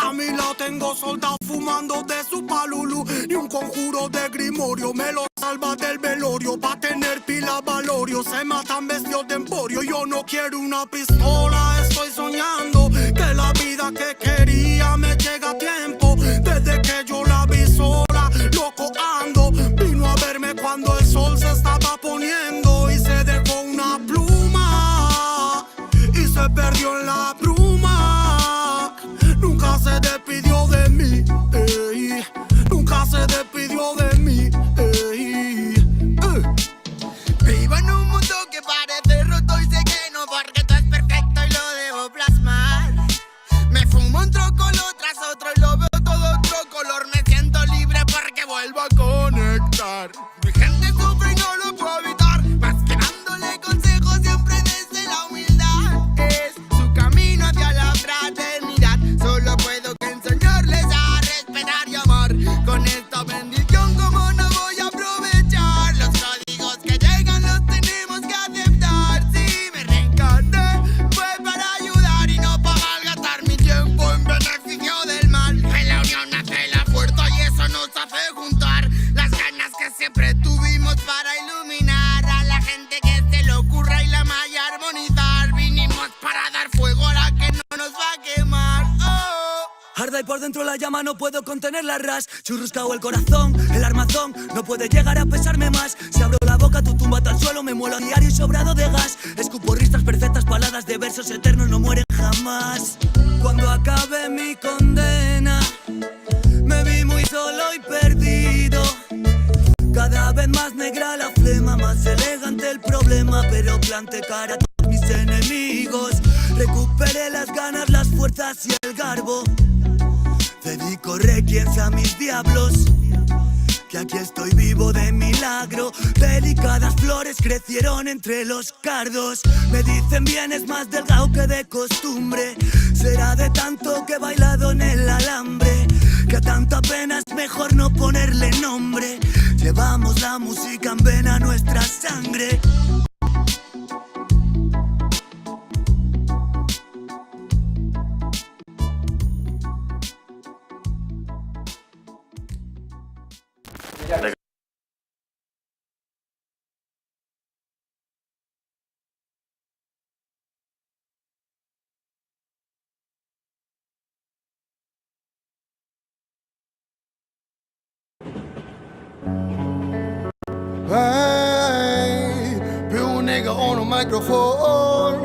A mi lado tengo soldados fumando de su palulu. Ni un conjuro de grimorio me lo salva del velorio. Pa' tener pila valorio se matan vestidos de emporio. Yo no quiero una pistola, estoy soñando que la vida que quería me llega a tiempo. Desde que yo la vi sola, loco ando. Vino a verme cuando el sol se estaba poniendo y se dejó una pluma y se perdió en la bruma. Nunca se despidió de mí, ey. Nunca se despidió de mí, ey. Vivo en un mundo que parece roto y sé que no, porque todo es perfecto y lo debo plasmar. Me fumo un trocolor tras otro y lo veo todo otro color. Me siento libre porque vuelvo a conectar. Mi gente sufre y no lo puedo evitar, más que dándole consejos siempre desde la humildad. Es su camino hacia la fraternidad. Solo puedo que enseñarles a respetar y amar. Con esta bendición como no voy a aprovechar. Los códigos que llegan los tenemos que aceptar. Si me reencarné fue para ayudar y no para malgastar mi tiempo en beneficio del mal. En la unión nace la fuerza y eso nos hace juntar las ganas que siempre tuvimos para iluminar a la gente que se le ocurra y la malla armonizar. Vinimos para dar fuego a la que no nos va a quemar. Arda y por dentro la llama, no puedo contener la ras. Churruscao el corazón, el armazón no puede llegar a pesarme más. Si abro la boca, tu tumba al suelo, me muelo a diario y sobrado de gas. Escupo ristas perfectas, baladas de versos eternos no mueren jamás. Cuando acabe mi condena, me vi muy solo y perdido. Cada vez más negra la flema, más elegante el problema, pero planté cara a todos mis enemigos. Recuperé las ganas, las fuerzas y el garbo. Dedico requiems a mis diablos, que aquí estoy vivo de milagro. Delicadas flores crecieron entre los cardos. Me dicen vienes más delgado que de costumbre. Será de tanto que he bailado en el alambre, que a tanta pena es mejor no ponerle nombre. Llevamos la música en vena, nuestra sangre. Hey, pure nigga on a microphone,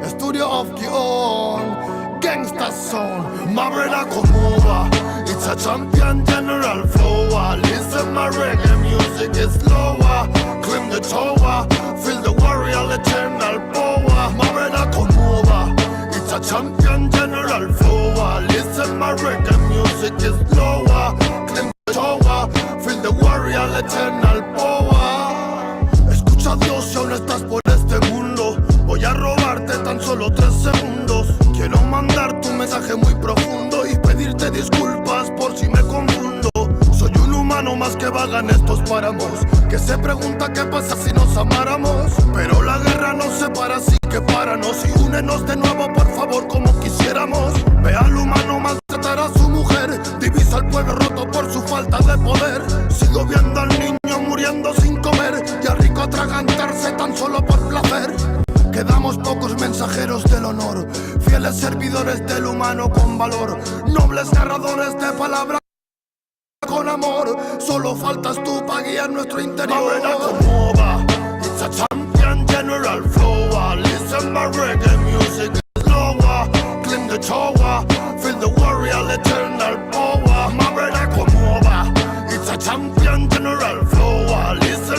studio of the own, gangsta sound, my brother come over. It's a champion general flow. Listen, my reggae music is slower. Climb the tower, feel the warrior eternal power. My brother come over. It's a champion general flow. Listen, my reggae music is slower. Climb the tower, feel the warrior eternal power. Escucha a Dios si aún estás por este mundo. Voy a robarte tan solo 3 segundos. Quiero mandar tu mensaje muy profundo y pedirte disculpas por si me confundo. Soy un humano más que vaga en estos páramos, que se pregunta qué pasa si nos amáramos. Pero la guerra nos separa, así que páranos y únenos de nuevo, por favor, como quisiéramos. Ve al humano maltratar a su mujer, divisa al pueblo roto por su falta de poder. Sigo viendo al niño muriendo sin comer y al rico atragantarse tan solo por placer. Quedamos pocos mensajeros del honor, fieles servidores del humano con valor, nobles narradores de palabras con amor. Solo faltas tú para guiar nuestro interior. It's a champion general flow. Listen, my reggae music is lower. Climb the tower, feel the warrior eternal power. My brother come over. It's a champion general flow. Listen,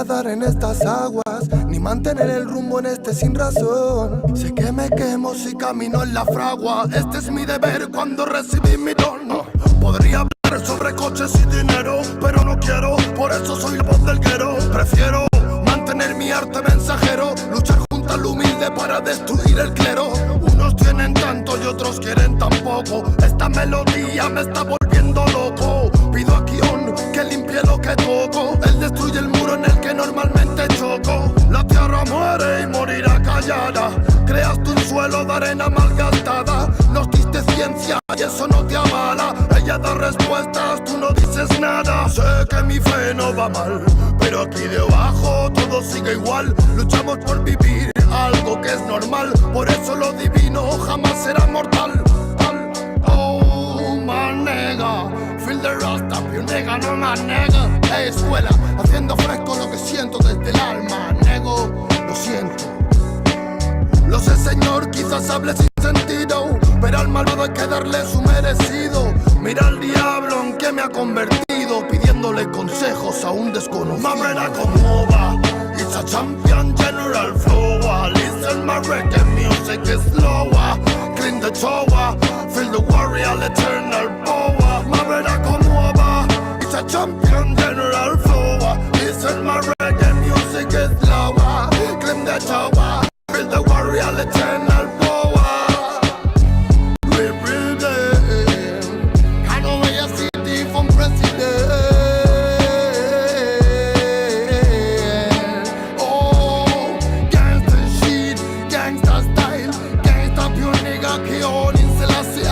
nadar en estas aguas, ni mantener el rumbo en este sin razón. Sé que me quemo si camino en la fragua. Este es mi deber cuando recibí mi don. Podría hablar sobre coches y dinero, pero no quiero, por eso soy la voz del guero. Prefiero mantener mi arte mensajero, luchar junto al humilde para destruir el clero. Unos tienen tanto y otros quieren tan poco. Esta melodía me está volviendo loco. Pido a Kion que limpie lo que toco. Él destruye el muro en el que normalmente choco. La tierra muere y morirá callada. Creaste un suelo de arena malgastada. Nos diste ciencia y eso no te avala. Ella da respuestas, tú no dices nada. Sé que mi fe no va mal, pero aquí debajo todo sigue igual. Luchamos por vivir algo que es normal. Por eso lo divino jamás será mortal. Oh, my nigga, feel the rust up, you nigga, no my nigga. Hey, escuela, haciendo fresco lo que siento desde el alma. Nego, lo siento. Lo sé, señor, quizás hable sin sentido, pero al malvado hay que darle su merecido. Mira al diablo en que me ha convertido, pidiéndole consejos a un desconocido. Mamrena como va, it's a champion general flow. Listen, my reggae music is slower. Clean the shower, feel the warrior eternal power. Mamrena como va, it's a champion general flow. Listen, my reggae music is slower. Clean the shower, feel the warrior eternal power. Every day, I know where you see the from president. Oh, gangsta shit, gangsta style, gangsta pure nigga, Kion in Selassie.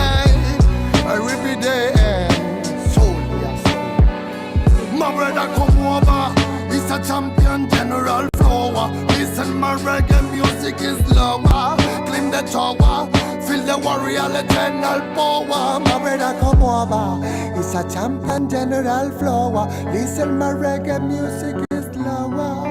Every day, soul, yes. My brother come over, he's a champion general flower. Listen, my reggae music is lower. Clean the tower, feel the warrior eternal power. My brother come over, it's a champion general flower. Listen, my reggae music is lower.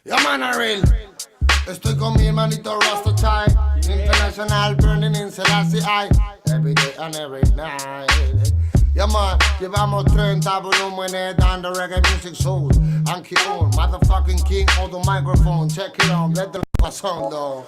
Yeah, man, I real. Estoy con mi hermanito Rasta Chai. International burning in Selassie I. Every day and every night. Yeah, man, llevamos 30 volúmenes dando reggae music soul. And Kion, motherfucking king of the microphone. Check it out, let the pasando.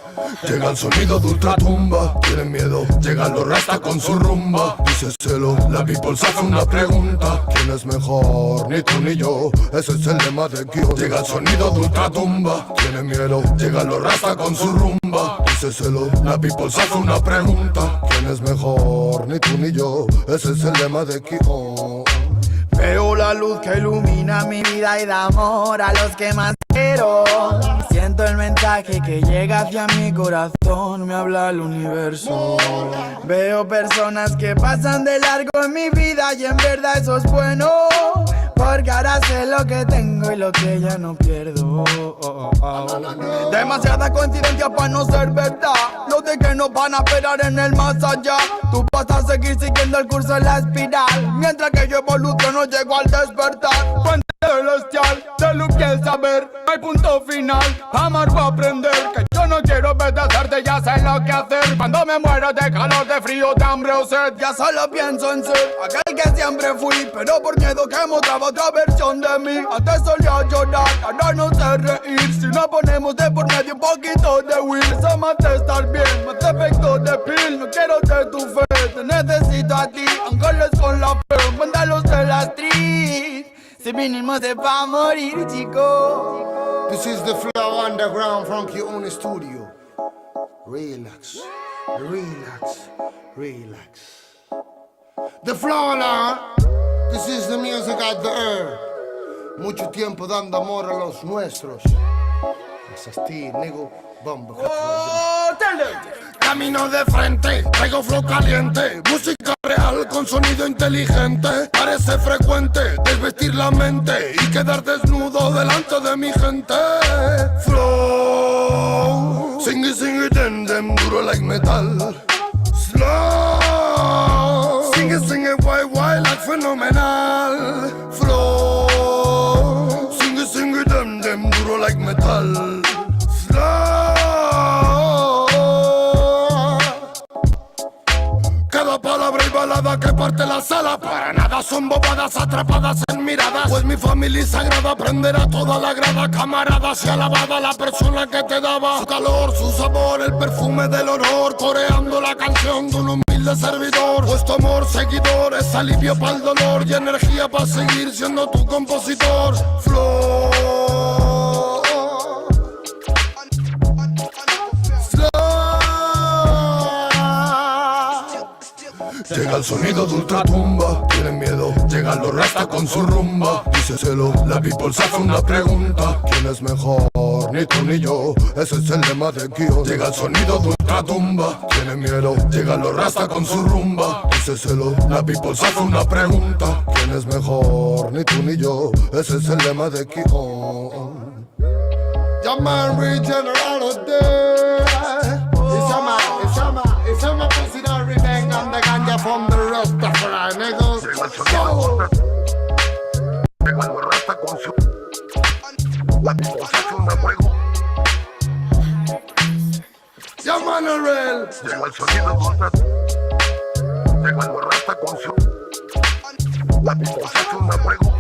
Llega el sonido de ultratumba, tienen miedo. Llegan los rasta con su rumba. Díceselo, la people se hace una pregunta. ¿Quién es mejor? Ni tú ni yo. Ese es el lema de Kyo. Llega el sonido de ultratumba, tienen miedo. Llegan los rasta con su rumba. Díceselo, la people se hace una pregunta. ¿Quién es mejor? Ni tú ni yo. Ese es el lema de Kyo. Veo la luz que ilumina mi vida y da amor a los que más quiero. Siento el mensaje que llega hacia mi corazón, me habla el universo. Veo personas que pasan de largo en mi vida y en verdad eso es bueno, porque ahora sé lo que tengo y lo que ya no pierdo. Demasiada coincidencia para no ser verdad. Los de que nos van a esperar en el más allá. Tú vas a seguir siguiendo el curso en la espiral, mientras que yo evoluciono, llego al despertar. Puente celestial, de luz y el saber, no hay punto final, amar o aprender. Que yo no quiero obedecerte, ya sé lo que hacer. Cuando me muero de calor, de frío, de hambre o sed, ya solo pienso en ser aquel que siempre fui, pero por miedo que mostraba otra versión de mí. Antes solía llorar, ahora no sé reír. Si no ponemos de por medio un poquito de will, eso más de estar bien, más de efecto de pill. No quiero ser tu fe, te necesito a ti. Ángeles con la fe, mándalos de la street. Si vinimos de pa' morir, chico. This is the flow underground from Kion Studio. Relax, relax, relax. The flow alarm. This is the music at the air. Mucho tiempo dando amor a los nuestros. Así, nego, bomba. Camino de frente, traigo flow caliente. Música real con sonido inteligente. Parece frecuente desvestir la mente y quedar desnudo delante de mi gente. Flow, sing it, dem, duro like metal. balada que parte la sala. Para nada son bobadas atrapadas en miradas. Pues mi familia sagrada prenderá toda la grada. Camarada, se alabada la persona que te daba su calor, su sabor, el perfume del honor. Coreando la canción de un humilde servidor. Pues tu amor seguidor es alivio para el dolor y energía para seguir siendo tu compositor. Flor. Llega el sonido de ultratumba, tienen miedo, llegan los rasta con su rumba. Díceselo, la people se hace una pregunta: ¿quién es mejor? Ni tú ni yo, ese es el lema de Kio. Llega el sonido de ultratumba, tienen miedo, llegan los rasta con su rumba. Díceselo, la people se hace una pregunta: ¿quién es mejor? Ni tú ni yo, ese es el lema de Kio. Yaman Regeneral of Day. It's a pussy that revenge and the ganja from the Rastafari niggas. Llega el rasta con su. La people se hace una pregunta. Yaman Real. Llega el sonido de ultratumba. Llega el rasta con su. La people se hace una pregunta.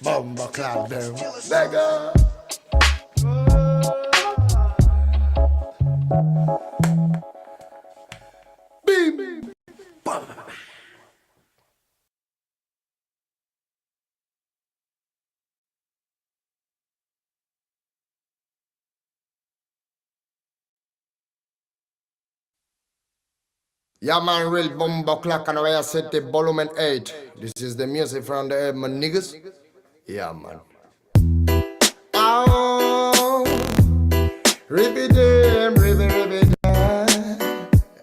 Bomba clap them, nigga. Beam, beam. Yeah man, real bomba clock and I set the volume 8. This is the music from the my niggas. Yeah, man. Oh, ribby damn, ribby damn.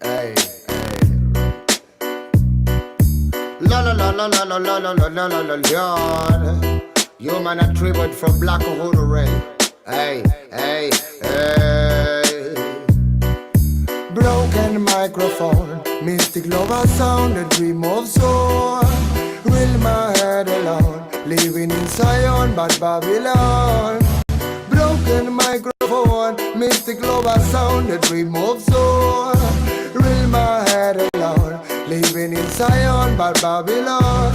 Hey, hey. La la la la la la la la la la la la la. You man a tribute for Black Uhuru Ray. Hey, hey, hey. Broken microphone, mystic lover sound, a dream of soul. Will my head alone. Living in Zion, but Babylon. Broken microphone, mystic lover sound, a dream of soul. Real my head alone. Living in Zion, but Babylon.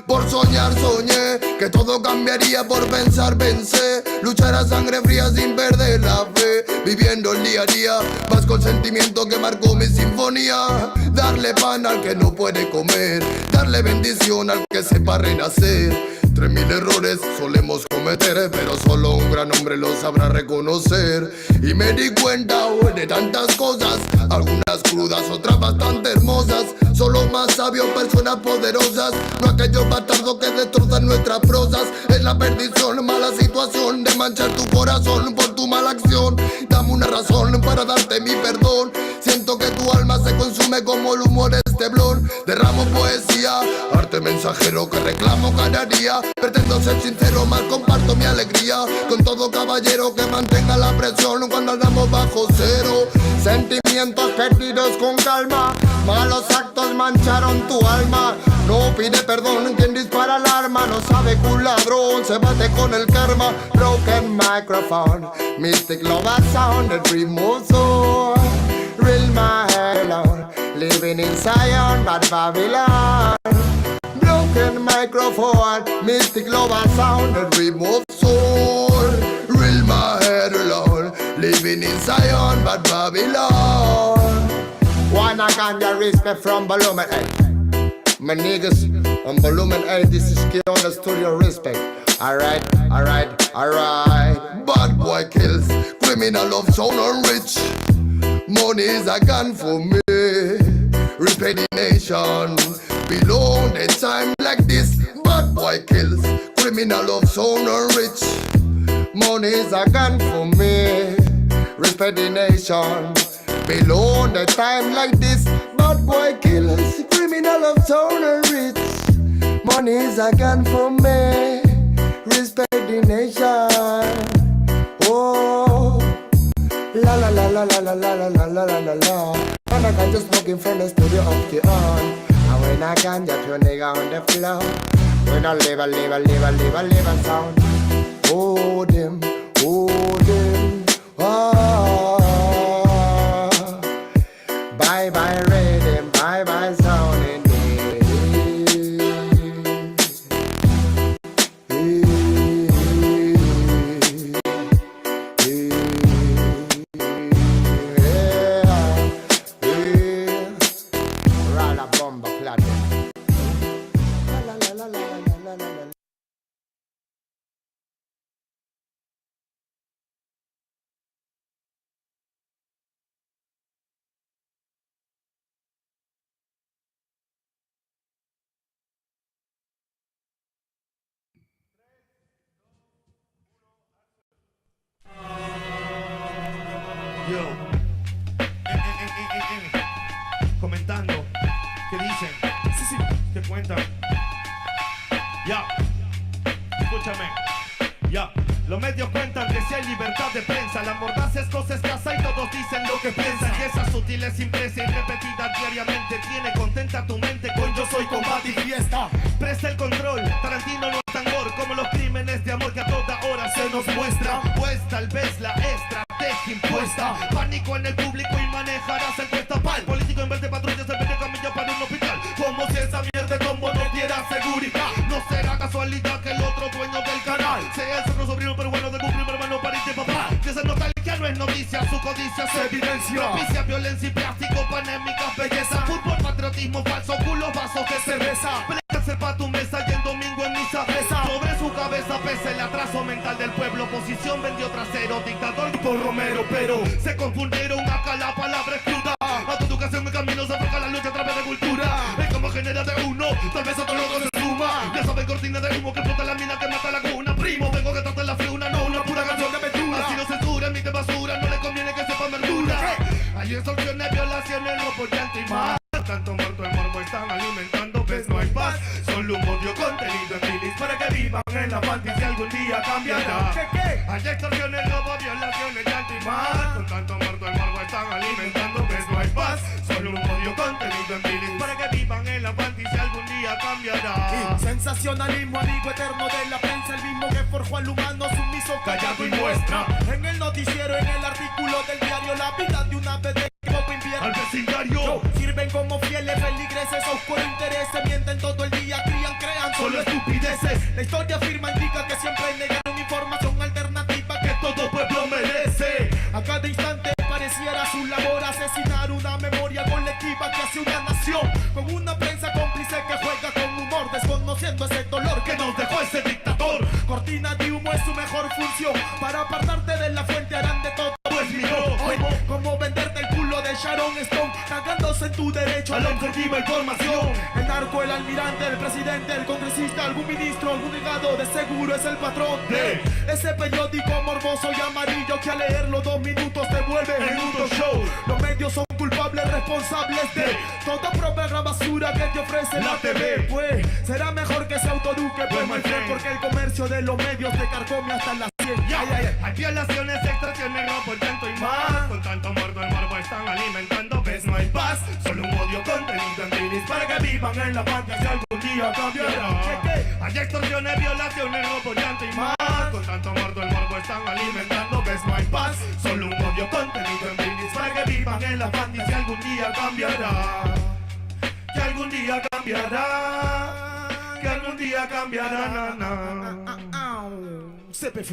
Por soñar soñé que todo cambiaría, por pensar pensé. Luchar a sangre fría sin perder la fe. Viviendo el día a día, más con sentimiento que marcó mi sinfonía. Darle pan al que no puede comer, darle bendición al que sepa renacer. 3000 errores solemos cometer, pero solo un gran hombre lo sabrá reconocer. Y me di cuenta hoy de tantas cosas, algunas crudas, otras bastante hermosas. Solo más sabios, personas poderosas, no aquellos bastardos que destrozan nuestras prosas. Es la perdición, mala situación de manchar tu corazón por tu mala acción. Dame una razón para darte mi perdón. Siento que tu alma se consume como el humo de este blon. Derramo poesía, arte mensajero que reclamo cada día. Pretendo ser sincero, más comparto mi alegría con todo caballero que mantenga la presión cuando andamos bajo cero. Sentimientos perdidos con calma, malos actos mancharon tu alma. No pide perdón quien dispara el arma, no sabe que un ladrón se bate con el karma. Broken microphone, mystic lover sound, a dream of soul. Real my head alone, living in Zion, but Babylon. Broken microphone, mystic lover sound, a dream of soul. Real my head alone, living in Zion, but Babylon. Wanna ganja respect from volume 8. My niggas on volume 8, this is Kid on the studio respect. Alright, alright, alright. Bad boy kills, criminal of sound and rich. Money is a gun for me. Respect the nation. Below the time like this. Bad boy kills, criminal of sound and rich. Money is a gun for me. Respect the nation. Below the time like this. Bad boy kills, criminal of sound and rich. Money is a gun for me. Respect the nation. Oh. La la la la la la la la la la la la la. When I can just smoking from the studio up the on. And when I can just your nigga on the floor. When I live a sound. Oh them, ah. Bye bye. Yo. Comentando. ¿Qué dicen? Sí. ¿Qué cuentan? Ya. Escúchame. Ya. Los medios cuentan que si hay libertad de prensa, la mordaz es cosa escasa y todos dicen lo que piensan. Y esa sutil es impresa y repetida diariamente tiene contenta tu mente con yo soy combate y fiesta. Presta el control, Tarantino no es tan gore como los crímenes de amor que a toda hora se nos muestra. Pues tal vez la estrategia impuesta, pánico en el público y manejarás el cuestapal. Político en vez de patrullas se vende camilla para un hospital. Como si esa mierda de combo no diera seguridad. No será casualidad que el otro dueño del canal sea el otro sobrino peruano de un primo hermano pariente papá. Que esa nostalgia no es noticia, su codicia se evidencia. Propicia violencia y plástico, panémicas, belleza. Fútbol, patriotismo, falso, culos, vasos de cerveza. Pléjase pa' tu mesa y el domingo en misa pesa. Sobre su cabeza pesa el atraso mental del pueblo. Oposición vendió trasero, dictador por Romero. Pero se confundieron acá, la palabra es cruda. A tu educación mi camino se afloja la lucha a través de cultura. Es como genera de uno, tal vez otro loco se suma. Ya saben, cortina de humo que explota la mina que mata la laguna. Primo, vengo que trate la fiuna, no una pura canción de aventura. Así no censura, emite basura, no le conviene que sepa verdura. Hay extorsiones, violaciones, robo, llanto y más. Tanto muerto el morbo están alimentando, ves no hay paz. Solo un odio contenido en filis para que vivan en la fantasía y algún día cambiará. Hay extorsiones, robo, violaciones, llanto y más. Con tanto muerto el morbo están alimentando, ves no hay paz. Solo un odio contenido en filis para que vivan en la fantasía y algún día cambiará. Sensacionalismo, amigo eterno de la prensa, el mismo que forjó al humano sumiso, callado y muestra. En el noticiero, en el artículo del diario, la vida de una vez de al vecindario sirven como fieles feligreses a oscuro interés, se mienten todo el día, crean solo estupideces. La historia afirma, indica que siempre negaron información alternativa que todo pueblo merece. A cada instante pareciera su labor asesinar una memoria colectiva que hace una nación, con una prensa cómplice que juega con humor, desconociendo ese dolor que nos dejó ese dictador. Cortina de humo es su mejor función, para apartarte de la fuente harán de todo. Pues miro, como venderte el culo de Sharon Stone, cagándose en tu derecho a la objetiva información. El narco, el almirante, el presidente, el congresista, algún ministro, algún legado, de seguro es el patrón de ese periódico morboso y amarillo que al leerlo 2 minutos te vuelve en un show. Los medios son culpables, responsables de toda propaganda basura que te ofrece la TV. Pues será mejor que se autoeduque, pues my friend, porque el comercio de los medios te carcome hasta las 100. Hay violaciones, extorsiones, robo, llanto y más. Con tanto muerto el morbo están alimentando, ves no hay paz. Solo un odio contenido en filis para que vivan en la fantasía y algún día cambiará. Hay extorsiones, violaciones, robo, llanto y más. Con tanto muerto el morbo están alimentando, ves no hay paz. Solo un odio contenido en filis para que vivan en la fantasía y algún día cambiará. Que algún día cambiará. Que algún día cambiará, CPF.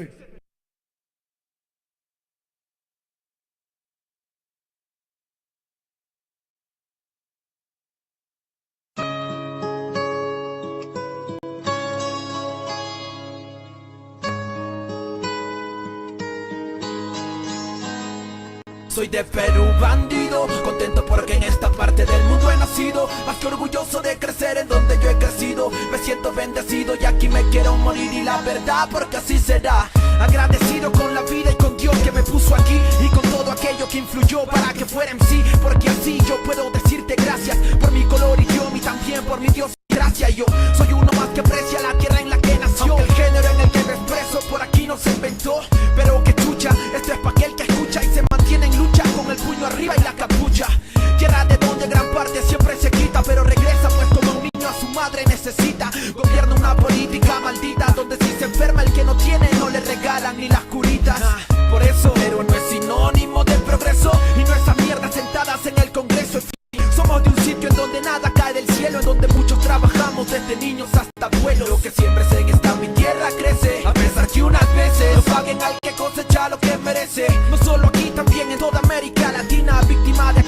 Soy de Perú, bandido, contento porque en esta parte del mundo he nacido. Más que orgulloso de crecer en donde yo he crecido. Me siento bendecido y aquí me quiero morir. Y la verdad porque así será. Agradecido con la vida y con Dios que me puso aquí. Y con todo aquello que influyó para que fuera MC. Porque así yo puedo decirte gracias por mi color y idioma y también por mi Dios y gracia. Yo soy uno más que aprecia la tierra en la que nació. Aunque el género en el que me expreso por aquí no se inventó. Pero que chucha, esto es pa' aquel que escucha y se mantiene en lucha con el puño arriba y la capucha. Tierra de donde gran parte siempre se quita, pero regresa pues como un niño a su madre necesita. Gobierna una política maldita donde si se enferma el que no tiene no le regalan ni las curitas. Por eso, pero no es sinónimo de progreso y no esa mierda sentadas en el Congreso. Somos de un sitio en donde nada cae del cielo, en donde muchos trabajamos desde niños hasta abuelos. Lo que siempre sé que está mi tierra crece, a pesar que unas veces no paguen al que cosecha lo que merece. No solo aquí, también en toda América Latina, víctima de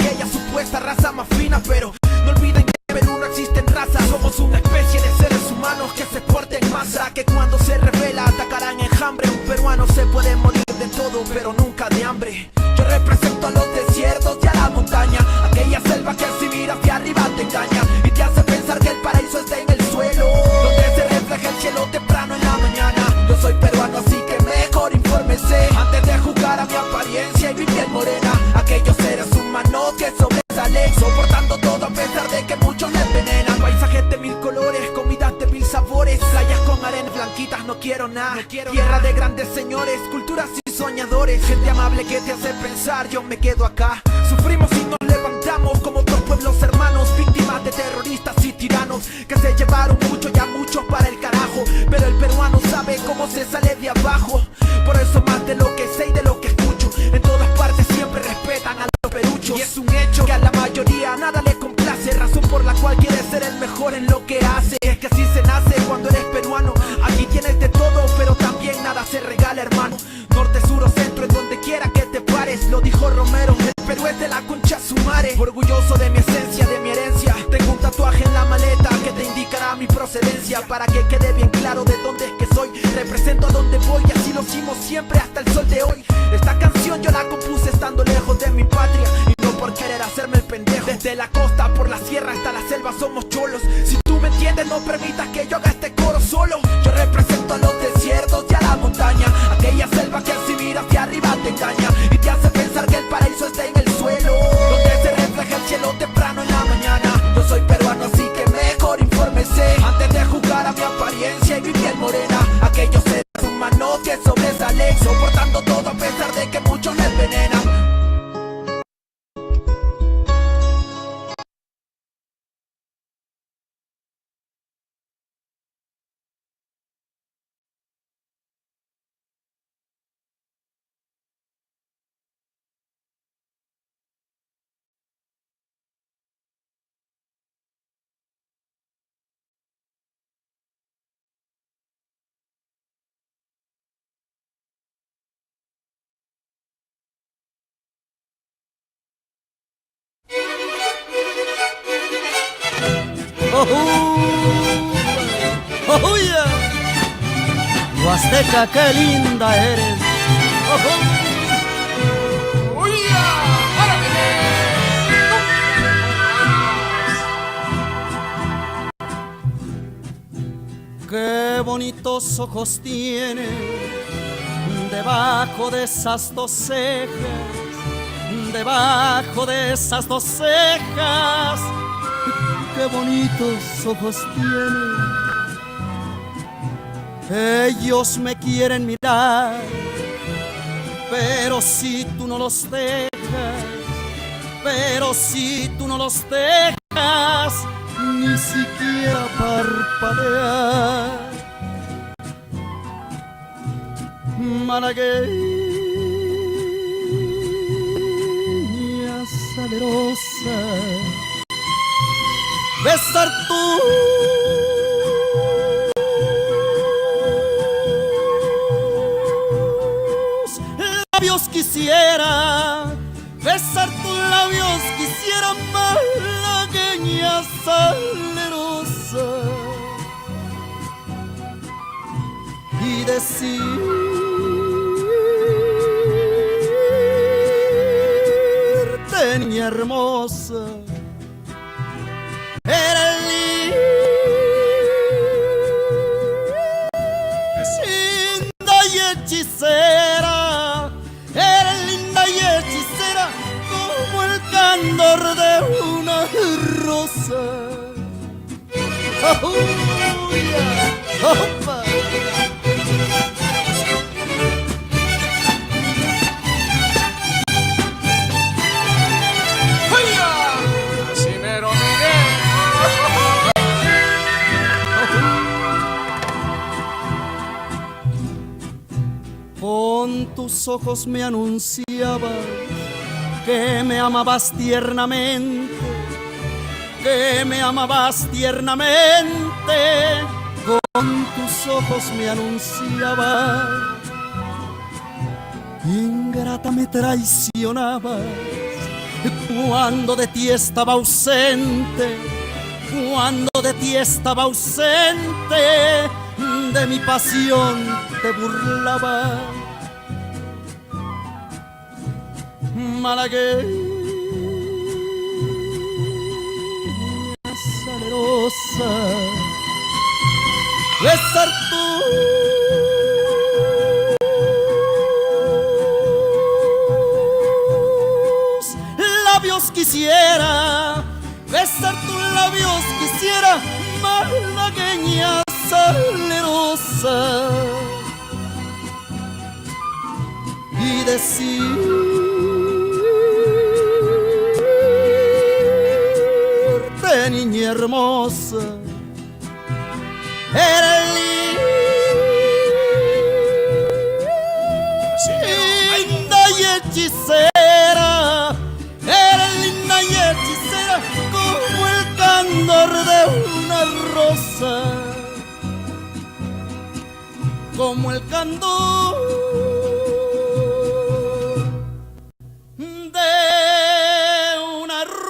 sobresale, soportando todo a pesar de que muchos me envenenan. Paisajes de mil colores, comidas de mil sabores, playas con arenas blanquitas, no quiero nada. Tierra de grandes señores, culturas y soñadores, gente amable que te hace pensar, yo me quedo acá. Sufrimos y nos levantamos como otros pueblos hermanos, víctimas de terroristas y tiranos que se llevaron mucho y a muchos para el carajo. Pero el peruano sabe cómo se sale de abajo. Por eso más de lo que sé y de lo que escucho, en todas partes siempre respetan a los peruchos. Y es un hecho que a la mayoría nada le complace, razón por la cual quiere ser el mejor en lo que hace. Es que así se nace cuando eres peruano. Aquí tienes de todo, pero también nada se regala, hermano. Norte, sur o centro, en donde quiera que te pares. Lo dijo Romero, el Perú es de la concha su madre. Orgulloso de mi esencia, de mi herencia. Tengo un tatuaje en la maleta que te indicará mi procedencia, para que quede bien claro de dónde es que soy. Represento a donde voy y así lo hicimos siempre hasta el sol de hoy. Esta canción yo la compuse estando lejos de mi patria y no por querer hacerme el pendejo. Desde la costa por la sierra hasta la selva somos cholos. Si tú me entiendes, no permitas que yo haga este coro solo. Yo represento a los desiertos y a la montaña, aquella selva que si miras de arriba te engaña y te hace pensar que el paraíso está en el suelo, donde se refleja el cielo temprano en la mañana. Yo soy peruano, así que mejor infórmese antes de juzgar a mi apariencia y mi piel morena. Aquellos seres humanos que sobresalen, soportando todo a pesar de que muchos me envenenan. ¡Oh, yeah! Huasteca, qué linda eres. ¡Oh, yeah! Qué bonitos ojos tiene debajo de esas dos cejas, debajo de esas dos cejas. Qué bonitos ojos tiene. Ellos me quieren mirar, pero si tú no los dejas, pero si tú no los dejas, ni siquiera parpadear. Malagueña salerosa, besar tus labios quisiera, besar tus labios quisiera, malagueña salerosa, y decirte, niña hermosa, eres linda y hechicera, eres linda y hechicera como el candor de una rosa. Oh, yeah. Opa. Con tus ojos me anunciabas que me amabas tiernamente, que me amabas tiernamente. Con tus ojos me anunciabas, ingrata me traicionabas cuando de ti estaba ausente, cuando de ti estaba ausente. De mi pasión te burlaba, malagueña salerosa, besar tus labios quisiera, quisiera besar tus labios, quisiera malagueña salerosa y decirte, niña hermosa, eres linda y hechicera, eres linda y hechicera como el candor de una rosa, como el candor de una rosa.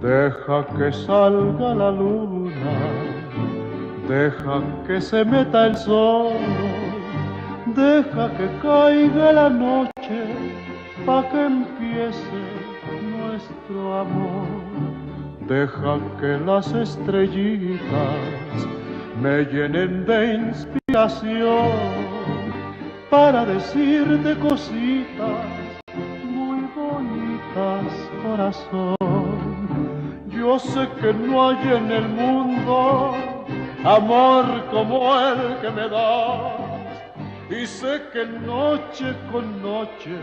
Deja que salga la luna, deja que se meta el sol, deja que caiga la noche, pa' que empiece nuestro amor. Deja que las estrellitas me llenen de inspiración para decirte cositas muy bonitas, corazón. Yo sé que no hay en el mundo amor como el que me das, y sé que noche con noche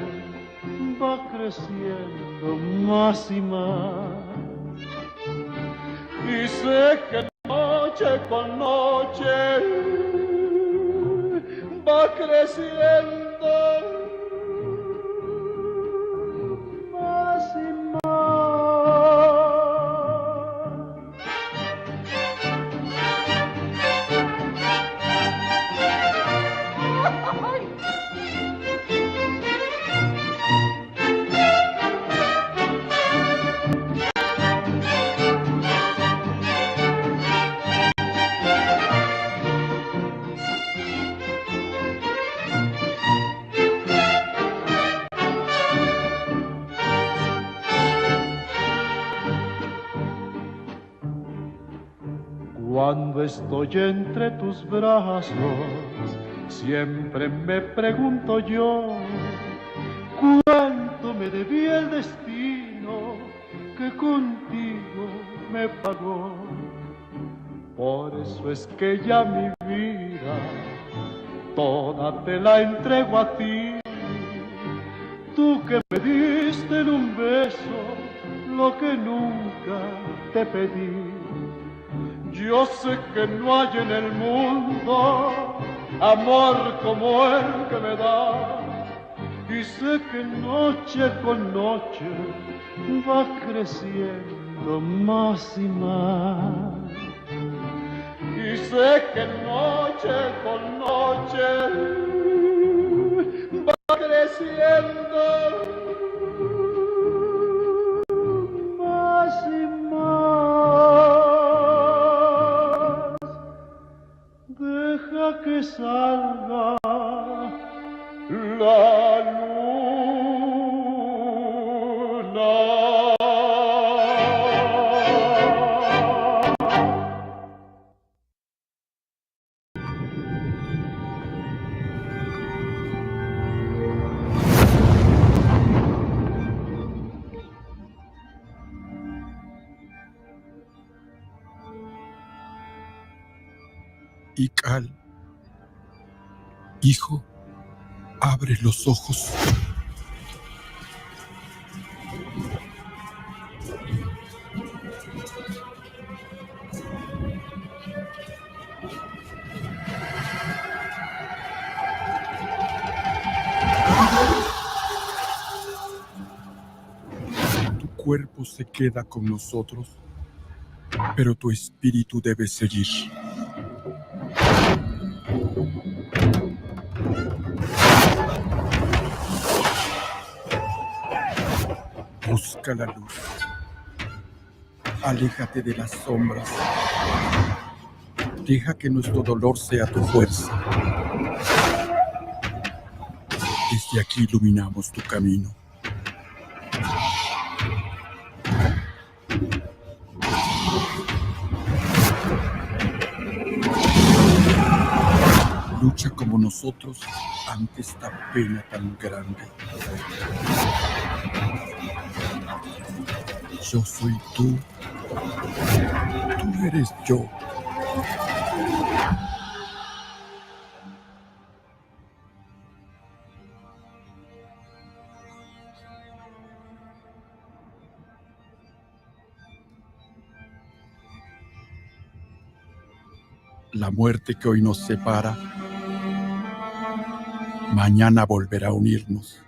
va creciendo más y más. Y sé que noche con noche va creciendo más y más. Cuando estoy entre tus brazos, siempre me pregunto yo, ¿cuánto me debía el destino que contigo me pagó? Por eso es que ya mi vida toda te la entrego a ti, tú que me diste en un beso lo que nunca te pedí. Yo sé que no hay en el mundo amor como el que me da, y sé que noche con noche va creciendo más y más. Y sé que noche con noche va creciendo más y más. Deja que salga la luna. Ical, hijo, abre los ojos. cuerpo se queda con nosotros, pero tu espíritu debe seguir. Busca la luz. Aléjate de las sombras. Deja que nuestro dolor sea tu fuerza. Desde aquí iluminamos tu camino. Lucha como nosotros ante esta pena tan grande. Yo soy tú. Tú eres yo. La muerte que hoy nos separa, mañana volverá a unirnos.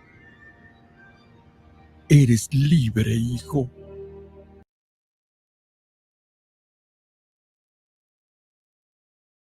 Eres libre, hijo.